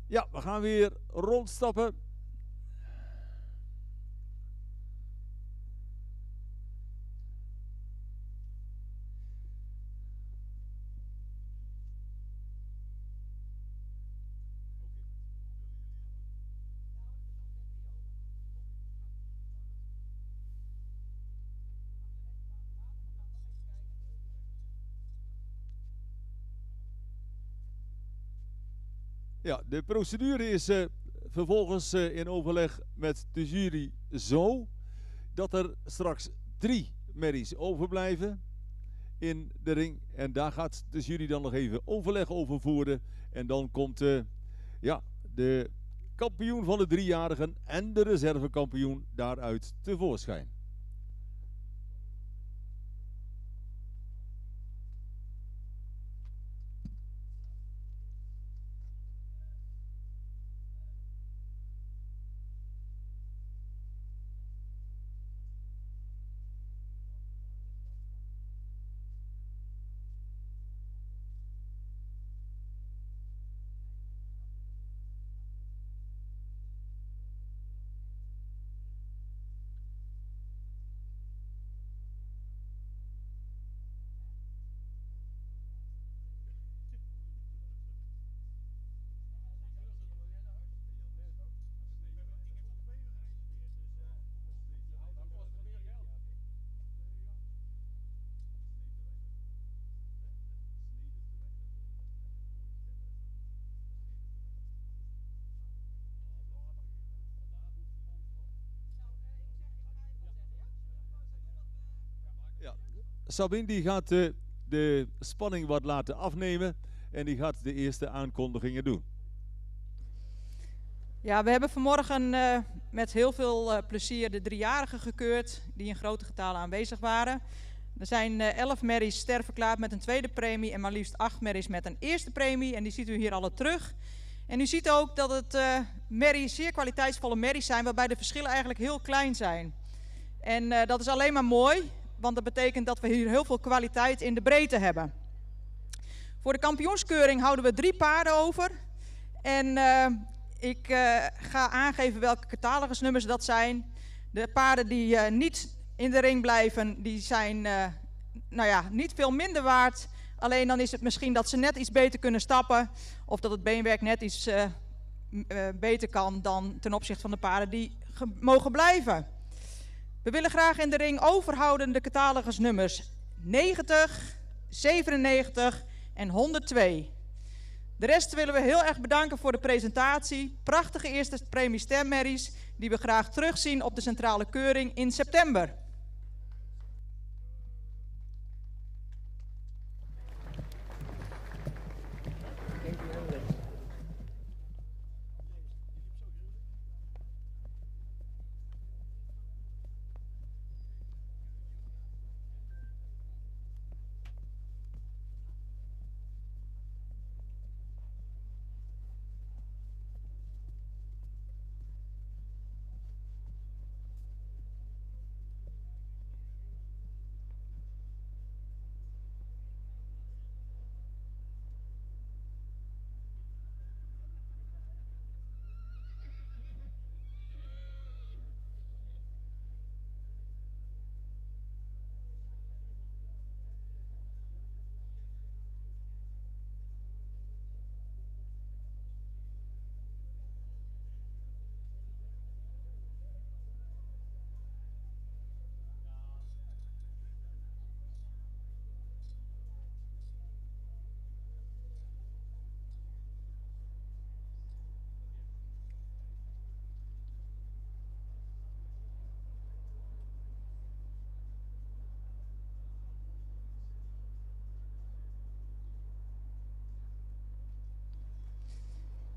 Ja, we gaan weer rondstappen. Ja, de procedure is vervolgens in overleg met de jury zo dat er straks 3 merries overblijven in de ring. En daar gaat de jury dan nog even overleg over voeren. En dan komt ja, de kampioen van de 3-jarigen en de reservekampioen daaruit tevoorschijn. Sabine die gaat de spanning wat laten afnemen en die gaat de eerste aankondigingen doen. Ja, we hebben vanmorgen met heel veel plezier de 3-jarigen gekeurd die in grote getalen aanwezig waren. Er zijn 11 merries sterverklaard met een tweede premie en maar liefst 8 merries met een eerste premie. En die ziet u hier alle terug. En u ziet ook dat het zeer kwaliteitsvolle merries zijn waarbij de verschillen eigenlijk heel klein zijn. En dat is alleen maar mooi. Want dat betekent dat we hier heel veel kwaliteit in de breedte hebben. Voor de kampioenskeuring houden we 3 paarden over. En ik ga aangeven welke catalogusnummers dat zijn. De paarden die niet in de ring blijven, die zijn nou ja, niet veel minder waard. Alleen dan is het misschien dat ze net iets beter kunnen stappen. Of dat het beenwerk net iets beter kan dan ten opzichte van de paarden die mogen blijven. We willen graag in de ring overhouden de catalogusnummers 90, 97 en 102. De rest willen we heel erg bedanken voor de presentatie. Prachtige eerste premie stemmerries die we graag terugzien op de centrale keuring in september.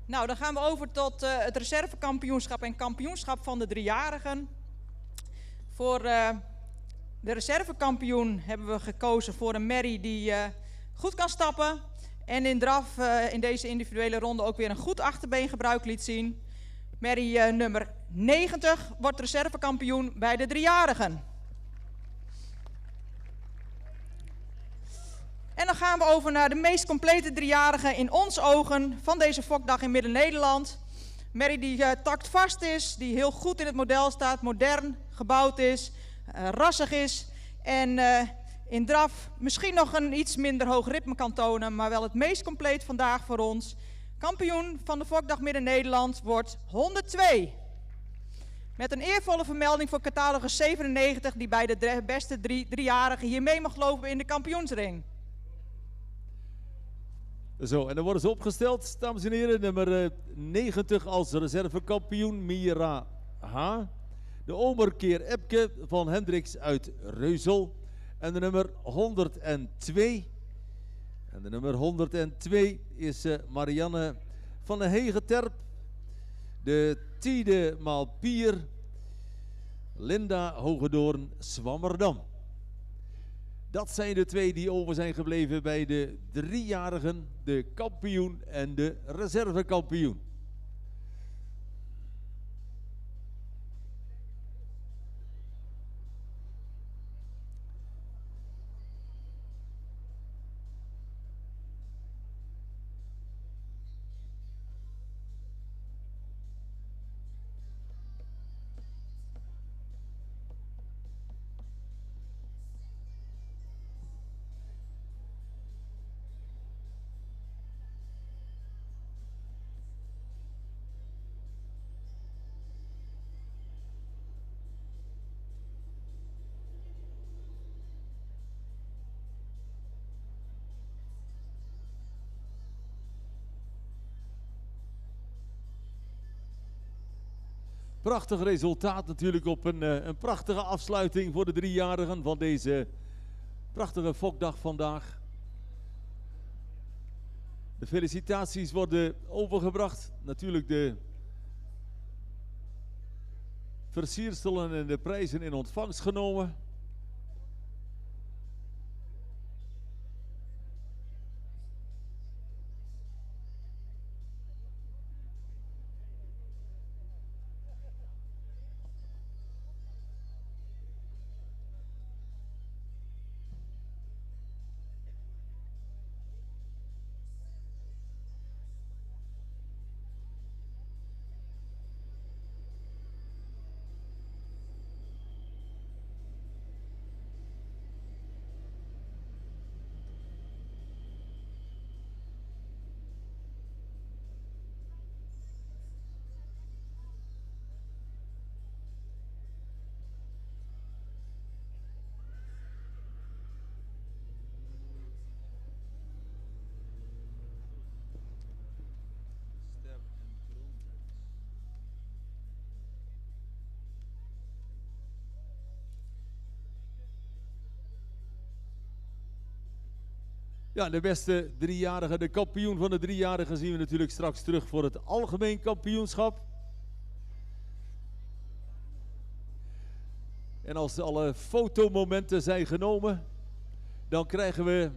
Nou, dan gaan we over tot het reservekampioenschap en kampioenschap van de driejarigen. Voor de reservekampioen hebben we gekozen voor een merrie die goed kan stappen. En in draf in deze individuele ronde ook weer een goed achterbeengebruik liet zien. Merrie nummer 90 wordt reservekampioen bij de driejarigen. En dan gaan we over naar de meest complete driejarige in ons ogen van deze fokdag in Midden-Nederland. Merrie die taktvast is, die heel goed in het model staat, modern gebouwd is, rassig is en in draf misschien nog een iets minder hoog ritme kan tonen, maar wel het meest compleet vandaag voor ons. Kampioen van de fokdag Midden-Nederland wordt 102. Met een eervolle vermelding voor catalogus 97 die bij de beste driejarigen hier mee mag lopen in de kampioensring. Zo, en dan worden ze opgesteld, dames en heren. Nummer 90 als reservekampioen Mira H. De omerkeer Epke van Hendricks uit Reuzel. En de nummer 102. En de nummer 102 is Marianne van de Hegeterp. De tiende maal Pier. Linda Hogedoorn Zwammerdam. Dat zijn de twee die over zijn gebleven bij de driejarigen, de kampioen en de reservekampioen. Prachtig resultaat natuurlijk op een prachtige afsluiting voor de driejarigen van deze prachtige fokdag vandaag. De felicitaties worden overgebracht. Natuurlijk de versierselen en de prijzen in ontvangst genomen. Ja, de beste driejarige, de kampioen van de driejarigen zien we natuurlijk straks terug voor het algemeen kampioenschap. En als alle fotomomenten zijn genomen, dan krijgen we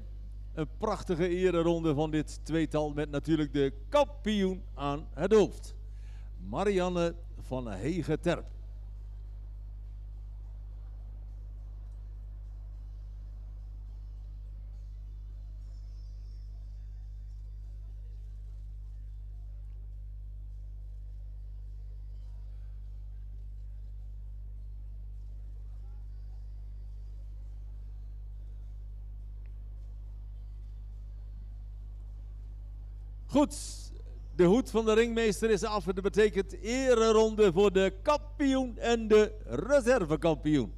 een prachtige ereronde van dit tweetal met natuurlijk de kampioen aan het hoofd. Marianne van Hegeterp. Goed, de hoed van de ringmeester is af. Dat betekent ereronde voor de kampioen en de reservekampioen.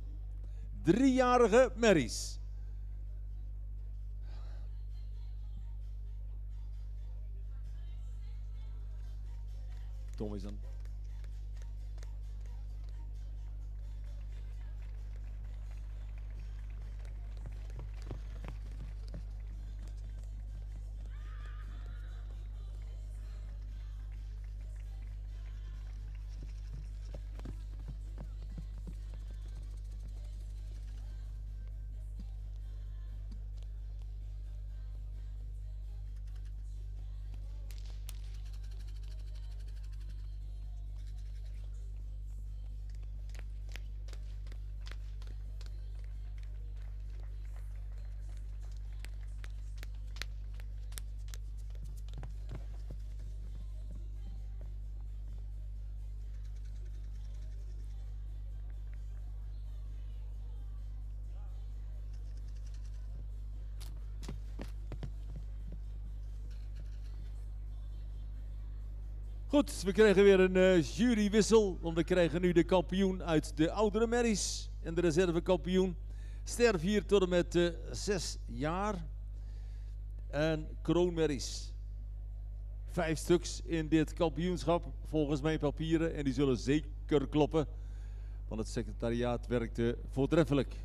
Driejarige merries. Tom is dan. Goed, we krijgen weer een jurywissel, want we krijgen nu de kampioen uit de oudere merries en de reservekampioen. Ster 4 tot en met 6 jaar en kroonmerries. 5 stuks in dit kampioenschap, volgens mijn papieren, en die zullen zeker kloppen, want het secretariaat werkte voortreffelijk.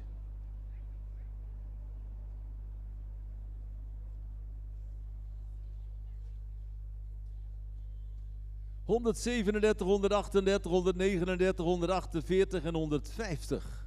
...137, 138, 139, 148 en 150.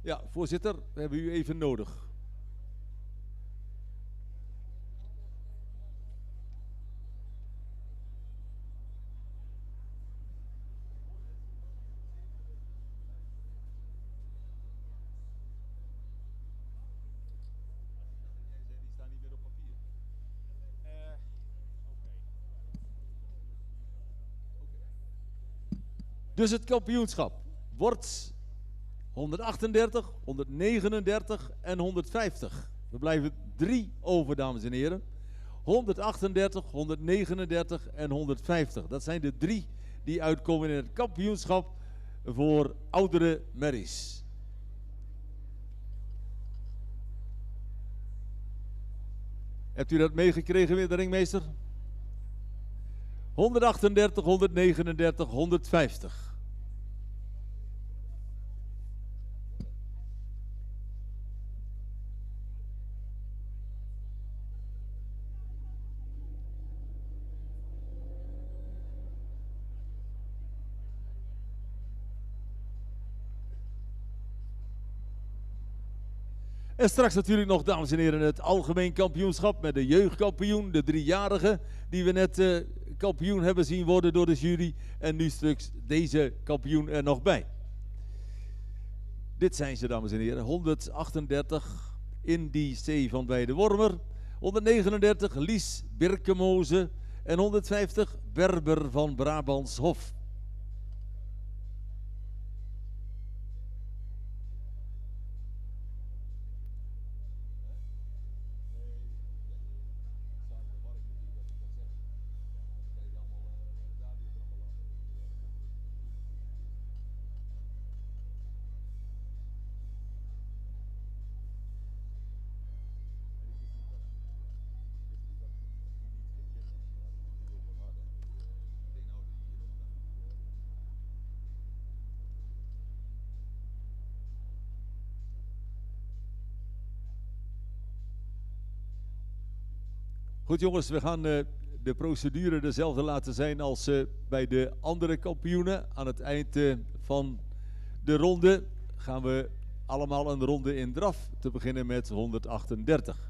Ja, voorzitter, we hebben u even nodig. Dus het kampioenschap wordt 138, 139 en 150. We blijven 3 over, dames en heren. 138, 139 en 150. Dat zijn de 3 die uitkomen in het kampioenschap voor oudere merries. Hebt u dat meegekregen weer, de ringmeester? 138, 139, 150. En straks natuurlijk nog, dames en heren, het algemeen kampioenschap met de jeugdkampioen, de 3-jarige, die we net kampioen hebben zien worden door de jury. En nu straks deze kampioen er nog bij. Dit zijn ze, dames en heren. 138 Indy C. van Weidewormer, 139 Lies Birkemoze en 150 Berber van Brabantshof. Goed jongens, we gaan de procedure dezelfde laten zijn als bij de andere kampioenen. Aan het eind van de ronde gaan we allemaal een ronde in draf, te beginnen met 138.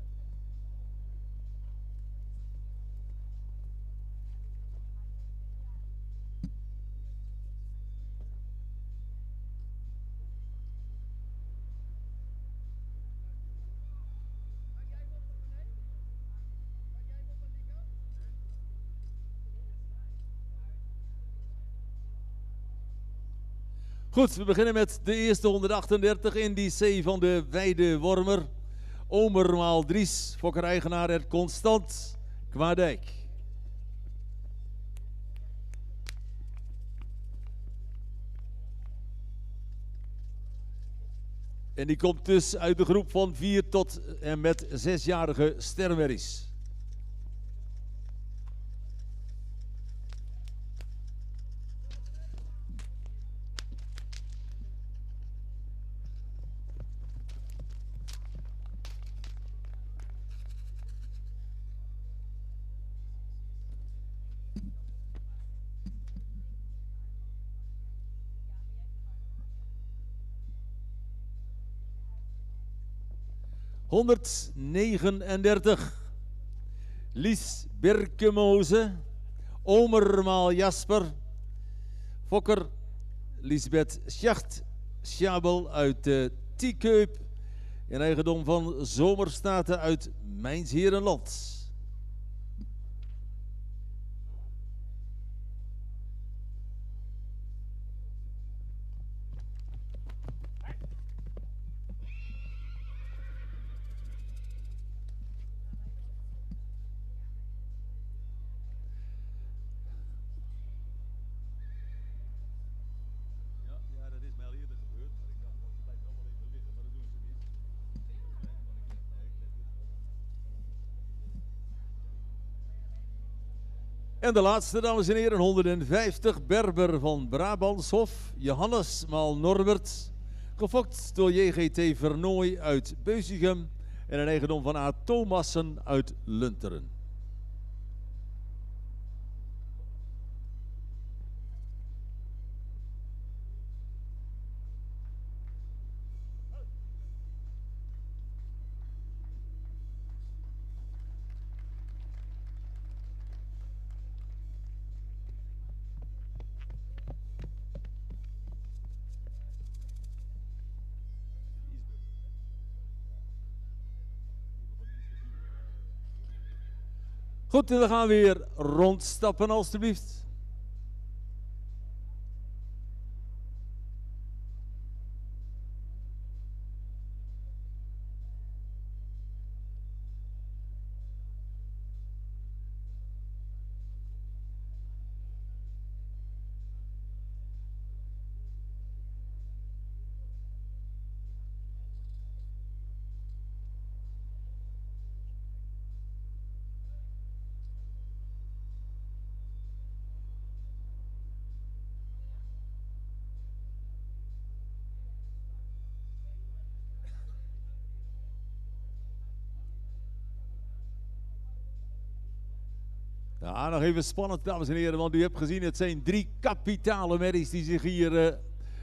Goed, we beginnen met de eerste 138 in die C van de Weidewormer. Omermaal Dries, fokker-eigenaar het Constant Kwaadijk. En die komt dus uit de groep van 4 tot en met 6-jarige stermerries. 139. Lies Birkemoze. Omermaal Jasper. Fokker Lisbeth Schacht-Schabel uit Tiekeup. In eigendom van Zomerstaten uit Mijnsheerenland. Ja, dat is mij al eerder gebeurd, maar ik dacht, dat blijft allemaal even liggen, maar dat doen ze niet. En de laatste, dames en heren, 150. Berber van Brabantshof. Johannes maal Norbert. Gefokt door JGT Vernooy uit Beuzigem. En een eigendom van A. Thomassen uit Lunteren. Goed, en we gaan weer rondstappen alstublieft. Ja, nog even spannend, dames en heren, want u hebt gezien, het zijn 3 kapitale merries die zich hier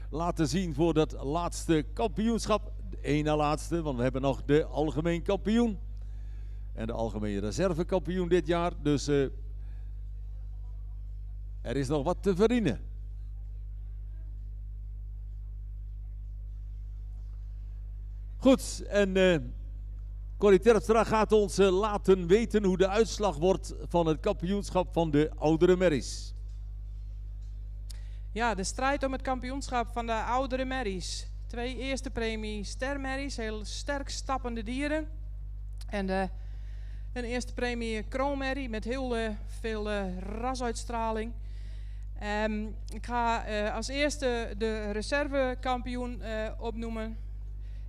laten zien voor dat laatste kampioenschap. De één na laatste, want we hebben nog de algemeen kampioen en de algemeen reservekampioen dit jaar. Dus er is nog wat te verdienen. Goed, en Corrie Terpstra gaat ons laten weten hoe de uitslag wordt van het kampioenschap van de oudere merries. Ja, de strijd om het kampioenschap van de oudere merries. 2 eerste premie stermerries, heel sterk stappende dieren. En een eerste premie kroonmerrie met heel veel rasuitstraling. Ik ga als eerste de reservekampioen opnoemen.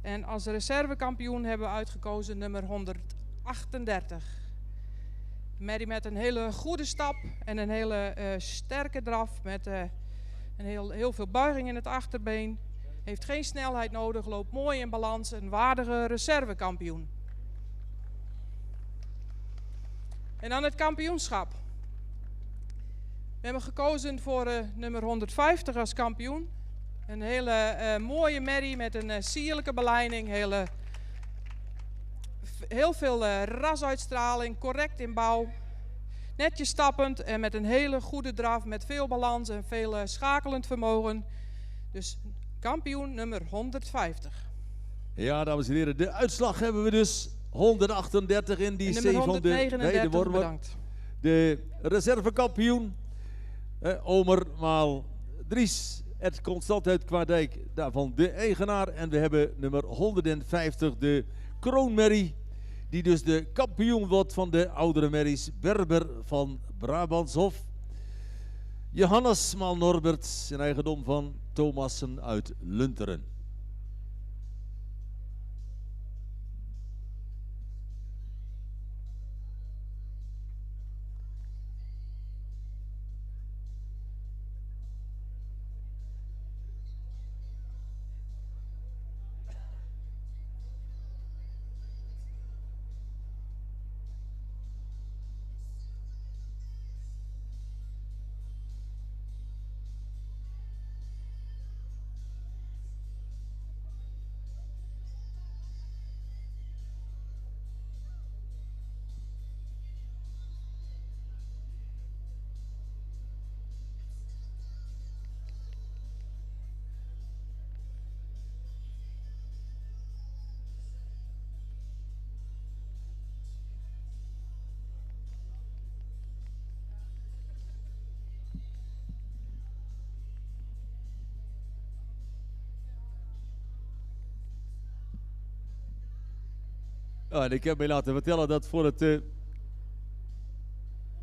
En als reservekampioen hebben we uitgekozen nummer 138. Merrie met een hele goede stap en een hele sterke draf met heel veel buiging in het achterbeen. Heeft geen snelheid nodig, loopt mooi in balans, een waardige reservekampioen. En dan het kampioenschap. We hebben gekozen voor nummer 150 als kampioen. Een hele mooie merrie met een sierlijke belijning, heel veel rasuitstraling, correct in bouw. Netjes stappend en met een hele goede draf, met veel balans en veel schakelend vermogen. Dus kampioen nummer 150. Ja, dames en heren, de uitslag hebben we dus 138 in die C van de Weidewormer. De reservekampioen, Omer maal Dries. Het Constant uit Kwaadijk, daarvan de eigenaar. En we hebben nummer 150, de kroonmerrie. Die dus de kampioen wordt van de oudere merries. Berber van Brabantshof. Johannes maal Norbert, in eigendom van Thomassen uit Lunteren. Ja, en ik heb mij laten vertellen dat voor het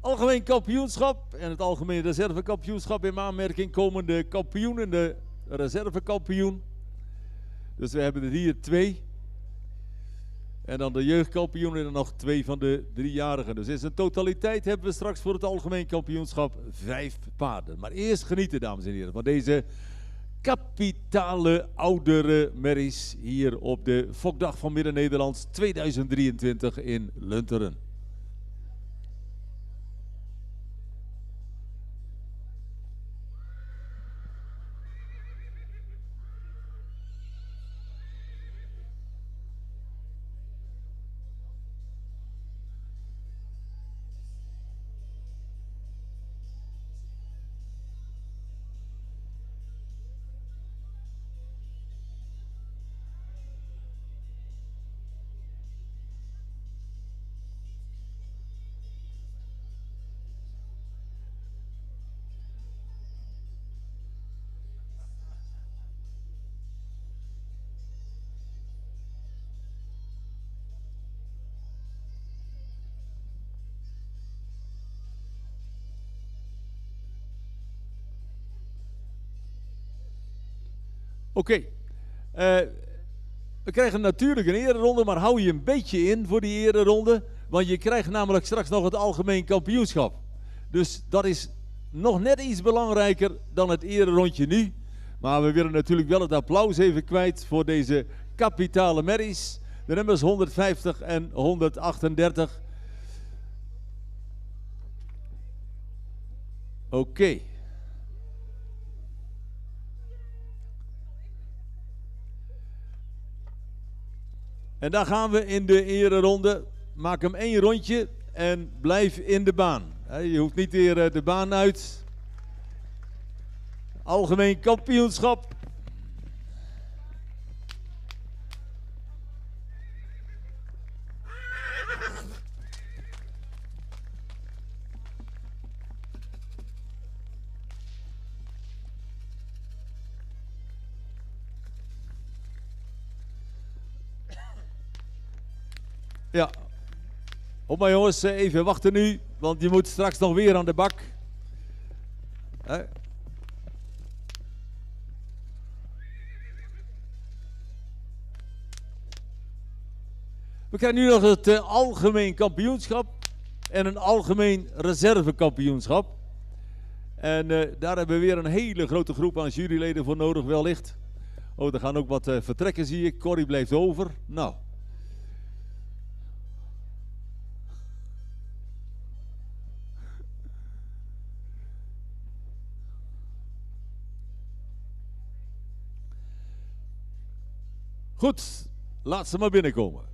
algemeen kampioenschap en het algemeen reservekampioenschap in aanmerking komen de kampioen en de reservekampioen. Dus we hebben er hier 2. En dan de jeugdkampioen en dan nog 2 van de 3-jarigen. Dus in zijn totaliteit hebben we straks voor het algemeen kampioenschap 5 paarden. Maar eerst genieten, dames en heren, van deze kapitale oudere merries hier op de Fokdag van Midden-Nederlands 2023 in Lunteren. Oké. We krijgen natuurlijk een ereronde, maar hou je een beetje in voor die ereronde. Want je krijgt namelijk straks nog het algemeen kampioenschap. Dus dat is nog net iets belangrijker dan het ererondje nu. Maar we willen natuurlijk wel het applaus even kwijt voor deze kapitale merries. De nummers 150 en 138. Oké. En dan gaan we in de ereronde. Maak hem 1 rondje en blijf in de baan. Je hoeft niet weer de baan uit. Algemeen kampioenschap. Ja. Op maar jongens, even wachten nu, want je moet straks nog weer aan de bak. We krijgen nu nog het algemeen kampioenschap en een algemeen reservekampioenschap. En daar hebben we weer een hele grote groep aan juryleden voor nodig, wellicht. Oh, er gaan ook wat vertrekken, zie ik. Corrie blijft over. Nou. Goed, laat ze maar binnenkomen.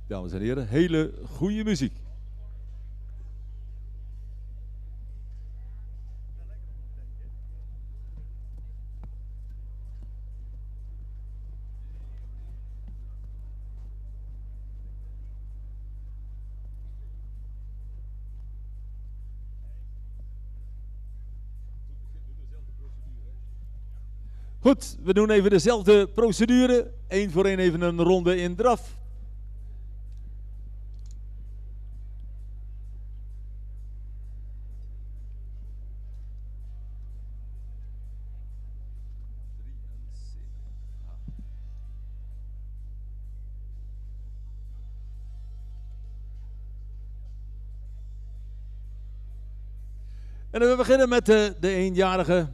Dames en heren, hele goede muziek. Goed, we doen even dezelfde procedure. 1 voor 1 even een ronde in draf. En we beginnen met de eenjarige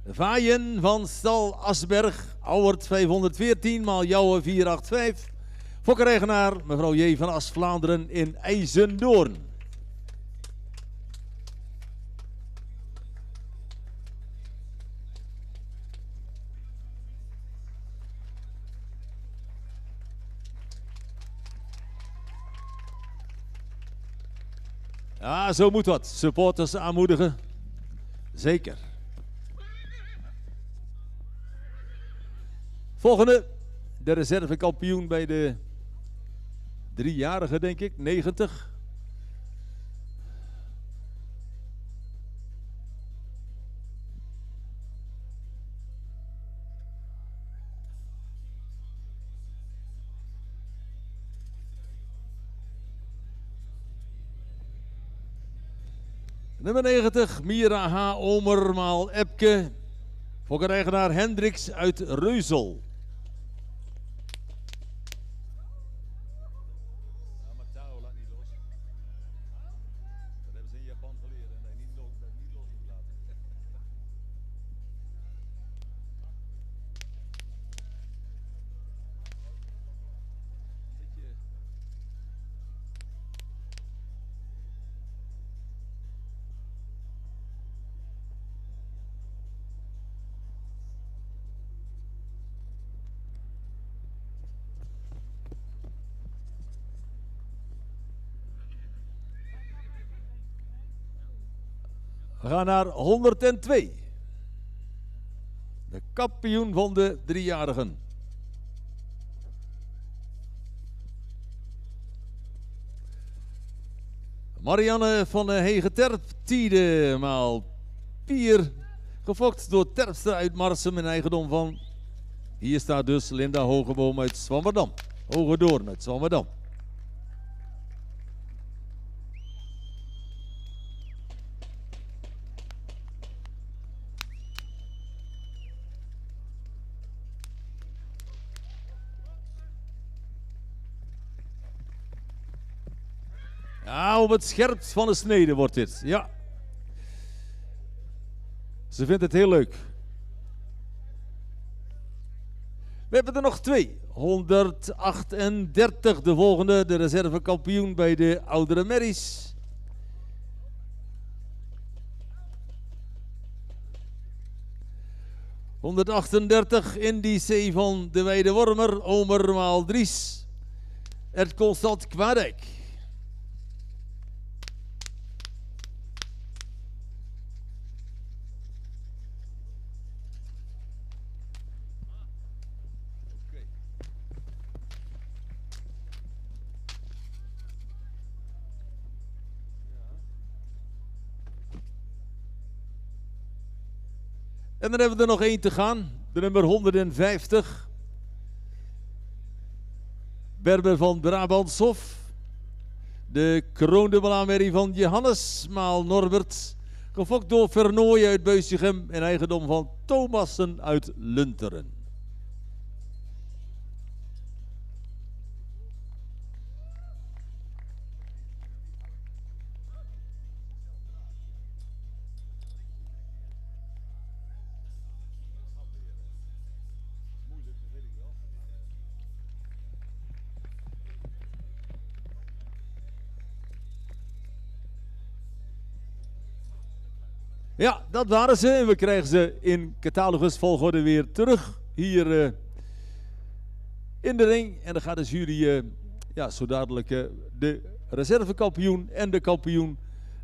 Vaaien van Stal Asberg, Ouwert 514 maal Jouwe 485. Fokkereigenaar mevrouw J. van As Vlaanderen in IJzendoorn. Ja, zo moet dat. Supporters aanmoedigen. Zeker. Volgende, de reservekampioen bij de 3-jarige, denk ik, 90. Nummer 90, Mira H. Omer maal Epke. Fokkereigenaar Hendricks uit Reuzel. We gaan naar 102. De kampioen van de 3-jarigen. Marianne van Hegeterp, Tiede maal Pier. Gefokt door Terpstra uit Marsum in eigendom van. Hier staat dus Linda Hogeboom uit Zwammerdam. Hogedoorn uit Zwammerdam. Ja, op het scherpst van de snede wordt dit. Ja. Ze vindt het heel leuk. We hebben er nog 2. 138, de volgende, de reservekampioen bij de oudere merries. ...138 in die C van de Weide Wormer, Omer maal Dries. Het Constant Kwadijk. En dan hebben we er nog 1 te gaan, de nummer 150. Berber van Brabantshof. De kroonde Malamerie van Johannes maal Norbert. Gefokt door Vernooy uit Beusichem in eigendom van Thomassen uit Lunteren. Ja, dat waren ze. En we krijgen ze in catalogus volgorde weer terug hier in de ring. En dan gaat de jury ja, zo dadelijk de reservekampioen en de kampioen,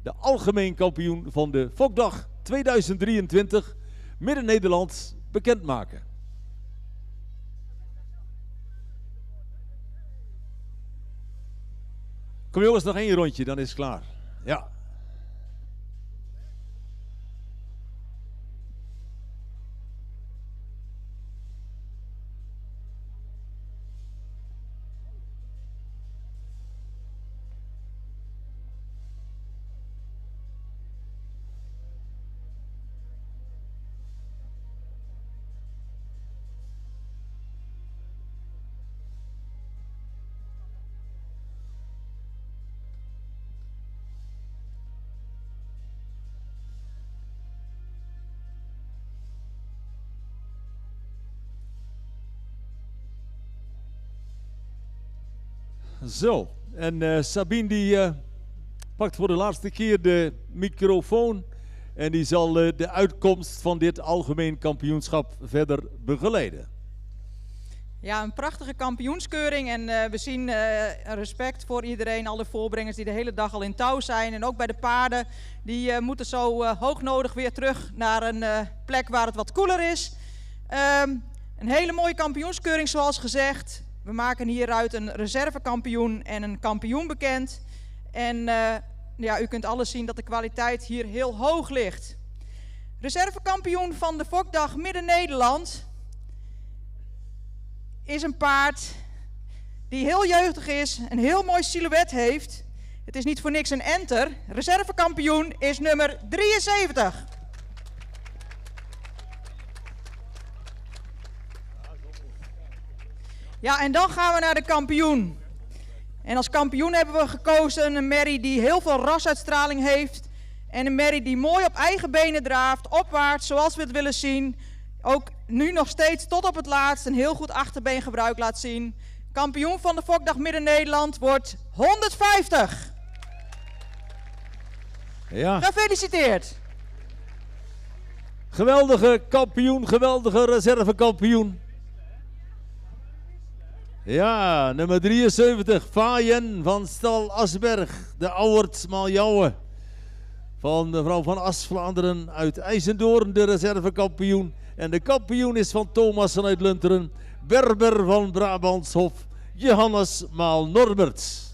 de algemeen kampioen van de Fokdag 2023 Midden-Nederland bekendmaken. Kom jongens, nog één rondje, dan is het klaar. Ja. Zo, en Sabine die pakt voor de laatste keer de microfoon en die zal de uitkomst van dit algemeen kampioenschap verder begeleiden. Ja, een prachtige kampioenskeuring en we zien respect voor iedereen, alle voorbrengers die de hele dag al in touw zijn. En ook bij de paarden, die moeten zo hoog nodig weer terug naar een plek waar het wat koeler is. Een hele mooie kampioenskeuring zoals gezegd. We maken hieruit een reservekampioen en een kampioen bekend. En ja, u kunt alles zien dat de kwaliteit hier heel hoog ligt. Reservekampioen van de Fokdag Midden-Nederland is een paard die heel jeugdig is, een heel mooi silhouet heeft. Het is niet voor niks een enter. Reservekampioen is nummer 73. Ja, en dan gaan we naar de kampioen. En als kampioen hebben we gekozen een merrie die heel veel rasuitstraling heeft. En een merrie die mooi op eigen benen draaft, opwaarts, zoals we het willen zien. Ook nu nog steeds tot op het laatst een heel goed achterbeengebruik laat zien. Kampioen van de Fokdag Midden-Nederland wordt 150. Ja. Gefeliciteerd. Geweldige kampioen, geweldige reservekampioen. Ja, nummer 73, Fayen van Stal Asberg, de Auwert Maljouwe. Van mevrouw van As-Vlaanderen uit IJzendoorn, de reservekampioen. En de kampioen is van Thomassen uit Lunteren, Berber van Brabantshof, Johannes Maal Norberts.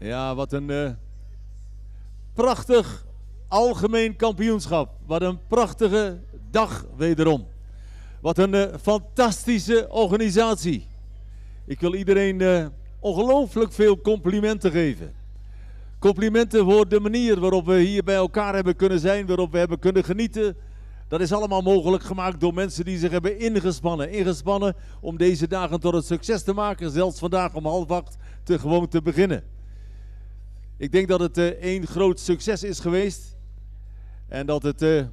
Ja, wat een prachtig algemeen kampioenschap. Wat een prachtige dag wederom. Wat een fantastische organisatie. Ik wil iedereen ongelooflijk veel complimenten geven. Complimenten voor de manier waarop we hier bij elkaar hebben kunnen zijn, waarop we hebben kunnen genieten. Dat is allemaal mogelijk gemaakt door mensen die zich hebben ingespannen. Ingespannen om deze dagen tot een succes te maken. Zelfs vandaag om 7:30 gewoon te beginnen. Ik denk dat het één groot succes is geweest. En dat het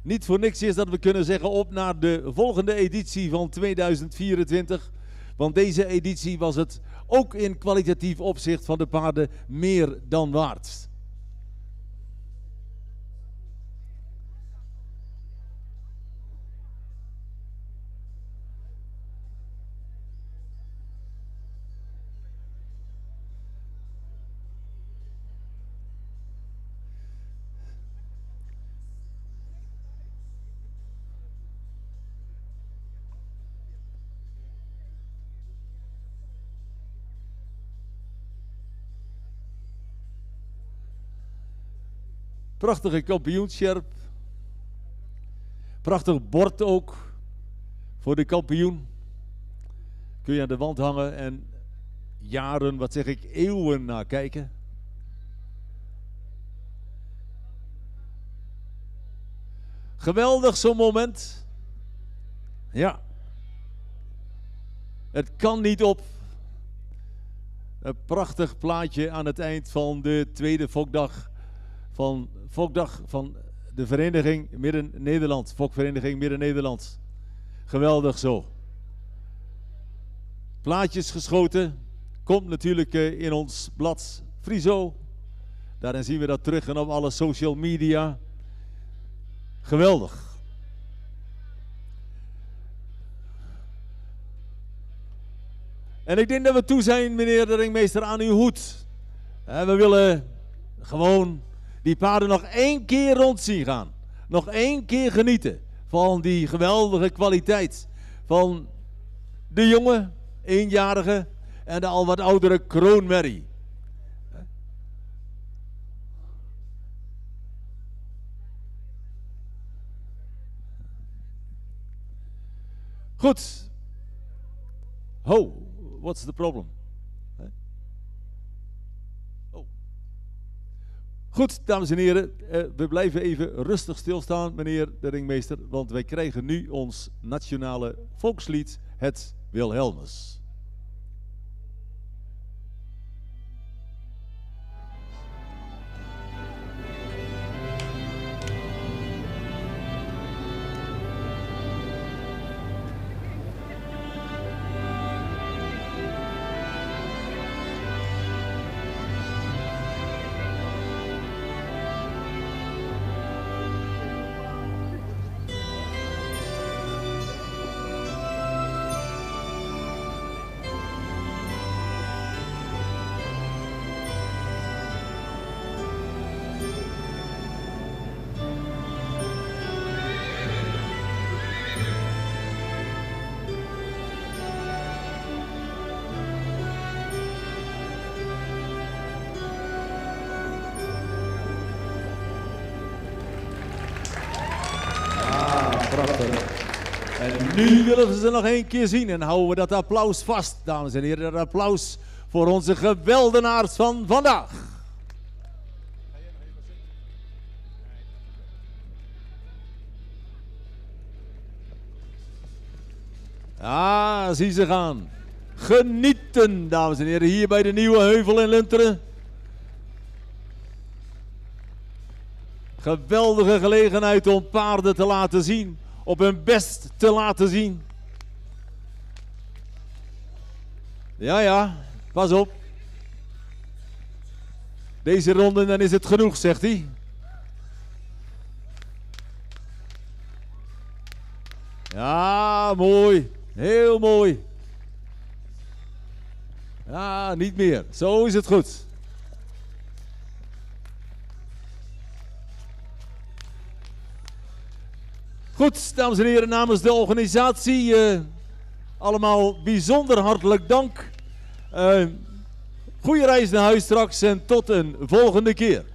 niet voor niks is dat we kunnen zeggen op naar de volgende editie van 2024. Want deze editie was het ook in kwalitatief opzicht van de paarden meer dan waard. Prachtige kampioensjerp. Prachtig bord ook voor de kampioen. Kun je aan de wand hangen en jaren, wat zeg ik, eeuwen naar kijken. Geweldig zo'n moment. Ja. Het kan niet op. Een prachtig plaatje aan het eind van de tweede Fokdag van de vereniging Midden-Nederland. Fokvereniging Midden-Nederland. Geweldig zo. Plaatjes geschoten. Komt natuurlijk in ons blad Friso. Daarin zien we dat terug en op alle social media. Geweldig. En ik denk dat we toe zijn, meneer de ringmeester, aan uw hoed. We willen gewoon die paarden nog 1 keer rond zien gaan. Nog 1 keer genieten van die geweldige kwaliteit van de jonge, 1-jarige en de al wat oudere kroonmerrie. Goed. Ho, what's the problem? Oh. Goed, dames en heren, we blijven even rustig stilstaan, meneer de ringmeester, want wij krijgen nu ons nationale volkslied, het Wilhelmus. En nu willen we ze nog 1 keer zien en houden we dat applaus vast, dames en heren. Dat applaus voor onze geweldenaars van vandaag. Ah, zie ze gaan. Genieten, dames en heren, hier bij de Nieuwe Heuvel in Lunteren. Geweldige gelegenheid om paarden te laten zien. Op hun best te laten zien. Ja, pas op. Deze ronde, dan is het genoeg, zegt hij. Ja, mooi. Heel mooi. Ja, niet meer. Zo is het goed. Goed, dames en heren, namens de organisatie allemaal bijzonder hartelijk dank. Goeie reis naar huis straks en tot een volgende keer.